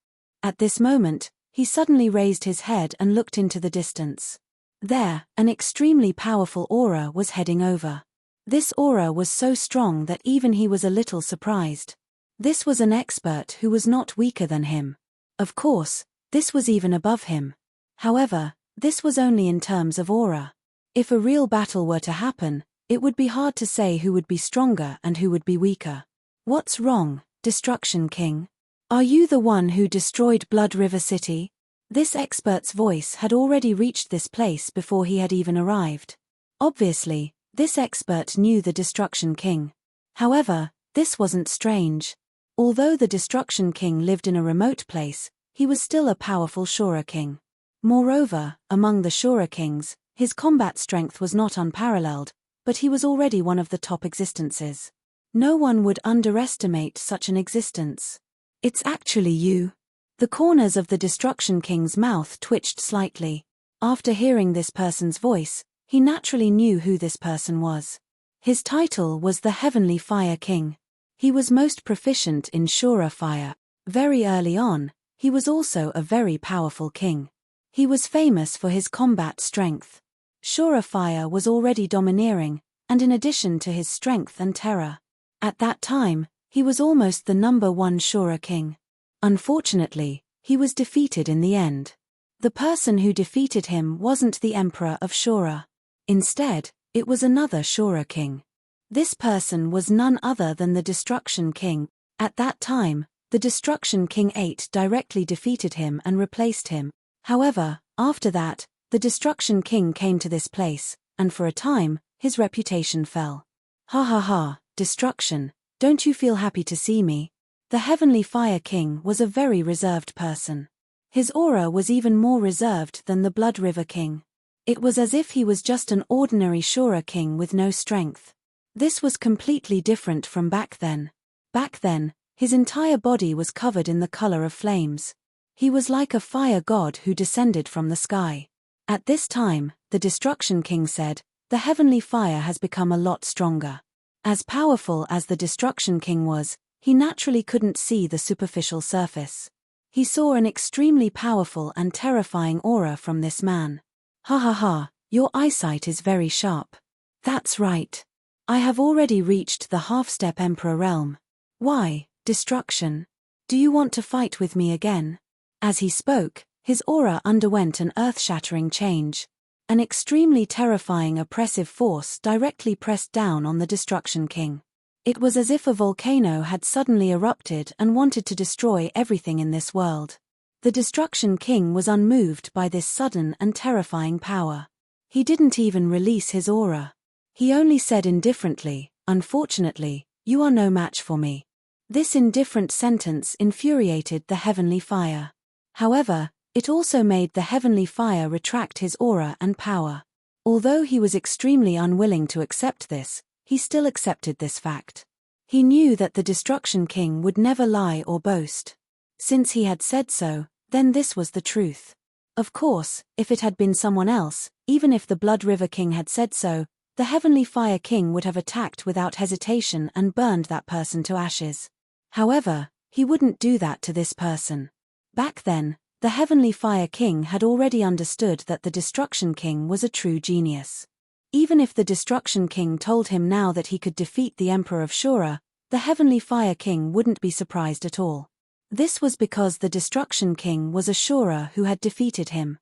At this moment, he suddenly raised his head and looked into the distance. There, an extremely powerful aura was heading over. This aura was so strong that even he was a little surprised. This was an expert who was not weaker than him. Of course, this was even above him. However, this was only in terms of aura. If a real battle were to happen, it would be hard to say who would be stronger and who would be weaker. What's wrong, Destruction King? Are you the one who destroyed Blood River City? This expert's voice had already reached this place before he had even arrived. Obviously, this expert knew the Destruction King. However, this wasn't strange. Although the Destruction King lived in a remote place, he was still a powerful Shura King. Moreover, among the Shura Kings, his combat strength was not unparalleled, but he was already one of the top existences. No one would underestimate such an existence. It's actually you. The corners of the Destruction King's mouth twitched slightly. After hearing this person's voice, he naturally knew who this person was. His title was the Heavenly Fire King. He was most proficient in Shura fire. Very early on, he was also a very powerful king. He was famous for his combat strength. Shura fire was already domineering, and in addition to his strength and terror. At that time, he was almost the #1 Shura king. Unfortunately, he was defeated in the end. The person who defeated him wasn't the Emperor of Shura. Instead, it was another Shura king. This person was none other than the Destruction King. At that time, the Destruction King 8 directly defeated him and replaced him. However, after that, the Destruction King came to this place, and for a time, his reputation fell. Ha ha ha, Destruction, don't you feel happy to see me? The Heavenly Fire King was a very reserved person. His aura was even more reserved than the Blood River King. It was as if he was just an ordinary Shura king with no strength. This was completely different from back then. Back then, his entire body was covered in the color of flames. He was like a fire god who descended from the sky. At this time, the Destruction King said, the Heavenly Fire has become a lot stronger. As powerful as the Destruction King was, he naturally couldn't see the superficial surface. He saw an extremely powerful and terrifying aura from this man. Ha ha ha, your eyesight is very sharp. That's right. I have already reached the half-step Emperor realm. Why, Destruction? Do you want to fight with me again? As he spoke, his aura underwent an earth-shattering change. An extremely terrifying oppressive force directly pressed down on the Destruction King. It was as if a volcano had suddenly erupted and wanted to destroy everything in this world. The Destruction King was unmoved by this sudden and terrifying power. He didn't even release his aura. He only said indifferently, unfortunately, you are no match for me. This indifferent sentence infuriated the Heavenly Fire. However, it also made the Heavenly Fire retract his aura and power. Although he was extremely unwilling to accept this, he still accepted this fact. He knew that the Destruction King would never lie or boast. Since he had said so, then this was the truth. Of course, if it had been someone else, even if the Blood River King had said so, the Heavenly Fire King would have attacked without hesitation and burned that person to ashes. However, he wouldn't do that to this person. Back then, the Heavenly Fire King had already understood that the Destruction King was a true genius. Even if the Destruction King told him now that he could defeat the Emperor of Shura, the Heavenly Fire King wouldn't be surprised at all. This was because the Destruction King was a Shura who had defeated him.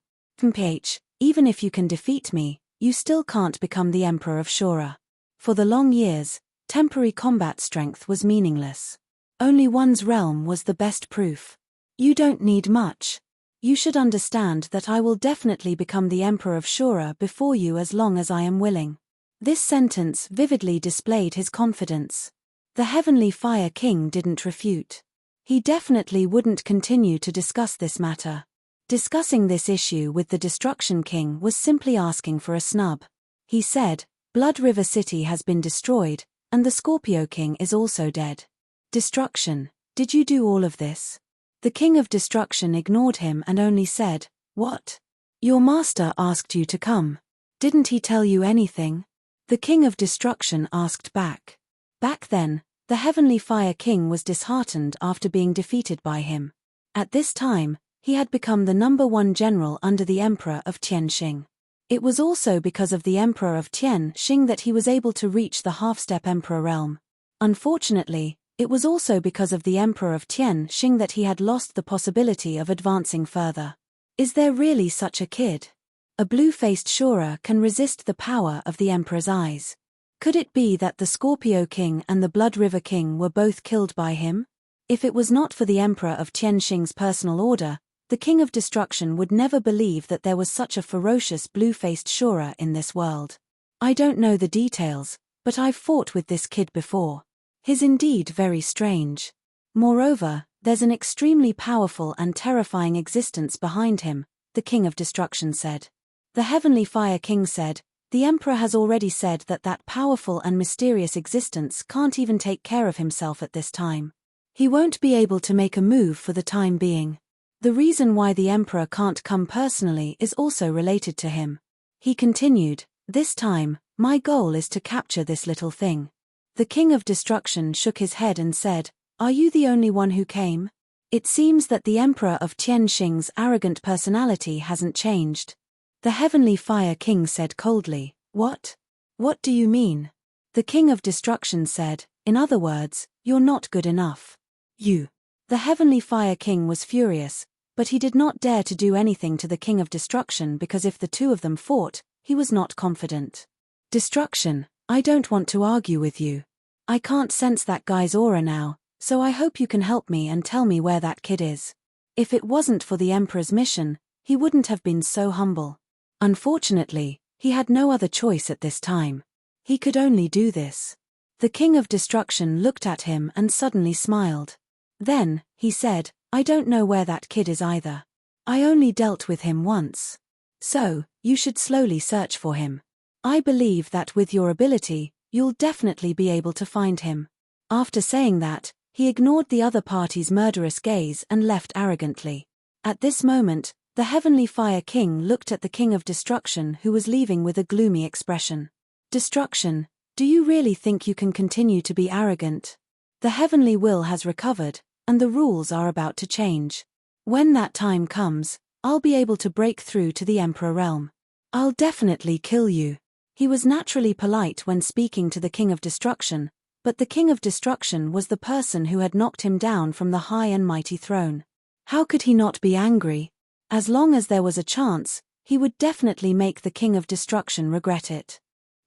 Even if you can defeat me, you still can't become the Emperor of Shura. For the long years, temporary combat strength was meaningless. Only one's realm was the best proof. You don't need much. You should understand that I will definitely become the Emperor of Shura before you as long as I am willing. This sentence vividly displayed his confidence. The Heavenly Fire King didn't refute. He definitely wouldn't continue to discuss this matter. Discussing this issue with the Destruction King was simply asking for a snub. He said, Blood River City has been destroyed, and the Scorpio King is also dead. Destruction, did you do all of this? The King of Destruction ignored him and only said, What? Your master asked you to come. Didn't he tell you anything? The King of Destruction asked back. Back then, the Heavenly Fire King was disheartened after being defeated by him. At this time, he had become the #1 general under the Emperor of Tianxing. It was also because of the Emperor of Tianxing that he was able to reach the half-step Emperor realm. Unfortunately, it was also because of the Emperor of Tianxing that he had lost the possibility of advancing further. Is there really such a kid? A blue-faced Shura can resist the power of the Emperor's eyes. Could it be that the Scorpio King and the Blood River King were both killed by him? If it was not for the Emperor of Tianxing's personal order, the King of Destruction would never believe that there was such a ferocious blue-faced Shura in this world. I don't know the details, but I've fought with this kid before. He's indeed very strange. Moreover, there's an extremely powerful and terrifying existence behind him, the King of Destruction said. The Heavenly Fire King said, the Emperor has already said that that powerful and mysterious existence can't even take care of himself at this time. He won't be able to make a move for the time being. The reason why the Emperor can't come personally is also related to him. He continued, this time, my goal is to capture this little thing. The King of Destruction shook his head and said, are you the only one who came? It seems that the Emperor of Tianxing's arrogant personality hasn't changed. The Heavenly Fire King said coldly, what? What do you mean? The King of Destruction said, in other words, you're not good enough. You. The Heavenly Fire King was furious, but he did not dare to do anything to the King of Destruction because if the two of them fought, he was not confident. Destruction, I don't want to argue with you. I can't sense that guy's aura now, so I hope you can help me and tell me where that kid is. If it wasn't for the Emperor's mission, he wouldn't have been so humble. Unfortunately, he had no other choice at this time. He could only do this. The King of Destruction looked at him and suddenly smiled. Then, he said, I don't know where that kid is either. I only dealt with him once. So, you should slowly search for him. I believe that with your ability, you'll definitely be able to find him. After saying that, he ignored the other party's murderous gaze and left arrogantly. At this moment, the Heavenly Fire King looked at the King of Destruction who was leaving with a gloomy expression. Destruction, do you really think you can continue to be arrogant? The heavenly will has recovered, and the rules are about to change. When that time comes, I'll be able to break through to the Emperor realm. I'll definitely kill you. He was naturally polite when speaking to the King of Destruction, but the King of Destruction was the person who had knocked him down from the high and mighty throne. How could he not be angry? As long as there was a chance, he would definitely make the King of Destruction regret it.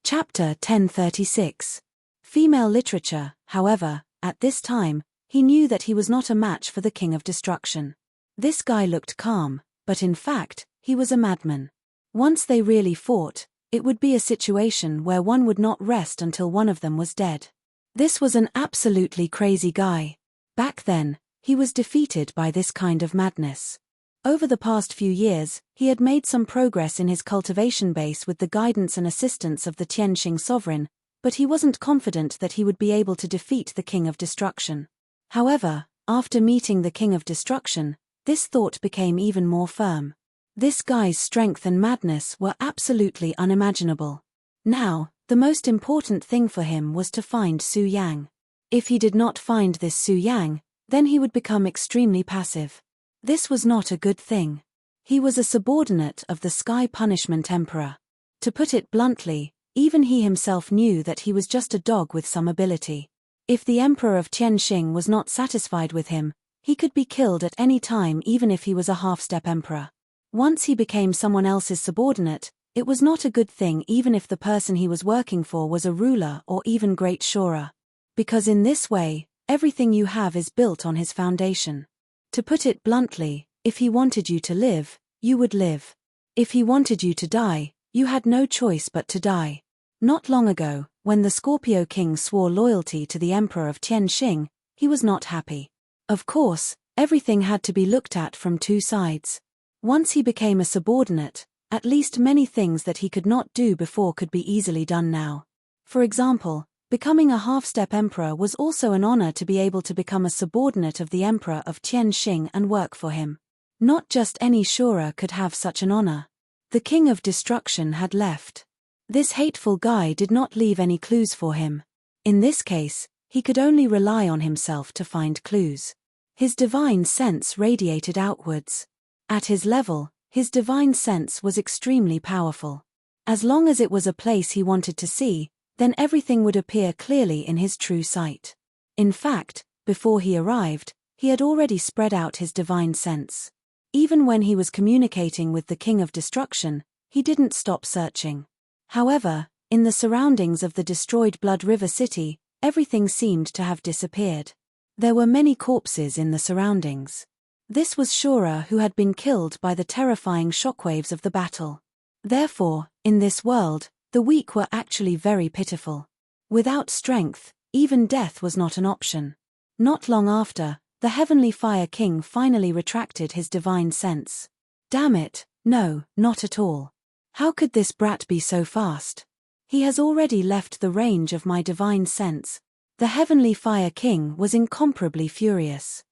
Chapter 1036. Female literature, however, at this time, he knew that he was not a match for the King of Destruction. This guy looked calm, but in fact, he was a madman. Once they really fought, it would be a situation where one would not rest until one of them was dead. This was an absolutely crazy guy. Back then, he was defeated by this kind of madness. Over the past few years, he had made some progress in his cultivation base with the guidance and assistance of the Tianxing sovereign, but he wasn't confident that he would be able to defeat the King of Destruction. However, after meeting the King of Destruction, this thought became even more firm. This guy's strength and madness were absolutely unimaginable. Now, the most important thing for him was to find Su Yang. If he did not find this Su Yang, then he would become extremely passive. This was not a good thing. He was a subordinate of the Sky Punishment Emperor. To put it bluntly, even he himself knew that he was just a dog with some ability. If the Emperor of Tianxing was not satisfied with him, he could be killed at any time even if he was a half-step emperor. Once he became someone else's subordinate, it was not a good thing even if the person he was working for was a ruler or even great Shura. Because in this way, everything you have is built on his foundation. To put it bluntly, if he wanted you to live, you would live. If he wanted you to die, you had no choice but to die. Not long ago, when the Scorpio King swore loyalty to the Emperor of Tianxing, he was not happy. Of course, everything had to be looked at from two sides. Once he became a subordinate, at least many things that he could not do before could be easily done now. For example, becoming a half-step emperor was also an honor to be able to become a subordinate of the Emperor of Tianxing and work for him. Not just any Shura could have such an honor. The King of Destruction had left. This hateful guy did not leave any clues for him. In this case, he could only rely on himself to find clues. His divine sense radiated outwards. At his level, his divine sense was extremely powerful. As long as it was a place he wanted to see, then everything would appear clearly in his true sight. In fact, before he arrived, he had already spread out his divine sense. Even when he was communicating with the King of Destruction, he didn't stop searching. However, in the surroundings of the destroyed Blood River city, everything seemed to have disappeared. There were many corpses in the surroundings. This was Shura who had been killed by the terrifying shockwaves of the battle. Therefore, in this world, the weak were actually very pitiful. Without strength, even death was not an option. Not long after, the Heavenly Fire King finally retracted his divine sense. Damn it, no, not at all. How could this brat be so fast? He has already left the range of my divine sense. The Heavenly Fire King was incomparably furious.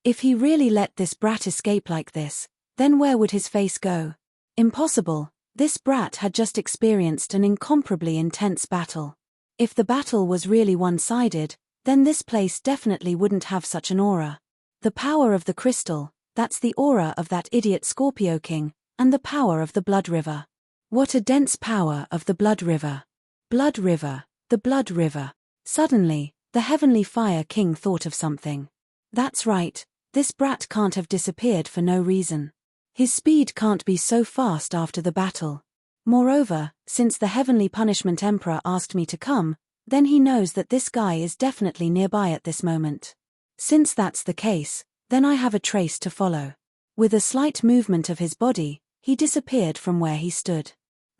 If he really let this brat escape like this, then where would his face go? Impossible, this brat had just experienced an incomparably intense battle. If the battle was really one-sided, then this place definitely wouldn't have such an aura. The power of the crystal, that's the aura of that idiot Scorpio King, and the power of the Blood River. What a dense power of the Blood River. Blood River, the Blood River. Suddenly, the Heavenly Fire King thought of something. That's right, this brat can't have disappeared for no reason. His speed can't be so fast after the battle. Moreover, since the Heavenly Punishment Emperor asked me to come, then he knows that this guy is definitely nearby at this moment. Since that's the case, then I have a trace to follow. With a slight movement of his body, he disappeared from where he stood.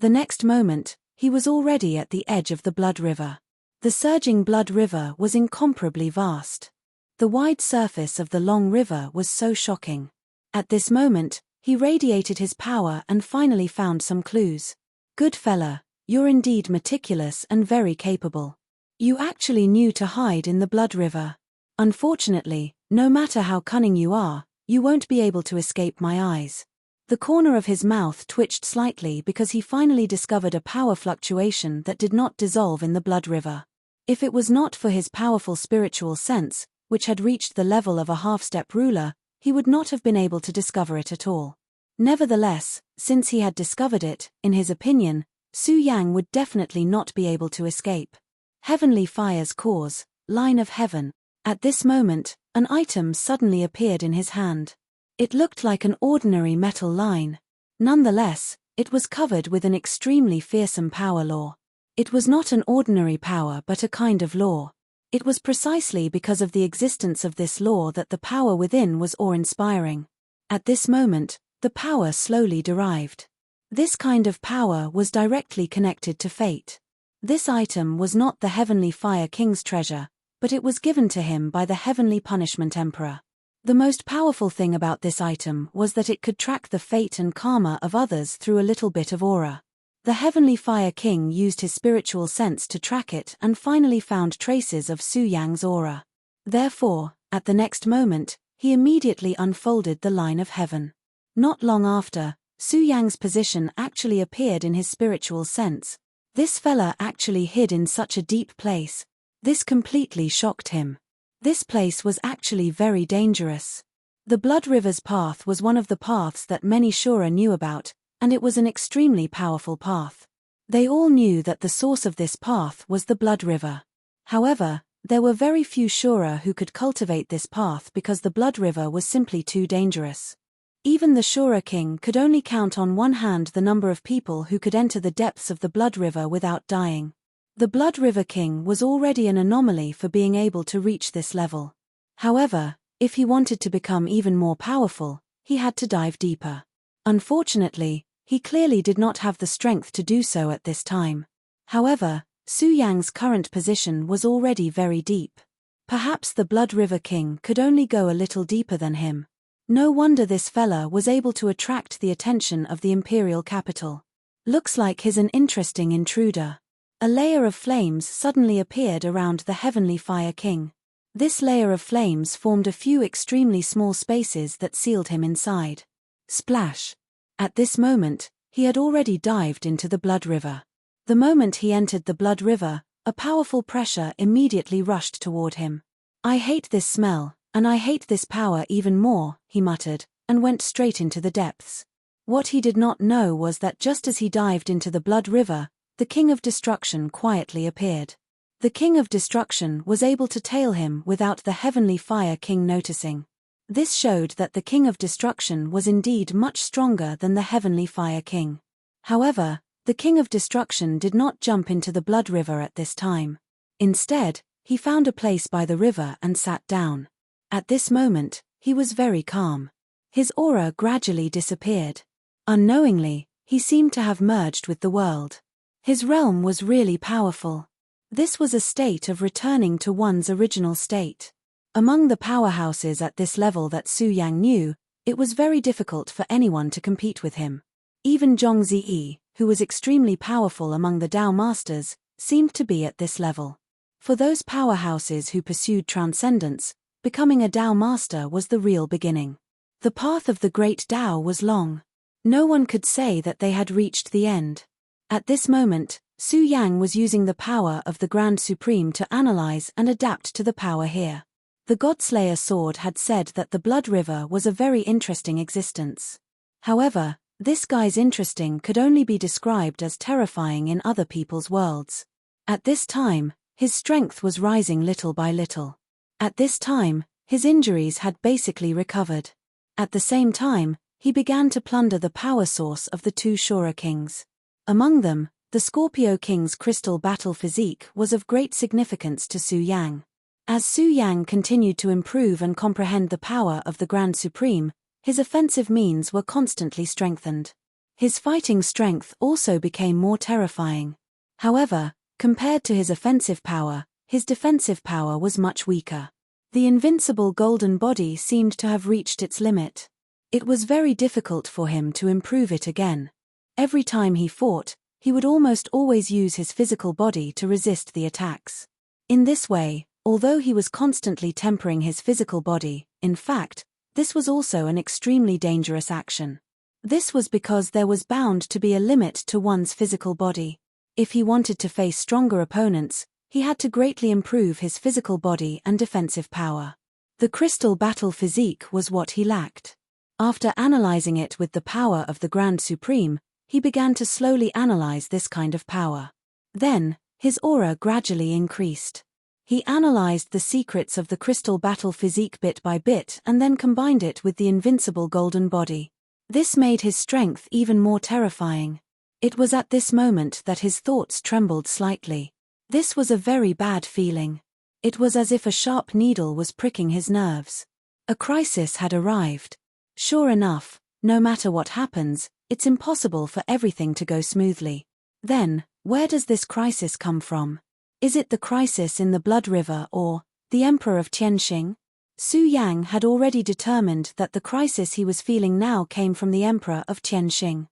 The next moment, he was already at the edge of the Blood River. The surging Blood River was incomparably vast. The wide surface of the long river was so shocking. At this moment, he radiated his power and finally found some clues. Good fella, you're indeed meticulous and very capable. You actually knew to hide in the Blood River. Unfortunately, no matter how cunning you are, you won't be able to escape my eyes. The corner of his mouth twitched slightly because he finally discovered a power fluctuation that did not dissolve in the Blood River. If it was not for his powerful spiritual sense, which had reached the level of a half-step ruler, he would not have been able to discover it at all. Nevertheless, since he had discovered it, in his opinion, Su Yang would definitely not be able to escape. Heavenly Fire's cause, line of heaven. At this moment, an item suddenly appeared in his hand. It looked like an ordinary metal line. Nonetheless, it was covered with an extremely fearsome power law. It was not an ordinary power but a kind of law. It was precisely because of the existence of this law that the power within was awe-inspiring. At this moment, the power slowly derived. This kind of power was directly connected to fate. This item was not the Heavenly Fire King's treasure, but it was given to him by the Heavenly Punishment Emperor. The most powerful thing about this item was that it could track the fate and karma of others through a little bit of aura. The Heavenly Fire King used his spiritual sense to track it and finally found traces of Su Yang's aura. Therefore, at the next moment, he immediately unfolded the line of heaven. Not long after, Su Yang's position actually appeared in his spiritual sense. This fella actually hid in such a deep place. This completely shocked him. This place was actually very dangerous. The Blood River's path was one of the paths that many Shura knew about, and it was an extremely powerful path. They all knew that the source of this path was the Blood River. However, there were very few Shura who could cultivate this path because the Blood River was simply too dangerous. Even the Shura King could only count on one hand the number of people who could enter the depths of the Blood River without dying. The Blood River King was already an anomaly for being able to reach this level. However, if he wanted to become even more powerful, he had to dive deeper. Unfortunately, he clearly did not have the strength to do so at this time. However, Su Yang's current position was already very deep. Perhaps the Blood River King could only go a little deeper than him. No wonder this fella was able to attract the attention of the imperial capital. Looks like he's an interesting intruder. A layer of flames suddenly appeared around the Heavenly Fire King. This layer of flames formed a few extremely small spaces that sealed him inside. Splash! At this moment, he had already dived into the Blood River. The moment he entered the Blood River, a powerful pressure immediately rushed toward him. "I hate this smell, and I hate this power even more," he muttered, and went straight into the depths. What he did not know was that just as he dived into the Blood River, the King of Destruction quietly appeared. The King of Destruction was able to tail him without the Heavenly Fire King noticing. This showed that the King of Destruction was indeed much stronger than the Heavenly Fire King. However, the King of Destruction did not jump into the Blood River at this time. Instead, he found a place by the river and sat down. At this moment, he was very calm. His aura gradually disappeared. Unknowingly, he seemed to have merged with the world. His realm was really powerful. This was a state of returning to one's original state. Among the powerhouses at this level that Su Yang knew, it was very difficult for anyone to compete with him. Even Zhong Ziyi, who was extremely powerful among the Tao Masters, seemed to be at this level. For those powerhouses who pursued transcendence, becoming a Tao Master was the real beginning. The path of the great Tao was long. No one could say that they had reached the end. At this moment, Su Yang was using the power of the Grand Supreme to analyze and adapt to the power here. The Godslayer sword had said that the Blood River was a very interesting existence. However, this guy's interesting could only be described as terrifying in other people's worlds. At this time, his strength was rising little by little. At this time, his injuries had basically recovered. At the same time, he began to plunder the power source of the two Shura kings. Among them, the Scorpio King's crystal battle physique was of great significance to Su Yang. As Su Yang continued to improve and comprehend the power of the Grand Supreme, his offensive means were constantly strengthened. His fighting strength also became more terrifying. However, compared to his offensive power, his defensive power was much weaker. The invincible golden body seemed to have reached its limit. It was very difficult for him to improve it again. Every time he fought, he would almost always use his physical body to resist the attacks. In this way, although he was constantly tempering his physical body, in fact, this was also an extremely dangerous action. This was because there was bound to be a limit to one's physical body. If he wanted to face stronger opponents, he had to greatly improve his physical body and defensive power. The crystal battle physique was what he lacked. After analyzing it with the power of the Grand Supreme, he began to slowly analyze this kind of power. Then, his aura gradually increased. He analyzed the secrets of the crystal battle physique bit by bit and then combined it with the invincible golden body. This made his strength even more terrifying. It was at this moment that his thoughts trembled slightly. This was a very bad feeling. It was as if a sharp needle was pricking his nerves. A crisis had arrived. Sure enough, no matter what happens, it's impossible for everything to go smoothly. Then, where does this crisis come from? Is it the crisis in the Blood River or the Emperor of Tianxing? Su Yang had already determined that the crisis he was feeling now came from the Emperor of Tianxing.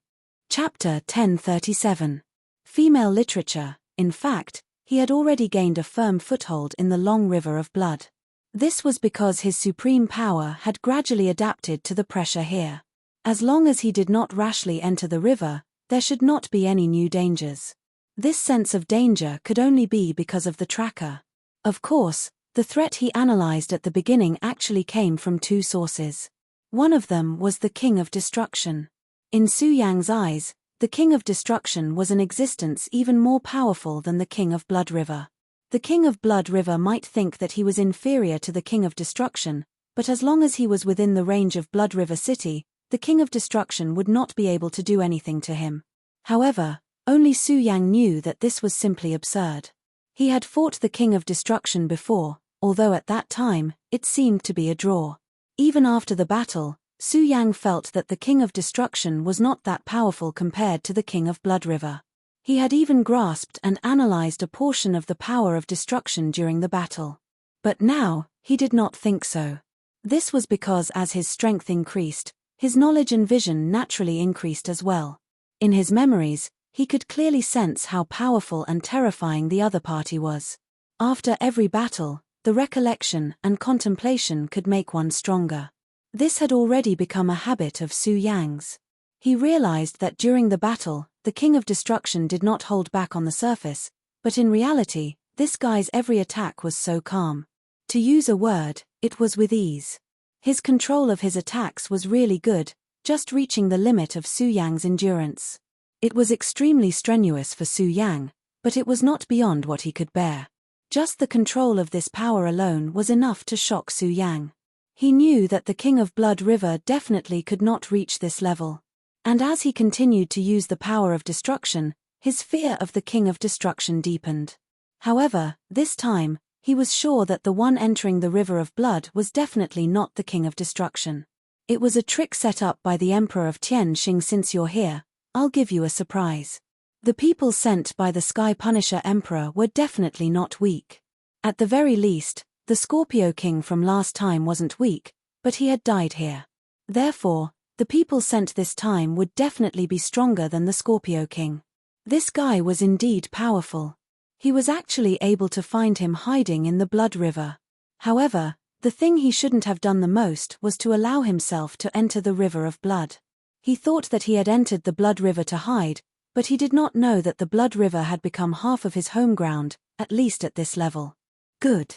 Chapter 1037. Female Literature. In fact, he had already gained a firm foothold in the long river of blood. This was because his supreme power had gradually adapted to the pressure here. As long as he did not rashly enter the river, there should not be any new dangers. This sense of danger could only be because of the tracker. Of course, the threat he analyzed at the beginning actually came from two sources. One of them was the King of Destruction. In Su Yang's eyes, the King of Destruction was an existence even more powerful than the King of Blood River. The King of Blood River might think that he was inferior to the King of Destruction, but as long as he was within the range of Blood River City, the King of Destruction would not be able to do anything to him. However, only Su Yang knew that this was simply absurd. He had fought the King of Destruction before, although at that time, it seemed to be a draw. Even after the battle, Su Yang felt that the King of Destruction was not that powerful compared to the King of Blood River. He had even grasped and analyzed a portion of the power of destruction during the battle. But now, he did not think so. This was because as his strength increased, his knowledge and vision naturally increased as well. In his memories, he could clearly sense how powerful and terrifying the other party was. After every battle, the recollection and contemplation could make one stronger. This had already become a habit of Su Yang's. He realized that during the battle, the King of Destruction did not hold back on the surface, but in reality, this guy's every attack was so calm. To use a word, it was with ease. His control of his attacks was really good, just reaching the limit of Su Yang's endurance. It was extremely strenuous for Su Yang, but it was not beyond what he could bear. Just the control of this power alone was enough to shock Su Yang. He knew that the King of Blood River definitely could not reach this level. And as he continued to use the power of destruction, his fear of the King of Destruction deepened. However, this time, he was sure that the one entering the River of Blood was definitely not the King of Destruction. It was a trick set up by the Emperor of Tianxing. Since you're here, I'll give you a surprise. The people sent by the Sky Punisher Emperor were definitely not weak. At the very least, the Scorpio King from last time wasn't weak, but he had died here. Therefore, the people sent this time would definitely be stronger than the Scorpio King. This guy was indeed powerful. He was actually able to find him hiding in the Blood River. However, the thing he shouldn't have done the most was to allow himself to enter the River of Blood. He thought that he had entered the Blood River to hide, but he did not know that the Blood River had become half of his home ground, at least at this level. Good.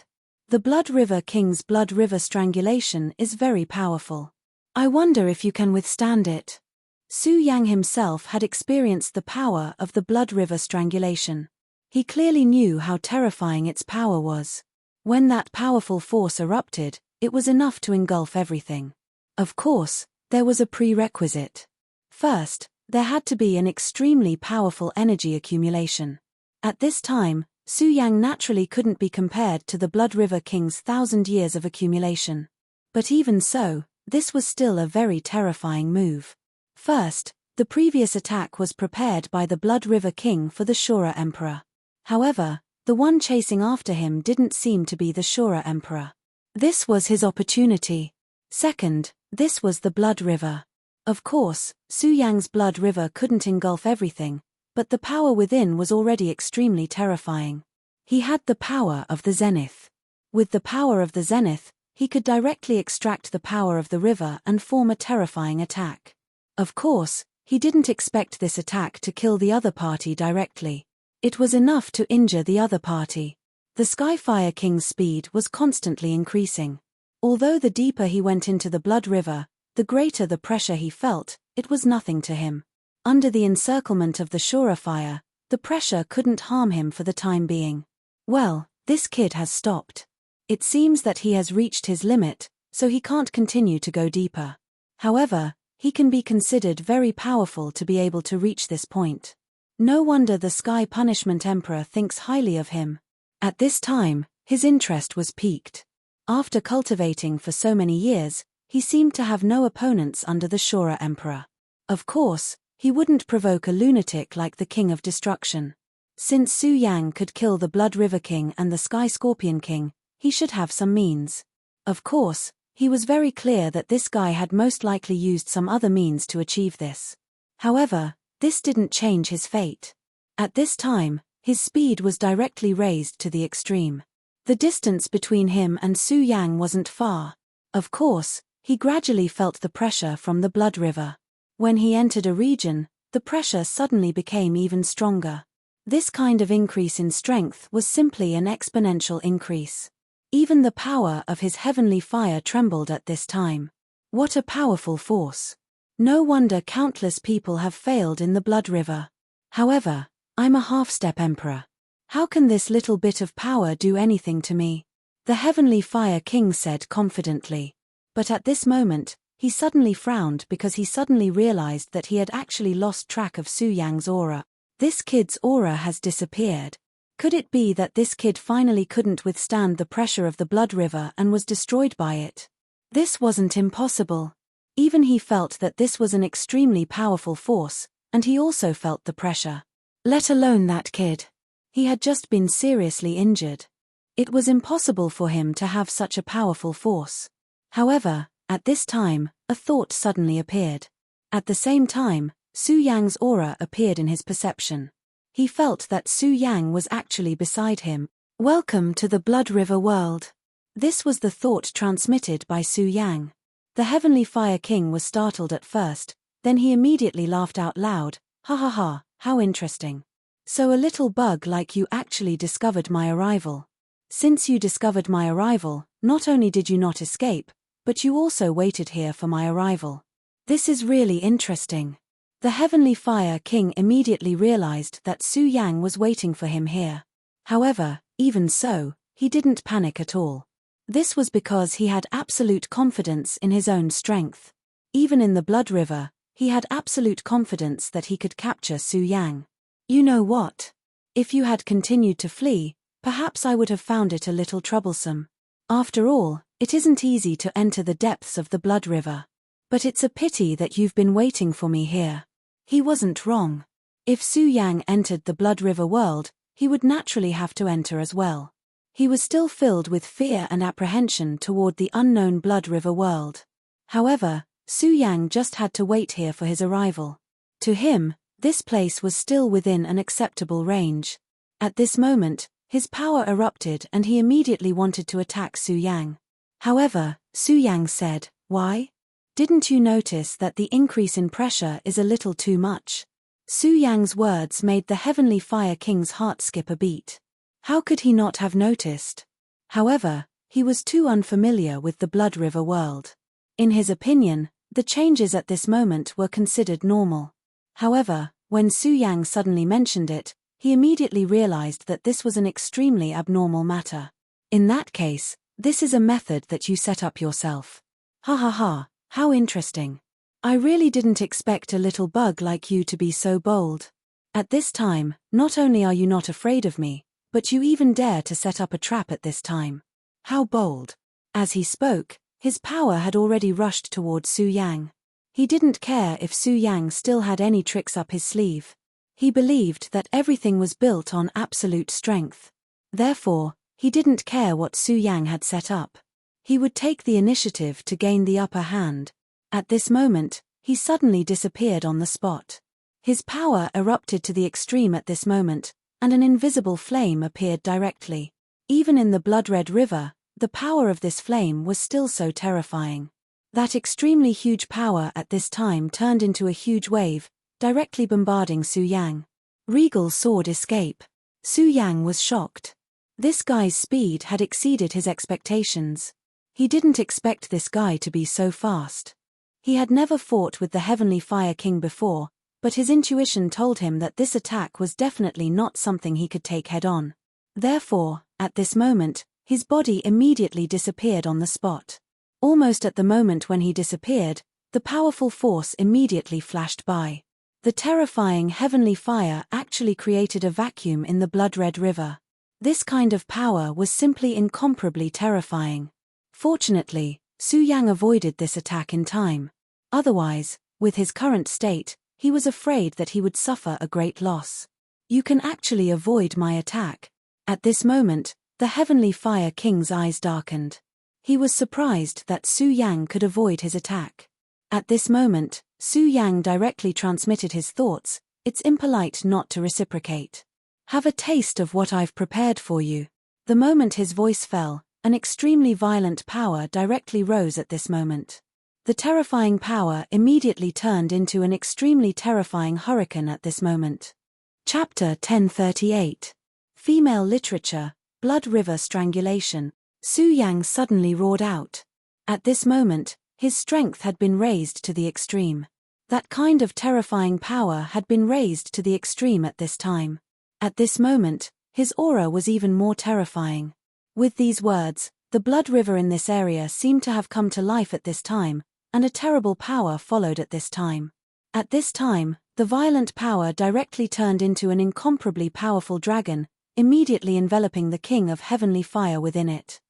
The Blood River King's Blood River Strangulation is very powerful. I wonder if you can withstand it. Su Yang himself had experienced the power of the Blood River Strangulation. He clearly knew how terrifying its power was. When that powerful force erupted, it was enough to engulf everything. Of course, there was a prerequisite. First, there had to be an extremely powerful energy accumulation. At this time, Su Yang naturally couldn't be compared to the Blood River King's 1,000 years of accumulation. But even so, this was still a very terrifying move. First, the previous attack was prepared by the Blood River King for the Shura Emperor. However, the one chasing after him didn't seem to be the Shura Emperor. This was his opportunity. Second, this was the Blood River. Of course, Su Yang's Blood River couldn't engulf everything, but the power within was already extremely terrifying. He had the power of the Zenith. With the power of the Zenith, he could directly extract the power of the river and form a terrifying attack. Of course, he didn't expect this attack to kill the other party directly. It was enough to injure the other party. The Skyfire King's speed was constantly increasing. Although the deeper he went into the Blood River, the greater the pressure he felt, it was nothing to him. Under the encirclement of the Shura fire, the pressure couldn't harm him for the time being. Well, this kid has stopped. It seems that he has reached his limit, so he can't continue to go deeper. However, he can be considered very powerful to be able to reach this point. No wonder the Sky Punishment Emperor thinks highly of him. At this time, his interest was piqued. After cultivating for so many years, he seemed to have no opponents under the Shura Emperor. Of course, he wouldn't provoke a lunatic like the King of Destruction. Since Su Yang could kill the Blood River King and the Sky Scorpion King, he should have some means. Of course, he was very clear that this guy had most likely used some other means to achieve this. However, this didn't change his fate. At this time, his speed was directly raised to the extreme. The distance between him and Su Yang wasn't far. Of course, he gradually felt the pressure from the Blood River. When he entered a region, the pressure suddenly became even stronger. This kind of increase in strength was simply an exponential increase. Even the power of his heavenly fire trembled at this time. What a powerful force. No wonder countless people have failed in the Blood River. However, I'm a half-step emperor. How can this little bit of power do anything to me? The Heavenly Fire King said confidently. But at this moment, he suddenly frowned because he suddenly realized that he had actually lost track of Su Yang's aura. This kid's aura has disappeared. Could it be that this kid finally couldn't withstand the pressure of the Blood River and was destroyed by it? This wasn't impossible. Even he felt that this was an extremely powerful force, and he also felt the pressure. Let alone that kid. He had just been seriously injured. It was impossible for him to have such a powerful force. However, at this time, a thought suddenly appeared. At the same time, Su Yang's aura appeared in his perception. He felt that Su Yang was actually beside him. Welcome to the Blood River world. This was the thought transmitted by Su Yang. The Heavenly Fire King was startled at first, then he immediately laughed out loud. Ha ha ha, how interesting. So a little bug like you actually discovered my arrival. Since you discovered my arrival, not only did you not escape, but you also waited here for my arrival. This is really interesting. The Heavenly Fire King immediately realized that Su Yang was waiting for him here. However, even so, he didn't panic at all. This was because he had absolute confidence in his own strength. Even in the Blood River, he had absolute confidence that he could capture Su Yang. You know what? If you had continued to flee, perhaps I would have found it a little troublesome. After all, it isn't easy to enter the depths of the Blood River. But it's a pity that you've been waiting for me here. He wasn't wrong. If Su Yang entered the Blood River world, he would naturally have to enter as well. He was still filled with fear and apprehension toward the unknown Blood River world. However, Su Yang just had to wait here for his arrival. To him, this place was still within an acceptable range. At this moment, his power erupted and he immediately wanted to attack Su Yang. However, Su Yang said, "Why? Didn't you notice that the increase in pressure is a little too much?" Su Yang's words made the Heavenly Fire King's heart skip a beat. How could he not have noticed? However, he was too unfamiliar with the Blood River world. In his opinion, the changes at this moment were considered normal. However, when Su Yang suddenly mentioned it, he immediately realized that this was an extremely abnormal matter. In that case, this is a method that you set up yourself. Ha ha ha, how interesting. I really didn't expect a little bug like you to be so bold. At this time, not only are you not afraid of me, but you even dare to set up a trap at this time. How bold. As he spoke, his power had already rushed toward Su Yang. He didn't care if Su Yang still had any tricks up his sleeve. He believed that everything was built on absolute strength. Therefore, he didn't care what Su Yang had set up. He would take the initiative to gain the upper hand. At this moment, he suddenly disappeared on the spot. His power erupted to the extreme at this moment, and an invisible flame appeared directly. Even in the blood-red river, the power of this flame was still so terrifying. That extremely huge power at this time turned into a huge wave, directly bombarding Su Yang. Regal sword escape. Su Yang was shocked. This guy's speed had exceeded his expectations. He didn't expect this guy to be so fast. He had never fought with the Heavenly Fire King before, but his intuition told him that this attack was definitely not something he could take head-on. Therefore, at this moment, his body immediately disappeared on the spot. Almost at the moment when he disappeared, the powerful force immediately flashed by. The terrifying heavenly fire actually created a vacuum in the blood-red river. This kind of power was simply incomparably terrifying. Fortunately, Su Yang avoided this attack in time. Otherwise, with his current state, he was afraid that he would suffer a great loss. You can actually avoid my attack. At this moment, the Heavenly Fire King's eyes darkened. He was surprised that Su Yang could avoid his attack. At this moment, Su Yang directly transmitted his thoughts. It's impolite not to reciprocate. Have a taste of what I've prepared for you. The moment his voice fell, an extremely violent power directly rose at this moment. The terrifying power immediately turned into an extremely terrifying hurricane at this moment. Chapter 1038. Female Literature, Blood River Strangulation. Su Yang suddenly roared out. At this moment, his strength had been raised to the extreme. That kind of terrifying power had been raised to the extreme at this time. At this moment, his aura was even more terrifying. With these words, the blood river in this area seemed to have come to life at this time, and a terrible power followed at this time. At this time, the violent power directly turned into an incomparably powerful dragon, immediately enveloping the king of heavenly fire within it.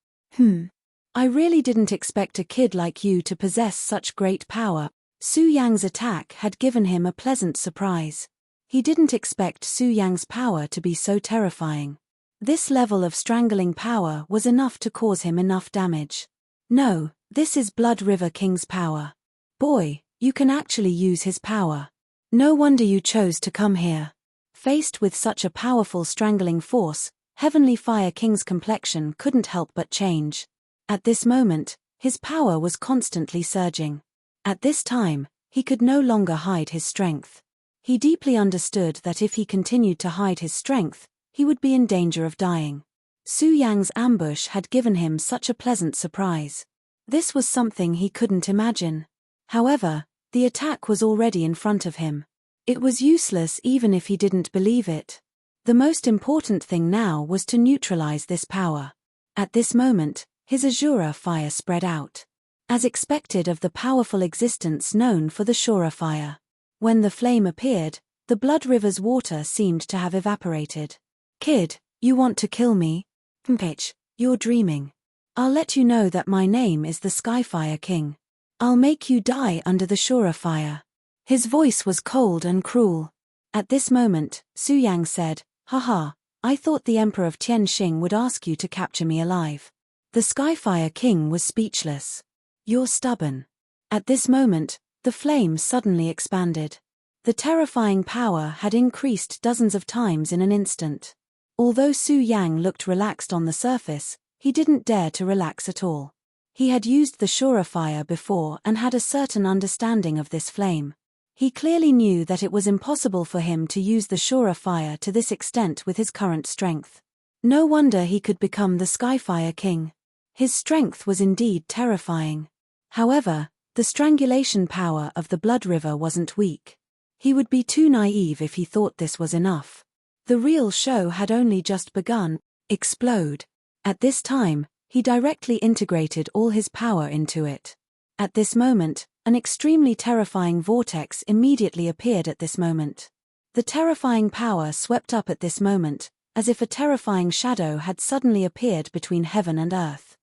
I really didn't expect a kid like you to possess such great power. Su Yang's attack had given him a pleasant surprise. He didn't expect Su Yang's power to be so terrifying. This level of strangling power was enough to cause him enough damage. No, this is Blood River King's power. Boy, you can actually use his power. No wonder you chose to come here. Faced with such a powerful strangling force, Heavenly Fire King's complexion couldn't help but change. At this moment, his power was constantly surging. At this time, he could no longer hide his strength. He deeply understood that if he continued to hide his strength, he would be in danger of dying. Su Yang's ambush had given him such a pleasant surprise. This was something he couldn't imagine. However, the attack was already in front of him. It was useless even if he didn't believe it. The most important thing now was to neutralize this power. At this moment, his Azura fire spread out. As expected of the powerful existence known for the Shura fire. When the flame appeared, the Blood River's water seemed to have evaporated. Kid, you want to kill me? Bitch, you're dreaming. I'll let you know that my name is the Skyfire King. I'll make you die under the Shura fire. His voice was cold and cruel. At this moment, Su Yang said, Haha, I thought the Emperor of Tianxing would ask you to capture me alive. The Skyfire King was speechless. You're stubborn. At this moment, the flame suddenly expanded. The terrifying power had increased dozens of times in an instant. Although Su Yang looked relaxed on the surface, he didn't dare to relax at all. He had used the Shura fire before and had a certain understanding of this flame. He clearly knew that it was impossible for him to use the Shura fire to this extent with his current strength. No wonder he could become the Skyfire King. His strength was indeed terrifying. However, the strangulation power of the Blood River wasn't weak. He would be too naive if he thought this was enough. The real show had only just begun. Explode. At this time, he directly integrated all his power into it. At this moment, an extremely terrifying vortex immediately appeared at this moment. The terrifying power swept up at this moment, as if a terrifying shadow had suddenly appeared between heaven and earth.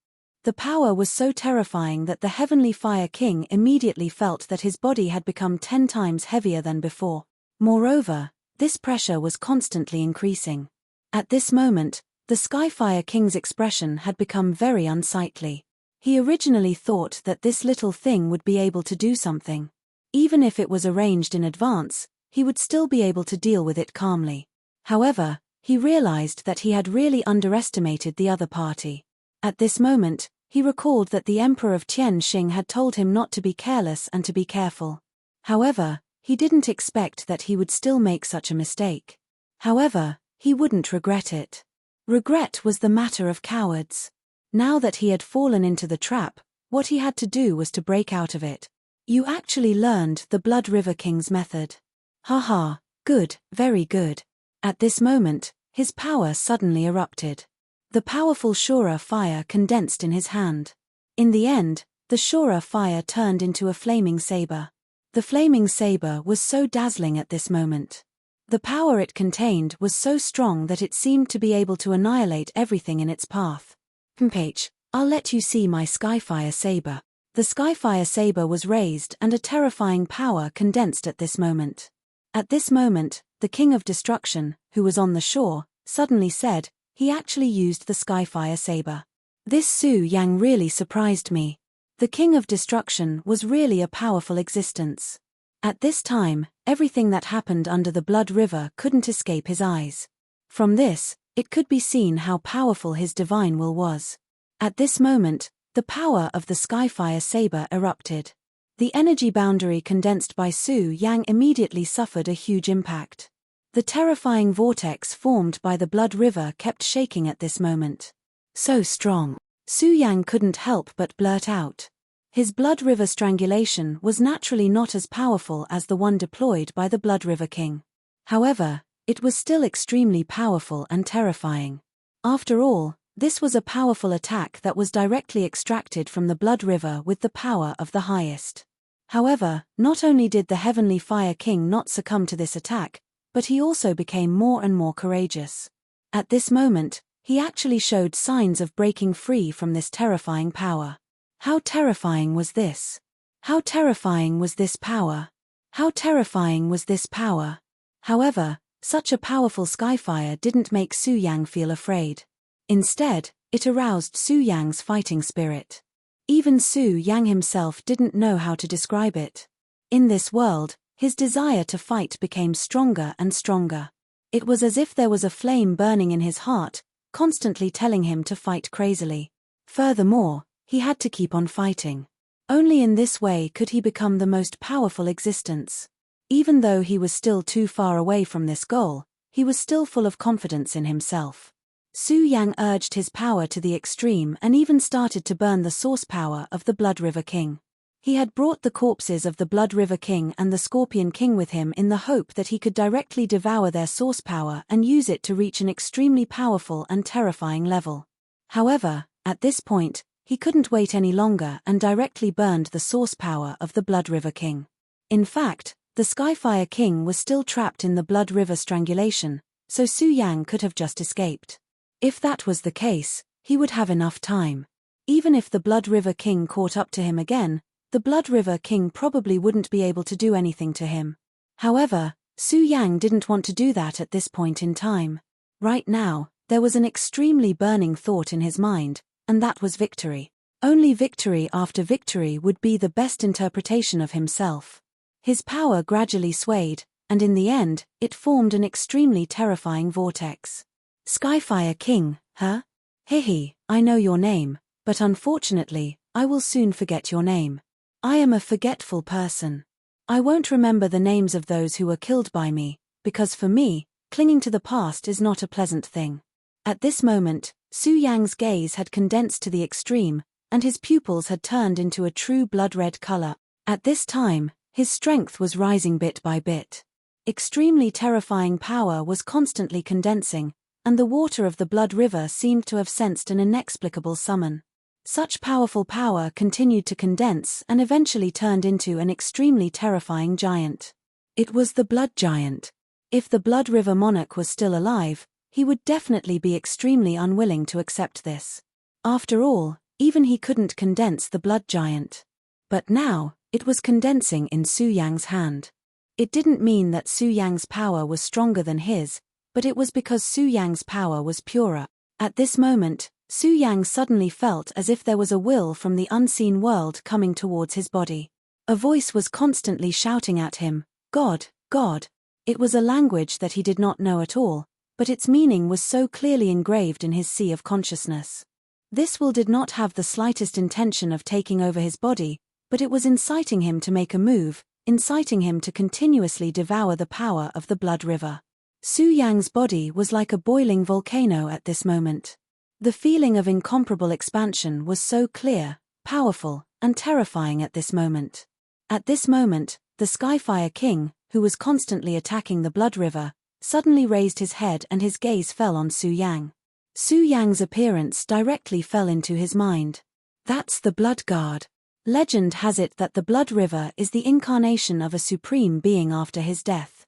The power was so terrifying that the Heavenly Fire King immediately felt that his body had become 10 times heavier than before. Moreover, this pressure was constantly increasing. At this moment, the Skyfire King's expression had become very unsightly. He originally thought that this little thing would be able to do something. Even if it was arranged in advance, he would still be able to deal with it calmly. However, he realized that he had really underestimated the other party. At this moment, he recalled that the Emperor of Tianxing had told him not to be careless and to be careful. However, he didn't expect that he would still make such a mistake. However, he wouldn't regret it. Regret was the matter of cowards. Now that he had fallen into the trap, what he had to do was to break out of it. You actually learned the Blood River King's method. Haha, good, very good. At this moment, his power suddenly erupted. The powerful Shura fire condensed in his hand. In the end, the Shura fire turned into a flaming saber. The flaming saber was so dazzling at this moment. The power it contained was so strong that it seemed to be able to annihilate everything in its path. Page, I'll let you see my Skyfire saber. The Skyfire saber was raised and a terrifying power condensed at this moment. At this moment, the King of Destruction, who was on the shore, suddenly said, he actually used the Skyfire saber. This Su Yang really surprised me. The King of Destruction was really a powerful existence. At this time, everything that happened under the Blood River couldn't escape his eyes. From this, it could be seen how powerful his divine will was. At this moment, the power of the Skyfire saber erupted. The energy boundary condensed by Su Yang immediately suffered a huge impact. The terrifying vortex formed by the Blood River kept shaking at this moment. So strong. Su Yang couldn't help but blurt out. His Blood River strangulation was naturally not as powerful as the one deployed by the Blood River King. However, it was still extremely powerful and terrifying. After all, this was a powerful attack that was directly extracted from the Blood River with the power of the highest. However, not only did the Heavenly Fire King not succumb to this attack, but he also became more and more courageous. At this moment, he actually showed signs of breaking free from this terrifying power. How terrifying was this? How terrifying was this power? How terrifying was this power? However, such a powerful skyfire didn't make Su Yang feel afraid. Instead, it aroused Su Yang's fighting spirit. Even Su Yang himself didn't know how to describe it. In this world, his desire to fight became stronger and stronger. It was as if there was a flame burning in his heart, constantly telling him to fight crazily. Furthermore, he had to keep on fighting. Only in this way could he become the most powerful existence. Even though he was still too far away from this goal, he was still full of confidence in himself. Su Yang urged his power to the extreme and even started to burn the source power of the Blood River King. He had brought the corpses of the Blood River King and the Scorpion King with him in the hope that he could directly devour their source power and use it to reach an extremely powerful and terrifying level. However, at this point, he couldn't wait any longer and directly burned the source power of the Blood River King. In fact, the Skyfire King was still trapped in the Blood River strangulation, so Su Yang could have just escaped. If that was the case, he would have enough time. Even if the Blood River King caught up to him again, the Blood River King probably wouldn't be able to do anything to him. However, Su Yang didn't want to do that at this point in time. Right now, there was an extremely burning thought in his mind, and that was victory. Only victory after victory would be the best interpretation of himself. His power gradually swayed, and in the end, it formed an extremely terrifying vortex. Skyfire King, huh? Hehe, I know your name, but unfortunately, I will soon forget your name. I am a forgetful person. I won't remember the names of those who were killed by me, because for me, clinging to the past is not a pleasant thing. At this moment, Su Yang's gaze had condensed to the extreme, and his pupils had turned into a true blood-red color. At this time, his strength was rising bit by bit. Extremely terrifying power was constantly condensing, and the water of the Blood River seemed to have sensed an inexplicable summon. Such powerful power continued to condense and eventually turned into an extremely terrifying giant. It was the Blood Giant. If the Blood River Monarch was still alive, he would definitely be extremely unwilling to accept this. After all, even he couldn't condense the Blood Giant. But now, it was condensing in Su Yang's hand. It didn't mean that Su Yang's power was stronger than his, but it was because Su Yang's power was purer. At this moment, Su Yang suddenly felt as if there was a will from the unseen world coming towards his body. A voice was constantly shouting at him, "God, God." It was a language that he did not know at all, but its meaning was so clearly engraved in his sea of consciousness. This will did not have the slightest intention of taking over his body, but it was inciting him to make a move, inciting him to continuously devour the power of the Blood River. Su Yang's body was like a boiling volcano at this moment. The feeling of incomparable expansion was so clear, powerful, and terrifying at this moment. At this moment, the Skyfire King, who was constantly attacking the Blood River, suddenly raised his head and his gaze fell on Su Yang. Su Yang's appearance directly fell into his mind. That's the Blood God. Legend has it that the Blood River is the incarnation of a supreme being after his death.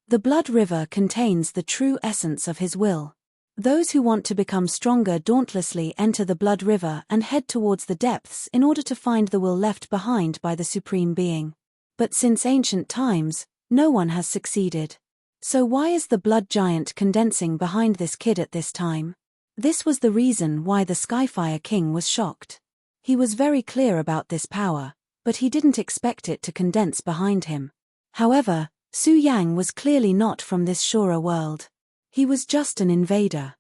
The Blood River contains the true essence of his will. Those who want to become stronger dauntlessly enter the Blood River and head towards the depths in order to find the will left behind by the Supreme Being. But since ancient times, no one has succeeded. So why is the Blood Giant condensing behind this kid at this time? This was the reason why the Skyfire King was shocked. He was very clear about this power, but he didn't expect it to condense behind him. However, Su Yang was clearly not from this Shura world. He was just an invader.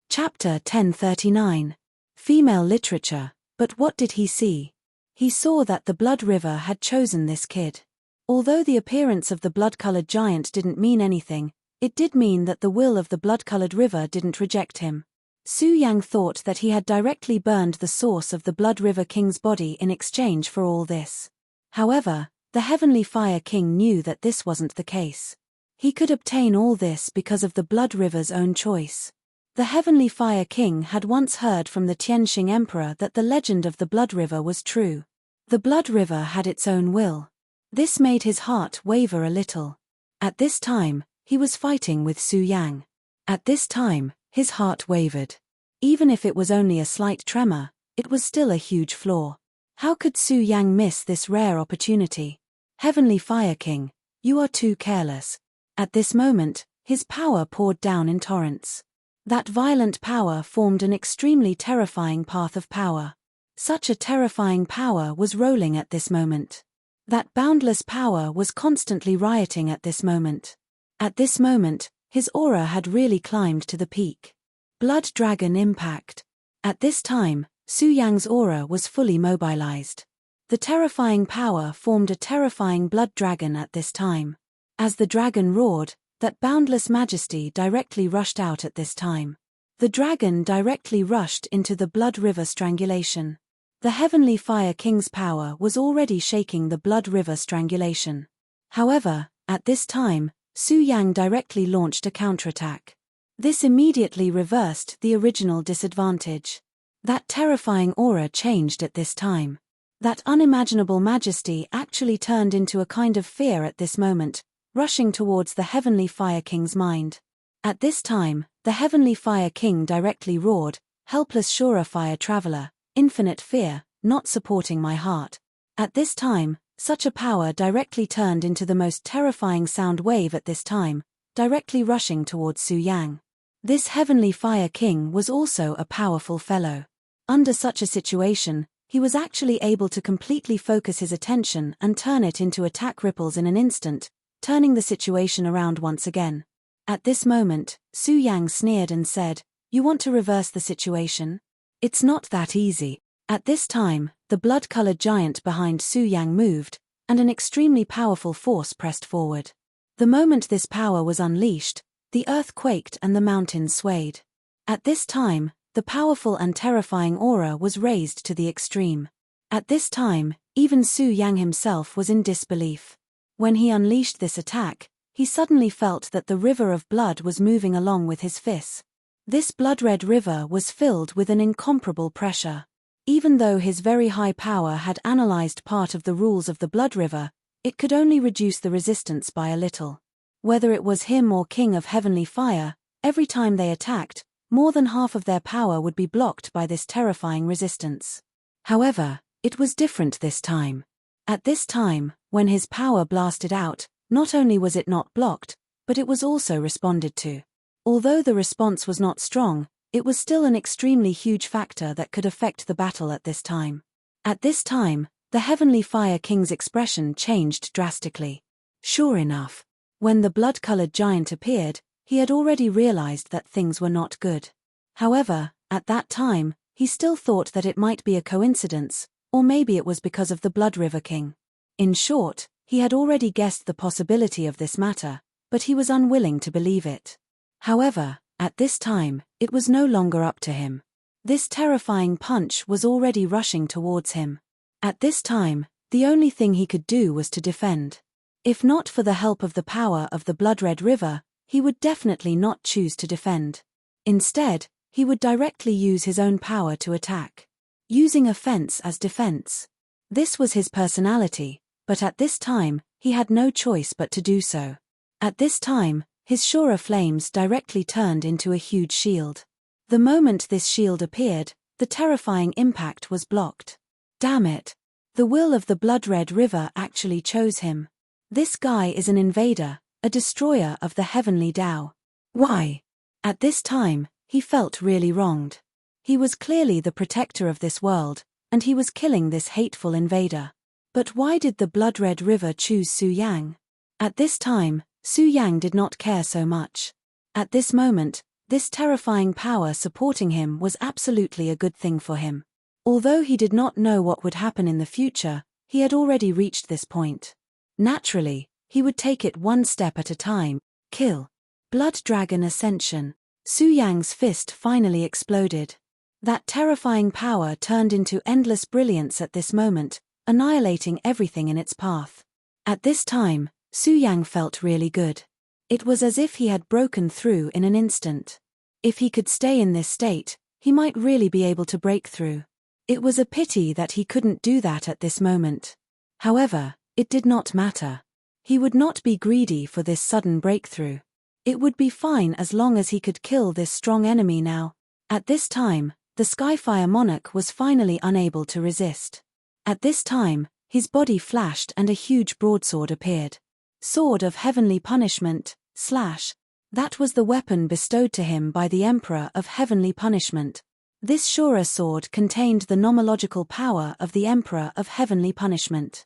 Chapter 1039. Female Literature. But what did he see? He saw that the Blood River had chosen this kid. Although the appearance of the blood-colored giant didn't mean anything, it did mean that the will of the blood-colored river didn't reject him. Su Yang thought that he had directly burned the source of the Blood River King's body in exchange for all this. However, the Heavenly Fire King knew that this wasn't the case. He could obtain all this because of the Blood River's own choice. The Heavenly Fire King had once heard from the Tianxing Emperor that the legend of the Blood River was true. The Blood River had its own will. This made his heart waver a little. At this time, he was fighting with Su Yang. At this time, his heart wavered. Even if it was only a slight tremor, it was still a huge flaw. How could Su Yang miss this rare opportunity? Heavenly Fire King, you are too careless. At this moment, his power poured down in torrents. That violent power formed an extremely terrifying path of power. Such a terrifying power was rolling at this moment. That boundless power was constantly rioting at this moment. At this moment, his aura had really climbed to the peak. Blood Dragon Impact. At this time, Su Yang's aura was fully mobilized. The terrifying power formed a terrifying blood dragon at this time. As the dragon roared, that boundless majesty directly rushed out at this time. The dragon directly rushed into the Blood River Strangulation. The Heavenly Fire King's power was already shaking the Blood River Strangulation. However, at this time, Su Yang directly launched a counterattack. This immediately reversed the original disadvantage. That terrifying aura changed at this time. That unimaginable majesty actually turned into a kind of fear at this moment, rushing towards the Heavenly Fire King's mind. At this time, the Heavenly Fire King directly roared, "Helpless Shura Fire Traveler, infinite fear, not supporting my heart." At this time, such a power directly turned into the most terrifying sound wave at this time, directly rushing towards Su Yang. This Heavenly Fire King was also a powerful fellow. Under such a situation, he was actually able to completely focus his attention and turn it into attack ripples in an instant, turning the situation around once again. At this moment, Su Yang sneered and said, "You want to reverse the situation? It's not that easy." At this time, the blood-colored giant behind Su Yang moved, and an extremely powerful force pressed forward. The moment this power was unleashed, the earth quaked and the mountains swayed. At this time, the powerful and terrifying aura was raised to the extreme. At this time, even Su Yang himself was in disbelief. When he unleashed this attack, he suddenly felt that the river of blood was moving along with his fists. This blood-red river was filled with an incomparable pressure. Even though his very high power had analyzed part of the rules of the blood river, it could only reduce the resistance by a little. Whether it was him or King of Heavenly Fire, every time they attacked, more than half of their power would be blocked by this terrifying resistance. However, it was different this time. At this time, when his power blasted out, not only was it not blocked, but it was also responded to. Although the response was not strong, it was still an extremely huge factor that could affect the battle at this time. At this time, the Heavenly Fire King's expression changed drastically. Sure enough, when the blood-colored giant appeared, he had already realized that things were not good. However, at that time, he still thought that it might be a coincidence, or maybe it was because of the Blood River King. In short, he had already guessed the possibility of this matter, but he was unwilling to believe it. However, at this time, it was no longer up to him. This terrifying punch was already rushing towards him. At this time, the only thing he could do was to defend. If not for the help of the power of the Blood-Red River, he would definitely not choose to defend. Instead, he would directly use his own power to attack, using offense as defense. This was his personality, but at this time, he had no choice but to do so. At this time, his Shura flames directly turned into a huge shield. The moment this shield appeared, the terrifying impact was blocked. Damn it! The will of the Blood-Red River actually chose him. This guy is an invader, a destroyer of the heavenly Tao. Why? At this time, he felt really wronged. He was clearly the protector of this world, and he was killing this hateful invader. But why did the Blood-Red River choose Su Yang? At this time, Su Yang did not care so much. At this moment, this terrifying power supporting him was absolutely a good thing for him. Although he did not know what would happen in the future, he had already reached this point. Naturally, he would take it one step at a time. Kill. Blood Dragon Ascension. Su Yang's fist finally exploded. That terrifying power turned into endless brilliance at this moment, annihilating everything in its path. At this time, Su Yang felt really good. It was as if he had broken through in an instant. If he could stay in this state, he might really be able to break through. It was a pity that he couldn't do that at this moment. However, it did not matter. He would not be greedy for this sudden breakthrough. It would be fine as long as he could kill this strong enemy now. At this time, the Skyfire Monarch was finally unable to resist. At this time, his body flashed and a huge broadsword appeared. Sword of Heavenly Punishment, That was the weapon bestowed to him by the Emperor of Heavenly Punishment. This Shura sword contained the nomological power of the Emperor of Heavenly Punishment.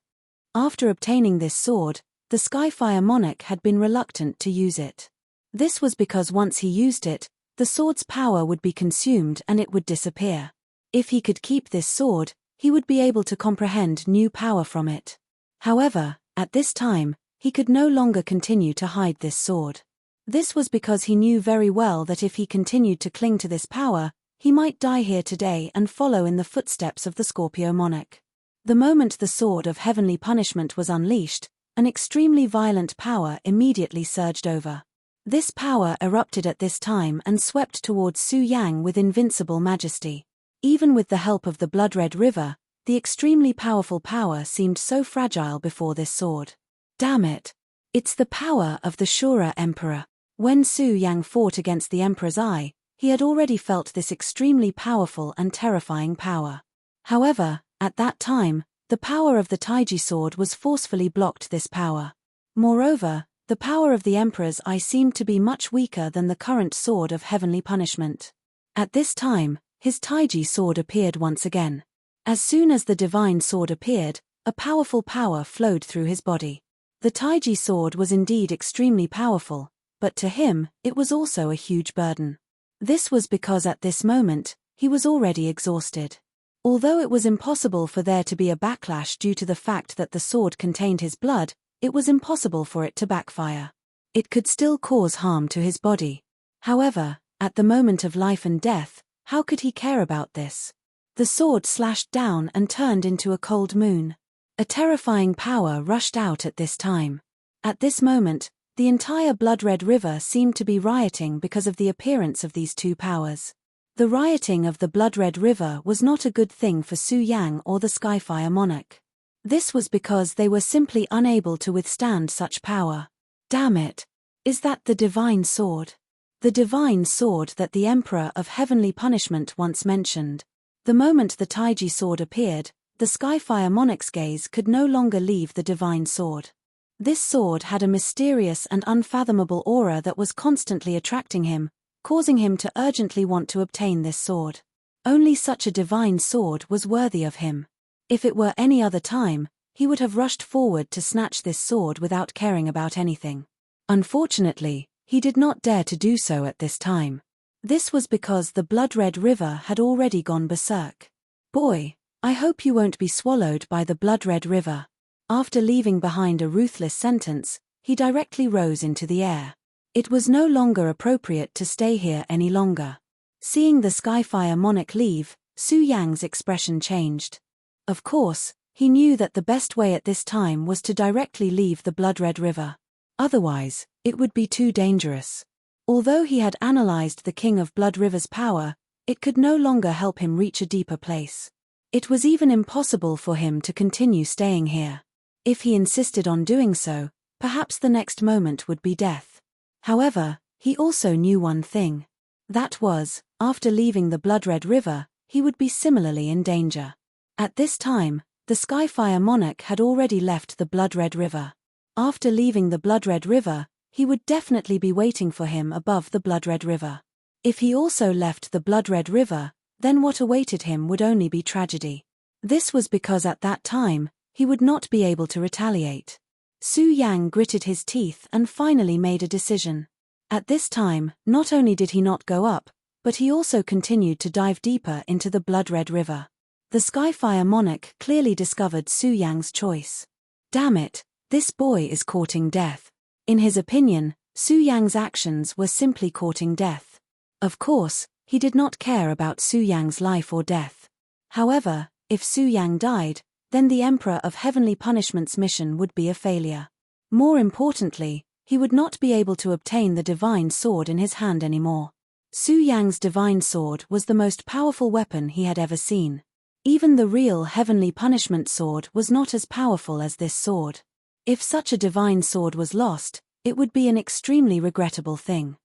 After obtaining this sword, the Skyfire monarch had been reluctant to use it. This was because once he used it, the sword's power would be consumed and it would disappear. If he could keep this sword, he would be able to comprehend new power from it. However, at this time, he could no longer continue to hide this sword. This was because he knew very well that if he continued to cling to this power, he might die here today and follow in the footsteps of the Scorpio monarch. The moment the sword of heavenly punishment was unleashed, an extremely violent power immediately surged over. This power erupted at this time and swept towards Su Yang with invincible majesty. Even with the help of the blood-red river, the extremely powerful power seemed so fragile before this sword. Damn it! It's the power of the Shura Emperor. When Su Yang fought against the Emperor's eye, he had already felt this extremely powerful and terrifying power. However, at that time, the power of the Taiji sword was forcefully blocked this power. Moreover, the power of the Emperor's eye seemed to be much weaker than the current sword of heavenly punishment. At this time, his Taiji sword appeared once again. As soon as the divine sword appeared, a powerful power flowed through his body. The Taiji sword was indeed extremely powerful, but to him, it was also a huge burden. This was because at this moment, he was already exhausted. Although it was impossible for there to be a backlash due to the fact that the sword contained his blood, it was impossible for it to backfire. It could still cause harm to his body. However, at the moment of life and death, how could he care about this? The sword slashed down and turned into a cold moon. A terrifying power rushed out at this time. At this moment, the entire blood-red river seemed to be rioting because of the appearance of these two powers. The rioting of the blood-red river was not a good thing for Su Yang or the Skyfire monarch. This was because they were simply unable to withstand such power. Damn it! Is that the divine sword? The divine sword that the Emperor of Heavenly Punishment once mentioned. The moment the Taiji sword appeared, the Skyfire monarch's gaze could no longer leave the divine sword. This sword had a mysterious and unfathomable aura that was constantly attracting him, causing him to urgently want to obtain this sword. Only such a divine sword was worthy of him. If it were any other time, he would have rushed forward to snatch this sword without caring about anything. Unfortunately, he did not dare to do so at this time. This was because the blood-red river had already gone berserk. Boy, I hope you won't be swallowed by the blood-red river. After leaving behind a ruthless sentence, he directly rose into the air. It was no longer appropriate to stay here any longer. Seeing the Skyfire monarch leave, Su Yang's expression changed. Of course, he knew that the best way at this time was to directly leave the blood-red river. Otherwise, it would be too dangerous. Although he had analyzed the King of Blood River's power, it could no longer help him reach a deeper place. It was even impossible for him to continue staying here. If he insisted on doing so, perhaps the next moment would be death. However, he also knew one thing. That was, after leaving the blood-red river, he would be similarly in danger. At this time, the Skyfire monarch had already left the blood-red river. After leaving the blood-red river, he would definitely be waiting for him above the blood-red river. If he also left the blood-red river, then what awaited him would only be tragedy. This was because at that time, he would not be able to retaliate. Su Yang gritted his teeth and finally made a decision. At this time, not only did he not go up, but he also continued to dive deeper into the blood-red river. The Skyfire monarch clearly discovered Su Yang's choice. Damn it, this boy is courting death. In his opinion, Su Yang's actions were simply courting death. Of course, he did not care about Su Yang's life or death. However, if Su Yang died, then the Emperor of Heavenly Punishment's mission would be a failure. More importantly, he would not be able to obtain the divine sword in his hand anymore. Su Yang's divine sword was the most powerful weapon he had ever seen. Even the real Heavenly Punishment sword was not as powerful as this sword. If such a divine sword was lost, it would be an extremely regrettable thing.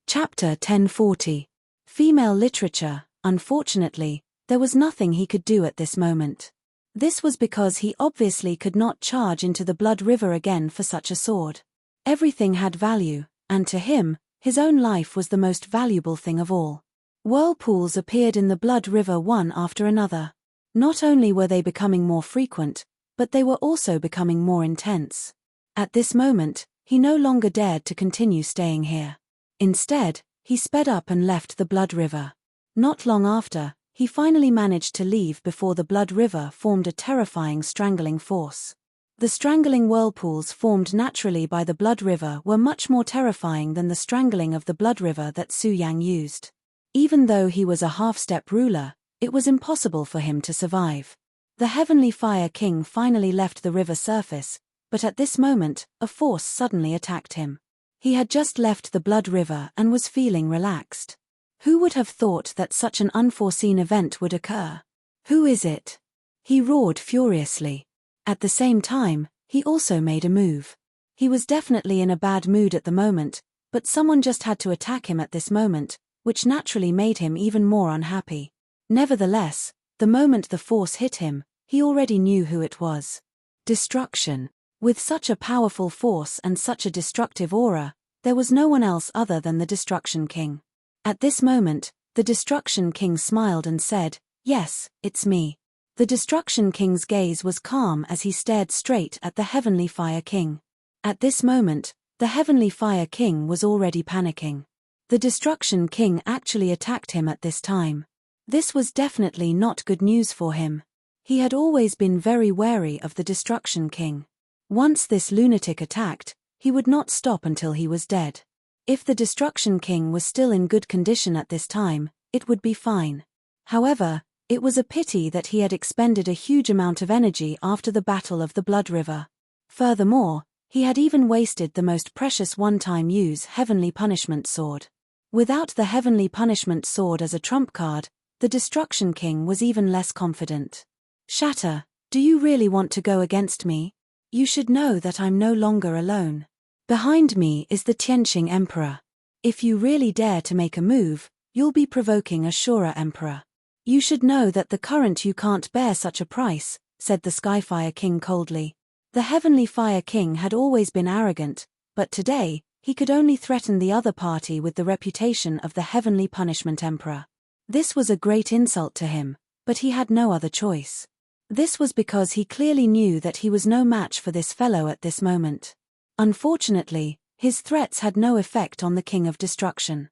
Chapter 1040. Female Literature. Unfortunately, there was nothing he could do at this moment. This was because he obviously could not charge into the blood river again for such a sword. Everything had value, And to him, his own life was the most valuable thing of all. Whirlpools appeared in the Blood River one after another. Not only were they becoming more frequent, but they were also becoming more intense. At this moment, he no longer dared to continue staying here. Instead, he sped up and left the Blood River. Not long after, he finally managed to leave before the Blood River formed a terrifying strangling force. The strangling whirlpools formed naturally by the Blood River were much more terrifying than the strangling of the Blood River that Su Yang used. Even though he was a half-step ruler, it was impossible for him to survive. The Heavenly Fire King finally left the river surface, but at this moment, a force suddenly attacked him. He had just left the Blood River and was feeling relaxed. Who would have thought that such an unforeseen event would occur? Who is it? He roared furiously. At the same time, he also made a move. He was definitely in a bad mood at the moment, but someone just had to attack him at this moment, which naturally made him even more unhappy. Nevertheless, the moment the force hit him, he already knew who it was. Destruction. With such a powerful force and such a destructive aura, there was no one else other than the Destruction King. At this moment, the Destruction King smiled and said, "Yes, it's me." The Destruction King's gaze was calm as he stared straight at the Heavenly Fire King. At this moment, the Heavenly Fire King was already panicking. The Destruction King actually attacked him at this time. This was definitely not good news for him. He had always been very wary of the Destruction King. Once this lunatic attacked, he would not stop until he was dead. If the Destruction King was still in good condition at this time, it would be fine. However, it was a pity that he had expended a huge amount of energy after the Battle of the Blood River. Furthermore, he had even wasted the most precious one-time use Heavenly Punishment Sword. Without the Heavenly Punishment Sword as a trump card, the Destruction King was even less confident. "Shatter, do you really want to go against me? You should know that I'm no longer alone. Behind me is the Tianqing Emperor. If you really dare to make a move, you'll be provoking a Shura Emperor. You should know that the current you can't bear such a price," said the Skyfire King coldly. The Heavenly Fire King had always been arrogant, but today, he could only threaten the other party with the reputation of the Heavenly Punishment Emperor. This was a great insult to him, but he had no other choice. This was because he clearly knew that he was no match for this fellow at this moment. Unfortunately, his threats had no effect on the King of Destruction.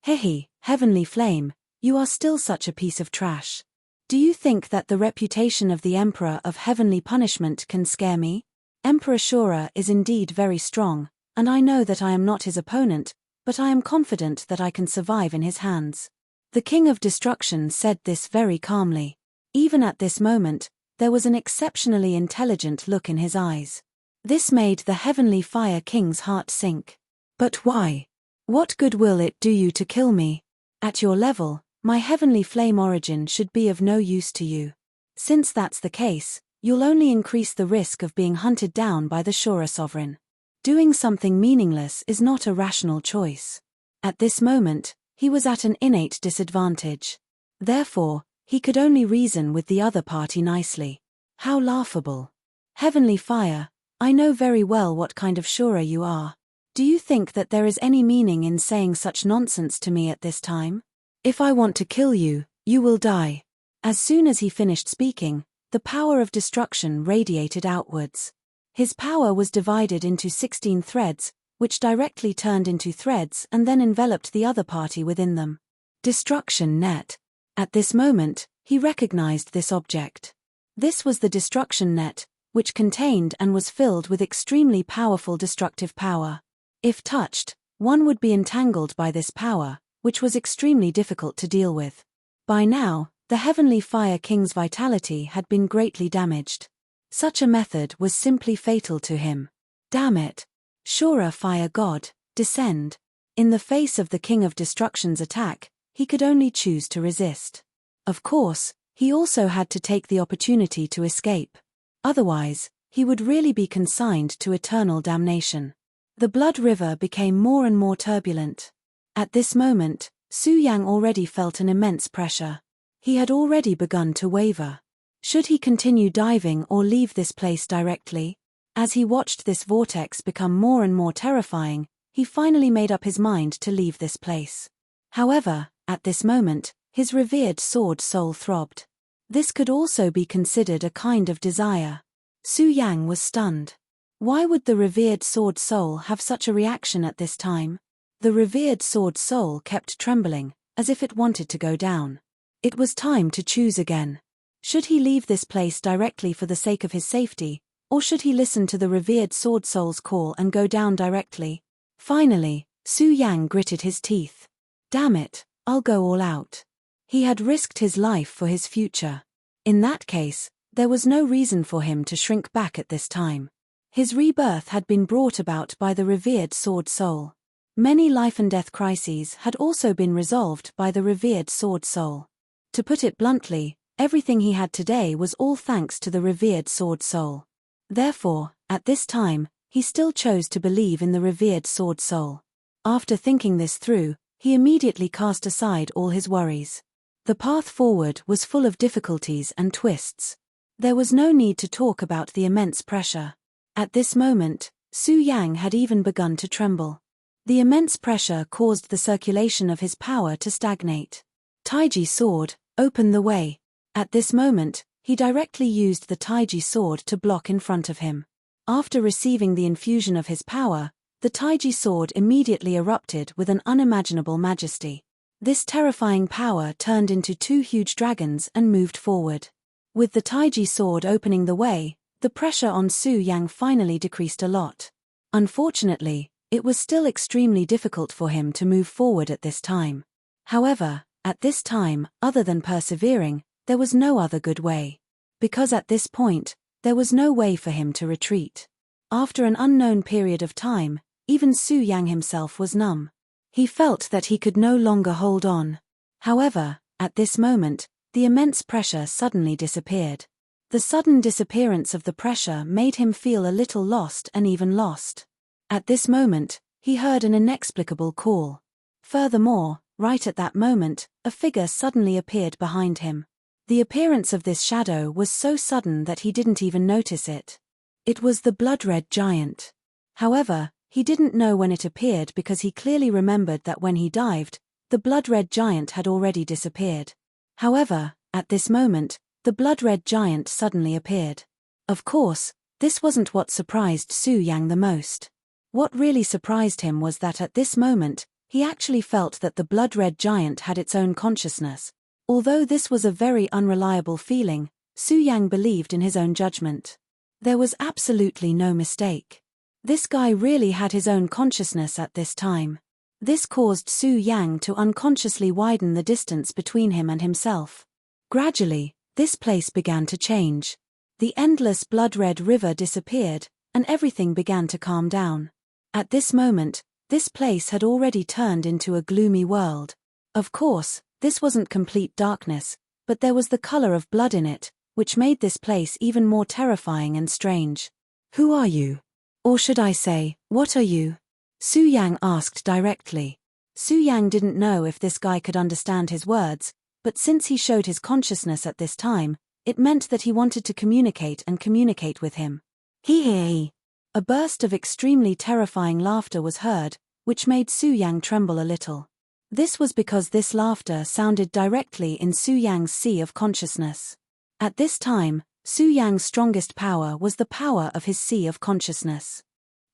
"Hehe, Heavenly Flame, you are still such a piece of trash. Do you think that the reputation of the Emperor of Heavenly Punishment can scare me? Emperor Shura is indeed very strong, and I know that I am not his opponent, but I am confident that I can survive in his hands." The King of Destruction said this very calmly. Even at this moment, there was an exceptionally intelligent look in his eyes. This made the Heavenly Fire King's heart sink. "But why? What good will it do you to kill me? At your level, my Heavenly Flame origin should be of no use to you. Since that's the case, you'll only increase the risk of being hunted down by the Shura Sovereign. Doing something meaningless is not a rational choice." At this moment, he was at an innate disadvantage. Therefore, he could only reason with the other party nicely. How laughable. "Heavenly Fire, I know very well what kind of Shura you are. Do you think that there is any meaning in saying such nonsense to me at this time? If I want to kill you, you will die." As soon as he finished speaking, the power of destruction radiated outwards. His power was divided into 16 threads, which directly turned into threads and then enveloped the other party within them. Destruction net. At this moment, he recognized this object. This was the destruction net, which contained and was filled with extremely powerful destructive power. If touched, one would be entangled by this power, which was extremely difficult to deal with. By now, the Heavenly Fire King's vitality had been greatly damaged. Such a method was simply fatal to him. Damn it! Shura Fire God, descend. In the face of the King of Destruction's attack, he could only choose to resist. Of course, he also had to take the opportunity to escape. Otherwise, he would really be consigned to eternal damnation. The Blood River became more and more turbulent. At this moment, Su Yang already felt an immense pressure. He had already begun to waver. Should he continue diving or leave this place directly? As he watched this vortex become more and more terrifying, he finally made up his mind to leave this place. However, at this moment, his revered sword soul throbbed. This could also be considered a kind of desire. Su Yang was stunned. Why would the revered sword soul have such a reaction at this time? The revered sword soul kept trembling, as if it wanted to go down. It was time to choose again. Should he leave this place directly for the sake of his safety, or should he listen to the revered sword soul's call and go down directly? Finally, Su Yang gritted his teeth. Damn it, I'll go all out. He had risked his life for his future. In that case, there was no reason for him to shrink back at this time. His rebirth had been brought about by the revered sword soul. Many life and death crises had also been resolved by the revered sword soul. To put it bluntly, everything he had today was all thanks to the revered sword soul. Therefore, at this time, he still chose to believe in the revered sword soul. After thinking this through, he immediately cast aside all his worries. The path forward was full of difficulties and twists. There was no need to talk about the immense pressure. At this moment, Su Yang had even begun to tremble. The immense pressure caused the circulation of his power to stagnate. Taiji sword, open the way. At this moment, he directly used the Taiji sword to block in front of him. After receiving the infusion of his power, the Taiji sword immediately erupted with an unimaginable majesty. This terrifying power turned into two huge dragons and moved forward. With the Taiji sword opening the way, the pressure on Su Yang finally decreased a lot. Unfortunately, it was still extremely difficult for him to move forward at this time. However, at this time, other than persevering, there was no other good way. Because at this point, there was no way for him to retreat. After an unknown period of time, even Su Yang himself was numb. He felt that he could no longer hold on. However, at this moment, the immense pressure suddenly disappeared. The sudden disappearance of the pressure made him feel a little lost and even lost. At this moment, he heard an inexplicable call. Furthermore, right at that moment, a figure suddenly appeared behind him. The appearance of this shadow was so sudden that he didn't even notice it. It was the blood-red giant. However, he didn't know when it appeared because he clearly remembered that when he dived, the blood-red giant had already disappeared. However, at this moment, the blood-red giant suddenly appeared. Of course, this wasn't what surprised Su Yang the most. What really surprised him was that at this moment, he actually felt that the blood-red giant had its own consciousness. Although this was a very unreliable feeling, Su Yang believed in his own judgment. There was absolutely no mistake. This guy really had his own consciousness at this time. This caused Su Yang to unconsciously widen the distance between him and himself. Gradually, this place began to change. The endless blood-red river disappeared, and everything began to calm down. At this moment, this place had already turned into a gloomy world. Of course, this wasn't complete darkness, but there was the color of blood in it, which made this place even more terrifying and strange. Who are you? Or should I say, what are you? Su Yang asked directly. Su Yang didn't know if this guy could understand his words, but since he showed his consciousness at this time, it meant that he wanted to communicate with him. Hee. A burst of extremely terrifying laughter was heard, which made Su Yang tremble a little. This was because this laughter sounded directly in Su Yang's sea of consciousness. At this time, Su Yang's strongest power was the power of his sea of consciousness.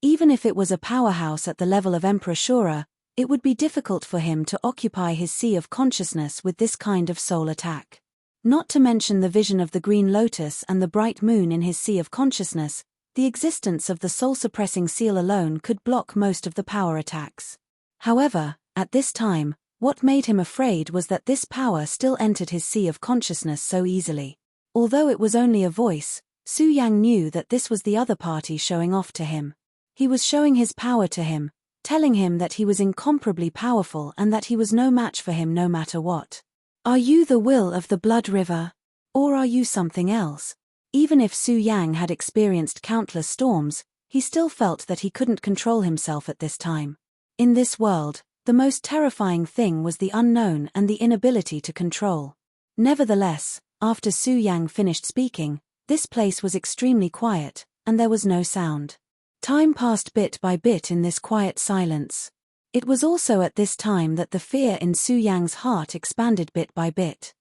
Even if it was a powerhouse at the level of Emperor Shura, it would be difficult for him to occupy his sea of consciousness with this kind of soul attack. Not to mention the vision of the green lotus and the bright moon in his sea of consciousness, the existence of the soul-suppressing seal alone could block most of the power attacks. However, at this time, what made him afraid was that this power still entered his sea of consciousness so easily. Although it was only a voice, Su Yang knew that this was the other party showing off to him. He was showing his power to him, telling him that he was incomparably powerful and that he was no match for him no matter what. Are you the will of the blood river? Or are you something else? Even if Su Yang had experienced countless storms, he still felt that he couldn't control himself at this time. In this world, the most terrifying thing was the unknown and the inability to control. Nevertheless, after Su Yang finished speaking, this place was extremely quiet, and there was no sound. Time passed bit by bit in this quiet silence. It was also at this time that the fear in Su Yang's heart expanded bit by bit.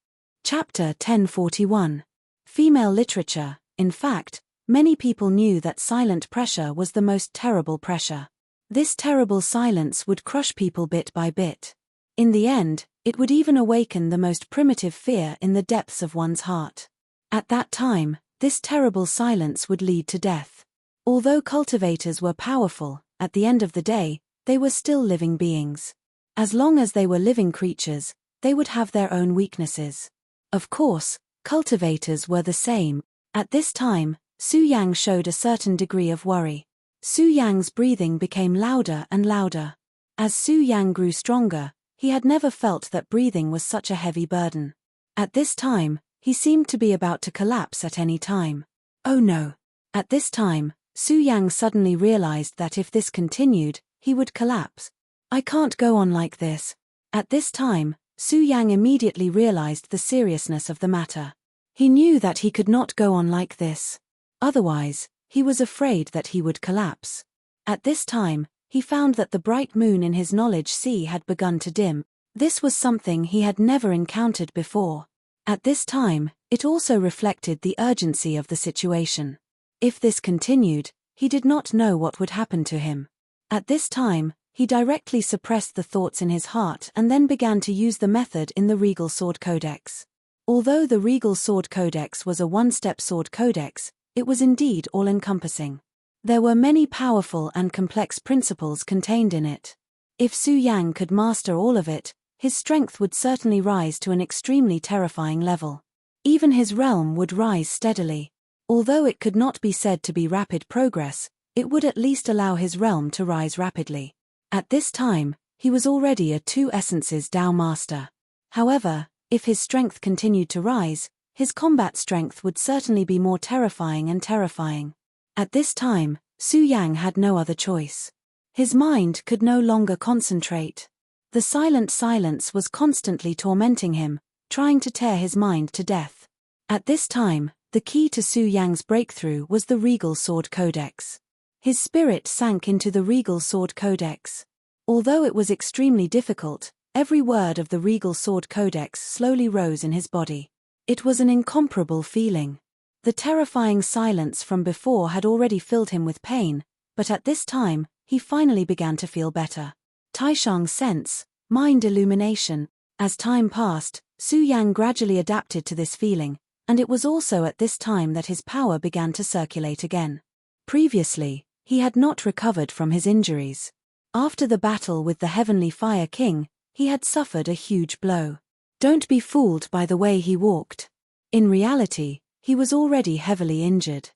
Chapter 1041. Female Literature. In fact, many people knew that silent pressure was the most terrible pressure. This terrible silence would crush people bit by bit. In the end, it would even awaken the most primitive fear in the depths of one's heart. At that time, this terrible silence would lead to death. Although cultivators were powerful, at the end of the day, they were still living beings. As long as they were living creatures, they would have their own weaknesses. Of course, cultivators were the same. At this time, Su Yang showed a certain degree of worry. Su Yang's breathing became louder and louder. As Su Yang grew stronger, he had never felt that breathing was such a heavy burden. At this time, he seemed to be about to collapse at any time. Oh no! At this time, Su Yang suddenly realized that if this continued, he would collapse. I can't go on like this. At this time, Su Yang immediately realized the seriousness of the matter. He knew that he could not go on like this. Otherwise, he was afraid that he would collapse. At this time, he found that the bright moon in his knowledge sea had begun to dim. This was something he had never encountered before. At this time, it also reflected the urgency of the situation. If this continued, he did not know what would happen to him. At this time, he directly suppressed the thoughts in his heart and then began to use the method in the Regal Sword Codex. Although the Regal Sword Codex was a one-step sword codex, it was indeed all-encompassing. There were many powerful and complex principles contained in it. If Su Yang could master all of it, his strength would certainly rise to an extremely terrifying level. Even his realm would rise steadily. Although it could not be said to be rapid progress, it would at least allow his realm to rise rapidly. At this time, he was already a two essences Dao master. However, if his strength continued to rise, his combat strength would certainly be more terrifying and terrifying. At this time, Su Yang had no other choice. His mind could no longer concentrate. The silent silence was constantly tormenting him, trying to tear his mind to death. At this time, the key to Su Yang's breakthrough was the Regal Sword Codex. His spirit sank into the Regal Sword Codex. Although it was extremely difficult, every word of the Regal Sword Codex slowly rose in his body. It was an incomparable feeling. The terrifying silence from before had already filled him with pain, but at this time, he finally began to feel better. Taishang sense, mind illumination. As time passed, Su Yang gradually adapted to this feeling, and it was also at this time that his power began to circulate again. Previously, he had not recovered from his injuries. After the battle with the Heavenly Fire King, he had suffered a huge blow. Don't be fooled by the way he walked. In reality, he was already heavily injured.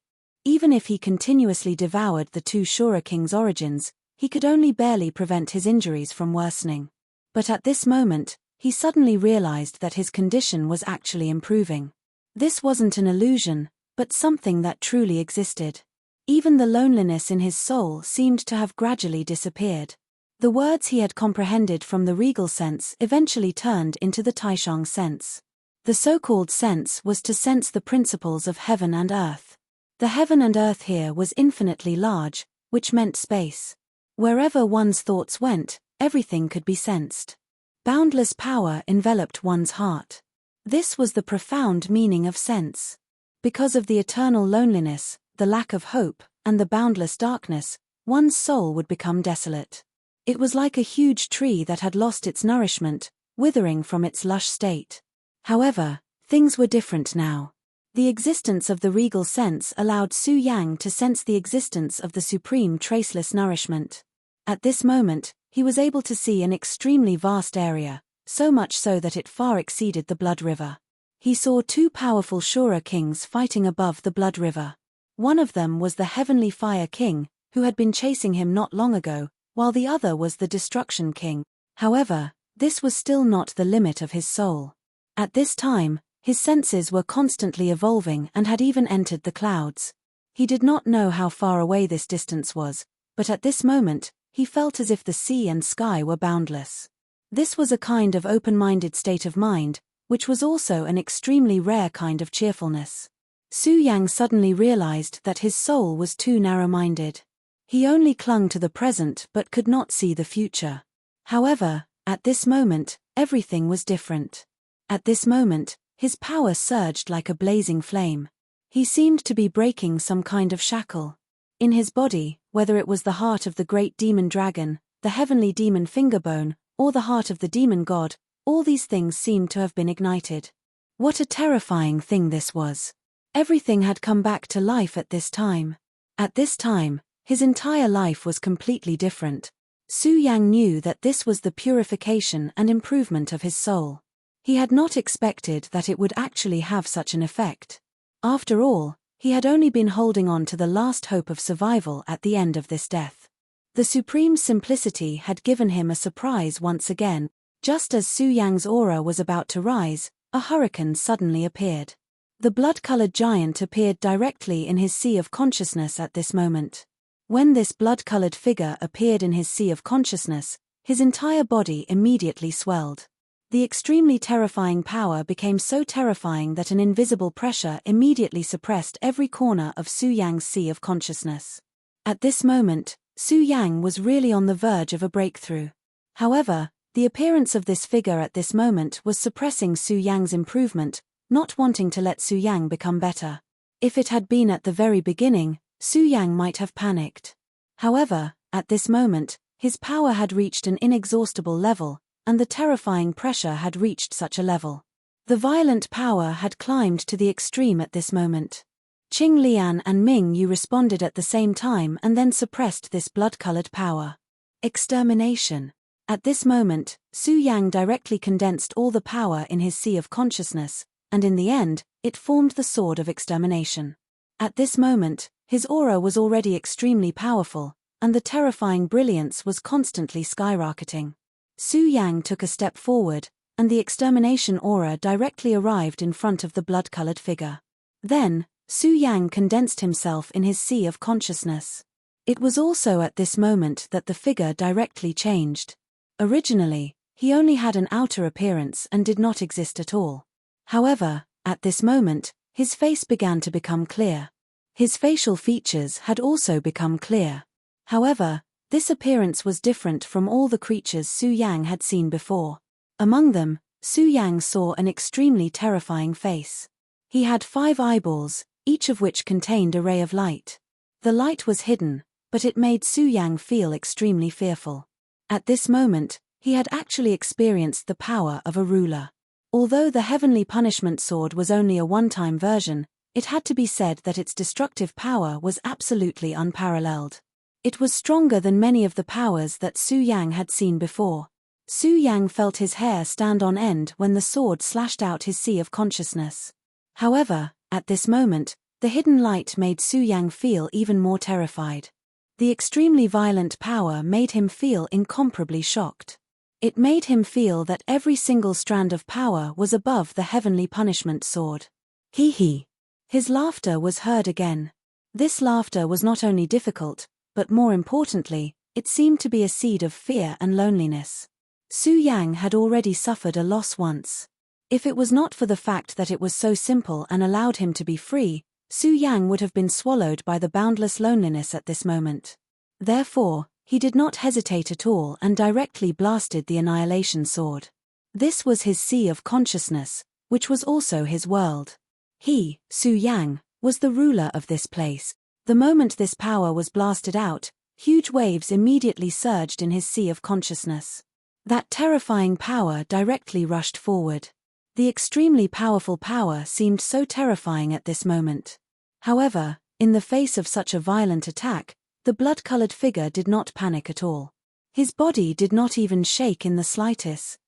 Even if he continuously devoured the two Shura King's origins, he could only barely prevent his injuries from worsening. But at this moment, he suddenly realized that his condition was actually improving. This wasn't an illusion, but something that truly existed. Even the loneliness in his soul seemed to have gradually disappeared. The words he had comprehended from the regal sense eventually turned into the Taishang sense. The so-called sense was to sense the principles of heaven and earth. The heaven and earth here was infinitely large, which meant space. Wherever one's thoughts went, everything could be sensed. Boundless power enveloped one's heart. This was the profound meaning of sense. Because of the eternal loneliness, the lack of hope, and the boundless darkness, one's soul would become desolate. It was like a huge tree that had lost its nourishment, withering from its lush state. However, things were different now. The existence of the regal sense allowed Su Yang to sense the existence of the supreme traceless nourishment. At this moment, he was able to see an extremely vast area, so much so that it far exceeded the Blood River. He saw two powerful Shura kings fighting above the Blood River. One of them was the Heavenly Fire King, who had been chasing him not long ago, while the other was the Destruction King. However, this was still not the limit of his soul. At this time, his senses were constantly evolving and had even entered the clouds. He did not know how far away this distance was, but at this moment, he felt as if the sea and sky were boundless. This was a kind of open-minded state of mind, which was also an extremely rare kind of cheerfulness. Su Yang suddenly realized that his soul was too narrow-minded. He only clung to the present but could not see the future. However, at this moment, everything was different. At this moment, his power surged like a blazing flame. He seemed to be breaking some kind of shackle. In his body, whether it was the heart of the great demon dragon, the heavenly demon Fingerbone, or the heart of the demon god, all these things seemed to have been ignited. What a terrifying thing this was. Everything had come back to life at this time. At this time, his entire life was completely different. Su Yang knew that this was the purification and improvement of his soul. He had not expected that it would actually have such an effect. After all, he had only been holding on to the last hope of survival at the end of this death. The supreme simplicity had given him a surprise once again. Just as Su Yang's aura was about to rise, a hurricane suddenly appeared. The blood-colored giant appeared directly in his sea of consciousness at this moment. When this blood-colored figure appeared in his sea of consciousness, his entire body immediately swelled. The extremely terrifying power became so terrifying that an invisible pressure immediately suppressed every corner of Su Yang's sea of consciousness. At this moment, Su Yang was really on the verge of a breakthrough. However, the appearance of this figure at this moment was suppressing Su Yang's improvement, not wanting to let Su Yang become better. If it had been at the very beginning, Su Yang might have panicked. However, at this moment, his power had reached an inexhaustible level, and the terrifying pressure had reached such a level. The violent power had climbed to the extreme at this moment. Qing Lian and Ming Yu responded at the same time and then suppressed this blood-colored power. Extermination. At this moment, Su Yang directly condensed all the power in his sea of consciousness, and in the end, it formed the sword of extermination. At this moment, his aura was already extremely powerful, and the terrifying brilliance was constantly skyrocketing. Su Yang took a step forward, and the extermination aura directly arrived in front of the blood-colored figure. Then, Su Yang condensed himself in his sea of consciousness. It was also at this moment that the figure directly changed. Originally, he only had an outer appearance and did not exist at all. However, at this moment, his face began to become clear. His facial features had also become clear. However, this appearance was different from all the creatures Su Yang had seen before. Among them, Su Yang saw an extremely terrifying face. He had 5 eyeballs, each of which contained a ray of light. The light was hidden, but it made Su Yang feel extremely fearful. At this moment, he had actually experienced the power of a ruler. Although the heavenly punishment sword was only a one-time version, it had to be said that its destructive power was absolutely unparalleled. It was stronger than many of the powers that Su Yang had seen before. Su Yang felt his hair stand on end when the sword slashed out his sea of consciousness. However, at this moment, the hidden light made Su Yang feel even more terrified. The extremely violent power made him feel incomparably shocked. It made him feel that every single strand of power was above the heavenly punishment sword. Hee hee. His laughter was heard again. This laughter was not only difficult, but more importantly, it seemed to be a seed of fear and loneliness. Su Yang had already suffered a loss once. If it was not for the fact that it was so simple and allowed him to be free, Su Yang would have been swallowed by the boundless loneliness at this moment. Therefore, he did not hesitate at all and directly blasted the annihilation sword. This was his sea of consciousness, which was also his world. He, Su Yang, was the ruler of this place. The moment this power was blasted out, huge waves immediately surged in his sea of consciousness. That terrifying power directly rushed forward. The extremely powerful power seemed so terrifying at this moment. However, in the face of such a violent attack, the blood-colored figure did not panic at all. His body did not even shake in the slightest.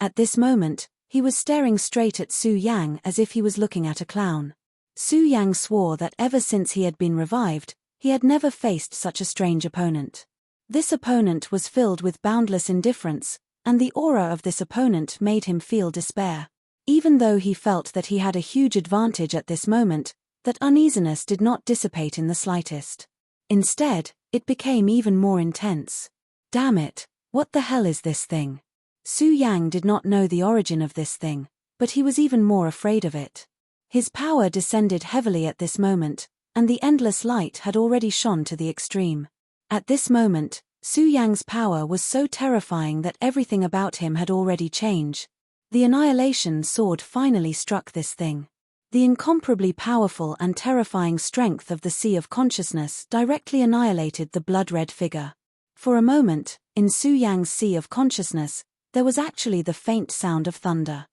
At this moment, he was staring straight at Su Yang as if he was looking at a clown. Su Yang swore that ever since he had been revived, he had never faced such a strange opponent. This opponent was filled with boundless indifference, and the aura of this opponent made him feel despair. Even though he felt that he had a huge advantage at this moment, that uneasiness did not dissipate in the slightest. Instead, it became even more intense. Damn it, what the hell is this thing? Su Yang did not know the origin of this thing, but he was even more afraid of it. His power descended heavily at this moment, and the endless light had already shone to the extreme. At this moment, Su Yang's power was so terrifying that everything about him had already changed. The annihilation sword finally struck this thing. The incomparably powerful and terrifying strength of the Sea of Consciousness directly annihilated the blood-red figure. For a moment, in Su Yang's Sea of Consciousness, there was actually the faint sound of thunder.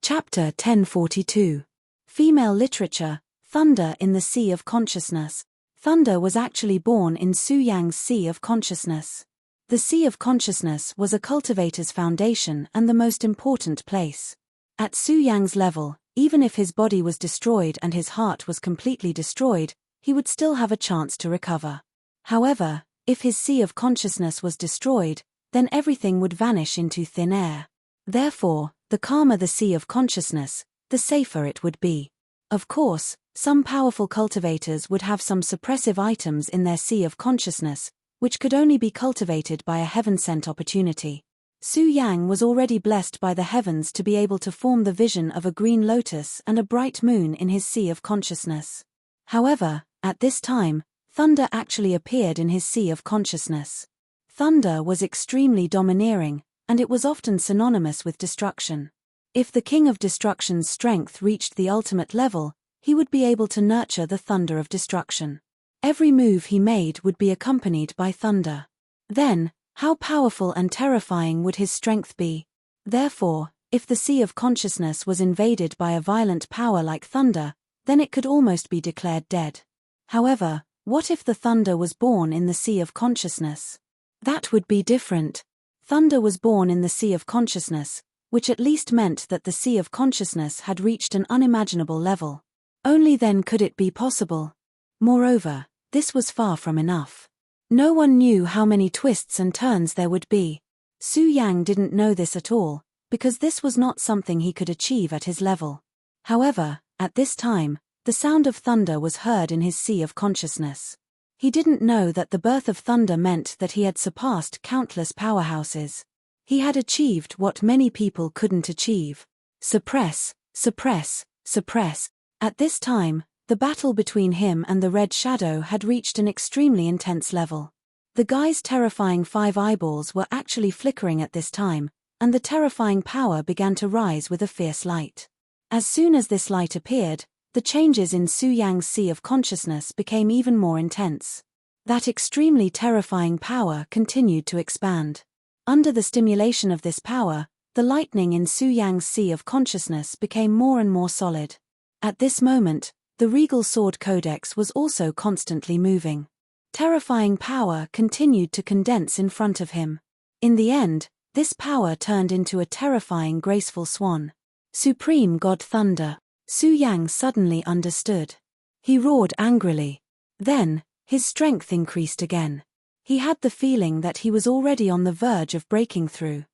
Chapter 1042. Female Literature, Thunder in the Sea of Consciousness. Thunder was actually born in Su Yang's Sea of Consciousness. The Sea of Consciousness was a cultivator's foundation and the most important place. At Su Yang's level, even if his body was destroyed and his heart was completely destroyed, he would still have a chance to recover. However, if his Sea of Consciousness was destroyed, then everything would vanish into thin air. Therefore, the calmer the Sea of Consciousness, the safer it would be. Of course, some powerful cultivators would have some suppressive items in their Sea of Consciousness, which could only be cultivated by a heaven-sent opportunity. Su Yang was already blessed by the heavens to be able to form the vision of a green lotus and a bright moon in his Sea of Consciousness. However, at this time, thunder actually appeared in his Sea of Consciousness. Thunder was extremely domineering, and it was often synonymous with destruction. If the King of Destruction's strength reached the ultimate level, he would be able to nurture the thunder of destruction. Every move he made would be accompanied by thunder. Then, how powerful and terrifying would his strength be? Therefore, if the Sea of Consciousness was invaded by a violent power like thunder, then it could almost be declared dead. However, what if the thunder was born in the Sea of Consciousness? That would be different. Thunder was born in the Sea of Consciousness, which at least meant that the Sea of Consciousness had reached an unimaginable level. Only then could it be possible. Moreover, this was far from enough. No one knew how many twists and turns there would be. Su Yang didn't know this at all, because this was not something he could achieve at his level. However, at this time, the sound of thunder was heard in his Sea of Consciousness. He didn't know that the birth of thunder meant that he had surpassed countless powerhouses. He had achieved what many people couldn't achieve. Suppress, suppress, suppress. At this time, the battle between him and the Red Shadow had reached an extremely intense level. The guy's terrifying 5 eyeballs were actually flickering at this time, and the terrifying power began to rise with a fierce light. As soon as this light appeared, the changes in Su Yang's Sea of Consciousness became even more intense. That extremely terrifying power continued to expand. Under the stimulation of this power, the lightning in Su Yang's Sea of Consciousness became more and more solid. At this moment, the Regal Sword Codex was also constantly moving. Terrifying power continued to condense in front of him. In the end, this power turned into a terrifying graceful swan. Supreme God Thunder. Su Yang suddenly understood. He roared angrily. Then, his strength increased again. He had the feeling that he was already on the verge of breaking through.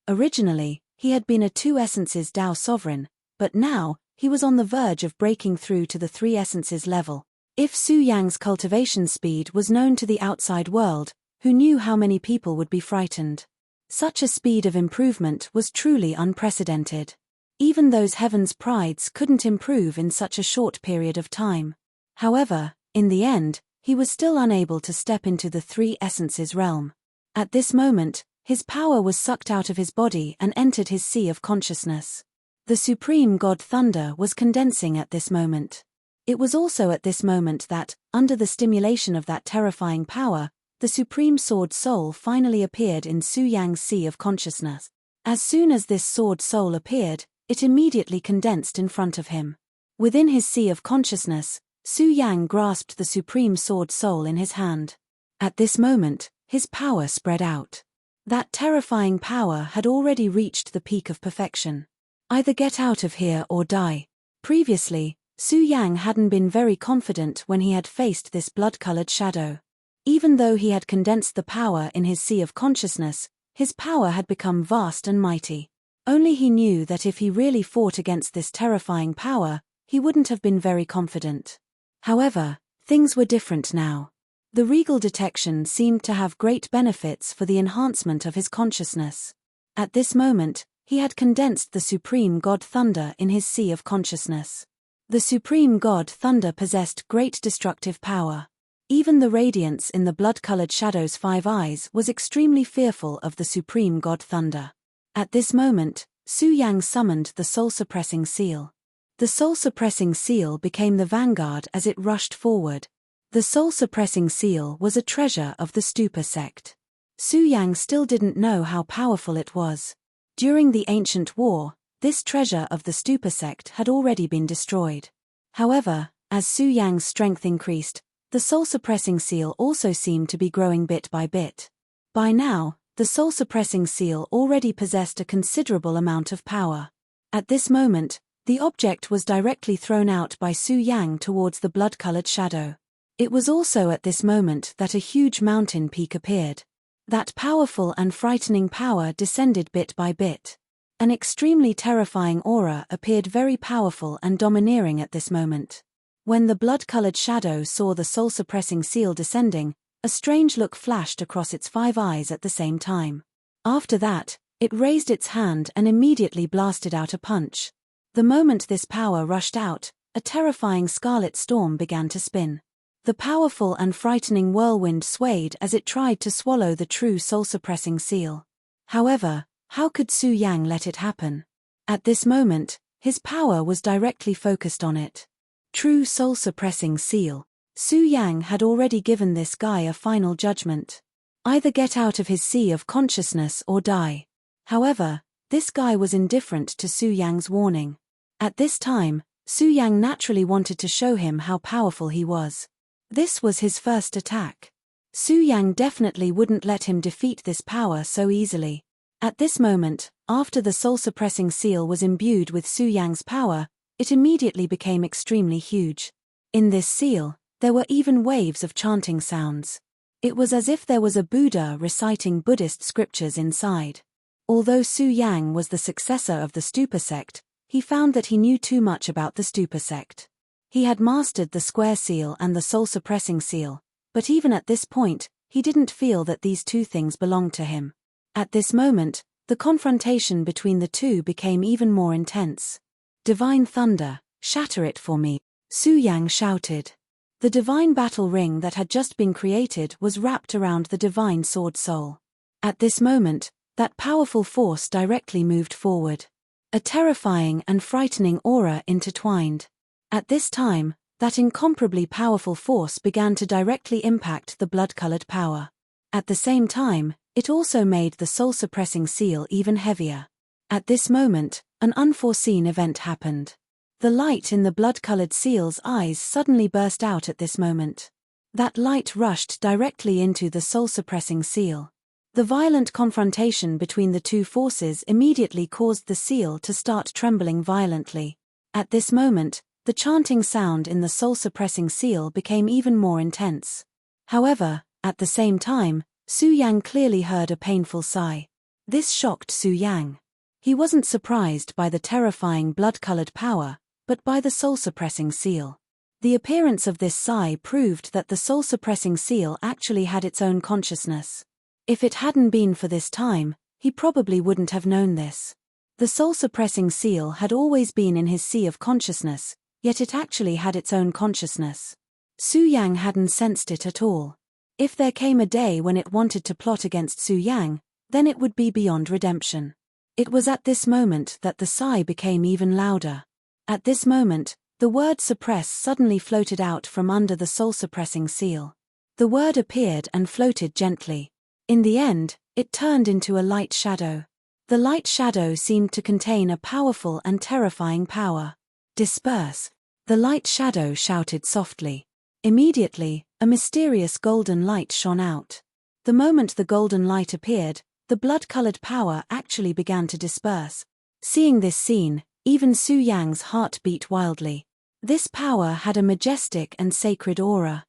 Originally, he had been a 2 essences Tao sovereign, but now, he was on the verge of breaking through to the 3 essences level. If Su Yang's cultivation speed was known to the outside world, who knew how many people would be frightened? Such a speed of improvement was truly unprecedented. Even those heaven's prides couldn't improve in such a short period of time. However, in the end, he was still unable to step into the 3 essences realm. At this moment, his power was sucked out of his body and entered his Sea of Consciousness. The Supreme God Thunder was condensing at this moment. It was also at this moment that, under the stimulation of that terrifying power, the Supreme Sword Soul finally appeared in Su Yang's Sea of Consciousness. As soon as this Sword Soul appeared, it immediately condensed in front of him. Within his Sea of Consciousness, Su Yang grasped the Supreme Sword Soul in his hand. At this moment, his power spread out. That terrifying power had already reached the peak of perfection. Either get out of here or die. Previously, Su Yang hadn't been very confident when he had faced this blood-colored shadow. Even though he had condensed the power in his Sea of Consciousness, his power had become vast and mighty. Only he knew that if he really fought against this terrifying power, he wouldn't have been very confident. However, things were different now. The regal detection seemed to have great benefits for the enhancement of his consciousness. At this moment, he had condensed the Supreme God Thunder in his Sea of Consciousness. The Supreme God Thunder possessed great destructive power. Even the radiance in the blood-colored shadow's 5 eyes was extremely fearful of the supreme god Thunder. At this moment, Su Yang summoned the soul-suppressing seal. The soul-suppressing seal became the vanguard as it rushed forward. The soul-suppressing seal was a treasure of the Stupa sect. Su Yang still didn't know how powerful it was. During the ancient war, this treasure of the Stupa sect had already been destroyed. However, as Su Yang's strength increased, the soul-suppressing seal also seemed to be growing bit by bit. By now, the soul-suppressing seal already possessed a considerable amount of power. At this moment, the object was directly thrown out by Su Yang towards the blood-colored shadow. It was also at this moment that a huge mountain peak appeared. That powerful and frightening power descended bit by bit. An extremely terrifying aura appeared, very powerful and domineering at this moment. When the blood-colored shadow saw the soul-suppressing seal descending, a strange look flashed across its 5 eyes at the same time. After that, it raised its hand and immediately blasted out a punch. The moment this power rushed out, a terrifying scarlet storm began to spin. The powerful and frightening whirlwind swayed as it tried to swallow the true soul-suppressing seal. However, how could Su Yang let it happen? At this moment, his power was directly focused on it. True soul-suppressing seal. Su Yang had already given this guy a final judgment. Either get out of his sea of consciousness or die. However, this guy was indifferent to Su Yang's warning. At this time, Su Yang naturally wanted to show him how powerful he was. This was his first attack. Su Yang definitely wouldn't let him defeat this power so easily. At this moment, after the soul-suppressing seal was imbued with Su Yang's power, it immediately became extremely huge. In this seal, there were even waves of chanting sounds. It was as if there was a Buddha reciting Buddhist scriptures inside. Although Su Yang was the successor of the Stupa sect, he found that he knew too much about the Stupa sect. He had mastered the square seal and the soul-suppressing seal, but even at this point, he didn't feel that these two things belonged to him. At this moment, the confrontation between the two became even more intense. "Divine thunder, shatter it for me," Su Yang shouted. The divine battle ring that had just been created was wrapped around the divine sword soul. At this moment, that powerful force directly moved forward. A terrifying and frightening aura intertwined. At this time, that incomparably powerful force began to directly impact the blood-colored power. At the same time, it also made the soul-suppressing seal even heavier. At this moment, an unforeseen event happened. The light in the blood-colored seal's eyes suddenly burst out at this moment. That light rushed directly into the soul-suppressing seal. The violent confrontation between the two forces immediately caused the seal to start trembling violently. At this moment, the chanting sound in the soul-suppressing seal became even more intense. However, at the same time, Su Yang clearly heard a painful sigh. This shocked Su Yang. He wasn't surprised by the terrifying blood-colored power, but by the soul-suppressing seal. The appearance of this sigh proved that the soul-suppressing seal actually had its own consciousness. If it hadn't been for this time, he probably wouldn't have known this. The soul-suppressing seal had always been in his sea of consciousness, yet it actually had its own consciousness. Su Yang hadn't sensed it at all. If there came a day when it wanted to plot against Su Yang, then it would be beyond redemption. It was at this moment that the sigh became even louder. At this moment, the word suppress suddenly floated out from under the soul-suppressing seal. The word appeared and floated gently. In the end, it turned into a light shadow. The light shadow seemed to contain a powerful and terrifying power. "Disperse!" The light shadow shouted softly. Immediately, a mysterious golden light shone out. The moment the golden light appeared, the blood-colored power actually began to disperse. Seeing this scene, even Su Yang's heart beat wildly. This power had a majestic and sacred aura.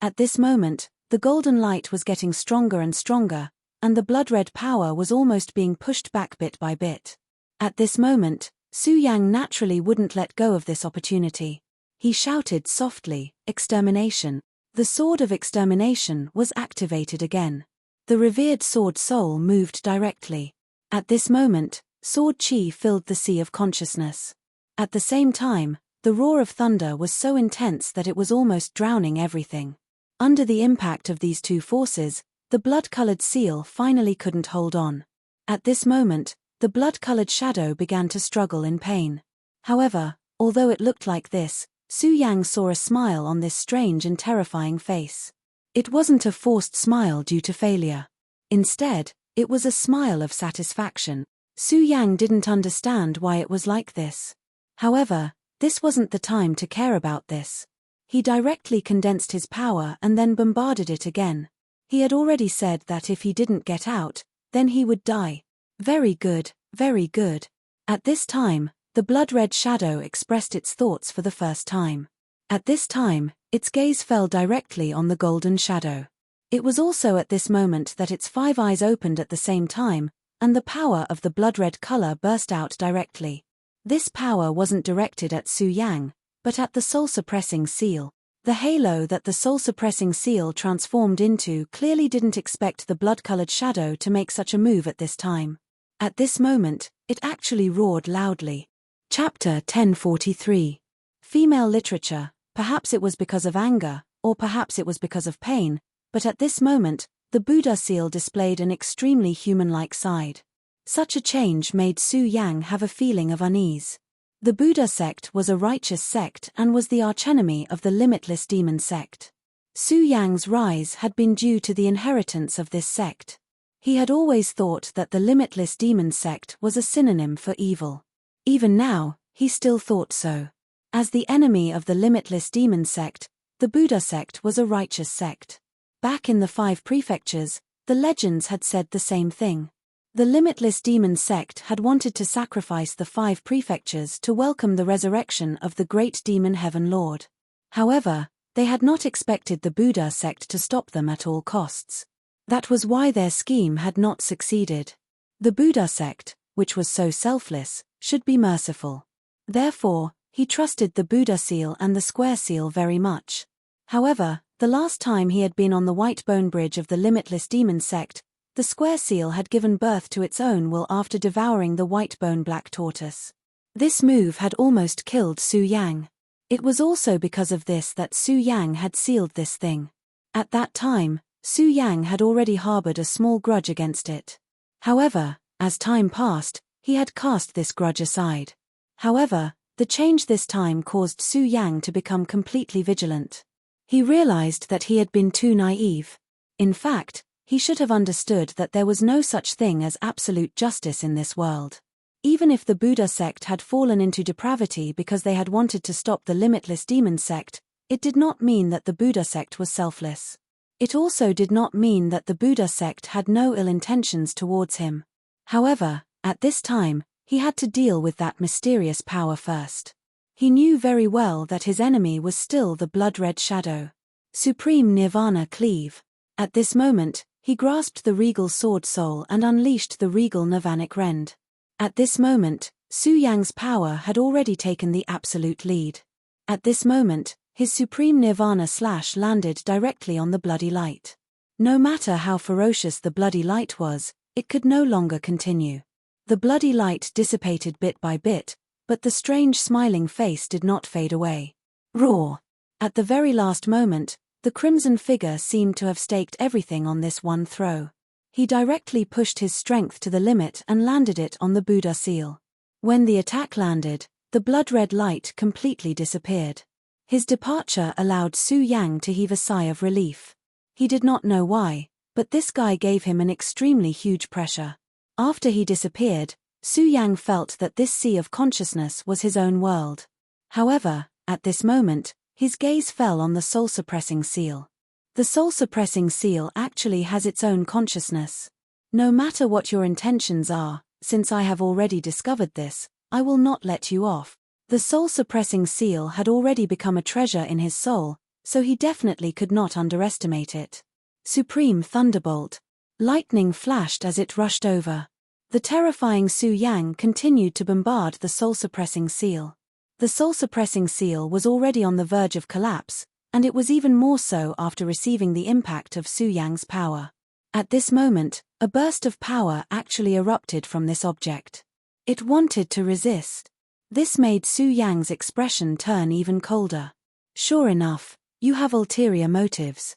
At this moment, the golden light was getting stronger and stronger, and the blood-red power was almost being pushed back bit by bit. At this moment, Su Yang naturally wouldn't let go of this opportunity. He shouted softly, "Extermination." The sword of extermination was activated again. The revered sword soul moved directly. At this moment, sword chi filled the sea of consciousness. At the same time, the roar of thunder was so intense that it was almost drowning everything. Under the impact of these two forces, the blood-colored seal finally couldn't hold on. At this moment, the blood-colored shadow began to struggle in pain. However, although it looked like this, Su Yang saw a smile on this strange and terrifying face. It wasn't a forced smile due to failure. Instead, it was a smile of satisfaction. Su Yang didn't understand why it was like this. However, this wasn't the time to care about this. He directly condensed his power and then bombarded it again. He had already said that if he didn't get out, then he would die. Very good, very good. At this time, the blood-red shadow expressed its thoughts for the first time. At this time, its gaze fell directly on the golden shadow. It was also at this moment that its 5 eyes opened at the same time, and the power of the blood-red color burst out directly. This power wasn't directed at Su Yang, but at the soul-suppressing seal. The halo that the soul-suppressing seal transformed into clearly didn't expect the blood-colored shadow to make such a move at this time. At this moment, it actually roared loudly. Chapter 1043. Female literature. Perhaps it was because of anger, or perhaps it was because of pain, but at this moment, the Buddha seal displayed an extremely human-like side. Such a change made Su Yang have a feeling of unease. The Buddha sect was a righteous sect and was the archenemy of the limitless demon sect. Su Yang's rise had been due to the inheritance of this sect. He had always thought that the limitless demon sect was a synonym for evil. Even now, he still thought so. As the enemy of the limitless demon sect, the Buddha sect was a righteous sect. Back in the 5 prefectures, the legends had said the same thing. The limitless demon sect had wanted to sacrifice the 5 prefectures to welcome the resurrection of the great demon heaven lord. However, they had not expected the Buddha sect to stop them at all costs. That was why their scheme had not succeeded. The Buddha sect, which was so selfless, should be merciful. Therefore, he trusted the Buddha seal and the square seal very much. However, the last time he had been on the white bone bridge of the limitless demon sect, the square seal had given birth to its own will after devouring the white bone black tortoise. This move had almost killed Su Yang. It was also because of this that Su Yang had sealed this thing. At that time, Su Yang had already harbored a small grudge against it. However, as time passed, he had cast this grudge aside. However, the change this time caused Su Yang to become completely vigilant. He realized that he had been too naive. In fact, he should have understood that there was no such thing as absolute justice in this world. Even if the Buddha sect had fallen into depravity because they had wanted to stop the limitless demon sect, it did not mean that the Buddha sect was selfless. It also did not mean that the Buddha sect had no ill intentions towards him. However, at this time, he had to deal with that mysterious power first. He knew very well that his enemy was still the blood-red shadow. Supreme Nirvana Cleave. At this moment, he grasped the regal sword soul and unleashed the regal nirvanic rend. At this moment, Su Yang's power had already taken the absolute lead. At this moment, his supreme nirvana slash landed directly on the bloody light. No matter how ferocious the bloody light was, it could no longer continue. The bloody light dissipated bit by bit, but the strange smiling face did not fade away. Roar! At the very last moment, the crimson figure seemed to have staked everything on this one throw. He directly pushed his strength to the limit and landed it on the Buddha seal. When the attack landed, the blood-red light completely disappeared. His departure allowed Su Yang to heave a sigh of relief. He did not know why, but this guy gave him an extremely huge pressure. After he disappeared, Su Yang felt that this sea of consciousness was his own world. However, at this moment, his gaze fell on the soul-suppressing seal. The soul-suppressing seal actually has its own consciousness. No matter what your intentions are, since I have already discovered this, I will not let you off. The soul-suppressing seal had already become a treasure in his soul, so he definitely could not underestimate it. Supreme Thunderbolt. Lightning flashed as it rushed over. The terrifying Su Yang continued to bombard the soul-suppressing seal. The soul-suppressing seal was already on the verge of collapse, and it was even more so after receiving the impact of Su Yang's power. At this moment, a burst of power actually erupted from this object. It wanted to resist. This made Su Yang's expression turn even colder. Sure enough, you have ulterior motives.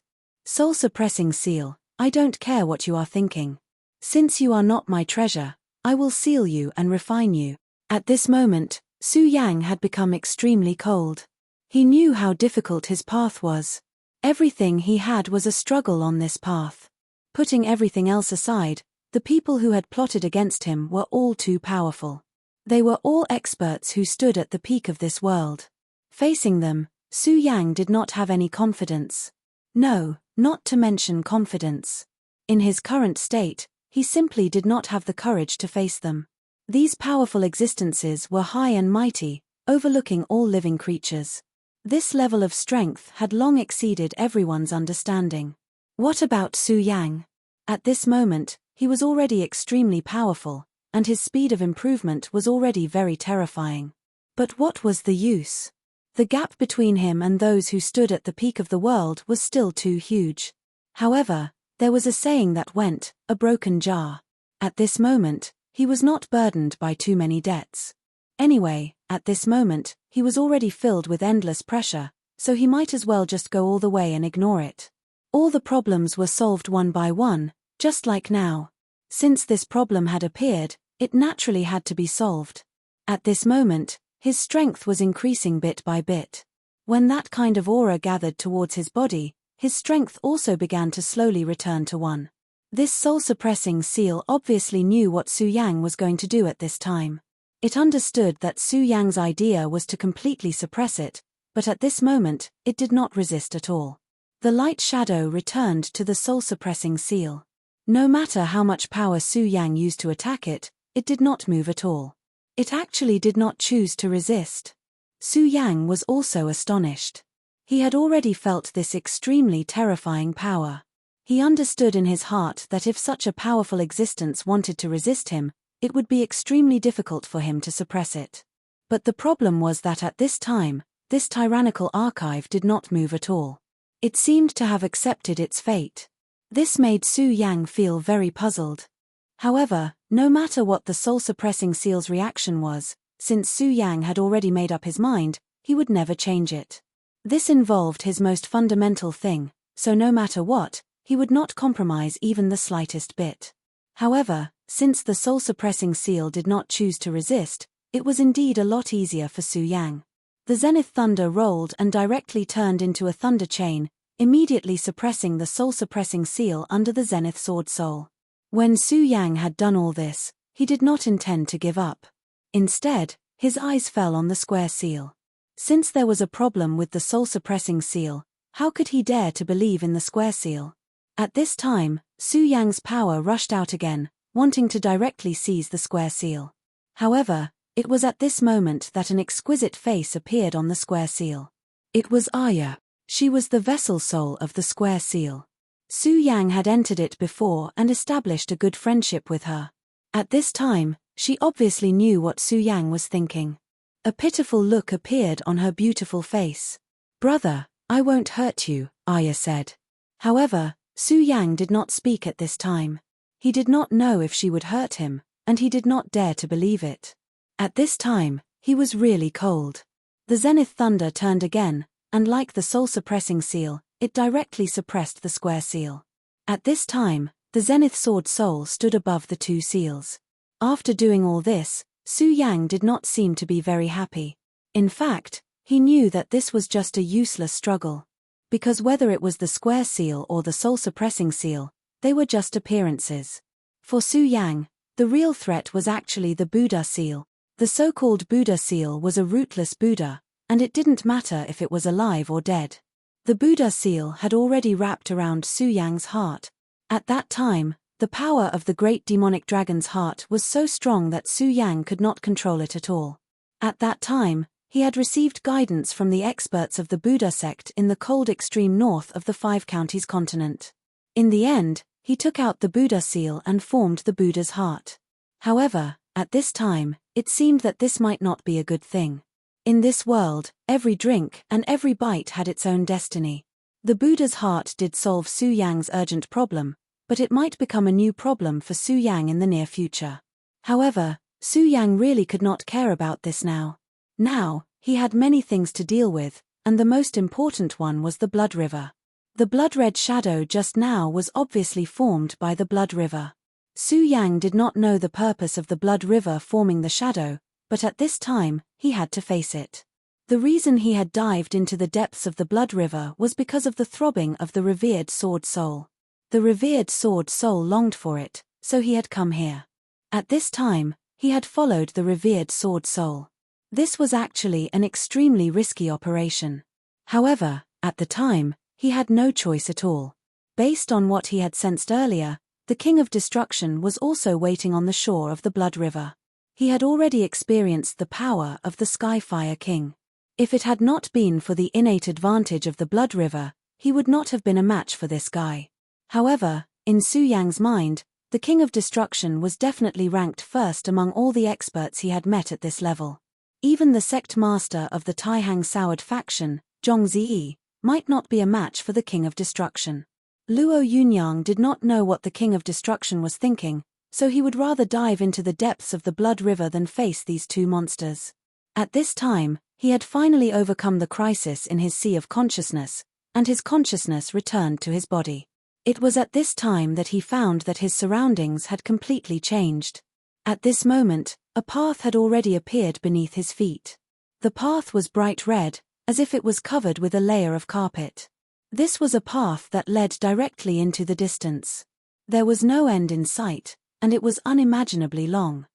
Soul-suppressing seal, I don't care what you are thinking. Since you are not my treasure, I will seal you and refine you. At this moment, Su Yang had become extremely cold. He knew how difficult his path was. Everything he had was a struggle on this path. Putting everything else aside, the people who had plotted against him were all too powerful. They were all experts who stood at the peak of this world. Facing them, Su Yang did not have any confidence. No, not to mention confidence. In his current state, he simply did not have the courage to face them. These powerful existences were high and mighty, overlooking all living creatures. This level of strength had long exceeded everyone's understanding. What about Su Yang? At this moment, he was already extremely powerful, and his speed of improvement was already very terrifying. But what was the use? The gap between him and those who stood at the peak of the world was still too huge. However, there was a saying that went, a broken jar. At this moment, he was not burdened by too many debts. Anyway, at this moment, he was already filled with endless pressure, so he might as well just go all the way and ignore it. All the problems were solved one by one, just like now. Since this problem had appeared, it naturally had to be solved. At this moment, his strength was increasing bit by bit. When that kind of aura gathered towards his body, his strength also began to slowly return to one. This soul-suppressing seal obviously knew what Su Yang was going to do at this time. It understood that Su Yang's idea was to completely suppress it, but at this moment, it did not resist at all. The light shadow returned to the soul-suppressing seal. No matter how much power Su Yang used to attack it, it did not move at all. It actually did not choose to resist. Su Yang was also astonished. He had already felt this extremely terrifying power. He understood in his heart that if such a powerful existence wanted to resist him, it would be extremely difficult for him to suppress it. But the problem was that at this time, this tyrannical archive did not move at all. It seemed to have accepted its fate. This made Su Yang feel very puzzled. However, no matter what the soul-suppressing seal's reaction was, since Su Yang had already made up his mind, he would never change it. This involved his most fundamental thing, so no matter what, he would not compromise even the slightest bit. However, since the soul-suppressing seal did not choose to resist, it was indeed a lot easier for Su Yang. The zenith thunder rolled and directly turned into a thunder chain, immediately suppressing the soul-suppressing seal under the zenith sword soul. When Su Yang had done all this, he did not intend to give up. Instead, his eyes fell on the square seal. Since there was a problem with the soul-suppressing seal, how could he dare to believe in the square seal? At this time, Su Yang's power rushed out again, wanting to directly seize the square seal. However, it was at this moment that an exquisite face appeared on the square seal. It was Aya. She was the vessel soul of the square seal. Su Yang had entered it before and established a good friendship with her. At this time, she obviously knew what Su Yang was thinking. A pitiful look appeared on her beautiful face. "Brother, I won't hurt you," Aya said. However, Su Yang did not speak at this time. He did not know if she would hurt him, and he did not dare to believe it. At this time, he was really cold. The zenith thunder turned again, and like the soul-suppressing seal, it directly suppressed the square seal. At this time, the zenith sword soul stood above the two seals. After doing all this, Su Yang did not seem to be very happy. In fact, he knew that this was just a useless struggle. Because whether it was the square seal or the soul-suppressing seal, they were just appearances. For Su Yang, the real threat was actually the Buddha seal. The so-called Buddha seal was a rootless Buddha, and it didn't matter if it was alive or dead. The Buddha seal had already wrapped around Su Yang's heart. At that time, the power of the great demonic dragon's heart was so strong that Su Yang could not control it at all. At that time, he had received guidance from the experts of the Buddha sect in the cold extreme north of the Five Counties continent. In the end, he took out the Buddha seal and formed the Buddha's heart. However, at this time, it seemed that this might not be a good thing. In this world, every drink and every bite had its own destiny. The Buddha's heart did solve Su Yang's urgent problem, but it might become a new problem for Su Yang in the near future. However, Su Yang really could not care about this now. Now, he had many things to deal with, and the most important one was the blood river. The blood-red shadow just now was obviously formed by the blood river. Su Yang did not know the purpose of the blood river forming the shadow, but at this time, he had to face it. The reason he had dived into the depths of the blood river was because of the throbbing of the revered sword soul. The revered sword soul longed for it, so he had come here. At this time, he had followed the revered sword soul. This was actually an extremely risky operation. However, at the time, he had no choice at all. Based on what he had sensed earlier, the King of Destruction was also waiting on the shore of the Blood River. He had already experienced the power of the Skyfire King. If it had not been for the innate advantage of the Blood River, he would not have been a match for this guy. However, in Su Yang's mind, the King of Destruction was definitely ranked first among all the experts he had met at this level. Even the sect master of the Taihang Soured faction, Zhong Ziyi, might not be a match for the King of Destruction. Luo Yunyang did not know what the King of Destruction was thinking, so he would rather dive into the depths of the Blood River than face these two monsters. At this time, he had finally overcome the crisis in his sea of consciousness, and his consciousness returned to his body. It was at this time that he found that his surroundings had completely changed. At this moment, a path had already appeared beneath his feet. The path was bright red, as if it was covered with a layer of carpet. This was a path that led directly into the distance. There was no end in sight, and it was unimaginably long.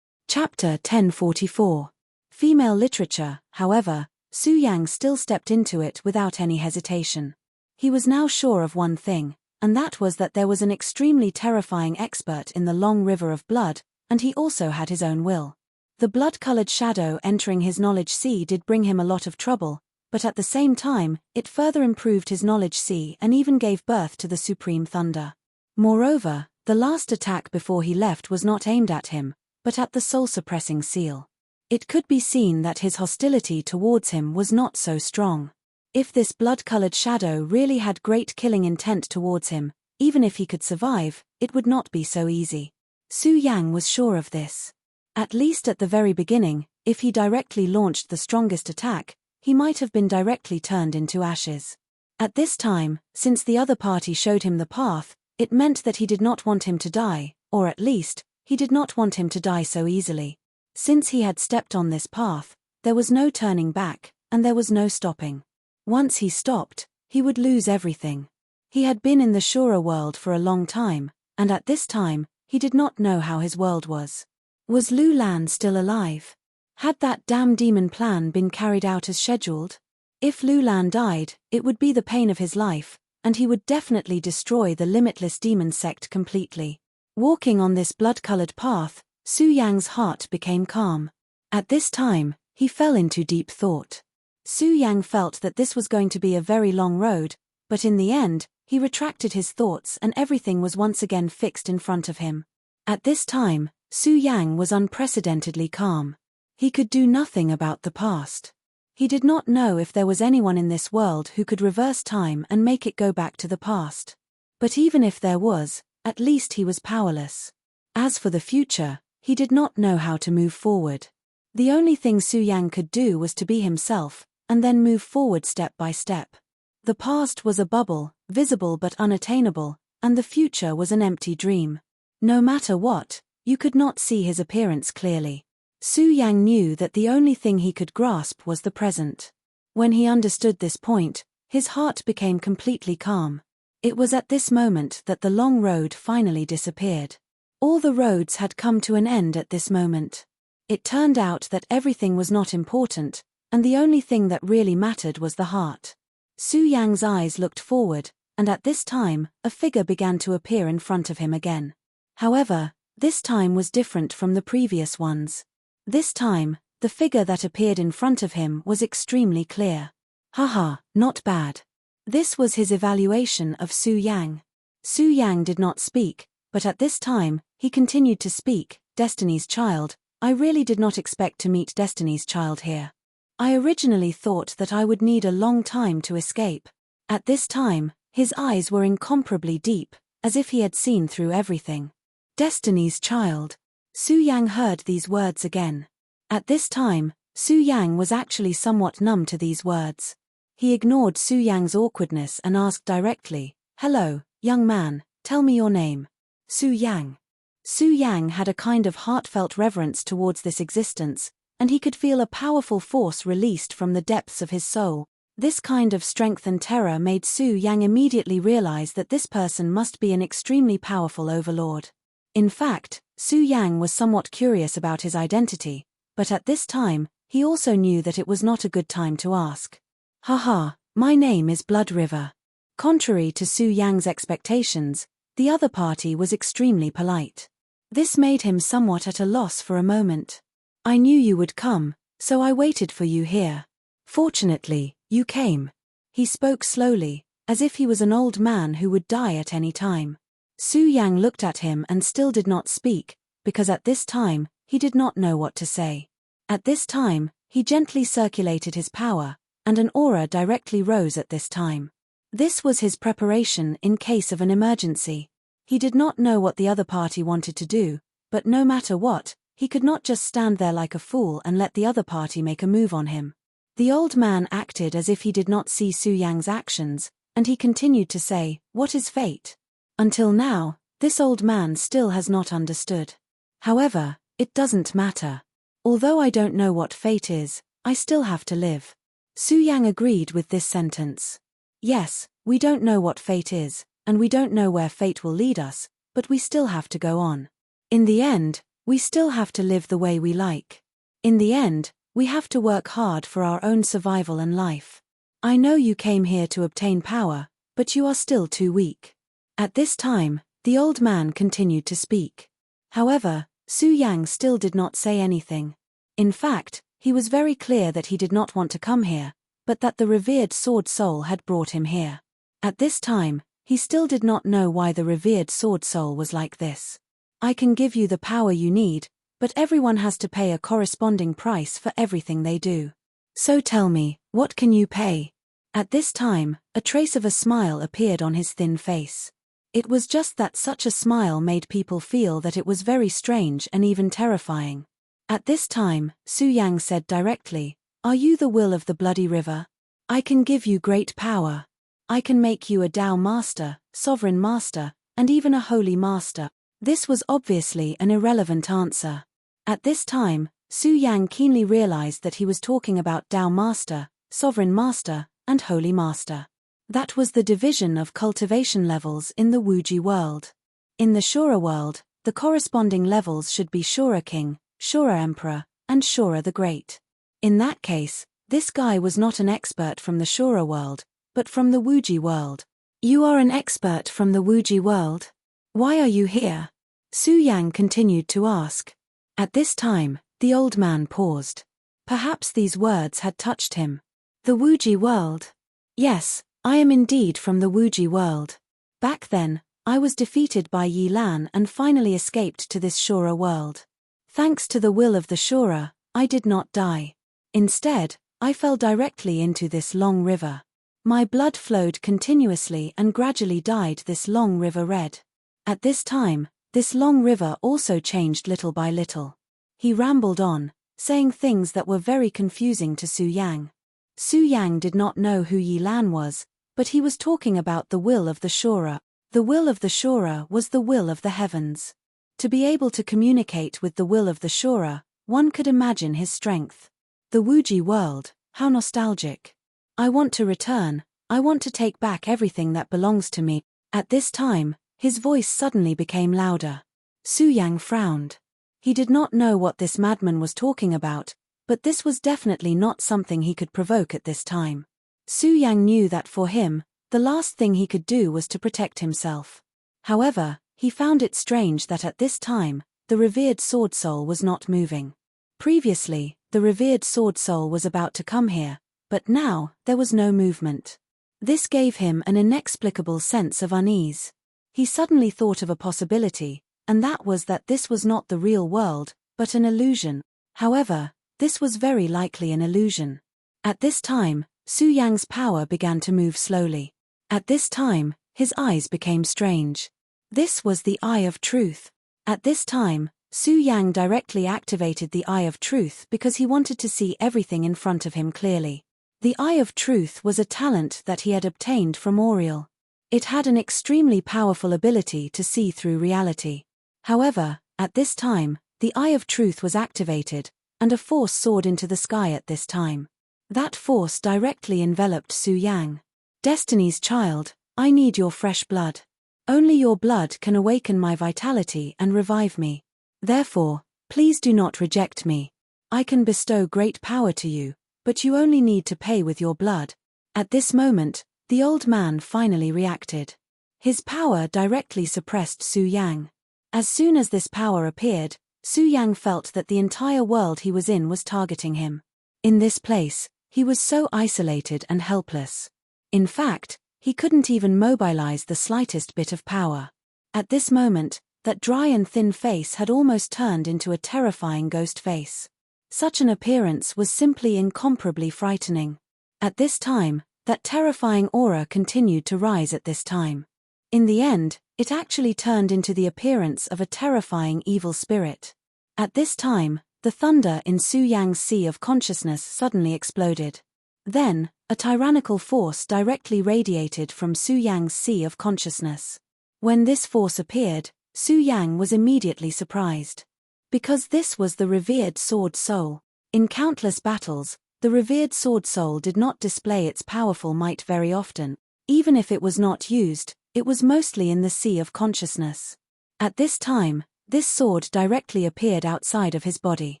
Chapter 1044. Female literature. However, Su Yang still stepped into it without any hesitation. He was now sure of one thing, and that was that there was an extremely terrifying expert in the long river of blood, and he also had his own will. The blood-colored shadow entering his knowledge sea did bring him a lot of trouble, but at the same time, it further improved his knowledge sea and even gave birth to the Supreme Thunder. Moreover, the last attack before he left was not aimed at him, but at the soul-suppressing seal. It could be seen that his hostility towards him was not so strong. If this blood-colored shadow really had great killing intent towards him, even if he could survive, it would not be so easy. Su Yang was sure of this. At least at the very beginning, if he directly launched the strongest attack, he might have been directly turned into ashes. At this time, since the other party showed him the path, it meant that he did not want him to die, or at least, he did not want him to die so easily. Since he had stepped on this path, there was no turning back, and there was no stopping. Once he stopped, he would lose everything. He had been in the Shura world for a long time, and at this time, he did not know how his world was. Was Lu Lan still alive? Had that damn demon plan been carried out as scheduled? If Lu Lan died, it would be the pain of his life, and he would definitely destroy the limitless demon sect completely. Walking on this blood-colored path, Su Yang's heart became calm. At this time, he fell into deep thought. Su Yang felt that this was going to be a very long road, but in the end, he retracted his thoughts and everything was once again fixed in front of him. At this time, Su Yang was unprecedentedly calm. He could do nothing about the past. He did not know if there was anyone in this world who could reverse time and make it go back to the past. But even if there was, at least he was powerless. As for the future, he did not know how to move forward. The only thing Su Yang could do was to be himself, and then move forward step by step. The past was a bubble, visible but unattainable, and the future was an empty dream. No matter what, you could not see his appearance clearly. Su Yang knew that the only thing he could grasp was the present. When he understood this point, his heart became completely calm. It was at this moment that the long road finally disappeared. All the roads had come to an end at this moment. It turned out that everything was not important, and the only thing that really mattered was the heart. Su Yang's eyes looked forward, and at this time, a figure began to appear in front of him again. However, this time was different from the previous ones. This time, the figure that appeared in front of him was extremely clear. Haha, not bad. This was his evaluation of Su Yang. Su Yang did not speak, but at this time, he continued to speak. Destiny's Child, I really did not expect to meet Destiny's Child here. I originally thought that I would need a long time to escape. At this time, his eyes were incomparably deep, as if he had seen through everything. Destiny's Child. Su Yang heard these words again. At this time, Su Yang was actually somewhat numb to these words. He ignored Su Yang's awkwardness and asked directly, "Hello, young man, tell me your name." Su Yang. Su Yang had a kind of heartfelt reverence towards this existence, and he could feel a powerful force released from the depths of his soul. This kind of strength and terror made Su Yang immediately realize that this person must be an extremely powerful overlord. In fact, Su Yang was somewhat curious about his identity, but at this time, he also knew that it was not a good time to ask. "Haha, my name is Blood River." Contrary to Su Yang's expectations, the other party was extremely polite. This made him somewhat at a loss for a moment. "I knew you would come, so I waited for you here. Fortunately, you came." He spoke slowly, as if he was an old man who would die at any time. Su Yang looked at him and still did not speak, because at this time, he did not know what to say. At this time, he gently circulated his power, and an aura directly rose at this time. This was his preparation in case of an emergency. He did not know what the other party wanted to do, but no matter what, he could not just stand there like a fool and let the other party make a move on him. The old man acted as if he did not see Su Yang's actions, and he continued to say, "What is fate?" Until now, this old man still has not understood. However, it doesn't matter. Although I don't know what fate is, I still have to live. Su Yang agreed with this sentence. Yes, we don't know what fate is, and we don't know where fate will lead us, but we still have to go on. In the end, we still have to live the way we like. In the end, we have to work hard for our own survival and life. I know you came here to obtain power, but you are still too weak. At this time, the old man continued to speak. However, Su Yang still did not say anything. In fact, he was very clear that he did not want to come here, but that the revered sword soul had brought him here. At this time, he still did not know why the revered sword soul was like this. "I can give you the power you need, but everyone has to pay a corresponding price for everything they do. So tell me, what can you pay?" At this time, a trace of a smile appeared on his thin face. It was just that such a smile made people feel that it was very strange and even terrifying. At this time, Su Yang said directly, "Are you the will of the bloody river? I can give you great power. I can make you a Tao master, sovereign master, and even a holy master." This was obviously an irrelevant answer. At this time, Su Yang keenly realized that he was talking about Tao master, sovereign master, and holy master. That was the division of cultivation levels in the Wuji world. In the Shura world, the corresponding levels should be Shura King, Shura Emperor, and Shura the Great. In that case, this guy was not an expert from the Shura world, but from the Wuji world. "You are an expert from the Wuji world? Why are you here?" Su Yang continued to ask. At this time, the old man paused. Perhaps these words had touched him. "The Wuji world? Yes, I am indeed from the Wuji world. Back then, I was defeated by Yi Lan and finally escaped to this Shura world. Thanks to the will of the Shura, I did not die. Instead, I fell directly into this long river. My blood flowed continuously and gradually dyed this long river red. At this time, this long river also changed little by little." He rambled on, saying things that were very confusing to Su Yang. Su Yang did not know who Yi Lan was, but he was talking about the will of the Shura. The will of the Shura was the will of the heavens. To be able to communicate with the will of the Shura, one could imagine his strength. The Wuji world, how nostalgic. I want to return, I want to take back everything that belongs to me. At this time, his voice suddenly became louder. Su Yang frowned. He did not know what this madman was talking about, but this was definitely not something he could provoke at this time. Su Yang knew that for him, the last thing he could do was to protect himself. However, he found it strange that at this time, the revered sword soul was not moving. Previously, the revered sword soul was about to come here, but now, there was no movement. This gave him an inexplicable sense of unease. He suddenly thought of a possibility, and that was that this was not the real world, but an illusion. However, this was very likely an illusion. At this time, Su Yang's power began to move slowly. At this time, his eyes became strange. This was the Eye of Truth. At this time, Su Yang directly activated the Eye of Truth because he wanted to see everything in front of him clearly. The Eye of Truth was a talent that he had obtained from Oriel. It had an extremely powerful ability to see through reality. However, at this time, the Eye of Truth was activated, and a force soared into the sky at this time. That force directly enveloped Su Yang. Destiny's child, I need your fresh blood. Only your blood can awaken my vitality and revive me. Therefore, please do not reject me. I can bestow great power to you, but you only need to pay with your blood. At this moment, the old man finally reacted. His power directly suppressed Su Yang. As soon as this power appeared, Su Yang felt that the entire world he was in was targeting him. In this place, he was so isolated and helpless. In fact, he couldn't even mobilize the slightest bit of power. At this moment, that dry and thin face had almost turned into a terrifying ghost face. Such an appearance was simply incomparably frightening. At this time, that terrifying aura continued to rise at this time. In the end, it actually turned into the appearance of a terrifying evil spirit. At this time, the thunder in Su Yang's sea of consciousness suddenly exploded. Then, a tyrannical force directly radiated from Su Yang's sea of consciousness. When this force appeared, Su Yang was immediately surprised. Because this was the revered Sword Soul. In countless battles, the revered Sword Soul did not display its powerful might very often. Even if it was not used, it was mostly in the sea of consciousness. At this time, this sword directly appeared outside of his body.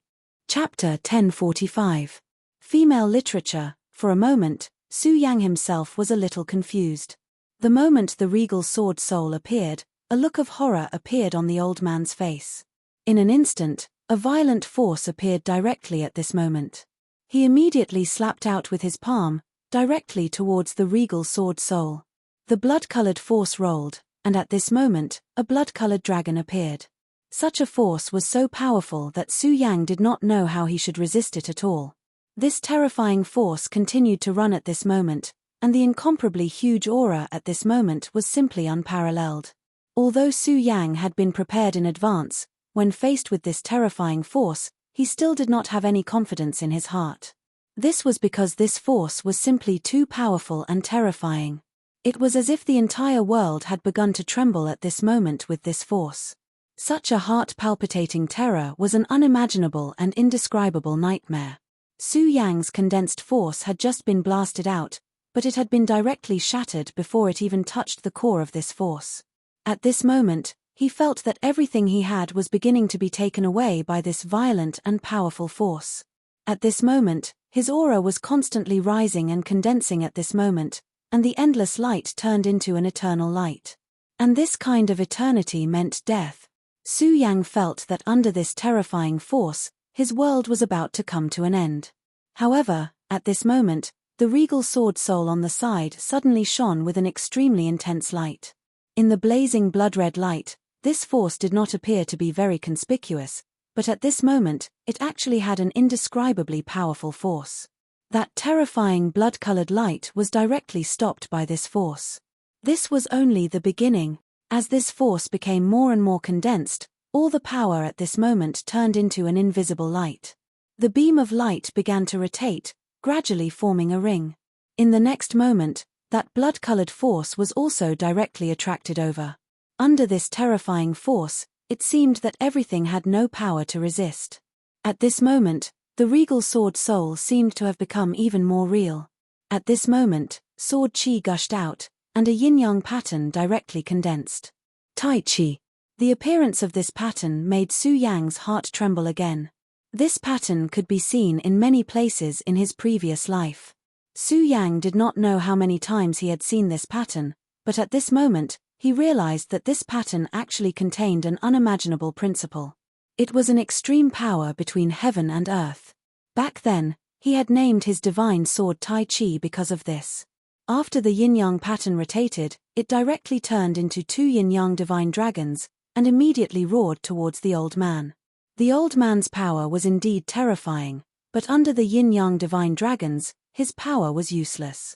Chapter 1045. Female Literature. For a moment, Su Yang himself was a little confused. The moment the regal Sword Soul appeared, a look of horror appeared on the old man's face. In an instant, a violent force appeared directly at this moment. He immediately slapped out with his palm, directly towards the regal Sword Soul. The blood-colored force rolled, and at this moment, a blood-colored dragon appeared. Such a force was so powerful that Su Yang did not know how he should resist it at all. This terrifying force continued to run at this moment, and the incomparably huge aura at this moment was simply unparalleled. Although Su Yang had been prepared in advance, when faced with this terrifying force, he still did not have any confidence in his heart. This was because this force was simply too powerful and terrifying. It was as if the entire world had begun to tremble at this moment with this force. Such a heart-palpitating terror was an unimaginable and indescribable nightmare. Su Yang's condensed force had just been blasted out, but it had been directly shattered before it even touched the core of this force. At this moment, he felt that everything he had was beginning to be taken away by this violent and powerful force. At this moment, his aura was constantly rising and condensing at this moment, and the endless light turned into an eternal light. And this kind of eternity meant death. Su Yang felt that under this terrifying force, his world was about to come to an end. However, at this moment, the regal Sword Soul on the side suddenly shone with an extremely intense light. In the blazing blood-red light, this force did not appear to be very conspicuous, but at this moment, it actually had an indescribably powerful force. That terrifying blood-colored light was directly stopped by this force. This was only the beginning. As this force became more and more condensed, all the power at this moment turned into an invisible light. The beam of light began to rotate, gradually forming a ring. In the next moment, that blood-colored force was also directly attracted over. Under this terrifying force, it seemed that everything had no power to resist. At this moment, the regal Sword Soul seemed to have become even more real. At this moment, sword chi gushed out, and a yin-yang pattern directly condensed. Tai Chi. The appearance of this pattern made Su Yang's heart tremble again. This pattern could be seen in many places in his previous life. Su Yang did not know how many times he had seen this pattern, but at this moment, he realized that this pattern actually contained an unimaginable principle. It was an extreme power between heaven and earth. Back then, he had named his divine sword Tai Chi because of this. After the yin-yang pattern rotated, it directly turned into two yin-yang divine dragons, and immediately roared towards the old man. The old man's power was indeed terrifying, but under the yin-yang divine dragons, his power was useless.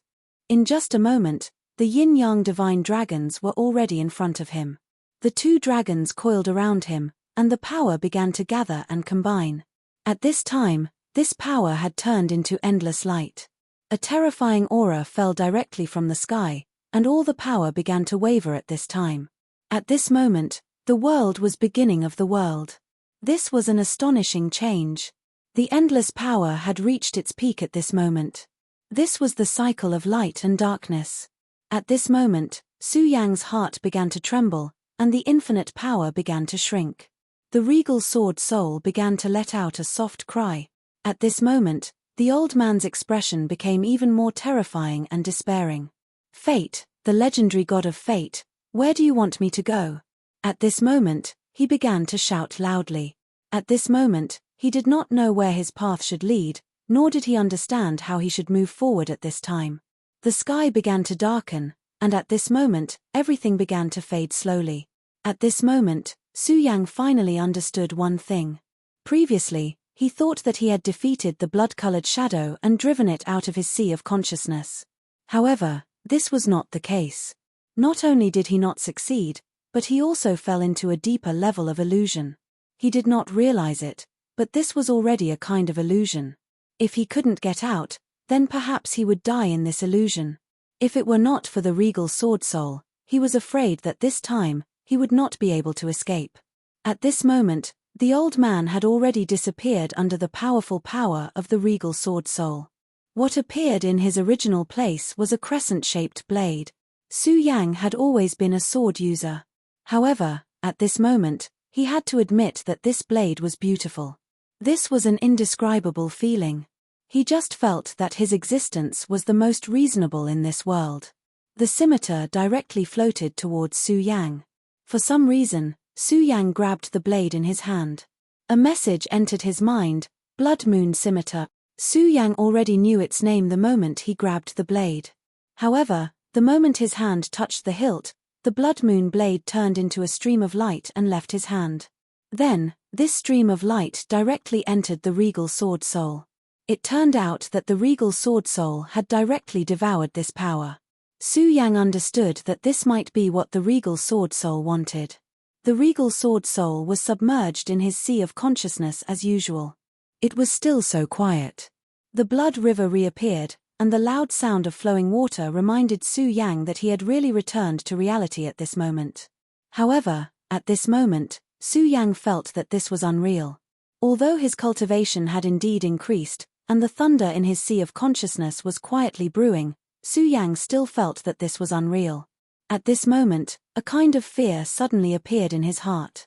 In just a moment, the yin-yang divine dragons were already in front of him. The two dragons coiled around him, and the power began to gather and combine. At this time, this power had turned into endless light. A terrifying aura fell directly from the sky, and all the power began to waver at this time. At this moment, the world was beginning of the world. This was an astonishing change. The endless power had reached its peak at this moment. This was the cycle of light and darkness. At this moment, Su Yang's heart began to tremble, and the infinite power began to shrink. The regal sword soul began to let out a soft cry. At this moment, the old man's expression became even more terrifying and despairing. Fate, the legendary god of fate, where do you want me to go? At this moment, he began to shout loudly. At this moment, he did not know where his path should lead, nor did he understand how he should move forward at this time. The sky began to darken, and at this moment, everything began to fade slowly. At this moment, Su Yang finally understood one thing. Previously, he thought that he had defeated the blood-colored shadow and driven it out of his sea of consciousness. However, this was not the case. Not only did he not succeed, but he also fell into a deeper level of illusion. He did not realize it, but this was already a kind of illusion. If he couldn't get out, then perhaps he would die in this illusion. If it were not for the regal sword soul, he was afraid that this time, he would not be able to escape. At this moment, the old man had already disappeared under the powerful power of the regal sword soul. What appeared in his original place was a crescent-shaped blade. Su Yang had always been a sword user. However, at this moment, he had to admit that this blade was beautiful. This was an indescribable feeling. He just felt that his existence was the most reasonable in this world. The scimitar directly floated towards Su Yang. For some reason, Su Yang grabbed the blade in his hand. A message entered his mind, Blood Moon Scimitar. Su Yang already knew its name the moment he grabbed the blade. However, the moment his hand touched the hilt, the Blood Moon blade turned into a stream of light and left his hand. Then, this stream of light directly entered the regal sword soul. It turned out that the regal sword soul had directly devoured this power. Su Yang understood that this might be what the regal sword soul wanted. The regal sword soul was submerged in his sea of consciousness as usual. It was still so quiet. The blood river reappeared, and the loud sound of flowing water reminded Su Yang that he had really returned to reality at this moment. However, at this moment, Su Yang felt that this was unreal. Although his cultivation had indeed increased, and the thunder in his sea of consciousness was quietly brewing, Su Yang still felt that this was unreal. At this moment, a kind of fear suddenly appeared in his heart.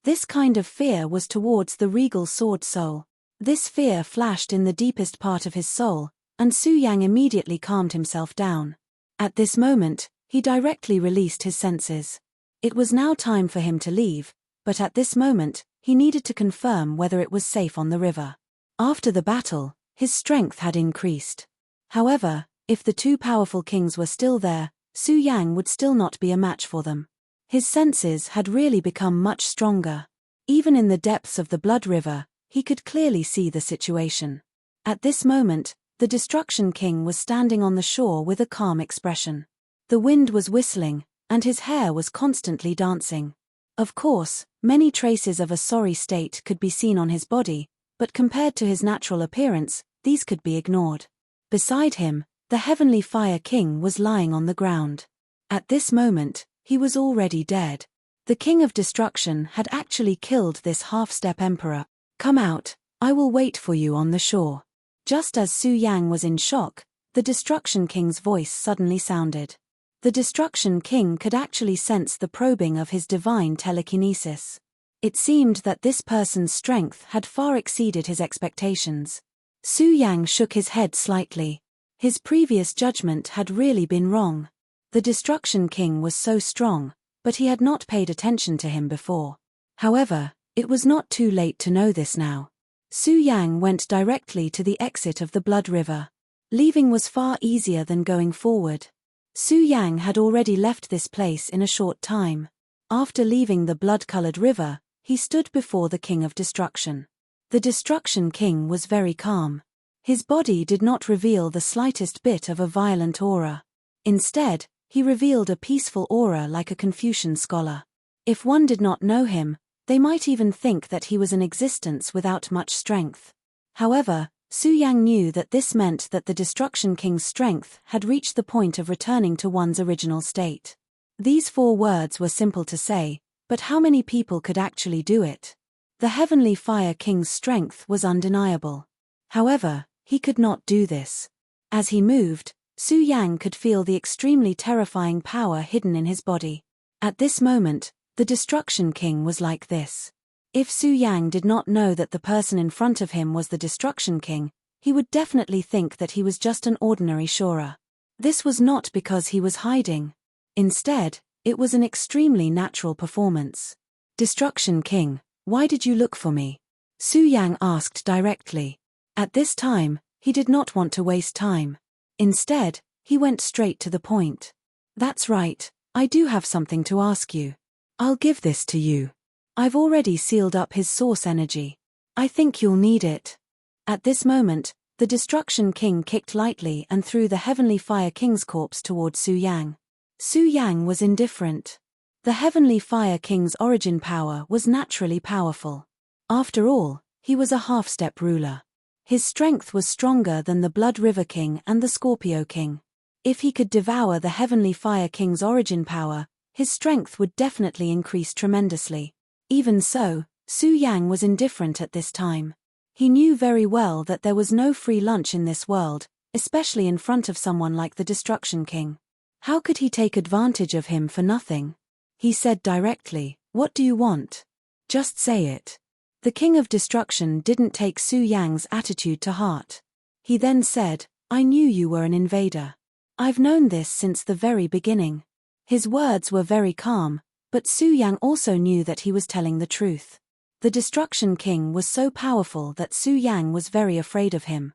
This kind of fear was towards the regal sword soul. This fear flashed in the deepest part of his soul, and Su Yang immediately calmed himself down. At this moment, he directly released his senses. It was now time for him to leave, but at this moment, he needed to confirm whether it was safe on the river. After the battle, his strength had increased. However, if the two powerful kings were still there, Su Yang would still not be a match for them. His senses had really become much stronger. Even in the depths of the blood river, he could clearly see the situation. At this moment, the Destruction King was standing on the shore with a calm expression. The wind was whistling, and his hair was constantly dancing. Of course, many traces of a sorry state could be seen on his body, but compared to his natural appearance, these could be ignored. Beside him, the Heavenly Fire King was lying on the ground. At this moment, he was already dead. The King of Destruction had actually killed this half-step emperor. "Come out, I will wait for you on the shore." Just as Su Yang was in shock, the Destruction King's voice suddenly sounded. The Destruction King could actually sense the probing of his divine telekinesis. It seemed that this person's strength had far exceeded his expectations. Su Yang shook his head slightly. His previous judgment had really been wrong. The Destruction King was so strong, but he had not paid attention to him before. However, it was not too late to know this now. Su Yang went directly to the exit of the blood river. Leaving was far easier than going forward. Su Yang had already left this place in a short time. After leaving the blood-colored river, he stood before the King of Destruction. The Destruction King was very calm. His body did not reveal the slightest bit of a violent aura. Instead, he revealed a peaceful aura like a Confucian scholar. If one did not know him, they might even think that he was in existence without much strength. However, Su Yang knew that this meant that the Destruction King's strength had reached the point of returning to one's original state. These 4 words were simple to say, but how many people could actually do it? The Heavenly Fire King's strength was undeniable. However, he could not do this. As he moved, Su Yang could feel the extremely terrifying power hidden in his body. At this moment, the Destruction King was like this. If Su Yang did not know that the person in front of him was the Destruction King, he would definitely think that he was just an ordinary Shura. This was not because he was hiding. Instead, it was an extremely natural performance. Destruction King, why did you look for me? Su Yang asked directly. At this time, he did not want to waste time. Instead, he went straight to the point. That's right, I do have something to ask you. I'll give this to you. I've already sealed up his source energy. I think you'll need it. At this moment, the Destruction King kicked lightly and threw the Heavenly Fire King's corpse toward Su Yang. Su Yang was indifferent. The Heavenly Fire King's origin power was naturally powerful. After all, he was a half-step ruler. His strength was stronger than the Blood River King and the Scorpio King. If he could devour the Heavenly Fire King's origin power, his strength would definitely increase tremendously. Even so, Su Yang was indifferent at this time. He knew very well that there was no free lunch in this world, especially in front of someone like the Destruction King. How could he take advantage of him for nothing? He said directly, "What do you want? Just say it." The King of Destruction didn't take Su Yang's attitude to heart. He then said, "I knew you were an invader. I've known this since the very beginning." His words were very calm, but Su Yang also knew that he was telling the truth. The Destruction King was so powerful that Su Yang was very afraid of him.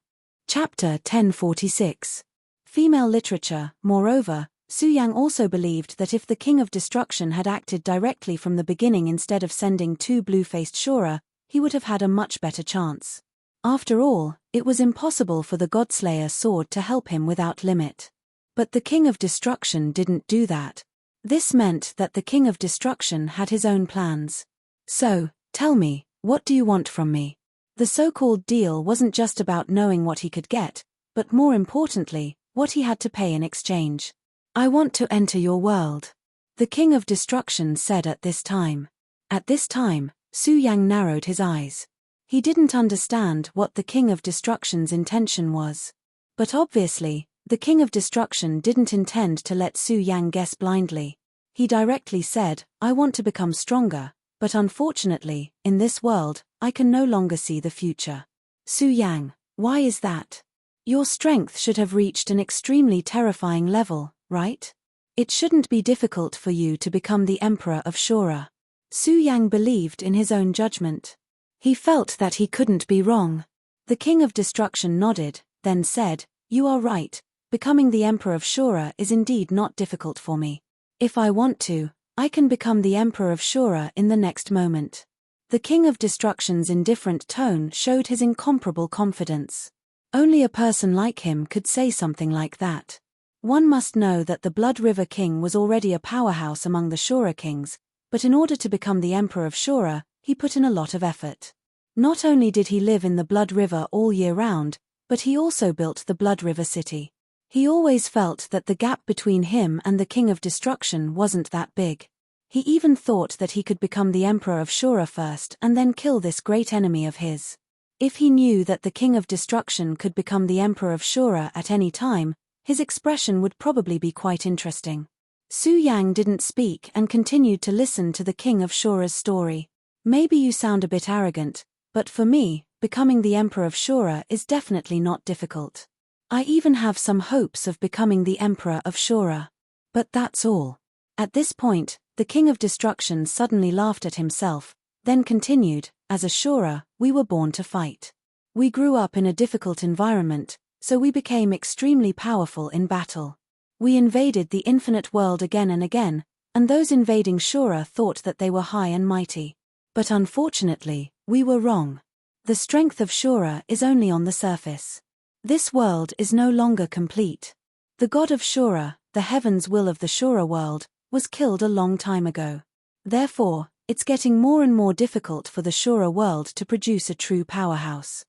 Chapter 1046. Female literature. Moreover, Su Yang also believed that if the King of Destruction had acted directly from the beginning instead of sending 2 blue-faced Shura, he would have had a much better chance. After all, it was impossible for the Godslayer sword to help him without limit. But the King of Destruction didn't do that. This meant that the King of Destruction had his own plans. "So, tell me, what do you want from me?" The so-called deal wasn't just about knowing what he could get, but more importantly, what he had to pay in exchange. "I want to enter your world," the King of Destruction said at this time. At this time, Su Yang narrowed his eyes. He didn't understand what the King of Destruction's intention was. But obviously, the King of Destruction didn't intend to let Su Yang guess blindly. He directly said, "I want to become stronger, but unfortunately, in this world, I can no longer see the future." "Su Yang, why is that? Your strength should have reached an extremely terrifying level, right? It shouldn't be difficult for you to become the Emperor of Shura." Su Yang believed in his own judgment. He felt that he couldn't be wrong. The King of Destruction nodded, then said, "You are right, becoming the Emperor of Shura is indeed not difficult for me. If I want to, I can become the Emperor of Shura in the next moment." The King of Destruction's indifferent tone showed his incomparable confidence. Only a person like him could say something like that. One must know that the Blood River King was already a powerhouse among the Shura kings, but in order to become the Emperor of Shura, he put in a lot of effort. Not only did he live in the Blood River all year round, but he also built the Blood River city. He always felt that the gap between him and the King of Destruction wasn't that big. He even thought that he could become the Emperor of Shura first and then kill this great enemy of his. If he knew that the King of Destruction could become the Emperor of Shura at any time, his expression would probably be quite interesting. Su Yang didn't speak and continued to listen to the King of Shura's story. "Maybe you sound a bit arrogant, but for me, becoming the Emperor of Shura is definitely not difficult. I even have some hopes of becoming the Emperor of Shura. But that's all." At this point, the King of Destruction suddenly laughed at himself, then continued, "As a Shura, we were born to fight. We grew up in a difficult environment, so we became extremely powerful in battle. We invaded the infinite world again and again, and those invading Shura thought that they were high and mighty. But unfortunately, we were wrong. The strength of Shura is only on the surface. This world is no longer complete. The god of Shura, the heaven's will of the Shura world, was killed a long time ago. Therefore, it's getting more and more difficult for the Shura world to produce a true powerhouse.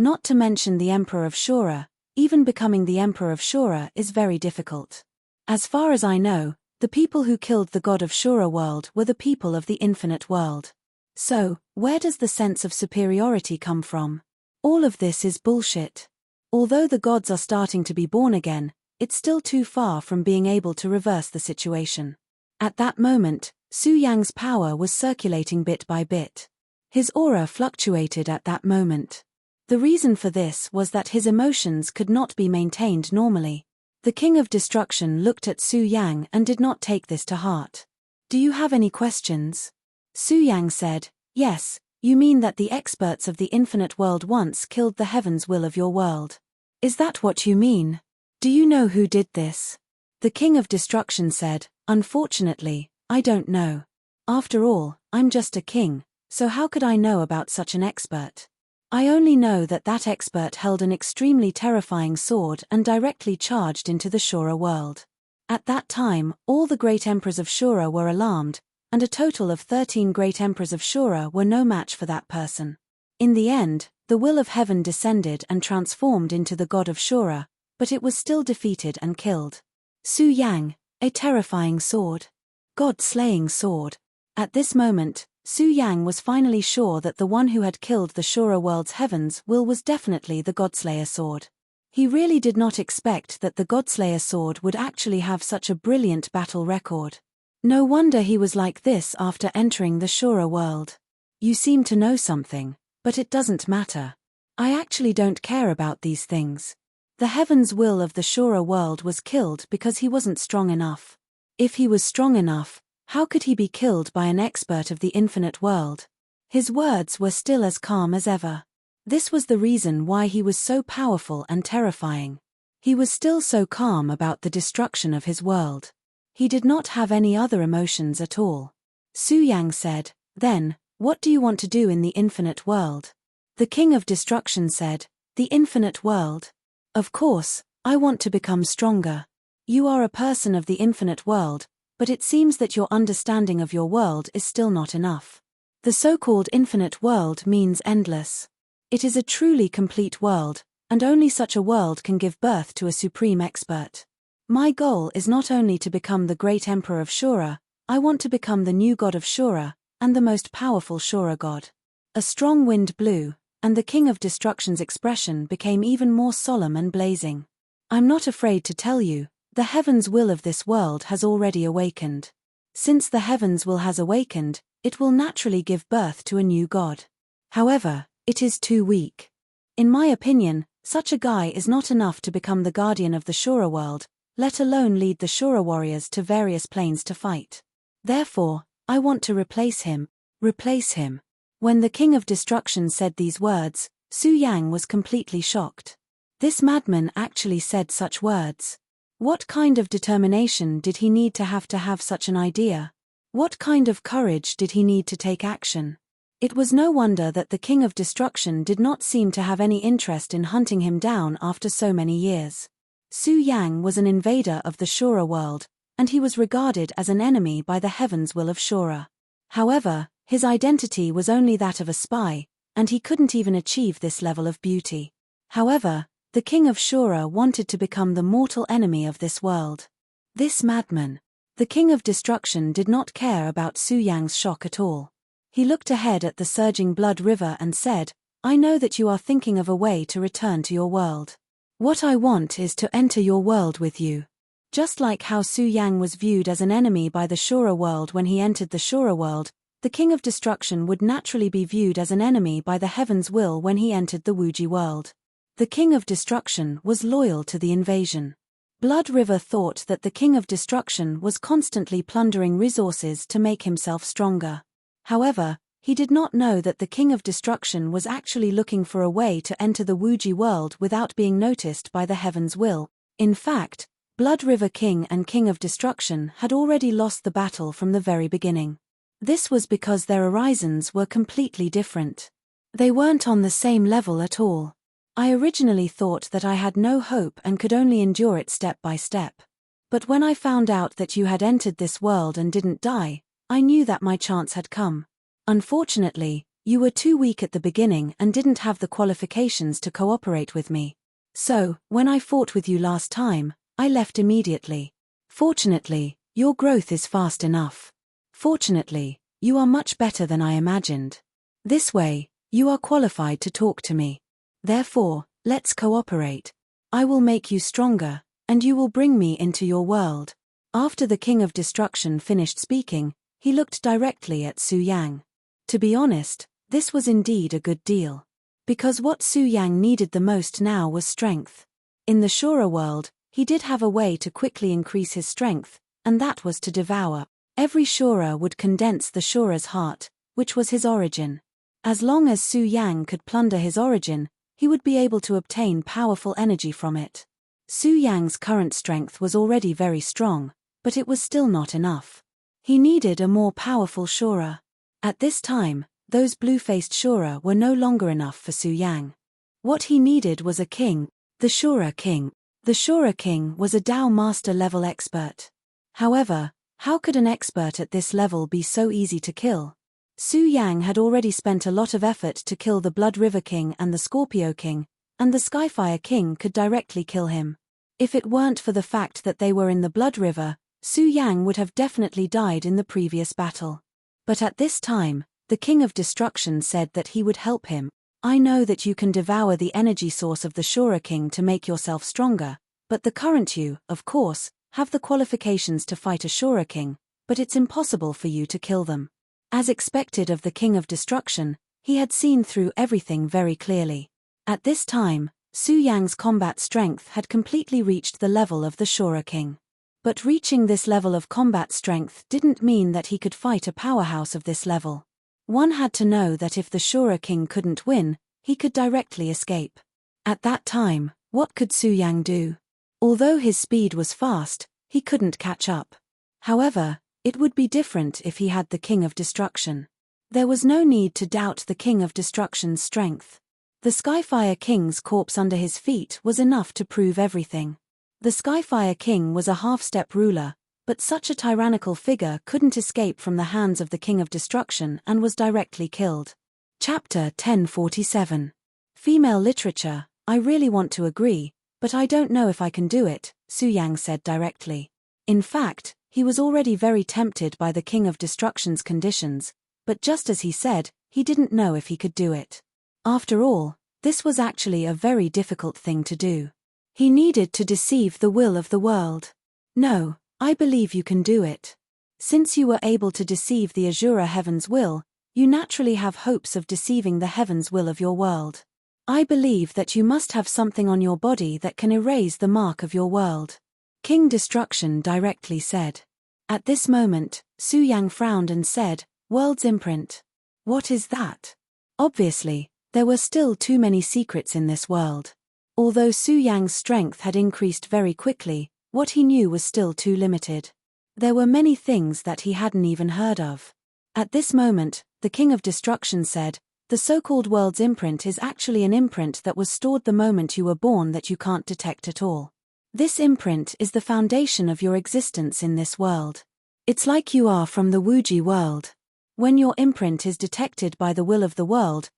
Not to mention the Emperor of Shura. Even becoming the Emperor of Shura is very difficult. As far as I know, the people who killed the god of Shura world were the people of the infinite world. So, where does the sense of superiority come from? All of this is bullshit. Although the gods are starting to be born again, it's still too far from being able to reverse the situation. At that moment, Su Yang's power was circulating bit by bit. His aura fluctuated at that moment. The reason for this was that his emotions could not be maintained normally. The King of Destruction looked at Su Yang and did not take this to heart. Do you have any questions? Su Yang said, yes, you mean that the experts of the infinite world once killed the heaven's will of your world. Is that what you mean? Do you know who did this? The King of Destruction said, unfortunately, I don't know. After all, I'm just a king, so how could I know about such an expert? I only know that that expert held an extremely terrifying sword and directly charged into the Shura world. At that time, all the great emperors of Shura were alarmed, and a total of 13 great emperors of Shura were no match for that person. In the end, the will of heaven descended and transformed into the god of Shura, but it was still defeated and killed. Su Yang, a terrifying sword. God-slaying sword. At this moment, Su Yang was finally sure that the one who had killed the Shura world's heavens will was definitely the Godslayer sword. He really did not expect that the Godslayer sword would actually have such a brilliant battle record. No wonder he was like this after entering the Shura world. You seem to know something, but it doesn't matter. I actually don't care about these things. The heaven's will of the Shura world was killed because he wasn't strong enough. If he was strong enough, how could he be killed by an expert of the infinite world? His words were still as calm as ever. This was the reason why he was so powerful and terrifying. He was still so calm about the destruction of his world. He did not have any other emotions at all. Su Yang said, then, what do you want to do in the infinite world? The King of Destruction said, the infinite world? Of course, I want to become stronger. You are a person of the infinite world, but it seems that your understanding of your world is still not enough. The so-called infinite world means endless. It is a truly complete world, and only such a world can give birth to a supreme expert. My goal is not only to become the great emperor of Shura, I want to become the new god of Shura, and the most powerful Shura god. A strong wind blew, and the King of Destruction's expression became even more solemn and blazing. I'm not afraid to tell you, the heaven's will of this world has already awakened. Since the heaven's will has awakened, it will naturally give birth to a new god. However, it is too weak. In my opinion, such a guy is not enough to become the guardian of the Shura world, let alone lead the Shura warriors to various planes to fight. Therefore, I want to replace him. Replace him. When the King of Destruction said these words, Su Yang was completely shocked. This madman actually said such words. What kind of determination did he need to have such an idea? What kind of courage did he need to take action? It was no wonder that the King of Destruction did not seem to have any interest in hunting him down after so many years. Su Yang was an invader of the Shura world, and he was regarded as an enemy by the heaven's will of Shura. However, his identity was only that of a spy, and he couldn't even achieve this level of beauty. However, the King of Shura wanted to become the mortal enemy of this world. This madman. The King of Destruction did not care about Su Yang's shock at all. He looked ahead at the surging blood river and said, I know that you are thinking of a way to return to your world. What I want is to enter your world with you. Just like how Su Yang was viewed as an enemy by the Shura world when he entered the Shura world, the King of Destruction would naturally be viewed as an enemy by the heaven's will when he entered the Wuji world. The King of Destruction was loyal to the invasion. Blood River thought that the King of Destruction was constantly plundering resources to make himself stronger. However, he did not know that the King of Destruction was actually looking for a way to enter the Wuji world without being noticed by the heaven's will. In fact, Blood River King and King of Destruction had already lost the battle from the very beginning. This was because their horizons were completely different. They weren't on the same level at all. I originally thought that I had no hope and could only endure it step by step. But when I found out that you had entered this world and didn't die, I knew that my chance had come. Unfortunately, You were too weak at the beginning and didn't have the qualifications to cooperate with me. So, when I fought with you last time, I left immediately. Fortunately, your growth is fast enough. Fortunately, you are much better than I imagined. This way, you are qualified to talk to me. Therefore, let's cooperate. I will make you stronger, and you will bring me into your world. After the King of Destruction finished speaking, he looked directly at Su Yang. To be honest, this was indeed a good deal. Because what Su Yang needed the most now was strength. In the Shura world, he did have a way to quickly increase his strength, and that was to devour. Every Shura would condense the Shura's heart, which was his origin. As long as Su Yang could plunder his origin, he would be able to obtain powerful energy from it. Su Yang's current strength was already very strong, but it was still not enough. He needed a more powerful Shura. At this time, those blue-faced Shura were no longer enough for Su Yang. What he needed was a king, the Shura king. The Shura king was a Dao master level expert. However, how could an expert at this level be so easy to kill? Su Yang had already spent a lot of effort to kill the Blood River King and the Scorpio King, and the Skyfire King could directly kill him. If it weren't for the fact that they were in the Blood River, Su Yang would have definitely died in the previous battle. But at this time, the King of Destruction said that he would help him. I know that you can devour the energy source of the Shura King to make yourself stronger, but the current you, of course, have the qualifications to fight a Shura King, but it's impossible for you to kill them. As expected of the King of Destruction, he had seen through everything very clearly. At this time, Su Yang's combat strength had completely reached the level of the Shura King. But reaching this level of combat strength didn't mean that he could fight a powerhouse of this level. One had to know that if the Shura King couldn't win, he could directly escape. At that time, what could Su Yang do? Although his speed was fast, he couldn't catch up. However, it would be different if he had the King of Destruction. There was no need to doubt the King of Destruction's strength. The Skyfire King's corpse under his feet was enough to prove everything. The Skyfire King was a half-step ruler, but such a tyrannical figure couldn't escape from the hands of the King of Destruction and was directly killed. Chapter 1047. Female Literature. I really want to agree, but I don't know if I can do it, Su Yang said directly. In fact, he was already very tempted by the King of Destruction's conditions, but just as he said, he didn't know if he could do it. After all, this was actually a very difficult thing to do. He needed to deceive the will of the world. No, I believe you can do it. Since you were able to deceive the Azura Heaven's will, you naturally have hopes of deceiving the Heaven's will of your world. I believe that you must have something on your body that can erase the mark of your world. King Destruction directly said. At this moment, Su Yang frowned and said, World's imprint. What is that? Obviously, there were still too many secrets in this world. Although Su Yang's strength had increased very quickly, what he knew was still too limited. There were many things that he hadn't even heard of. At this moment, the King of Destruction said, the so-called world's imprint is actually an imprint that was stored the moment you were born that you can't detect at all. This imprint is the foundation of your existence in this world. It's like you are from the Wuji world. When your imprint is detected by the will of the world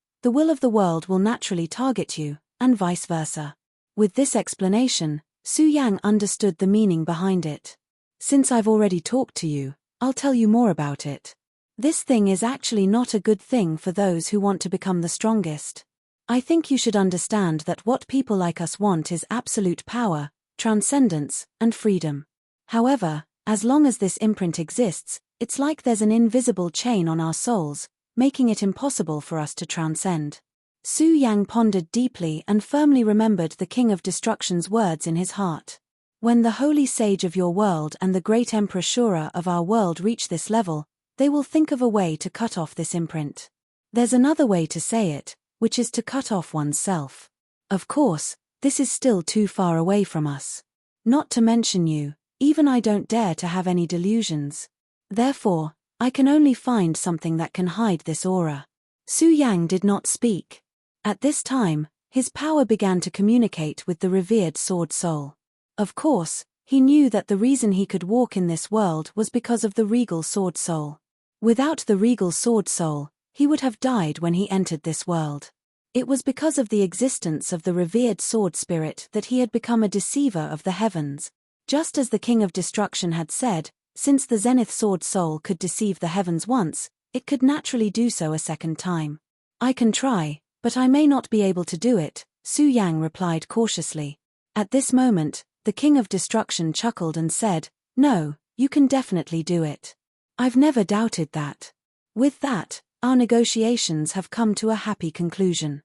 will naturally target you, and vice versa. With this explanation, Su Yang understood the meaning behind it. Since I've already talked to you, I'll tell you more about it. This thing is actually not a good thing for those who want to become the strongest. I think you should understand that what people like us want is absolute power, transcendence, and freedom. However, as long as this imprint exists, it's like there's an invisible chain on our souls, making it impossible for us to transcend. Su Yang pondered deeply and firmly remembered the King of Destruction's words in his heart. When the holy sage of your world and the great Emperor Shura of our world reach this level, they will think of a way to cut off this imprint. There's another way to say it, which is to cut off oneself. Of course, this is still too far away from us. Not to mention you, even I don't dare to have any delusions. Therefore, I can only find something that can hide this aura. Su Yang did not speak. At this time, his power began to communicate with the revered Sword Soul. Of course, he knew that the reason he could walk in this world was because of the regal Sword Soul. Without the regal Sword Soul, he would have died when he entered this world. It was because of the existence of the revered sword spirit that he had become a deceiver of the heavens. Just as the King of Destruction had said, since the Zenith Sword Soul could deceive the heavens once, it could naturally do so a second time. I can try, but I may not be able to do it, Su Yang replied cautiously. At this moment, the King of Destruction chuckled and said, "No, you can definitely do it. I've never doubted that. With that, our negotiations have come to a happy conclusion.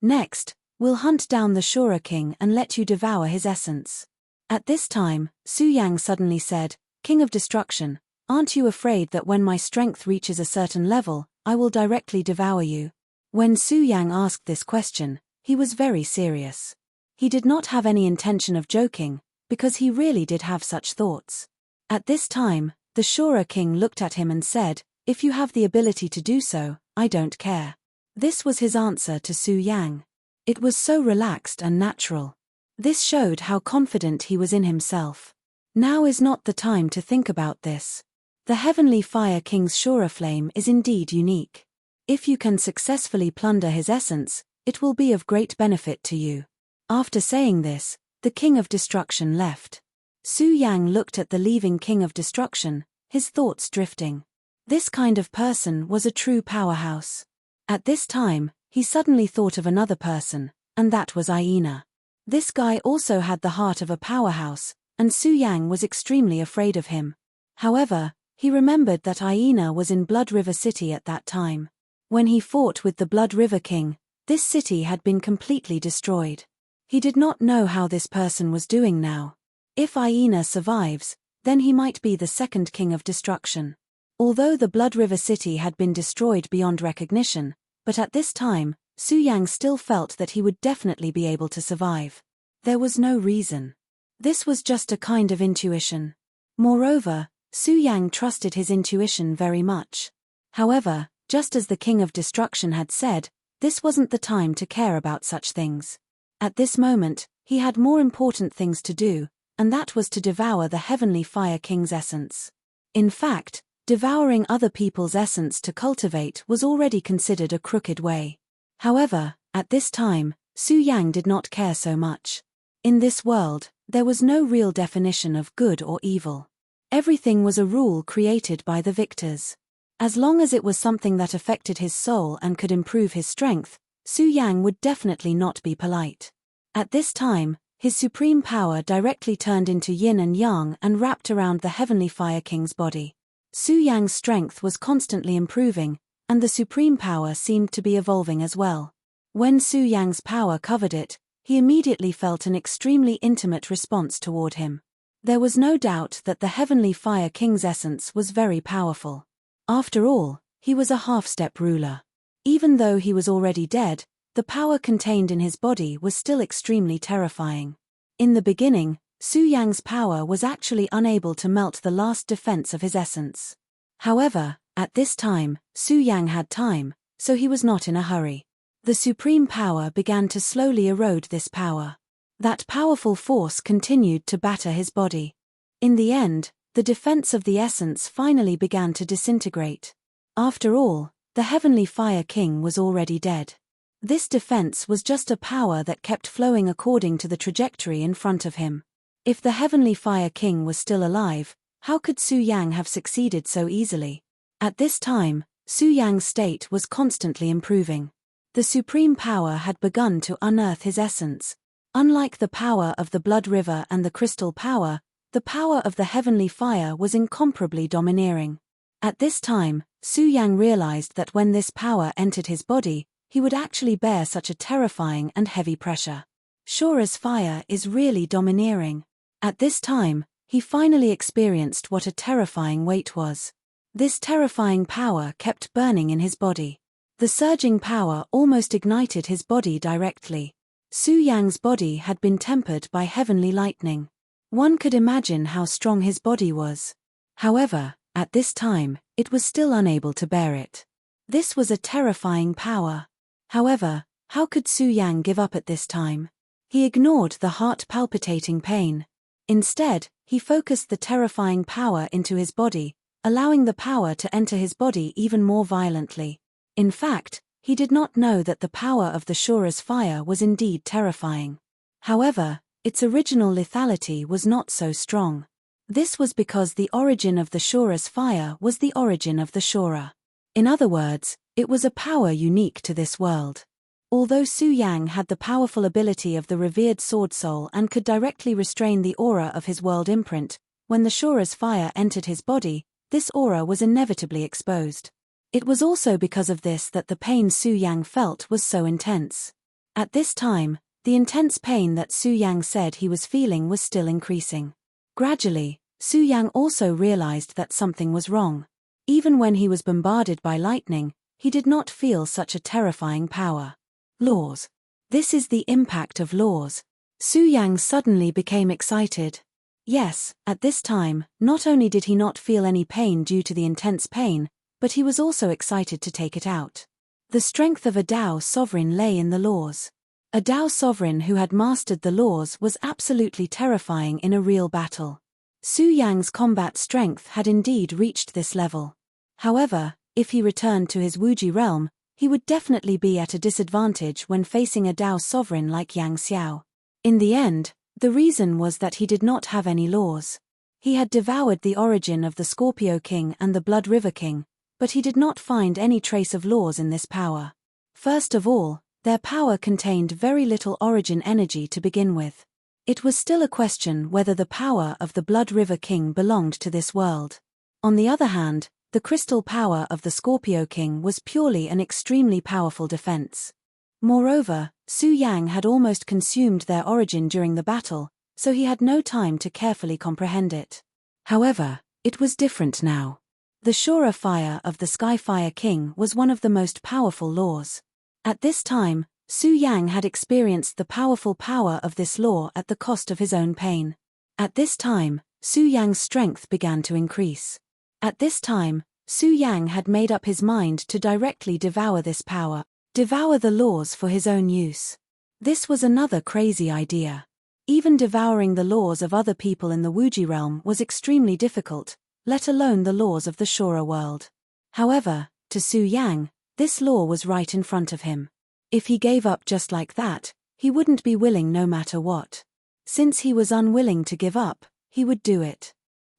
Next, we'll hunt down the Shura King and let you devour his essence." At this time, Su Yang suddenly said, "King of Destruction, aren't you afraid that when my strength reaches a certain level, I will directly devour you?" When Su Yang asked this question, he was very serious. He did not have any intention of joking, because he really did have such thoughts. At this time, the Shura King looked at him and said, "If you have the ability to do so, I don't care." This was his answer to Su Yang. It was so relaxed and natural. This showed how confident he was in himself. Now is not the time to think about this. The Heavenly Fire King's Shura flame is indeed unique. If you can successfully plunder his essence, it will be of great benefit to you. After saying this, the King of Destruction left. Su Yang looked at the leaving King of Destruction, his thoughts drifting. This kind of person was a true powerhouse. At this time, he suddenly thought of another person, and that was Aina. This guy also had the heart of a powerhouse, and Su Yang was extremely afraid of him. However, he remembered that Aina was in Blood River City at that time. When he fought with the Blood River King, this city had been completely destroyed. He did not know how this person was doing now. If Aina survives, then he might be the second King of Destruction. Although the Blood River City had been destroyed beyond recognition, but at this time, Su Yang still felt that he would definitely be able to survive. There was no reason. This was just a kind of intuition. Moreover, Su Yang trusted his intuition very much. However, just as the King of Destruction had said, this wasn't the time to care about such things. At this moment, he had more important things to do, and that was to devour the Heavenly Fire King's essence. In fact, devouring other people's essence to cultivate was already considered a crooked way. However, at this time, Su Yang did not care so much. In this world, there was no real definition of good or evil. Everything was a rule created by the victors. As long as it was something that affected his soul and could improve his strength, Su Yang would definitely not be polite. At this time, his supreme power directly turned into yin and yang and wrapped around the Heavenly Fire King's body. Su Yang's strength was constantly improving, and the supreme power seemed to be evolving as well. When Su Yang's power covered it, he immediately felt an extremely intimate response toward him. There was no doubt that the Heavenly Fire King's essence was very powerful. After all, he was a half-step ruler. Even though he was already dead, the power contained in his body was still extremely terrifying. In the beginning, Su Yang's power was actually unable to melt the last defense of his essence. However, at this time, Su Yang had time, so he was not in a hurry. The supreme power began to slowly erode this power. That powerful force continued to batter his body. In the end, the defense of the essence finally began to disintegrate. After all, the Heavenly Fire King was already dead. This defense was just a power that kept flowing according to the trajectory in front of him. If the Heavenly Fire King was still alive, how could Su Yang have succeeded so easily? At this time, Su Yang's state was constantly improving. The supreme power had begun to unearth his essence. Unlike the power of the Blood River and the Crystal Power, the power of the Heavenly Fire was incomparably domineering. At this time, Su Yang realized that when this power entered his body, he would actually bear such a terrifying and heavy pressure. Shura's fire is really domineering. At this time, he finally experienced what a terrifying weight was. This terrifying power kept burning in his body. The surging power almost ignited his body directly. Su Yang's body had been tempered by heavenly lightning. One could imagine how strong his body was. However, at this time, it was still unable to bear it. This was a terrifying power. However, how could Su Yang give up at this time? He ignored the heart-palpitating pain. Instead, he focused the terrifying power into his body, allowing the power to enter his body even more violently. In fact, he did not know that the power of the Shora's fire was indeed terrifying. However, its original lethality was not so strong. This was because the origin of the Shora's fire was the origin of the Shora. In other words, it was a power unique to this world. Although Su Yang had the powerful ability of the revered Sword Soul and could directly restrain the aura of his world imprint, when the Shora's fire entered his body, this aura was inevitably exposed. It was also because of this that the pain Su Yang felt was so intense. At this time, the intense pain that Su Yang said he was feeling was still increasing. Gradually, Su Yang also realized that something was wrong. Even when he was bombarded by lightning, he did not feel such a terrifying power. Laws. This is the impact of laws. Su Yang suddenly became excited. Yes, at this time, not only did he not feel any pain due to the intense pain, but he was also excited to take it out. The strength of a Tao sovereign lay in the laws. A Tao sovereign who had mastered the laws was absolutely terrifying in a real battle. Su Yang's combat strength had indeed reached this level. However, if he returned to his Wuji realm, he would definitely be at a disadvantage when facing a Tao sovereign like Yang Xiao. In the end, the reason was that he did not have any laws. He had devoured the origin of the Scorpio King and the Blood River King, but he did not find any trace of laws in this power. First of all, their power contained very little origin energy to begin with. It was still a question whether the power of the Blood River King belonged to this world. On the other hand, the crystal power of the Scorpio King was purely an extremely powerful defense. Moreover, Su Yang had almost consumed their origin during the battle, so he had no time to carefully comprehend it. However, it was different now. The Shora fire of the Skyfire King was one of the most powerful laws. At this time, Su Yang had experienced the powerful power of this law at the cost of his own pain. At this time, Su Yang's strength began to increase. At this time, Su Yang had made up his mind to directly devour this power, devour the laws for his own use. This was another crazy idea. Even devouring the laws of other people in the Wuji realm was extremely difficult, let alone the laws of the Shora world. However, to Su Yang, this law was right in front of him. If he gave up just like that, he wouldn't be willing no matter what. Since he was unwilling to give up, he would do it.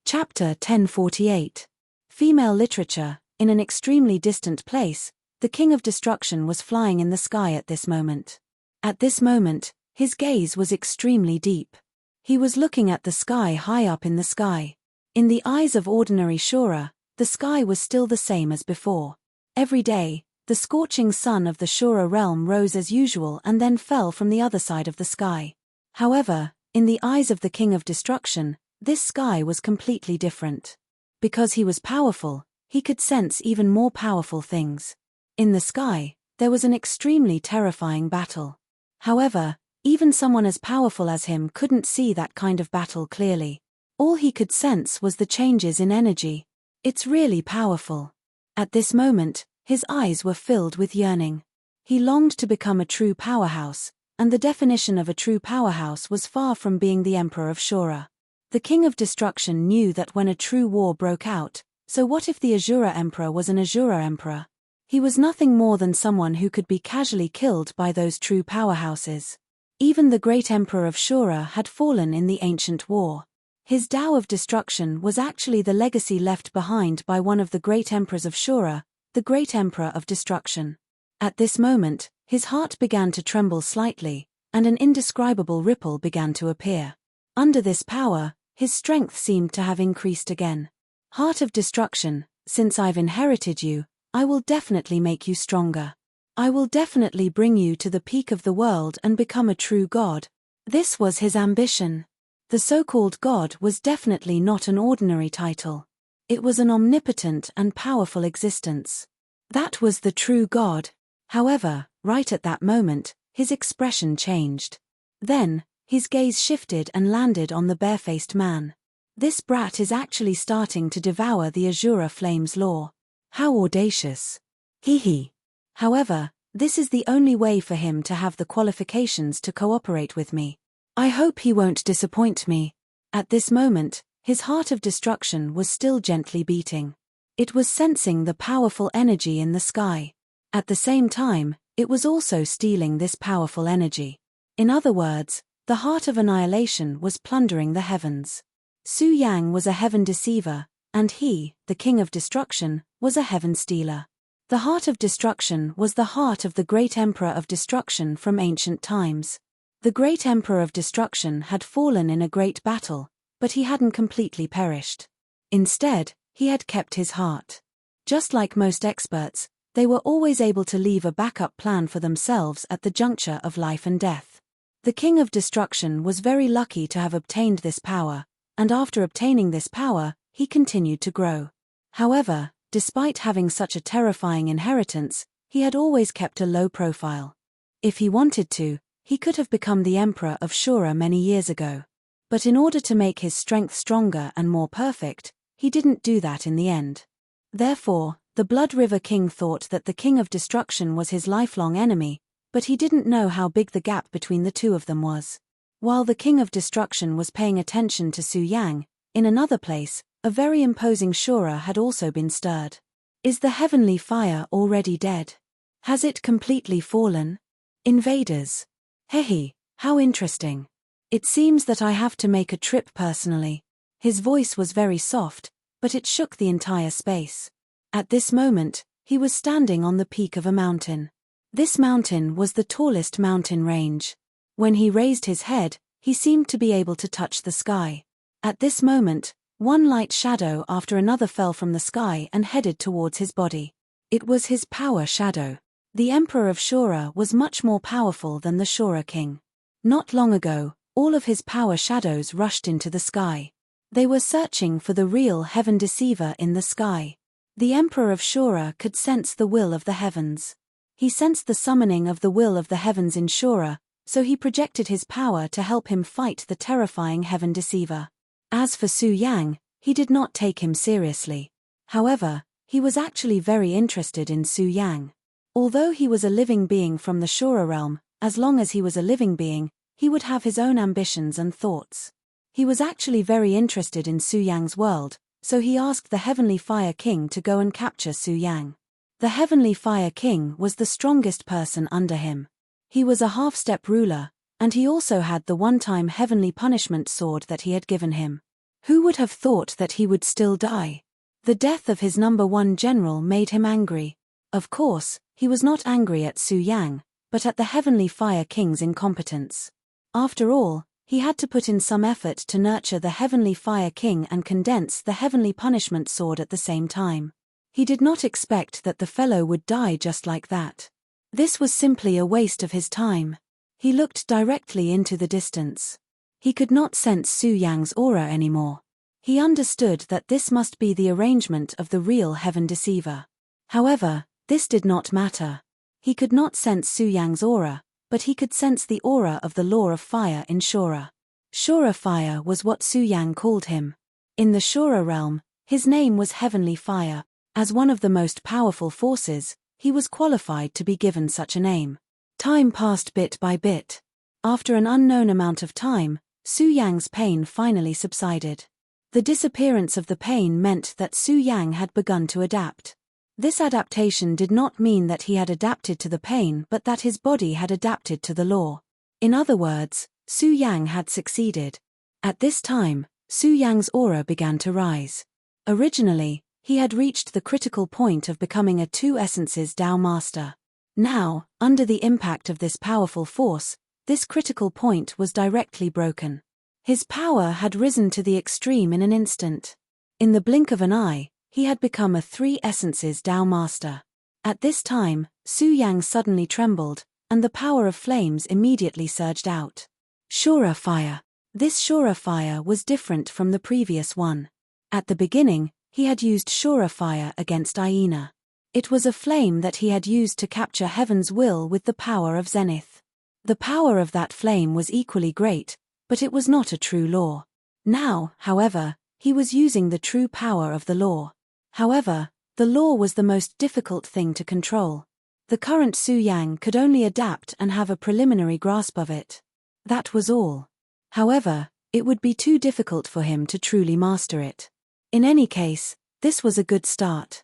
Chapter 1048. Female literature. In an extremely distant place, the King of Destruction was flying in the sky at this moment. At this moment, his gaze was extremely deep. He was looking at the sky high up in the sky. In the eyes of ordinary Shora, the sky was still the same as before. Every day, the scorching sun of the Shora realm rose as usual and then fell from the other side of the sky. However, in the eyes of the King of Destruction, this sky was completely different. Because he was powerful, he could sense even more powerful things. In the sky, there was an extremely terrifying battle. However, even someone as powerful as him couldn't see that kind of battle clearly. All he could sense was the changes in energy. It's really powerful. At this moment, his eyes were filled with yearning. He longed to become a true powerhouse, and the definition of a true powerhouse was far from being the Emperor of Shora. The King of Destruction knew that when a true war broke out, so what if the Azura Emperor was an Azura Emperor? He was nothing more than someone who could be casually killed by those true powerhouses. Even the great Emperor of Shora had fallen in the ancient war. His Tao of Destruction was actually the legacy left behind by one of the great emperors of Shora, the great Emperor of Destruction. At this moment, his heart began to tremble slightly, and an indescribable ripple began to appear. Under this power, his strength seemed to have increased again. Heart of Destruction, since I've inherited you, I will definitely make you stronger. I will definitely bring you to the peak of the world and become a true god. This was his ambition. The so-called god was definitely not an ordinary title. It was an omnipotent and powerful existence. That was the true god. However, right at that moment, his expression changed. Then, his gaze shifted and landed on the barefaced man. This brat is actually starting to devour the Azura Flame's law. How audacious. Hee. However, this is the only way for him to have the qualifications to cooperate with me. I hope he won't disappoint me. At this moment, his heart of destruction was still gently beating. It was sensing the powerful energy in the sky. At the same time, it was also stealing this powerful energy. In other words, the heart of annihilation was plundering the heavens. Su Yang was a heaven deceiver, and he, the king of destruction, was a heaven stealer. The heart of destruction was the heart of the great emperor of destruction from ancient times. The great emperor of destruction had fallen in a great battle, but he hadn't completely perished. Instead, he had kept his heart. Just like most experts, they were always able to leave a backup plan for themselves at the juncture of life and death. The king of destruction was very lucky to have obtained this power, and after obtaining this power, he continued to grow. However, despite having such a terrifying inheritance, he had always kept a low profile. If he wanted to, he could have become the emperor of Shura many years ago. But in order to make his strength stronger and more perfect, he didn't do that in the end. Therefore, the Blood River King thought that the King of Destruction was his lifelong enemy, but he didn't know how big the gap between the two of them was. While the King of Destruction was paying attention to Su Yang, in another place, a very imposing Shura had also been stirred. Is the heavenly fire already dead? Has it completely fallen? Invaders. Hehe, how interesting. It seems that I have to make a trip personally. His voice was very soft, but it shook the entire space. At this moment, he was standing on the peak of a mountain. This mountain was the tallest mountain range. When he raised his head, he seemed to be able to touch the sky. At this moment, one light shadow after another fell from the sky and headed towards his body. It was his power shadow. The Emperor of Shura was much more powerful than the Shura King. Not long ago, all of his power shadows rushed into the sky. They were searching for the real heaven deceiver in the sky. The Emperor of Shura could sense the will of the heavens. He sensed the summoning of the will of the heavens in Shura, so he projected his power to help him fight the terrifying heaven deceiver. As for Su Yang, he did not take him seriously. However, he was actually very interested in Su Yang. Although he was a living being from the Shura realm, as long as he was a living being, he would have his own ambitions and thoughts. He was actually very interested in Su Yang's world, so he asked the Heavenly Fire King to go and capture Su Yang. The Heavenly Fire King was the strongest person under him. He was a half-step ruler, and he also had the one-time heavenly punishment sword that he had given him. Who would have thought that he would still die? The death of his number one general made him angry. Of course, he was not angry at Su Yang, but at the Heavenly Fire King's incompetence. After all, he had to put in some effort to nurture the Heavenly Fire King and condense the heavenly punishment sword at the same time. He did not expect that the fellow would die just like that. This was simply a waste of his time. He looked directly into the distance. He could not sense Su Yang's aura anymore. He understood that this must be the arrangement of the real heaven deceiver. However, this did not matter. He could not sense Su Yang's aura, but he could sense the aura of the law of fire in Shura. Shura Fire was what Su Yang called him. In the Shura realm, his name was Heavenly Fire. As one of the most powerful forces, he was qualified to be given such a name. Time passed bit by bit. After an unknown amount of time, Su Yang's pain finally subsided. The disappearance of the pain meant that Su Yang had begun to adapt. This adaptation did not mean that he had adapted to the pain but that his body had adapted to the law. In other words, Su Yang had succeeded. At this time, Su Yang's aura began to rise. Originally, he had reached the critical point of becoming a two essences Tao master. Now, under the impact of this powerful force, this critical point was directly broken. His power had risen to the extreme in an instant. In the blink of an eye, he had become a three essences Tao master. At this time, Su Yang suddenly trembled, and the power of flames immediately surged out. Shura Fire. This Shura Fire was different from the previous one. At the beginning, he had used Shura Fire against Aina. It was a flame that he had used to capture heaven's will with the power of Zenith. The power of that flame was equally great, but it was not a true law. Now, however, he was using the true power of the law. However, the law was the most difficult thing to control. The current Su Yang could only adapt and have a preliminary grasp of it. That was all. However, it would be too difficult for him to truly master it. In any case, this was a good start.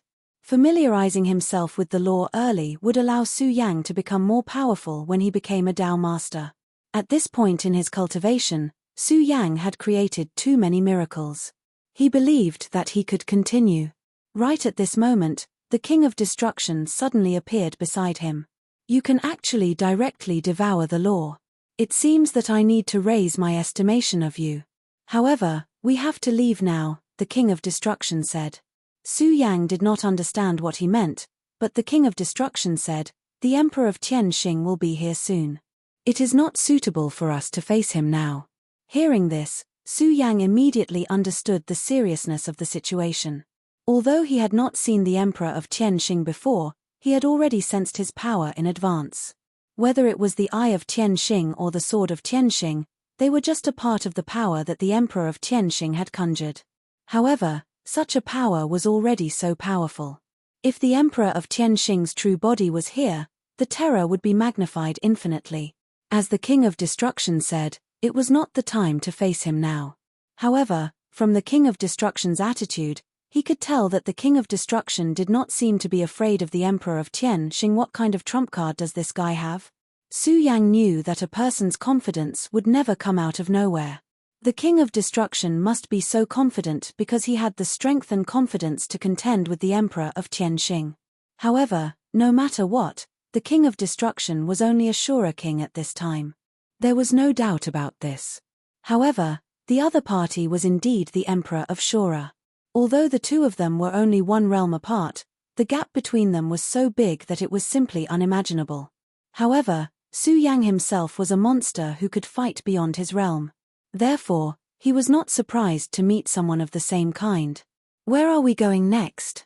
Familiarizing himself with the law early would allow Su Yang to become more powerful when he became a Tao master. At this point in his cultivation, Su Yang had created too many miracles. He believed that he could continue. Right at this moment, the King of Destruction suddenly appeared beside him. You can actually directly devour the law. It seems that I need to raise my estimation of you. However, we have to leave now, the King of Destruction said. Su Yang did not understand what he meant, but the King of Destruction said, the Emperor of Tianxing will be here soon. It is not suitable for us to face him now. Hearing this, Su Yang immediately understood the seriousness of the situation. Although he had not seen the Emperor of Tianxing before, he had already sensed his power in advance. Whether it was the Eye of Tianxing or the Sword of Tianxing, they were just a part of the power that the Emperor of Tianxing had conjured. However, such a power was already so powerful. If the Emperor of Tianxing's true body was here, the terror would be magnified infinitely. As the King of Destruction said, it was not the time to face him now. However, from the King of Destruction's attitude, he could tell that the King of Destruction did not seem to be afraid of the Emperor of Tianxing. What kind of trump card does this guy have? Su Yang knew that a person's confidence would never come out of nowhere. The King of Destruction must be so confident because he had the strength and confidence to contend with the Emperor of Tianxing. However, no matter what, the King of Destruction was only a Shura king at this time. There was no doubt about this. However, the other party was indeed the Emperor of Shura. Although the two of them were only one realm apart, the gap between them was so big that it was simply unimaginable. However, Su Yang himself was a monster who could fight beyond his realm. Therefore, he was not surprised to meet someone of the same kind. Where are we going next?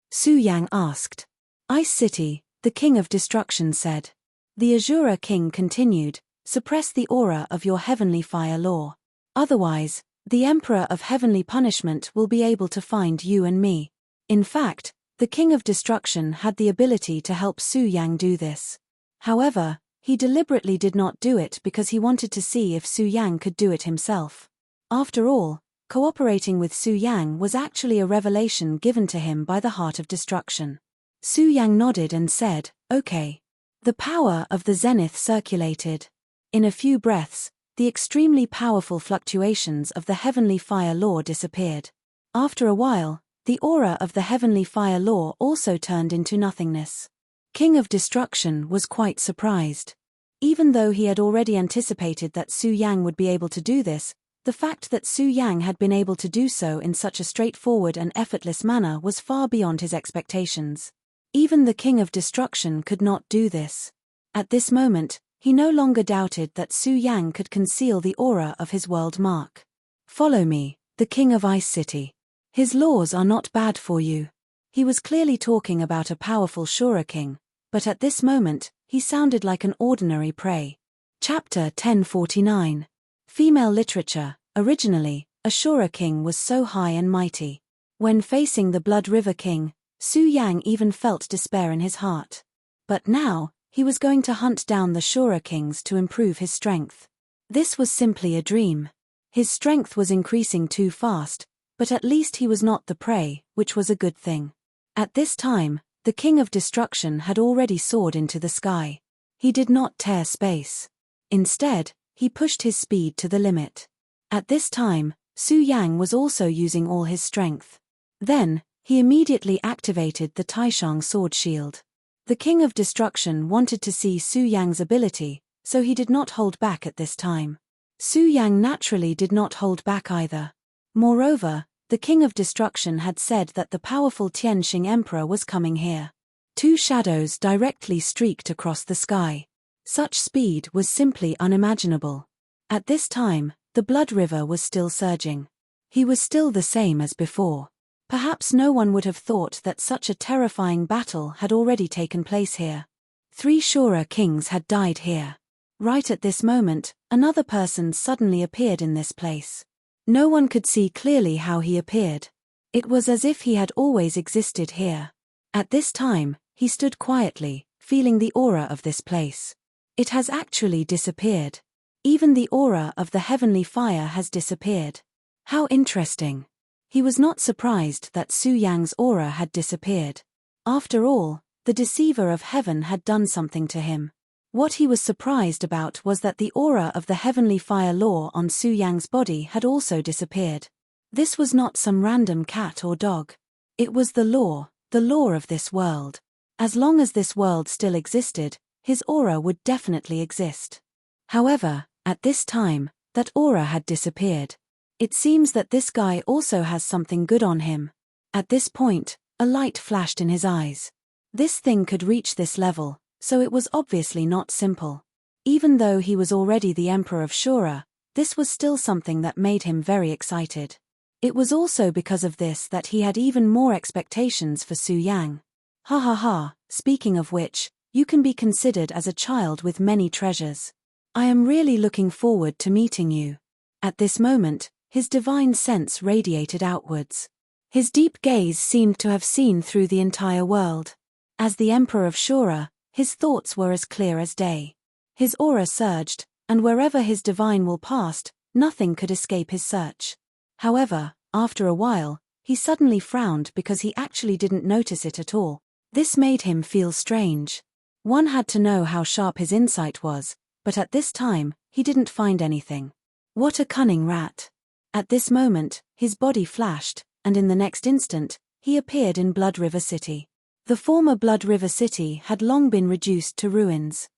Su Yang asked. Ice City, the King of Destruction said. The Azura King continued, suppress the aura of your heavenly fire law. Otherwise, the Emperor of Heavenly Punishment will be able to find you and me. In fact, the King of Destruction had the ability to help Su Yang do this. However, he deliberately did not do it because he wanted to see if Su Yang could do it himself. After all, cooperating with Su Yang was actually a revelation given to him by the Heart of Destruction. Su Yang nodded and said, okay. The power of the zenith circulated. In a few breaths, the extremely powerful fluctuations of the heavenly fire law disappeared. After a while, the aura of the heavenly fire law also turned into nothingness. King of Destruction was quite surprised. Even though he had already anticipated that Su Yang would be able to do this, the fact that Su Yang had been able to do so in such a straightforward and effortless manner was far beyond his expectations. Even the King of Destruction could not do this. At this moment, he no longer doubted that Su Yang could conceal the aura of his world mark. Follow me, the King of Ice City. His laws are not bad for you. He was clearly talking about a powerful Shura king, but at this moment, he sounded like an ordinary prey. Chapter 1049. Female Literature. Originally, a Shura king was so high and mighty. When facing the Blood River King, Su Yang even felt despair in his heart. But now, he was going to hunt down the Shura kings to improve his strength. This was simply a dream. His strength was increasing too fast, but at least he was not the prey, which was a good thing. At this time, the King of Destruction had already soared into the sky. He did not tear space. Instead, he pushed his speed to the limit. At this time, Su Yang was also using all his strength. Then, he immediately activated the Taishang sword shield. The King of Destruction wanted to see Su Yang's ability, so he did not hold back at this time. Su Yang naturally did not hold back either. Moreover, the King of Destruction had said that the powerful Tianxing Emperor was coming here. Two shadows directly streaked across the sky. Such speed was simply unimaginable. At this time, the Blood River was still surging. He was still the same as before. Perhaps no one would have thought that such a terrifying battle had already taken place here. 3 Shura kings had died here. Right at this moment, another person suddenly appeared in this place. No one could see clearly how he appeared. It was as if he had always existed here. At this time, he stood quietly, feeling the aura of this place. It has actually disappeared. Even the aura of the heavenly fire has disappeared. How interesting. He was not surprised that Su Yang's aura had disappeared. After all, the deceiver of heaven had done something to him. What he was surprised about was that the aura of the heavenly fire law on Su Yang's body had also disappeared. This was not some random cat or dog. It was the law of this world. As long as this world still existed, his aura would definitely exist. However, at this time, that aura had disappeared. It seems that this guy also has something good on him. At this point, a light flashed in his eyes. This thing could reach this level, so it was obviously not simple. Even though he was already the Emperor of Shura, this was still something that made him very excited. It was also because of this that he had even more expectations for Su Yang. Ha ha ha, speaking of which, you can be considered as a child with many treasures. I am really looking forward to meeting you. At this moment, his divine sense radiated outwards. His deep gaze seemed to have seen through the entire world. As the Emperor of Shura, his thoughts were as clear as day. His aura surged, and wherever his divine will passed, nothing could escape his search. However, after a while, he suddenly frowned because he actually didn't notice it at all. This made him feel strange. One had to know how sharp his insight was, but at this time, he didn't find anything. What a cunning rat. At this moment, his body flashed, and in the next instant, he appeared in Blood River City. The former Blood River City had long been reduced to ruins.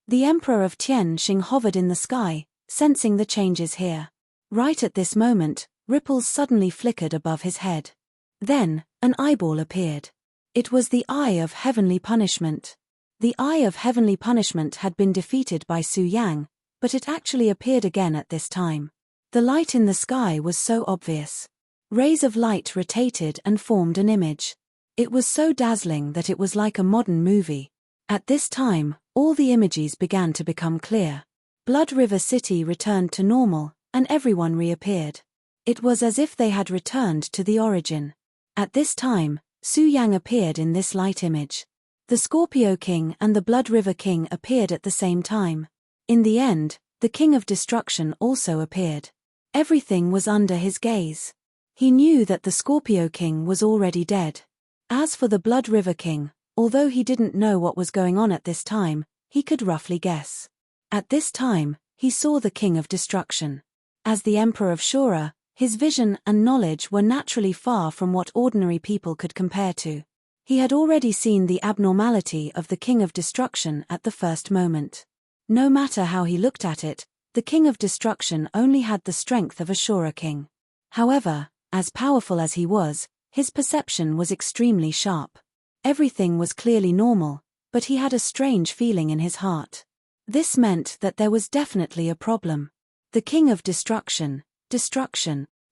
The Emperor of Tianxing hovered in the sky, sensing the changes here. Right at this moment, ripples suddenly flickered above his head. Then, an eyeball appeared. It was the Eye of Heavenly Punishment. The Eye of Heavenly Punishment had been defeated by Su Yang, but it actually appeared again at this time. The light in the sky was so obvious. Rays of light rotated and formed an image. It was so dazzling that it was like a modern movie. At this time, all the images began to become clear. Blood River City returned to normal, and everyone reappeared. It was as if they had returned to the origin. At this time, Su Yang appeared in this light image. The Scorpio King and the Blood River King appeared at the same time. In the end, the King of Destruction also appeared. Everything was under his gaze. He knew that the Scorpio King was already dead. As for the Blood River King, although he didn't know what was going on at this time, he could roughly guess. At this time, he saw the King of Destruction. As the Emperor of Shura, his vision and knowledge were naturally far from what ordinary people could compare to. He had already seen the abnormality of the King of Destruction at the first moment. No matter how he looked at it, the King of Destruction only had the strength of a Shura king. However, as powerful as he was, his perception was extremely sharp. Everything was clearly normal, but he had a strange feeling in his heart. This meant that there was definitely a problem. The King of Destruction,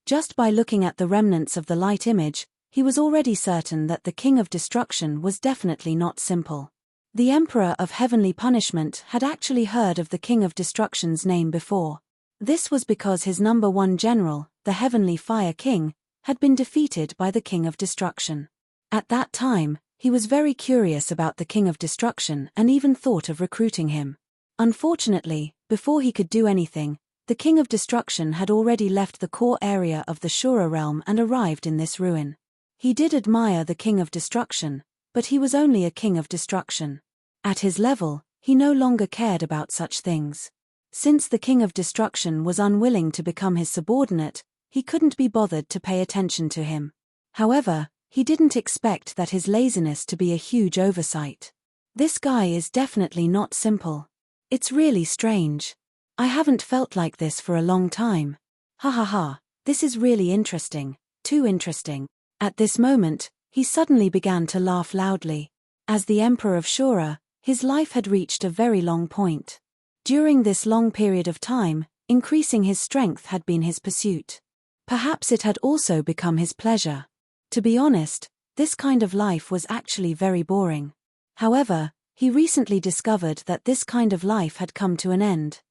just by looking at the remnants of the light image, he was already certain that the King of Destruction was definitely not simple. The Emperor of Heavenly Punishment had actually heard of the King of Destruction's name before. This was because his number one general, the Heavenly Fire King, had been defeated by the King of Destruction. At that time, he was very curious about the King of Destruction and even thought of recruiting him. Unfortunately, before he could do anything, the King of Destruction had already left the core area of the Shura realm and arrived in this ruin. He did admire the King of Destruction, but he was only a King of Destruction. At his level, he no longer cared about such things. Since the King of Destruction was unwilling to become his subordinate, he couldn't be bothered to pay attention to him. However, he didn't expect that his laziness to be a huge oversight. This guy is definitely not simple. It's really strange. I haven't felt like this for a long time. Ha ha ha, this is really interesting, too interesting. At this moment, he suddenly began to laugh loudly. As the Emperor of Shura, his life had reached a very long point. During this long period of time, increasing his strength had been his pursuit. Perhaps it had also become his pleasure. To be honest, this kind of life was actually very boring. However, he recently discovered that this kind of life had come to an end.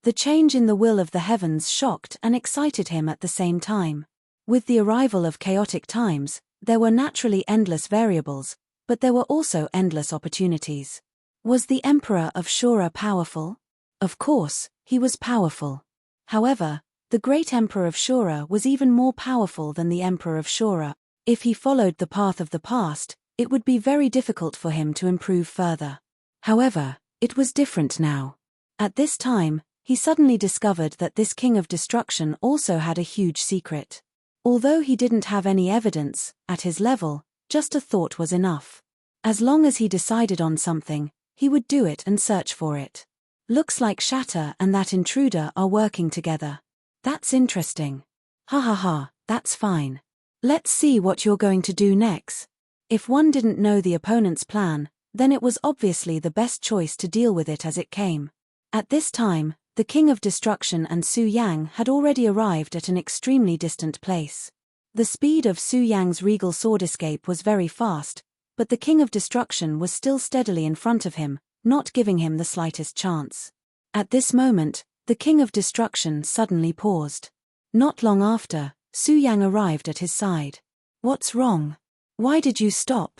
The change in the will of the heavens shocked and excited him at the same time. With the arrival of chaotic times, there were naturally endless variables, but there were also endless opportunities. Was the Emperor of Shura powerful? Of course, he was powerful. However, the great Emperor of Shura was even more powerful than the Emperor of Shura. If he followed the path of the past, it would be very difficult for him to improve further. However, it was different now. At this time, he suddenly discovered that this King of Destruction also had a huge secret. Although he didn't have any evidence, at his level, just a thought was enough. As long as he decided on something, he would do it and search for it. Looks like Shatter and that intruder are working together. That's interesting. Ha ha ha, that's fine. Let's see what you're going to do next. If one didn't know the opponent's plan, then it was obviously the best choice to deal with it as it came. At this time, the King of Destruction and Su Yang had already arrived at an extremely distant place. The speed of Su Yang's regal sword escape was very fast, but the King of Destruction was still steadily in front of him, not giving him the slightest chance. At this moment, the King of Destruction suddenly paused. Not long after, Su Yang arrived at his side. What's wrong? Why did you stop?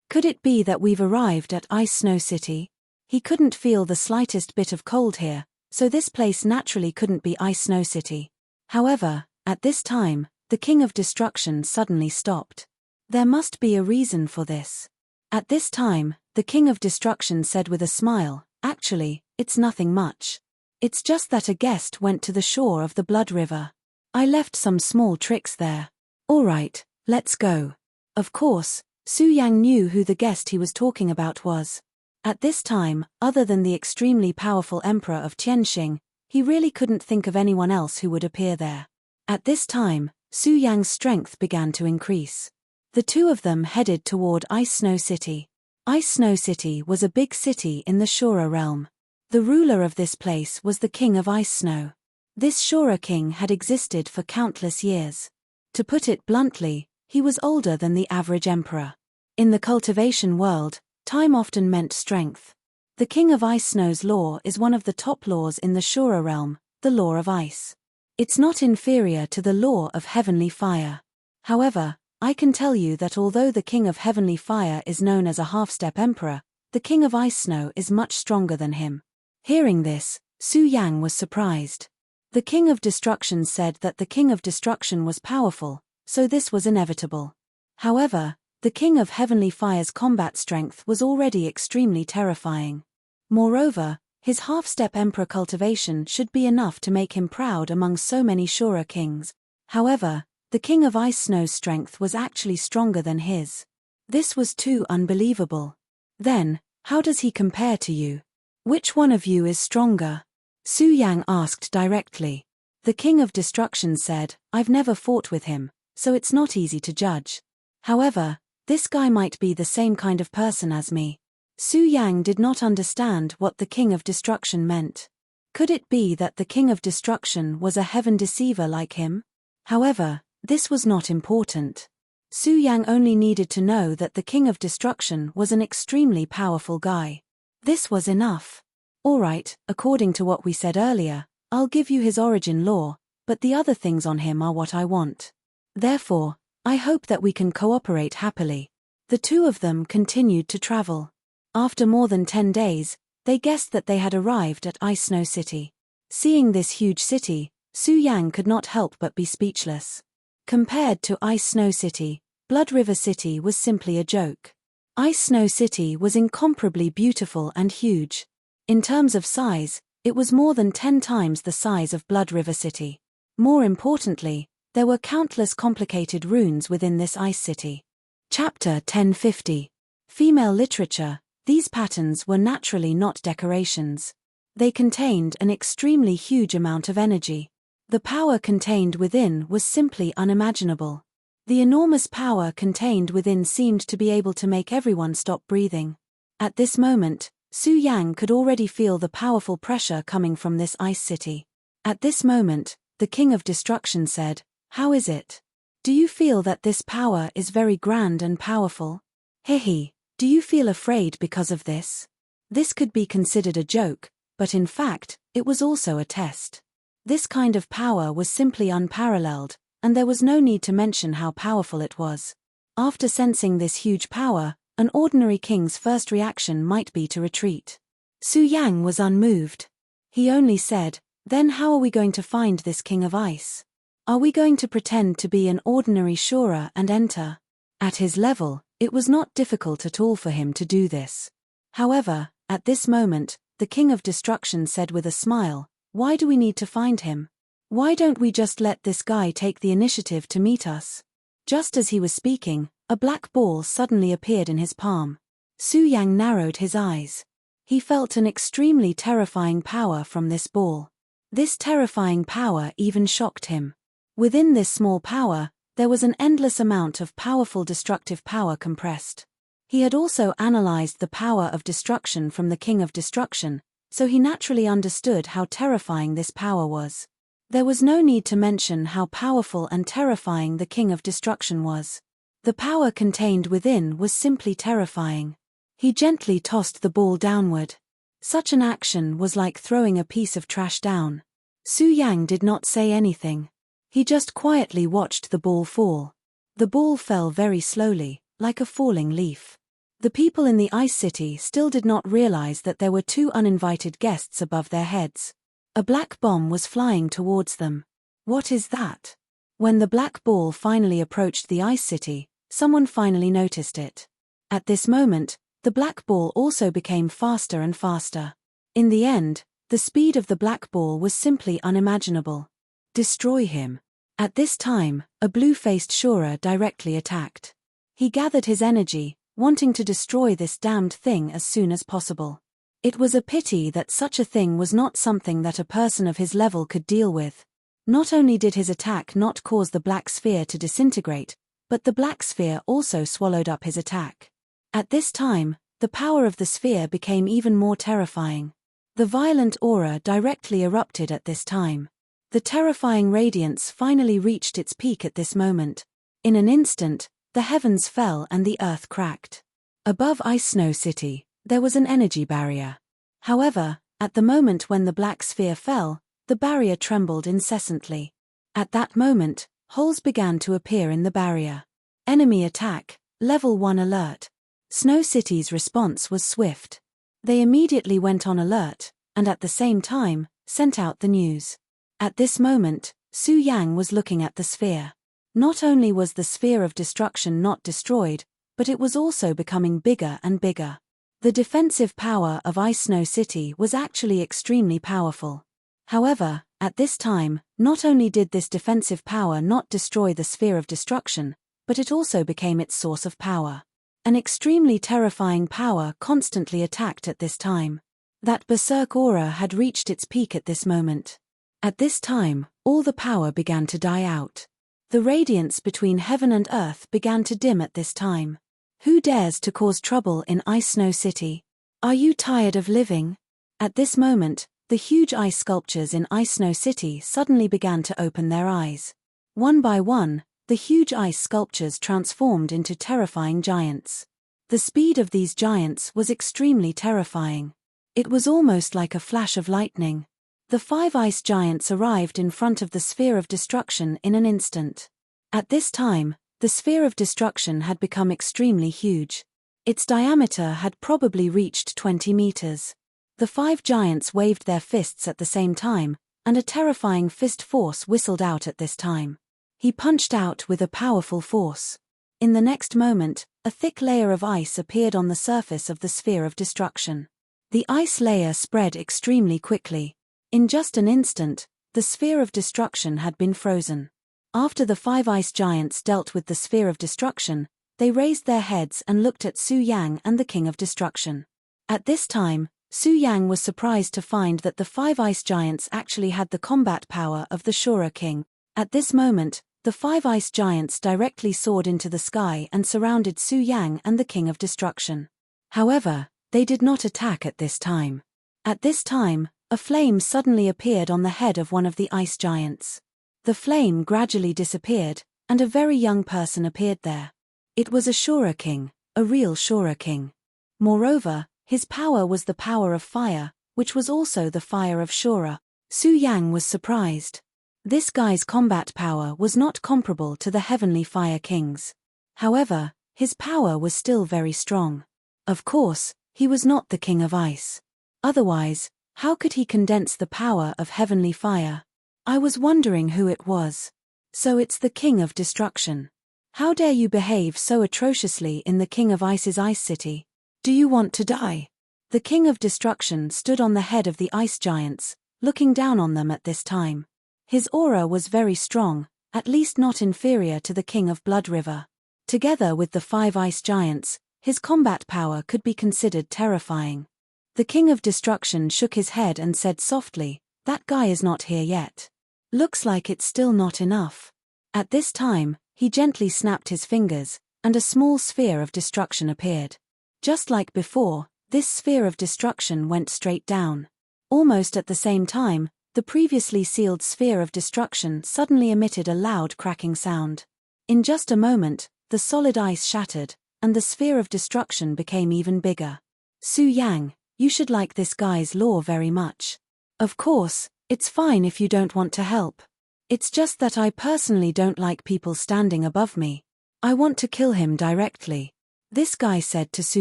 Could it be that we've arrived at Ice Snow City? He couldn't feel the slightest bit of cold here, so this place naturally couldn't be Ice Snow City. However, at this time, the King of Destruction suddenly stopped. There must be a reason for this. At this time, the King of Destruction said with a smile, actually, it's nothing much. It's just that a guest went to the shore of the Blood River. I left some small tricks there. Alright, let's go. Of course, Su Yang knew who the guest he was talking about was. At this time, other than the extremely powerful Emperor of Tianxing, he really couldn't think of anyone else who would appear there. At this time, Su Yang's strength began to increase. The two of them headed toward Ice Snow City. Ice Snow City was a big city in the Shura realm. The ruler of this place was the King of Ice Snow. This Shura king had existed for countless years. To put it bluntly, he was older than the average emperor. In the cultivation world, time often meant strength. The King of Ice Snow's law is one of the top laws in the Shura realm, the law of ice. It's not inferior to the law of heavenly fire. However, I can tell you that although the King of Heavenly Fire is known as a half-step emperor, the King of Ice Snow is much stronger than him. Hearing this, Su Yang was surprised. The King of Destruction said that the King of Destruction was powerful, so this was inevitable. However, the King of Heavenly Fire's combat strength was already extremely terrifying. Moreover, his half-step emperor cultivation should be enough to make him proud among so many Shura kings. However, the King of Ice Snow's strength was actually stronger than his. This was too unbelievable. Then, how does he compare to you? Which one of you is stronger? Su Yang asked directly. The King of Destruction said, I've never fought with him, so it's not easy to judge. However, this guy might be the same kind of person as me. Su Yang did not understand what the King of Destruction meant. Could it be that the King of Destruction was a heaven deceiver like him? However, this was not important. Su Yang only needed to know that the King of Destruction was an extremely powerful guy. This was enough. Alright, according to what we said earlier, I'll give you his origin lore, but the other things on him are what I want. Therefore, I hope that we can cooperate happily. The two of them continued to travel. After more than 10 days, they guessed that they had arrived at Ice Snow City. Seeing this huge city, Su Yang could not help but be speechless. Compared to Ice Snow City, Blood River City was simply a joke. Ice Snow City was incomparably beautiful and huge. In terms of size, it was more than 10 times the size of Blood River City. More importantly, there were countless complicated runes within this ice city. Chapter 1050. Female Literature. These patterns were naturally not decorations. They contained an extremely huge amount of energy. The power contained within was simply unimaginable. The enormous power contained within seemed to be able to make everyone stop breathing. At this moment, Su Yang could already feel the powerful pressure coming from this ice city. At this moment, the King of Destruction said, How is it? Do you feel that this power is very grand and powerful? Hehe, do you feel afraid because of this? This could be considered a joke, but in fact, it was also a test. This kind of power was simply unparalleled, and there was no need to mention how powerful it was. After sensing this huge power, an ordinary king's first reaction might be to retreat. Su Yang was unmoved. He only said, Then how are we going to find this King of Ice? Are we going to pretend to be an ordinary Shura and enter? At his level, It was not difficult at all for him to do this. However, at this moment, the King of Destruction said with a smile, "Why do we need to find him? Why don't we just let this guy take the initiative to meet us?" Just as he was speaking, a black ball suddenly appeared in his palm. Su Yang narrowed his eyes. He felt an extremely terrifying power from this ball. This terrifying power even shocked him. Within this small power, there was an endless amount of powerful destructive power compressed. He had also analyzed the power of destruction from the King of Destruction, so he naturally understood how terrifying this power was. There was no need to mention how powerful and terrifying the King of Destruction was. The power contained within was simply terrifying. He gently tossed the ball downward. Such an action was like throwing a piece of trash down. Su Yang did not say anything. He just quietly watched the ball fall. The ball fell very slowly, like a falling leaf. The people in the Ice City still did not realize that there were two uninvited guests above their heads. A black bomb was flying towards them. What is that? When the black ball finally approached the Ice City, someone finally noticed it. At this moment, the black ball also became faster and faster. In the end, the speed of the black ball was simply unimaginable. Destroy him. At this time, a blue-faced Shura directly attacked. He gathered his energy, wanting to destroy this damned thing as soon as possible. It was a pity that such a thing was not something that a person of his level could deal with. Not only did his attack not cause the black sphere to disintegrate, but the black sphere also swallowed up his attack. At this time, the power of the sphere became even more terrifying. The violent aura directly erupted at this time. The terrifying radiance finally reached its peak at this moment. In an instant, the heavens fell and the earth cracked. Above Ice Snow City, there was an energy barrier. However, at the moment when the black sphere fell, the barrier trembled incessantly. At that moment, holes began to appear in the barrier. Enemy attack, Level 1 alert. Snow City's response was swift. They immediately went on alert, and at the same time, sent out the news. At this moment, Su Yang was looking at the sphere. Not only was the sphere of destruction not destroyed, but it was also becoming bigger and bigger. The defensive power of Ice Snow City was actually extremely powerful. However, at this time, not only did this defensive power not destroy the sphere of destruction, but it also became its source of power. An extremely terrifying power constantly attacked at this time. That berserk aura had reached its peak at this moment. At this time, all the power began to die out. The radiance between heaven and earth began to dim at this time. Who dares to cause trouble in Ice Snow City? Are you tired of living? At this moment, the huge ice sculptures in Ice Snow City suddenly began to open their eyes. One by one, the huge ice sculptures transformed into terrifying giants. The speed of these giants was extremely terrifying. It was almost like a flash of lightning. The 5 ice giants arrived in front of the sphere of destruction in an instant. At this time, the sphere of destruction had become extremely huge. Its diameter had probably reached 20 meters. The 5 giants waved their fists at the same time, and a terrifying fist force whistled out at this time. He punched out with a powerful force. In the next moment, a thick layer of ice appeared on the surface of the sphere of destruction. The ice layer spread extremely quickly. In just an instant, the sphere of destruction had been frozen. After the 5 ice giants dealt with the sphere of destruction, they raised their heads and looked at Su Yang and the King of Destruction. At this time, Su Yang was surprised to find that the 5 ice giants actually had the combat power of the Shura King. At this moment, the 5 ice giants directly soared into the sky and surrounded Su Yang and the King of Destruction. However, they did not attack at this time. At this time, a flame suddenly appeared on the head of one of the ice giants. The flame gradually disappeared, and a very young person appeared there. It was a Shura King, a real Shura King. Moreover, his power was the power of fire, which was also the fire of Shura. Su Yang was surprised. This guy's combat power was not comparable to the heavenly fire kings. However, his power was still very strong. Of course, he was not the King of Ice. Otherwise, how could he condense the power of heavenly fire? I was wondering who it was. So it's the King of Destruction. How dare you behave so atrociously in the King of Ice's ice city? Do you want to die? The King of Destruction stood on the head of the ice giants, looking down on them at this time. His aura was very strong, at least not inferior to the King of Blood River. Together with the 5 ice giants, his combat power could be considered terrifying. The King of Destruction shook his head and said softly, "That guy is not here yet. Looks like it's still not enough." At this time, he gently snapped his fingers, and a small sphere of destruction appeared. Just like before, this sphere of destruction went straight down. Almost at the same time, the previously sealed sphere of destruction suddenly emitted a loud cracking sound. In just a moment, the solid ice shattered, and the sphere of destruction became even bigger. Su Yang, you should like this guy's lore very much. Of course, it's fine if you don't want to help. It's just that I personally don't like people standing above me. I want to kill him directly. This guy said to Su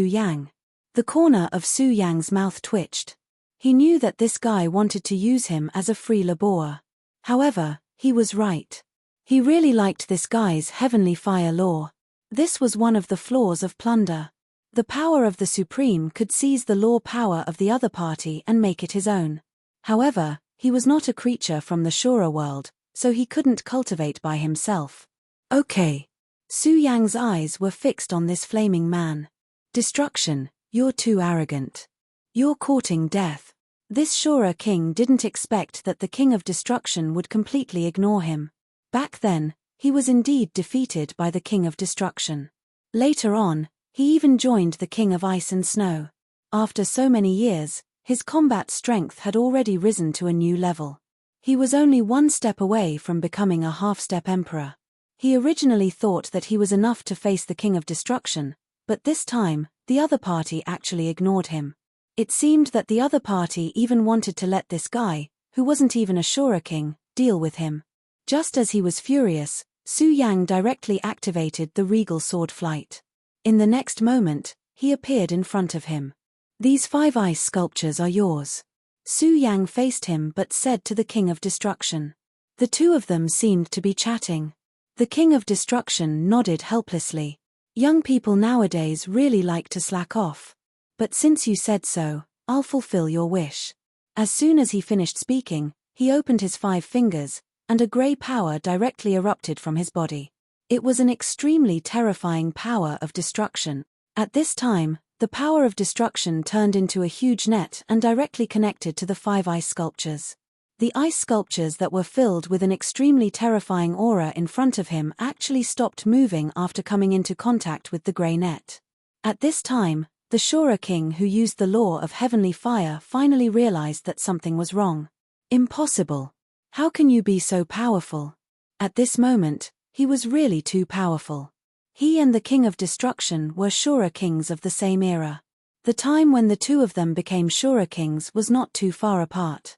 Yang. The corner of Su Yang's mouth twitched. He knew that this guy wanted to use him as a free laborer. However, he was right. He really liked this guy's heavenly fire lore. This was one of the flaws of plunder. The power of the Supreme could seize the lore power of the other party and make it his own. However, he was not a creature from the Shura world, so he couldn't cultivate by himself. Okay. Su Yang's eyes were fixed on this flaming man. Destruction, you're too arrogant. You're courting death. This Shura king didn't expect that the King of Destruction would completely ignore him. Back then, he was indeed defeated by the King of Destruction. Later on, he even joined the King of Ice and Snow. After so many years, his combat strength had already risen to a new level. He was only one step away from becoming a half-step emperor. He originally thought that he was enough to face the King of Destruction, but this time, the other party actually ignored him. It seemed that the other party even wanted to let this guy, who wasn't even a Shura king, deal with him. Just as he was furious, Su Yang directly activated the regal sword flight. In the next moment, he appeared in front of him. These 5 ice sculptures are yours. Su Yang faced him but said to the King of Destruction. The two of them seemed to be chatting. The King of Destruction nodded helplessly. Young people nowadays really like to slack off. But since you said so, I'll fulfill your wish. As soon as he finished speaking, he opened his 5 fingers, and a grey power directly erupted from his body. It was an extremely terrifying power of destruction. At this time, the power of destruction turned into a huge net and directly connected to the 5 ice sculptures. The ice sculptures that were filled with an extremely terrifying aura in front of him actually stopped moving after coming into contact with the grey net. At this time, the Shura king who used the law of heavenly fire finally realized that something was wrong. Impossible. How can you be so powerful? At this moment, he was really too powerful. He and the King of Destruction were Shura kings of the same era. The time when the two of them became Shura kings was not too far apart.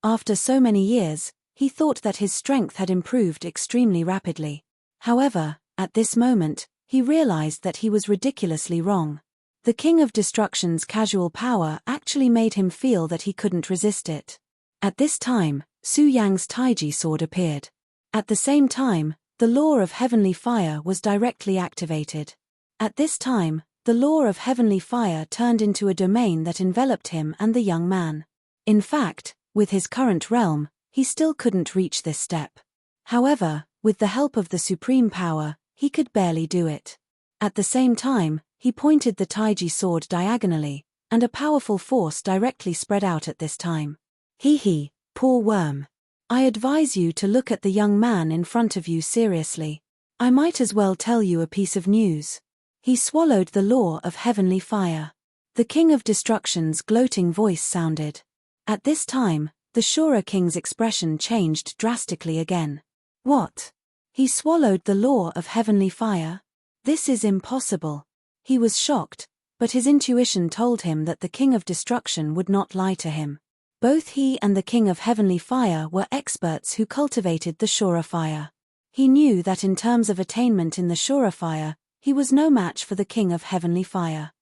After so many years, he thought that his strength had improved extremely rapidly. However, at this moment, he realized that he was ridiculously wrong. The King of Destruction's casual power actually made him feel that he couldn't resist it. At this time, Su Yang's Taiji sword appeared. At the same time, the law of heavenly fire was directly activated. At this time, the law of heavenly fire turned into a domain that enveloped him and the young man. In fact, with his current realm, he still couldn't reach this step. However, with the help of the supreme power, he could barely do it. At the same time, he pointed the Taiji sword diagonally, and a powerful force directly spread out at this time. Hee, poor worm. I advise you to look at the young man in front of you seriously. I might as well tell you a piece of news. He swallowed the law of heavenly fire. The King of Destruction's gloating voice sounded. At this time, the Shura king's expression changed drastically again. What? He swallowed the law of heavenly fire? This is impossible. He was shocked, but his intuition told him that the King of Destruction would not lie to him. Both he and the King of Heavenly Fire were experts who cultivated the Shura fire. He knew that in terms of attainment in the Shura fire, he was no match for the King of Heavenly Fire.